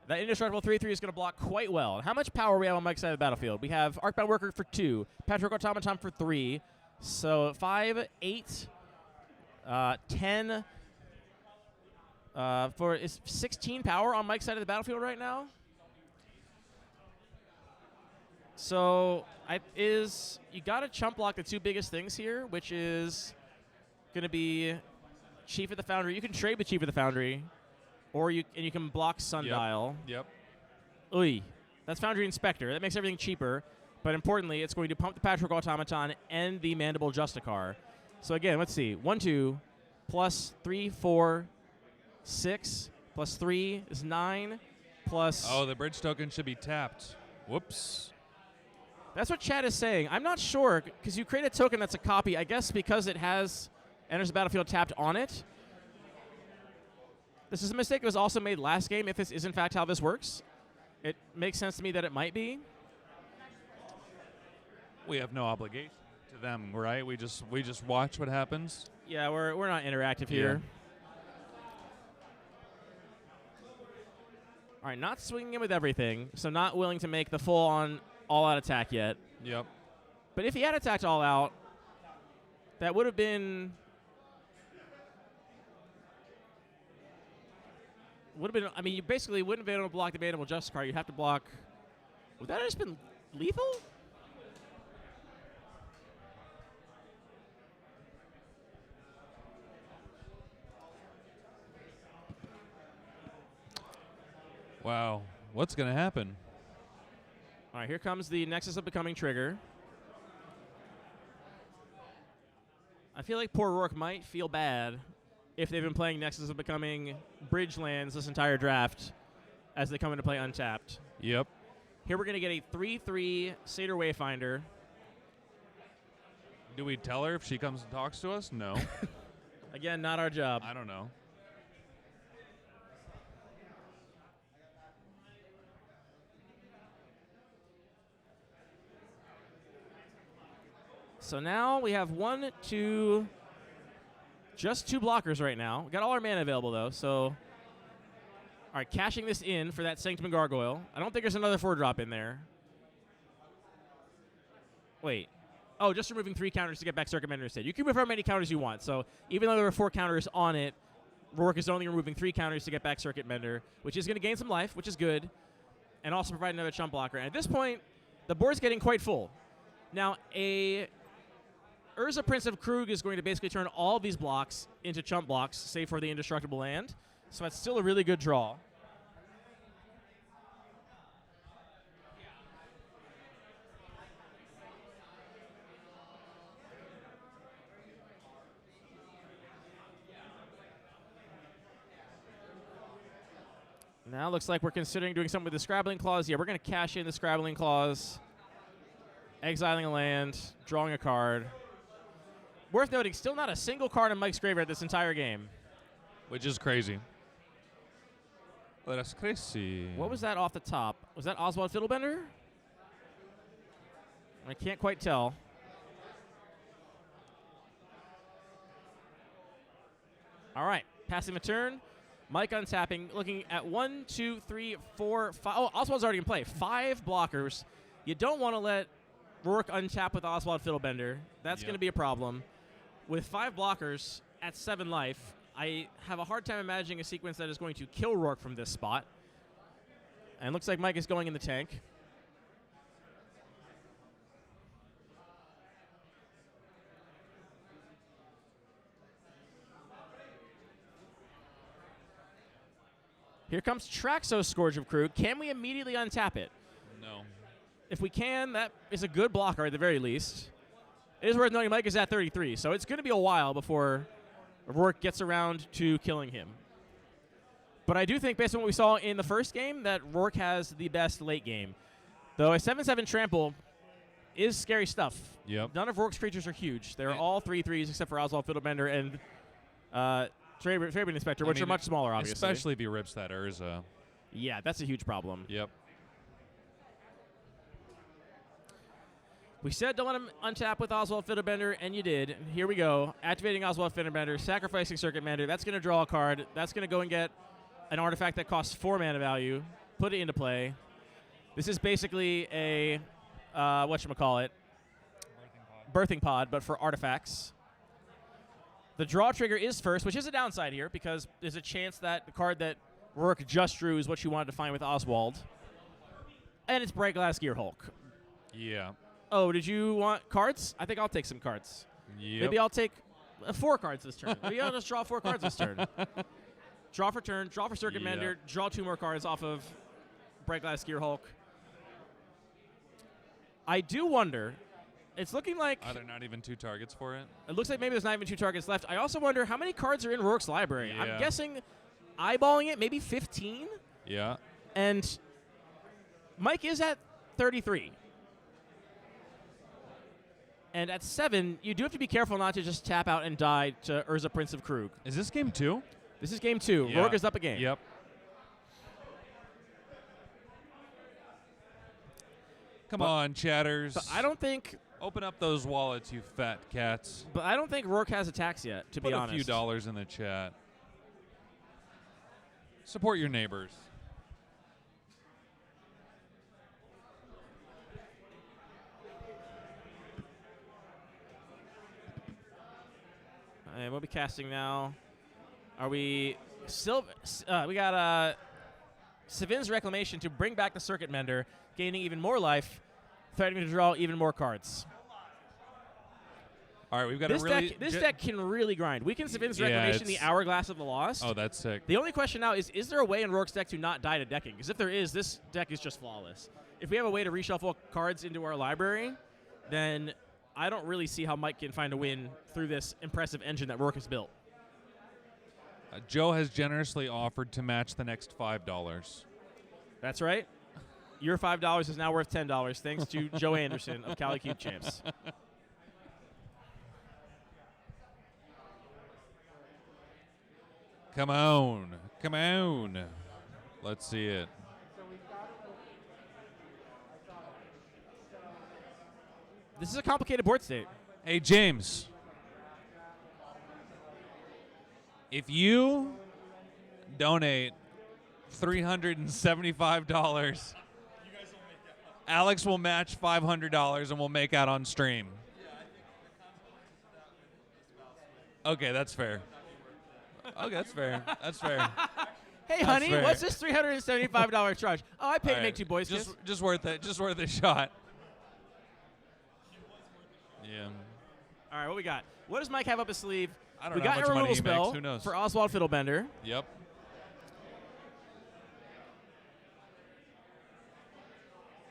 That indestructible 3/3 is going to block quite well. How much power we have on Mike's side of the battlefield? We have Arcbound Worker for 2, Patrick Automaton for 3, so 5, 8, 10. For is 16 power on Mike's side of the battlefield right now. So you got to chump block the 2 biggest things here, which is going to be Chief of the Foundry. You can trade with Chief of the Foundry, or you can block Sundial. Yep. Oy, that's Foundry Inspector. That makes everything cheaper, but importantly, it's going to pump the Patrick Automaton and the Mandible Justicar. So again, let's see. 1, 2, plus 3, 4, 6, plus 3 is 9, plus... Oh, the bridge token should be tapped. Whoops. That's what chat is saying. I'm not sure, because you create a token that's a copy, I guess because it enters the battlefield tapped on it. This is a mistake that was also made last game, if this is in fact how this works. It makes sense to me that it might be. We have no obligation to them, right? We just watch what happens. Yeah, we're not interactive here. All right, not swinging in with everything, so not willing to make the full-on all-out attack yet. Yep. But if he had attacked all-out, that would have been... I mean, you basically wouldn't have been able to block the Mandible Justice card. You'd have to block... Would that have just been lethal? Wow. What's going to happen? All right, here comes the Nexus of Becoming trigger. I feel like poor Rourke might feel bad if they've been playing Nexus of Becoming bridge lands this entire draft as they come into play untapped. Yep. Here we're going to get a 3/3 Satyr Wayfinder. Do we tell her if she comes and talks to us? No. Again, not our job. I don't know. So now we have just 2 blockers right now. We got all our mana available, though, so... All right, cashing this in for that Sanctum Gargoyle. I don't think there's another 4-drop in there. Wait. Oh, just removing 3 counters to get back Circuit Mender instead. You can remove how many counters you want, so even though there were 4 counters on it, Rourke is only removing 3 counters to get back Circuit Mender, which is going to gain some life, which is good, and also provide another chump blocker. And at this point, the board's getting quite full. Now, Urza Prince of Krug is going to basically turn all of these blocks into chump blocks, save for the indestructible land. So that's still a really good draw. Now it looks like we're considering doing something with the Scrabbling Claws. Yeah, we're going to cash in the Scrabbling Claws, exiling a land, drawing a card. Worth noting, still not a single card in Mike's graveyard this entire game. Which is crazy. That's crazy. What was that off the top? Was that Oswald Fiddlebender? I can't quite tell. All right, passing the turn. Mike untapping, looking at 1, 2, 3, 4, 5. Oh, Oswald's already in play. 5 blockers. You don't want to let Rourke untap with Oswald Fiddlebender. That's going to be a problem. With 5 blockers at 7 life, I have a hard time imagining a sequence that is going to kill Rourke from this spot. And looks like Mike is going in the tank. Here comes Traxos Scourge of Krug. Can we immediately untap it? No. If we can, that is a good blocker at the very least. It is worth noting Mike is at 33, so it's going to be a while before Rourke gets around to killing him. But I do think, based on what we saw in the first game, that Rourke has the best late game. Though a 7/7 trample is scary stuff. Yep. None of Rourke's creatures are huge. They're all 3/3s except for Oswald Fiddlebender and Fabian Inspector, which are much smaller, obviously. Especially if he rips that Urza. Yeah, that's a huge problem. Yep. We said don't let him untap with Oswald Fiddlebender, and you did. And here we go. Activating Oswald Fiddlebender, sacrificing Circuit Mender. That's going to draw a card. That's going to go and get an artifact that costs 4 mana value. Put it into play. This is basically a, whatchamacallit? Birthing pod, but for artifacts. The draw trigger is first, which is a downside here, because there's a chance that the card that Rourke just drew is what you wanted to find with Oswald. And it's Bright Glass Gearhulk. Yeah. Oh, did you want cards? I think I'll take some cards. Yep. Maybe I'll take 4 cards this turn. Maybe I'll just draw 4 cards this turn. Draw for turn, draw for Circuit Mender, draw 2 more cards off of Bright Glass Gearhulk. I do wonder, it's looking like... Are there not even 2 targets for it? It looks like maybe there's not even 2 targets left. I also wonder how many cards are in Rourke's library. Yeah. I'm guessing, eyeballing it, maybe 15? Yeah. And Mike is at 33. And at 7, you do have to be careful not to just tap out and die to Urza Prince of Krug. Is this game 2? This is game 2. Yeah. Rourke is up a game. Yep. Come on, chatters. But I don't think... Open up those wallets, you fat cats. But I don't think Rourke has attacks yet, to be honest. Put a few dollars in the chat. Support your neighbors. And we'll be casting now. Are we still... we got Savin's Reclamation to bring back the Circuit Mender, gaining even more life, threatening to draw even more cards. All right, we've got this a really... This deck can really grind. We can Savin's Reclamation the Hourglass of the Lost. Oh, that's sick. The only question now is there a way in Rourke's deck to not die to decking? Because if there is, this deck is just flawless. If we have a way to reshuffle cards into our library, then I don't really see how Mike can find a win through this impressive engine that Rourke has built. Joe has generously offered to match the next $5. That's right. Your $5 is now worth $10 thanks to Joe Anderson of Cali Cube Champs. Come on. Come on. Let's see it. This is a complicated board state. Hey, James. If you donate $375, Alex will match $500 and we'll make out on stream. Okay, that's fair. Okay, that's fair. That's fair. Hey, honey, what's this $375 charge? Oh, I paid to make 2 boys kiss. Just worth it. Just worth a shot. Yeah. All right, what we got? What does Mike have up his sleeve? I don't we know got how a much money removal he spell makes. Who knows? for Oswald Fiddlebender. Yep.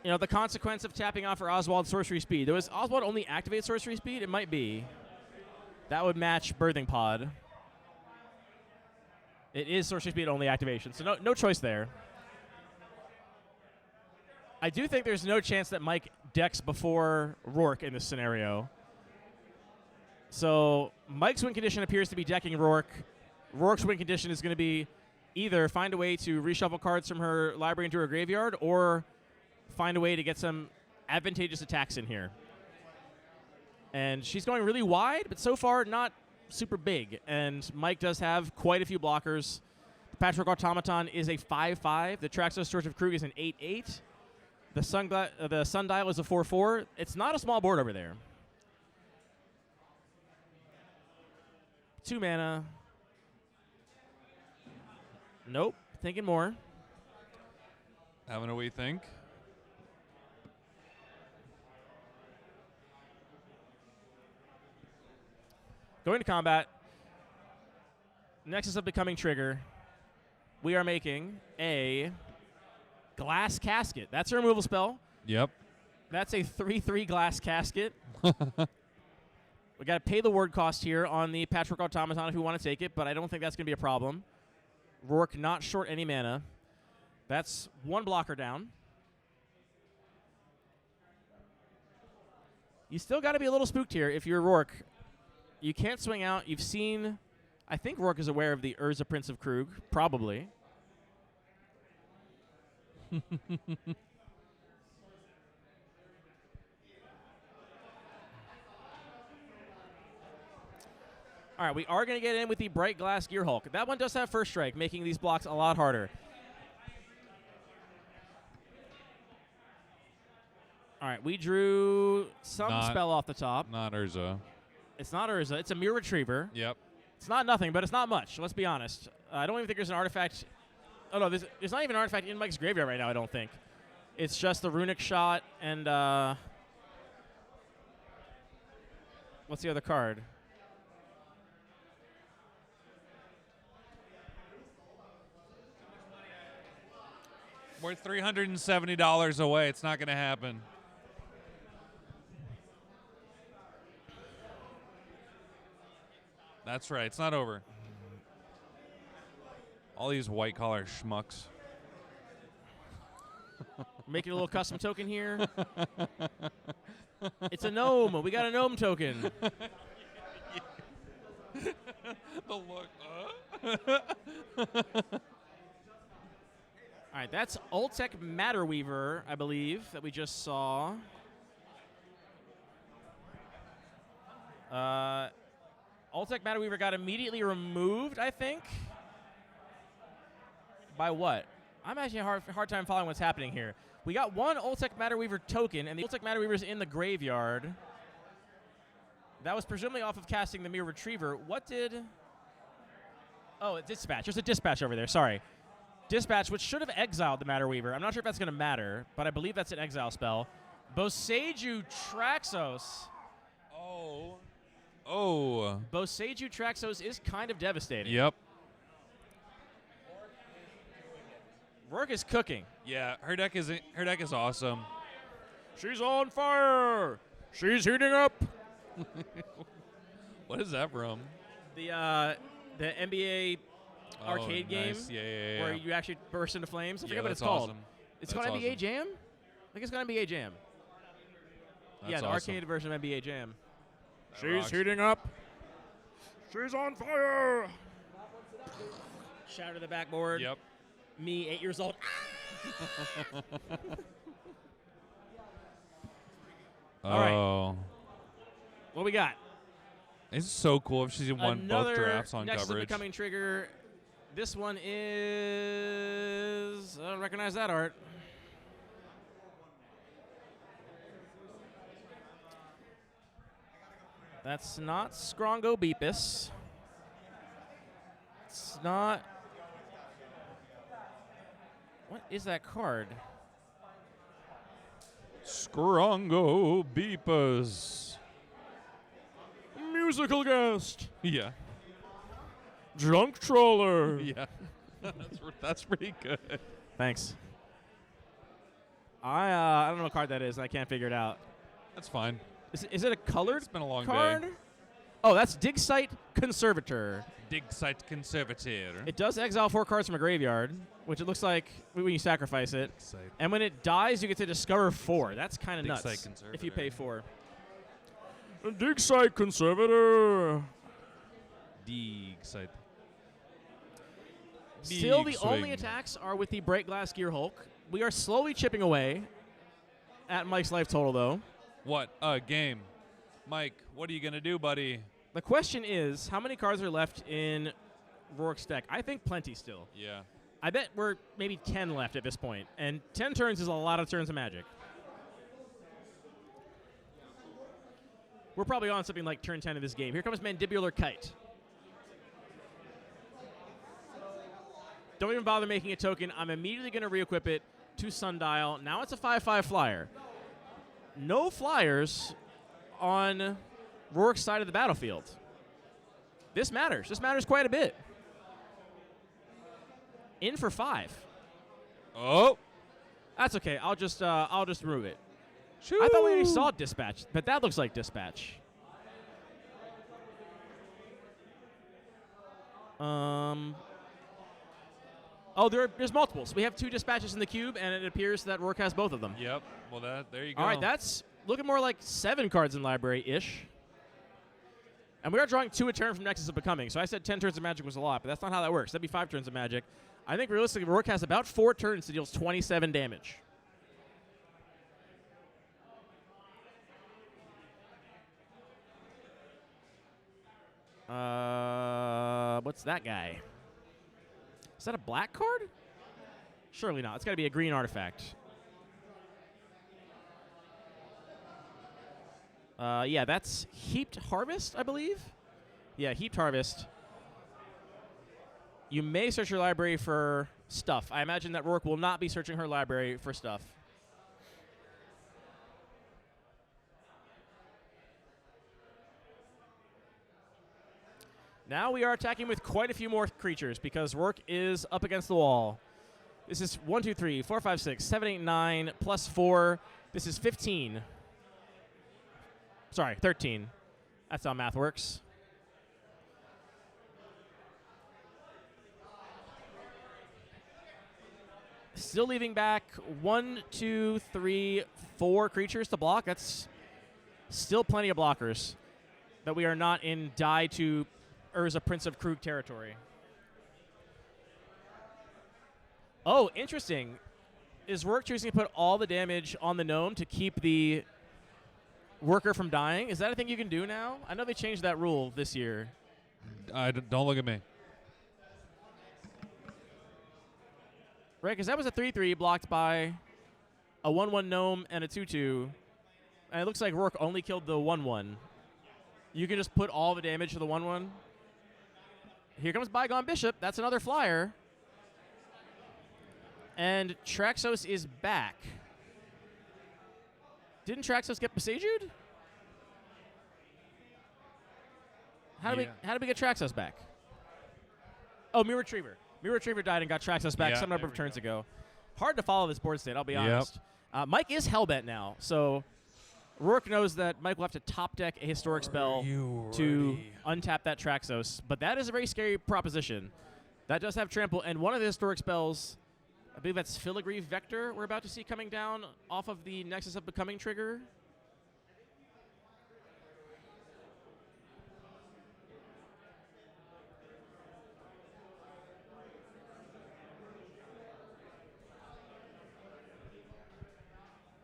You know, the consequence of tapping off for Oswald Sorcery Speed. There was Oswald only activate Sorcery Speed? It might be. That would match Birthing Pod. It is Sorcery Speed only activation, so no choice there. I do think there's no chance that Mike decks before Rourke in this scenario. So Mike's win condition appears to be decking Rourke. Rourke's win condition is going to be either find a way to reshuffle cards from her library into her graveyard or find a way to get some advantageous attacks in here. And she's going really wide, but so far not super big. And Mike does have quite a few blockers. The Patchwork Automaton is a 5/5. The Traxos Scourge of Krug is an 8/8. The Sundial is a 4/4. It's not a small board over there. 2 mana. Nope. Thinking more. Having a wee think. Going to combat. Nexus of Becoming trigger. we are making a glass casket. That's a removal spell. Yep. That's a 3/3 glass casket. We got to pay the word cost here on the Patchwork Automaton if we want to take it, but I don't think that's going to be a problem. Rourke not short any mana. That's one blocker down. You still got to be a little spooked here if you're Rourke. You can't swing out. You've seen, I think Rourke is aware of the Urza Prince of Krug, probably. All right, we are going to get in with the Bright Glass Gear Hulk. That one does have first strike, making these blocks a lot harder. All right, we drew some spell off the top. Not Urza. It's not Urza. It's a Mirror Retriever. Yep. It's not nothing, but it's not much. Let's be honest. I don't even think there's an artifact. Oh, no, there's not even an artifact in Mike's graveyard right now, I don't think. It's just the Runic Shot and what's the other card? We're $370 away. It's not going to happen. That's right. It's not over. All these white-collar schmucks. Making a little custom token here. It's a gnome. We got a gnome token. The look. All right, that's Ultec Matterweaver, I believe, that we just saw. Ultec Matterweaver got immediately removed, I think. By what? I'm actually having a hard time following what's happening here. We got one Ultec Matterweaver token, and the Ultec Matterweaver's in the graveyard. That was presumably off of casting the Mirror Retriever. What did... Oh, it's Dispatch. There's a Dispatch over there. Sorry. Dispatch, which should have exiled the Matterweaver. I'm not sure if that's going to matter, but I believe that's an exile spell. Boseiju Traxos. Oh. Boseiju Traxos is kind of devastating. Yep. Rourke is cooking. Yeah, her deck is awesome. She's on fire. She's heating up. What is that from? The NBA arcade game nice. Yeah. where you actually burst into flames. I forget what it's that's called. awesome. It's That's called NBA awesome. Jam? I think it's called NBA Jam. That's Yeah, the awesome. arcade version of NBA Jam. That She's rocks. heating up. She's on fire. Shout to the backboard. Yep. Me, 8 years old. All right. Oh. What we got? It's so cool if she's won both drafts on next coverage. becoming trigger. This one is... I don't recognize that art. That's not Skrongo Beepus. It's not... What is that card? Skrongo Beepus. Musical guest. Yeah. Drunk troller. Yeah. That's pretty good. Thanks. I don't know what card that is. And I can't figure it out. That's fine. Is it a colored It's been a long card? day. Oh, that's Dig Site Conservator. Dig Site Conservator. It does exile 4 cards from a graveyard, which it looks like when you sacrifice it. Site. And when it dies, you get to discover 4. That's kind of Dig nuts Site Conservator. if you pay 4. Dig Site Conservator. Dig Site. Still, the Dig only swing. attacks are with the Bright Glass Gear Hulk. We are slowly chipping away at Mike's life total, though. What a game. Mike, what are you going to do, buddy? The question is, how many cards are left in Rourke's deck? I think plenty still. Yeah. I bet we're maybe 10 left at this point, and 10 turns is a lot of turns of Magic. We're probably on something like turn 10 of this game. Here comes Mandibular Kite. Don't even bother making a token. I'm immediately going to re-equip it to Sundial. Now it's a 5/5 flyer. No flyers on Rourke's side of the battlefield. This matters. This matters quite a bit. In for 5. Oh. That's okay. I'll just remove it. I thought we already saw Dispatch, but that looks like Dispatch. Oh, there's multiples. We have 2 Dispatches in the cube, and it appears that Rourke has both of them. Yep. Well, there you go. All right, that's looking more like 7 cards in library-ish. And we are drawing 2 a turn from Nexus of Becoming. So I said 10 turns of Magic was a lot, but that's not how that works. That'd be 5 turns of Magic. I think realistically, Rourke has about 4 turns to deal 27 damage. What's that guy? Is that a black card? Surely not. It's got to be a green artifact. Yeah, that's Heaped Harvest, I believe. Yeah, Heaped Harvest. You may search your library for stuff. I imagine that Rourke will not be searching her library for stuff. Now we are attacking with quite a few more creatures because Rourke is up against the wall. This is 1, 2, 3, 4, 5, 6, 7, 8, 9, plus 4. This is 15. Sorry, 13. That's how math works. Still leaving back 1, 2, 3, 4 creatures to block. That's still plenty of blockers. That we are not in die to Urza Prince of Krug territory. Oh, interesting. Is Rourke choosing to put all the damage on the gnome to keep the worker from dying? Is that a thing you can do now? I know they changed that rule this year. Don't look at me. Right, because that was a 3-3 blocked by a 1-1 gnome and a 2-2. And it looks like Rourke only killed the 1-1. You can just put all the damage to the 1-1. Here comes Bygone Bishop. That's another flyer. And Traxos is back. Didn't Traxos get Besiege'd? How did we get Traxos back? Oh, Mirror Retriever. Mirror Retriever died and got Traxos back some number of turns ago. Hard to follow this board state, I'll be honest. Mike is Hellbent now, so Rourke knows that Mike will have to top deck a historic spell to untap that Traxos. But that is a very scary proposition. That does have trample, and one of the historic spells, I believe that's Filigree Vector we're about to see coming down off of the Nexus of Becoming trigger.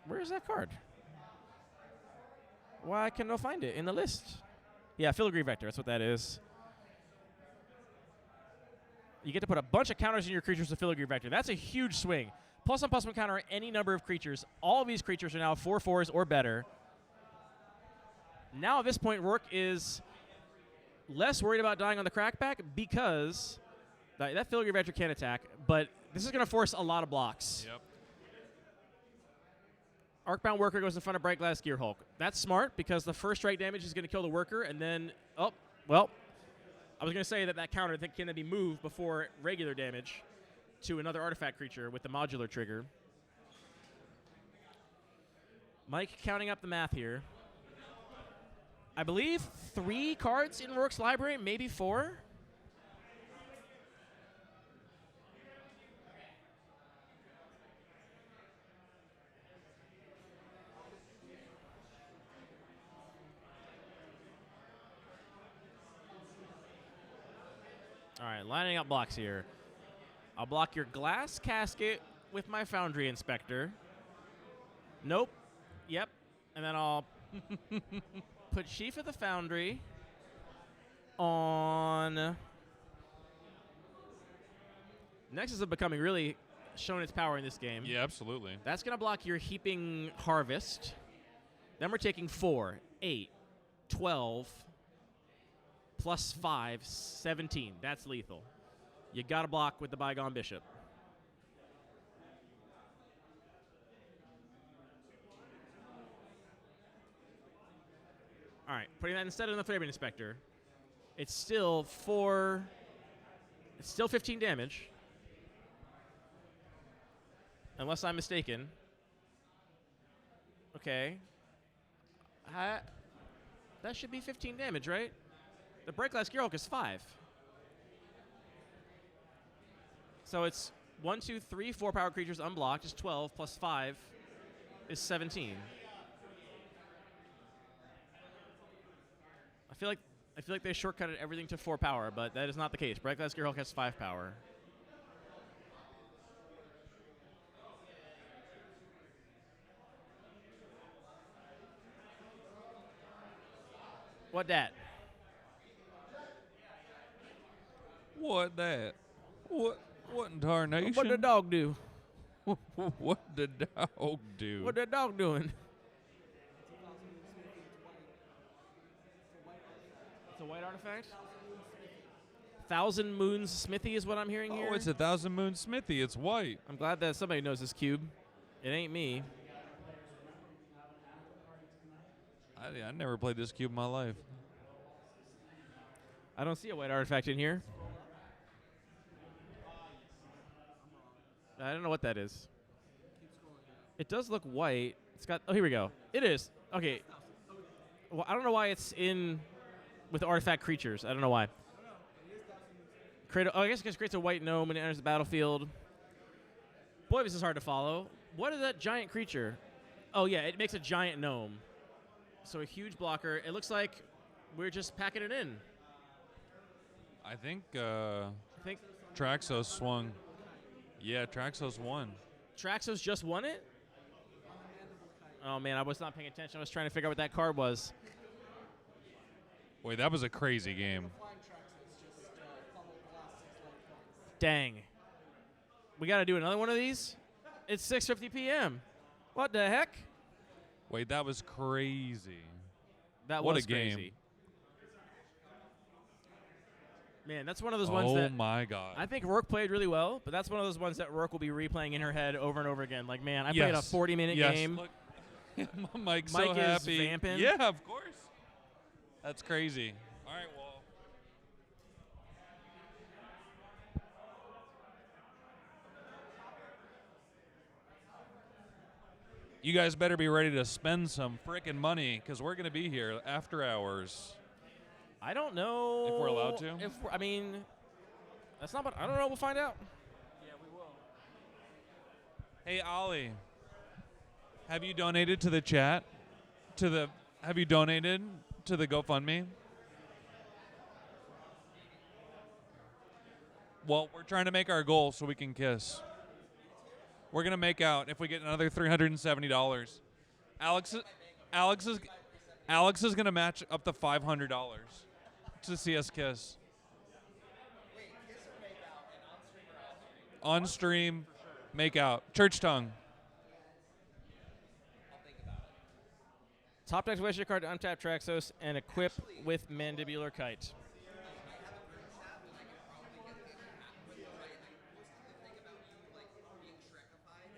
Where is that card? Why can I find it in the list? Yeah, Filigree Vector, that's what that is. You get to put a bunch of counters in your creatures with Filigree Vector. That's a huge swing. +1/+1 counter any number of creatures. All of these creatures are now 4/4s or better. Now at this point, Rourke is less worried about dying on the crackback because that Filigree Vector can attack, but this is going to force a lot of blocks. Yep. Arcbound Worker goes in front of Bright Glass Gearhulk. That's smart because the first strike damage is going to kill the worker, and then, I was going to say that counter can then be moved before regular damage to another artifact creature with the modular trigger. Mike counting up the math here. I believe 3 cards in Rourke's library, maybe 4. All right, lining up blocks here. I'll block your Glass Casket with my Foundry Inspector. Nope. Yep. And then I'll put Sheaf of the Foundry on Nexus of Becoming, really showing its power in this game. Yeah, absolutely. That's going to block your Heaping Harvest. Then we're taking 4, 8, 12, plus 5, 17. That's lethal. You got to block with the Bygone Bishop. All right, putting that instead of the Flavorant Inspector. It's still 15 damage. unless I'm mistaken. Okay. That should be 15 damage, right? The Break Glass Gearhulk is 5. So it's 1, 2, 3, 4 power creatures unblocked is 12 plus 5 is 17. I feel like they shortcutted everything to 4 power, but that is not the case. Break Glass Gearhulk has 5 power. What dat? What that? What in tarnation? What the dog do? What the dog do? What the dog doing? It's a white artifact? Thousand Moons Smithy is what I'm hearing here. Oh, it's a Thousand Moon Smithy. It's white. I'm glad that somebody knows this cube. It ain't me. I never played this cube in my life. I don't see a white artifact in here. I don't know what that is. It does look white. It's got. Oh, here we go. It is. Okay. Well, I don't know why it's in with artifact creatures. I don't know why. I guess it creates a white gnome when it enters the battlefield. Boy, this is hard to follow. What is that giant creature? Oh, yeah, it makes a giant gnome. So a huge blocker. It looks like we're just packing it in. I think Traxos swung. Yeah, Traxos won. Traxos just won it? Oh, man, I was not paying attention. I was trying to figure out what that card was. Wait, that was a crazy game. Dang. We got to do another one of these? It's 6:50 p.m. What the heck? Wait, that was crazy. That what was a game. crazy. Man, that's one of those ones that... Oh, my God. I think Rourke played really well, but that's one of those ones that Rourke will be replaying in her head over and over again. Like, man, I played a 40-minute game. Look, Mike's Mike so is happy. vamping. Yeah, of course. That's crazy. All right, well. You guys better be ready to spend some frickin' money because we're going to be here after hours. I don't know if we're allowed to. I mean, that's not. I don't know. We'll find out. Yeah, we will. Hey, Ollie, have you donated to the chat? Have you donated to the GoFundMe? Well, we're trying to make our goal so we can kiss. We're gonna make out if we get another $370. Alex is gonna match up to $500 to see us kiss. On stream, make out. Church tongue. Top deck waste your card to untap Traxos and equip with Mandibular Kite.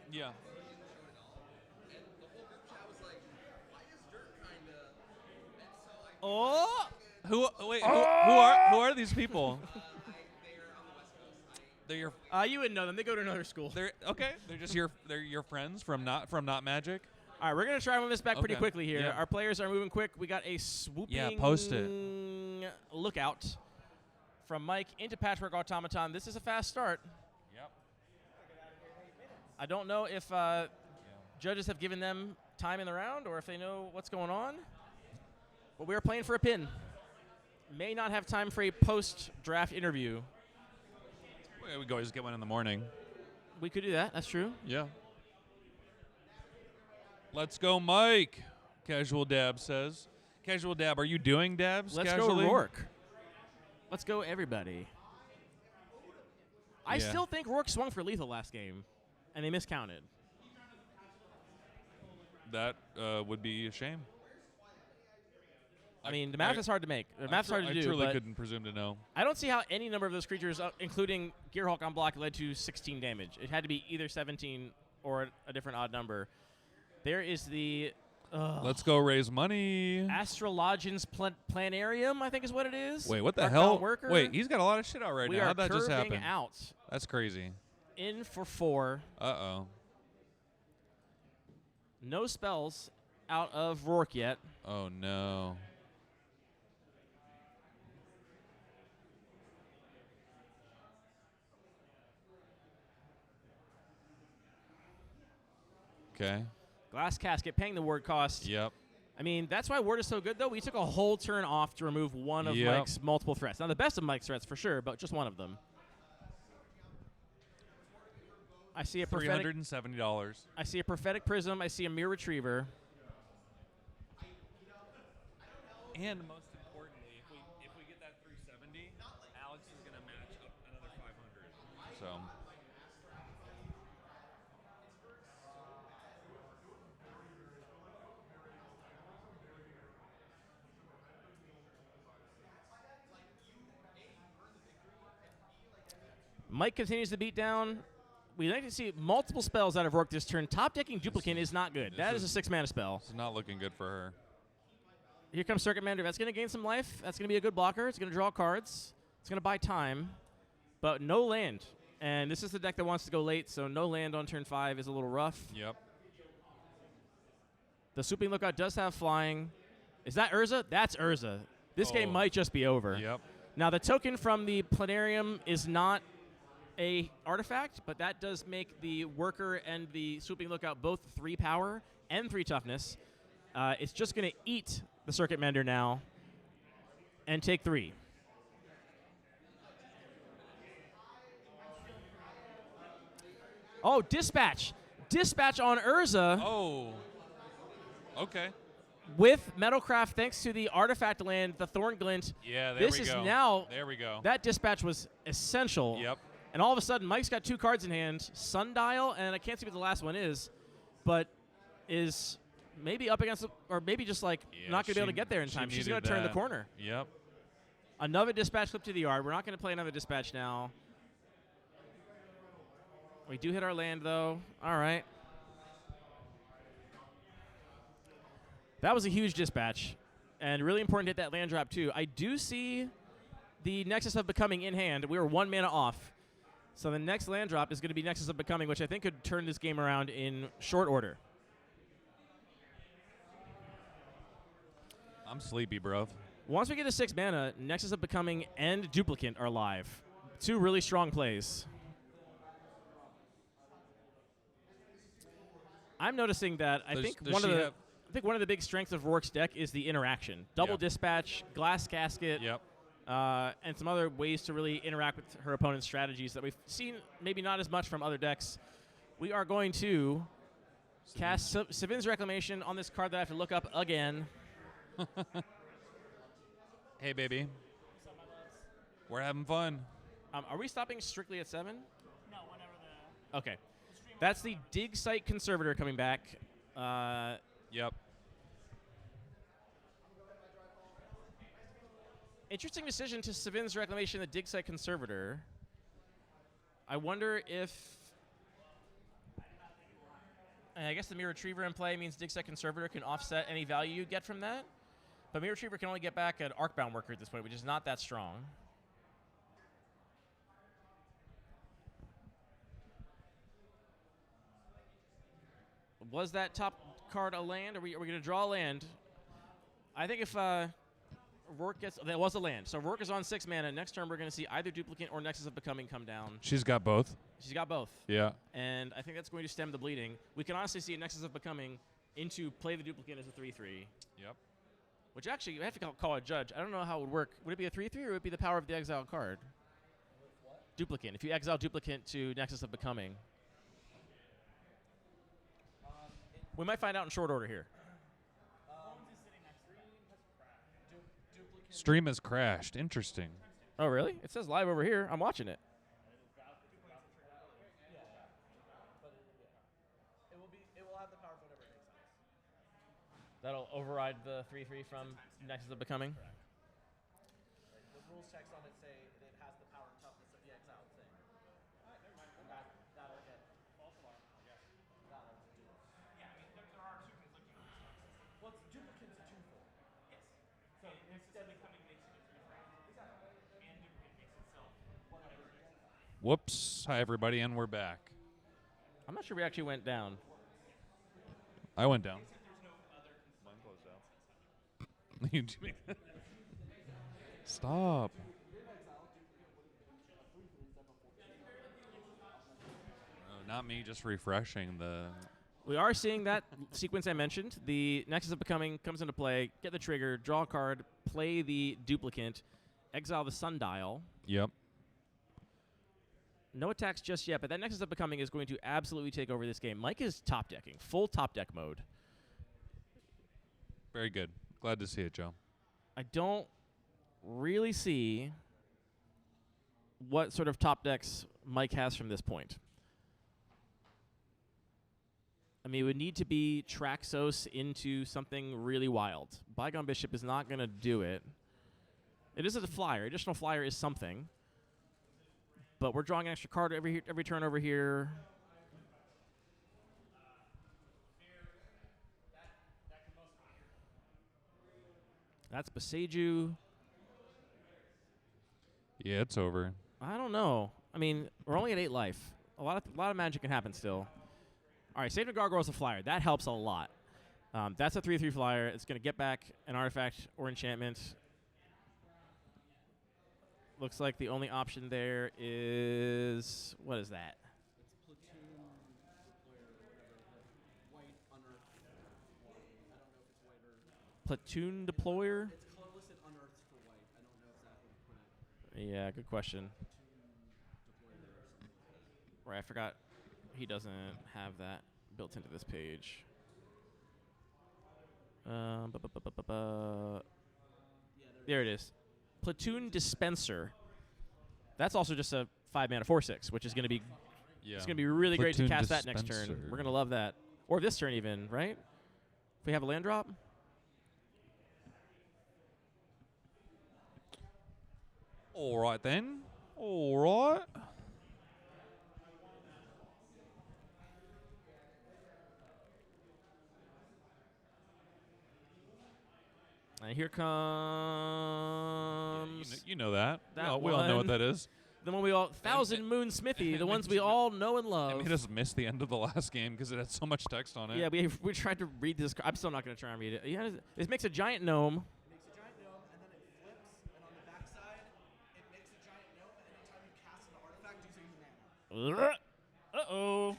Yeah. Oh! Who are these people? They're your. You wouldn't know them. They go to another school. They're okay. They're just they're your friends from not Magic. All right, we're gonna try and move this back pretty Okay. quickly here. Yeah. Our players are moving quick. We got a swooping Yeah, post it. lookout from Mike into Patchwork Automaton. This is a fast start. Yep. I don't know if judges have given them time in the round or if they know what's going on. But we are playing for a pin. May not have time for a post-draft interview. We could always get one in the morning. We could do that. That's true. Yeah. Let's go, Mike. Casual Dab says. Casual Dab, are you doing dabs? Let's casually? go Rourke. Let's go everybody. I Yeah. still think Rourke swung for lethal last game, and they miscounted. That would be a shame. I mean, the math is hard to make. The math's hard to do. I truly but couldn't presume to know. I don't see how any number of those creatures, including Gearhulk on block, led to 16 damage. It had to be either 17 or a different odd number. There is the... Let's go raise money. Astrologians Planarium, I think is what it is. Wait, what the Dark hell? Dawn Worker. Wait, he's got a lot of shit out right We now. are How'd that just curving happen? out. That's crazy. In for 4. Uh-oh. No spells out of Rourke yet. Oh, no. Okay. Glass Casket paying the word cost. Yep. I mean, that's why word is so good, though. We took a whole turn off to remove one of Yep. Mike's multiple threats. Now, the best of Mike's threats, for sure, but just one of them. I see a prophetic $370. I see a prophetic prism. I see a mirror retriever. And most importantly, if we get that 370, Alex is going to match up another 500. So. Mike continues to beat down. We like to see multiple spells out of Rourke this turn. Top decking Duplicate is not good. That is a 6-mana spell. It's not looking good for her. Here comes Circuit Mender. That's going to gain some life. That's going to be a good blocker. It's going to draw cards. It's going to buy time. But no land. And this is the deck that wants to go late, so no land on turn 5 is a little rough. Yep. The Swooping Lookout does have flying. Is that Urza? That's Urza. This game might just be over. Yep. Now, the token from the Planarium is not a artifact, but that does make the Worker and the Swooping Lookout both 3 power and 3 toughness. It's just going to eat the Circuit Mender now and take 3. Oh, Dispatch. Dispatch on Urza. Oh. Okay. With Metalcraft, thanks to the artifact land, the Thorn Glint. Yeah, there this we is go. now. There we go. That Dispatch was essential. Yep. And all of a sudden, Mike's got 2 cards in hand. Sundial, and I can't see what the last one is, but is maybe up against, or maybe just like not going to be able to get there in time. She's going to turn the corner. Yep. Another Dispatch clip to the yard. We're not going to play another Dispatch now. We do hit our land, though. All right. That was a huge Dispatch, and really important to hit that land drop, too. I do see the Nexus of Becoming in hand. We were 1 mana off. So the next land drop is going to be Nexus of Becoming, which I think could turn this game around in short order. I'm sleepy, bro. Once we get to 6 mana, Nexus of Becoming and Duplicant are live. 2 really strong plays. I'm noticing that I think one of the big strengths of Rourke's deck is the interaction. Double Dispatch, Glass Casket, and some other ways to really interact with her opponent's strategies that we've seen maybe not as much from other decks. We are going to cast Savin's Reclamation on this card that I have to look up again. Hey, baby. We're having fun. Are we stopping strictly at 7? No, whenever the... Okay. That's the Dig Site Conservator coming back. Yep. Interesting decision to Savin's Reclamation, the Dig Site Conservator. I wonder if... I guess the Mirror Retriever in play means Dig Site Conservator can offset any value you get from that. But Mirror Retriever can only get back an Arcbound Worker at this point, which is not that strong. Was that top card a land? Are we going to draw a land? I think if Rourke gets... That was a land. So Rourke is on 6 mana. Next turn, we're going to see either Duplicant or Nexus of Becoming come down. She's got both. She's got both. Yeah. And I think that's going to stem the bleeding. We can honestly see a Nexus of Becoming into play the Duplicant as a 3-3. Yep. Which actually, you have to call a judge. I don't know how it would work. Would it be a 3-3 or would it be the power of the exiled card? Duplicant. If you exile Duplicant to Nexus of Becoming. We might find out in short order here. Stream has crashed. Interesting. Oh, really? It says live over here. I'm watching it. That'll override the 3-3 from Nexus of Becoming. The rules checks on it say it has the power and toughness of the exiled thing. That'll get false alarm. Yeah. That'll do it. Yeah, I mean, there are two conflicting rules. Well, it's Duplicant's a 2-4. Yes. So instead Becoming makes it a 3-3. Exactly. And Duplicant makes itself whatever it is. Whoops. Hi, everybody, and we're back. I'm not sure we actually went down. I went down. Stop. No, not me, just refreshing the. We are seeing that sequence I mentioned. The Nexus of Becoming comes into play. Get the trigger, draw a card, play the duplicate, exile the Sundial. Yep. No attacks just yet, but that Nexus of Becoming is going to absolutely take over this game. Mike is top decking, full top deck mode. Very good. Glad to see it, Joe. I don't really see what sort of top decks Mike has from this point. I mean, it would need to be Traxos into something really wild. Bygone Bishop is not going to do it. It is a flyer. Additional flyer is something. But we're drawing an extra card every turn over here. That's Beseiju. Yeah, it's over. I don't know. I mean, we're only at 8 life. A lot of magic can happen still. All right, Save the Gargoyle's a flyer. That helps a lot. That's a 3/3 flyer. It's going to get back an artifact or enchantment. Looks like the only option there is... What is that? Platoon Deployer? It's colorless and unearthed for white. I don't know exactly what to put it. Yeah, good question. Right, I forgot he doesn't have that built into this page. There it is. Platoon Dispenser. That's also just a 5-mana 4/6, which is going to be it's going to be really great to cast that next turn. We're going to love that. Or this turn even, right? If we have a land drop. All right, then. All right. And here comes... You know that. That we all know what that is. The one we all... Thousand Moon Smithy, the ones we all know and love. It made us miss the end of the last game because it had so much text on it. Yeah, we tried to read this. I'm still not going to try and read it. Yeah, this makes a giant gnome. It makes a giant gnome, and then it flips, and on the backside, it makes a giant gnome, and anytime you cast an artifact using mana. Uh-oh.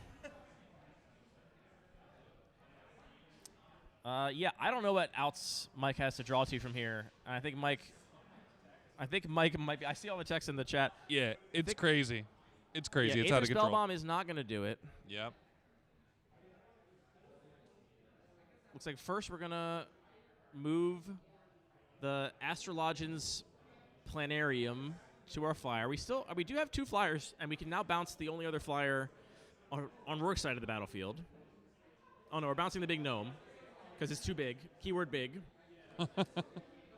Yeah, I don't know what outs Mike has to draw to from here. I think Mike might be. I see all the text in the chat. Yeah, it's crazy. It's crazy. Yeah, it's out of control. Spellbomb is not going to do it. Yep. Looks like first we're going to move the Astrologian's Planarium to our flyer. We do have 2 flyers, and we can now bounce the only other flyer on Rourke's side of the battlefield. Oh, no, we're bouncing the big gnome because it's too big. Keyword big.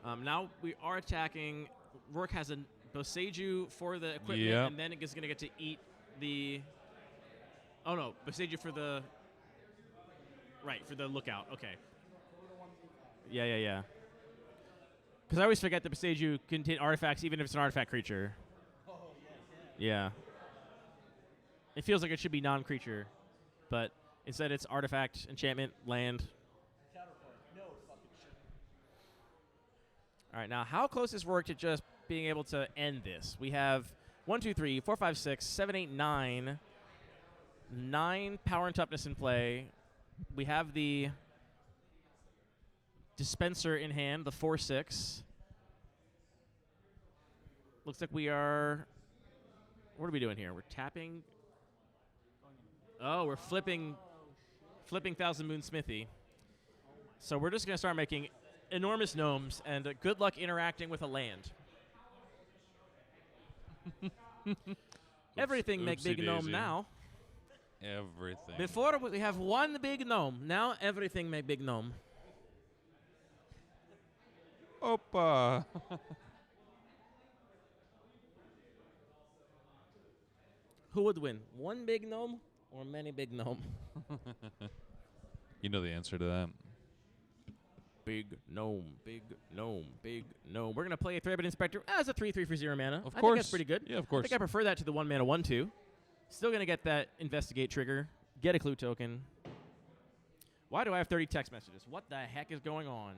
Now we are attacking. Rourke has a Boseiju for the equipment, and then it's going to get to eat the... Oh, no, Boseiju for the... Right, for the lookout. Okay. Yeah. Because I always forget that Boseiju contain artifacts even if it's an artifact creature. Oh, Yeah. It feels like it should be non-creature, but instead it's artifact, enchantment, land. All right, now how close is Rourke to just being able to end this? We have 1, 2, 3, 4, 5, 6, 7, 8, 9. 9 power and toughness in play. We have the dispenser in hand, the 4/6. Looks like we are... What are we doing here? We're tapping... Oh, we're flipping Thousand Moon Smithy. So we're just going to start making enormous gnomes, and good luck interacting with a land. Everything make big gnome now. Everything. Before we have one big gnome. Now everything make big gnome. Opa. Who would win? One big gnome or many big gnome? You know the answer to that. Big gnome, big gnome, big gnome. We're going to play a Threadbit Inspector as a 3/3 for 0 mana. Of I course. think that's pretty good. Yeah, of course. I think I prefer that to the 1 mana 1/2. Still going to get that Investigate trigger, get a clue token. Why do I have 30 text messages? What the heck is going on?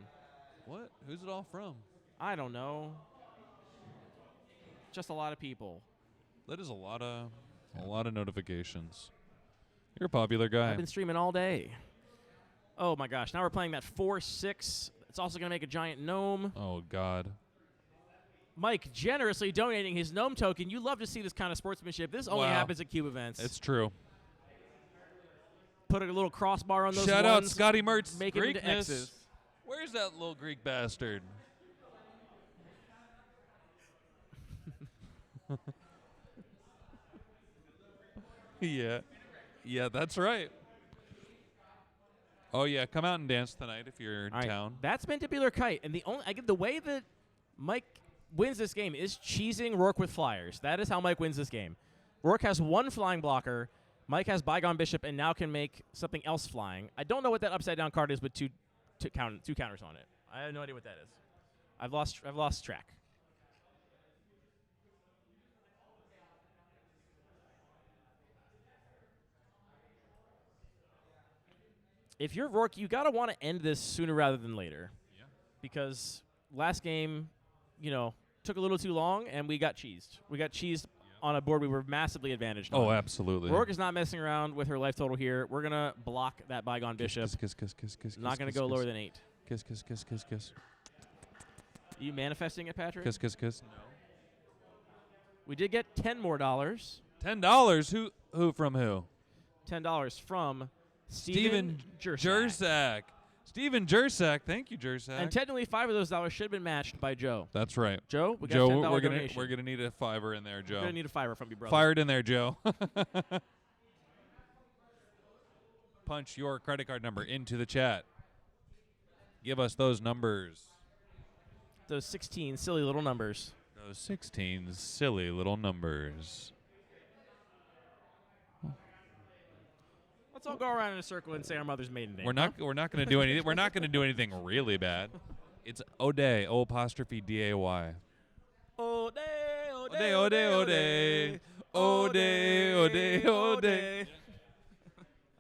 What? Who's it all from? I don't know. Just a lot of people. That is a lot of notifications. You're a popular guy. I've been streaming all day. Oh my gosh! Now we're playing that 4-6. It's also going to make a giant gnome. Oh God. Mike generously donating his gnome token. You love to see this kind of sportsmanship. This only Wow. happens at Cube events. It's true. Put a little crossbar on those Shout out ones, Scotty Mertz. make it into Greekness. X's. Where's that little Greek bastard? Yeah. Yeah, that's right. Oh yeah, come out and dance tonight if you're in All right, town. that's Mandibular Kite, and the way that Mike wins this game is cheesing Rourke with flyers. That is how Mike wins this game. Rourke has one flying blocker. Mike has Bygone Bishop and now can make something else flying. I don't know what that upside down card is with two counters on it. I have no idea what that is. I've lost track. If you're Rourke, you gotta want to end this sooner rather than later. Yeah. Because last game, took a little too long and we got cheesed. We got cheesed on a board we were massively advantaged on. Oh, absolutely. Rourke is not messing around with her life total here. We're gonna block that Bygone Bishop. Kiss. Not gonna go lower than 8. Kiss. Are you manifesting it, Patrick? Kiss. No. We did get $10 more. $10. Who from who? $10 from Steven Jersak. Steven Jersak. Thank you, Jersak. And technically, 5 of those dollars should have been matched by Joe. That's right. Joe, we got Joe, $10 we're donation. gonna need a $5 in there, Joe. We're gonna need a $5 from you, brother. Fire it in there, Joe. Punch your credit card number into the chat. Give us those numbers. Those 16 silly little numbers. Those 16 silly little numbers. Let's all go around in a circle and say our mother's maiden name. We're not going to do anything. We're not going to do anything really bad. It's O'Day, O''DAY. O'Day.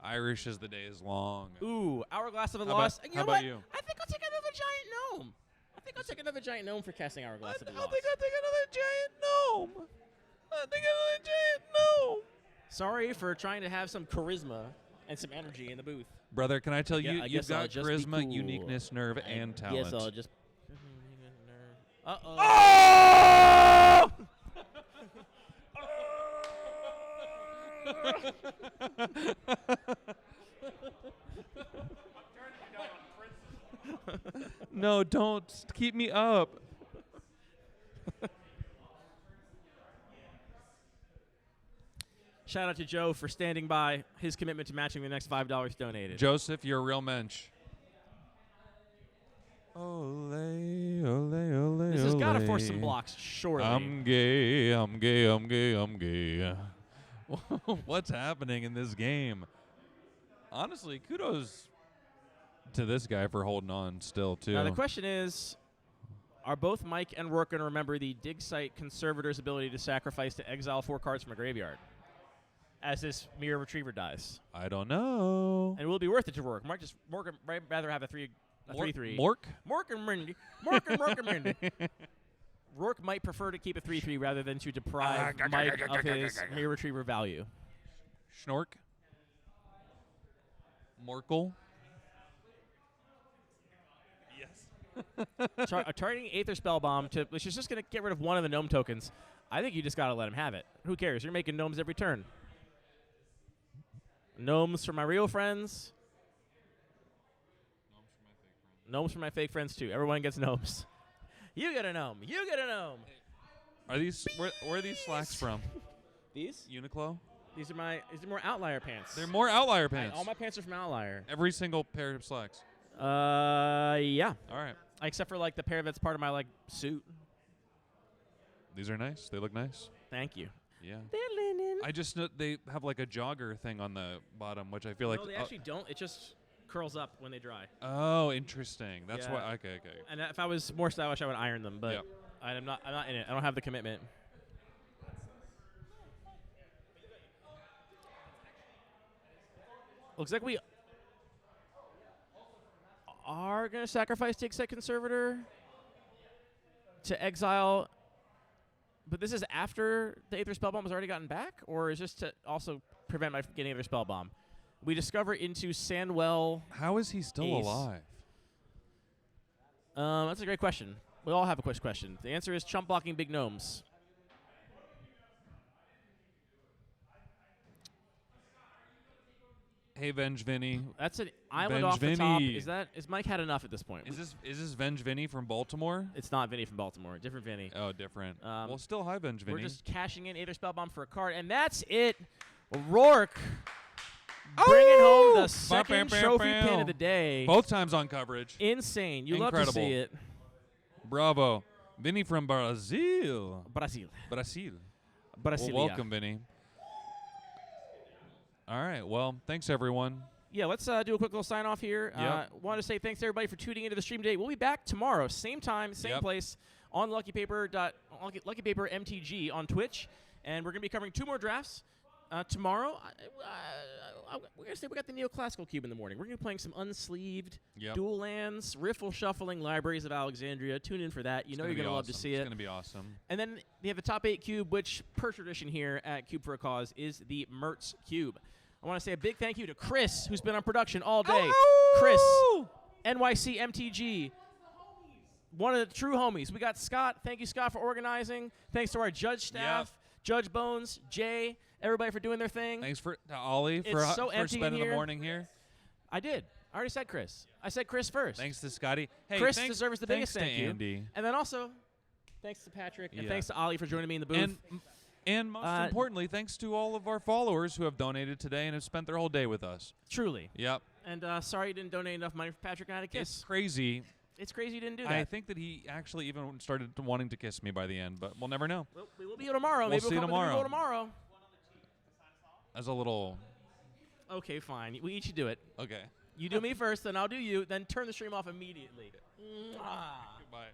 Irish as the day is long. Ooh, Hourglass of a How Loss. about- You how know about what? you? I think I'll take another giant gnome. I think I'll take another giant gnome for casting Hourglass of a Loss. I'll take another giant gnome. Sorry for trying to have some charisma and some energy in the booth. Brother, can I tell you, I you've guess I'll got just be charisma, cool. uniqueness, nerve, and talent. Yes, I'll just. Uh-oh. No, don't keep me up. Shout out to Joe for standing by his commitment to matching the next $5 donated. Joseph, you're a real mensch. Ole. This has got to force some blocks, surely. I'm gay. What's happening in this game? Honestly, kudos to this guy for holding on still, too. Now, the question is, are both Mike and Rourke going to remember the dig site conservator's ability to sacrifice to exile 4 cards from a graveyard as this Mirror Retriever dies? I don't know. And will it be worth it to Rourke? Rourke would rather have a 3-3. Mork and Mindy. Rourke might prefer to keep a 3-3 rather than to deprive Mike of his Mirror Retriever value. Schnork. Morkel. Yes. Targeting Aether Spellbomb, which is just going to get rid of one of the gnome tokens. I think you just got to let him have it. Who cares? You're making gnomes every turn. Gnomes for my real friends. Gnomes for my fake friends, too. Everyone gets gnomes. You get a gnome. You get a gnome. Are these where are these slacks from? These? Uniqlo? These are more Outlier pants. They're more Outlier pants. All my pants are from Outlier. Every single pair of slacks. Yeah. All right. Except for the pair that's part of my suit. These are nice. They look nice. Thank you. Yeah. They're linen. I just know they have a jogger thing on the bottom, which I feel like. No, they actually don't. It just curls up when they dry. Oh, interesting. That's Yeah. why. Okay. And if I was more stylish, I would iron them, but Yep. I'm not in it. I don't have the commitment. Looks like we are going to sacrifice Dig Second Servitor to exile. But this is after the Aether Spellbomb has already gotten back? Or is this to also prevent my getting Aether Spellbomb? We discover into Sandwell. How is he still Ace. alive? That's a great question. We all have a quick question. The answer is chump blocking big gnomes. Hey, Venge Vinny. That's an island Venge off the top. Vinny. Is Mike had enough at this point? Is this Venge Vinny from Baltimore? It's not Vinny from Baltimore. Different Vinny. Oh, different. Well, still hi, Venge We're Vinny. just cashing in Aether Spellbomb for a card, and that's it. Rourke bringing home the second trophy pin of the day. Both times on coverage. Insane. You Incredible. love to see it. Bravo. Vinny from Brazil. Brazil. Well, Brasilia. welcome, Vinny. All right. Well, thanks, everyone. Yeah, let's do a quick little sign off here. Yep. Want to say thanks to everybody for tuning into the stream today. We'll be back tomorrow, same time, same place, on Lucky Paper MTG on Twitch, and we're gonna be covering 2 more drafts tomorrow. We're gonna say we got the Neoclassical Cube in the morning. We're gonna be playing some unsleeved dual lands, riffle shuffling Libraries of Alexandria. Tune in for that. You know you're gonna love to see it. It's gonna be awesome. And then they have the top 8 cube, which per tradition here at Cube for a Cause is the Mertz Cube. I want to say a big thank you to Chris, who's been on production all day. Chris, NYC MTG, one of the true homies. We got Scott. Thank you, Scott, for organizing. Thanks to our judge staff, Judge Bones, Jay, everybody for doing their thing. Thanks to Ollie for spending the morning here. I did. I already said Chris. I said Chris first. Thanks to Scotty. Hey, Chris thanks, deserves the thanks biggest thank to you. Andy. And then also, thanks to Patrick, and thanks to Ollie for joining me in the booth. And most importantly, thanks to all of our followers who have donated today and have spent their whole day with us. Truly. Yep. And sorry you didn't donate enough money for Patrick and I to kiss. It's crazy. It's crazy you didn't do that. I think that he actually even started wanting to kiss me by the end, but we'll never know. Well, we will be here tomorrow. We'll Maybe see we'll come tomorrow. tomorrow. As a little... Okay, fine. We each do it. Okay. You do me first, then I'll do you, then turn the stream off immediately. Goodbye.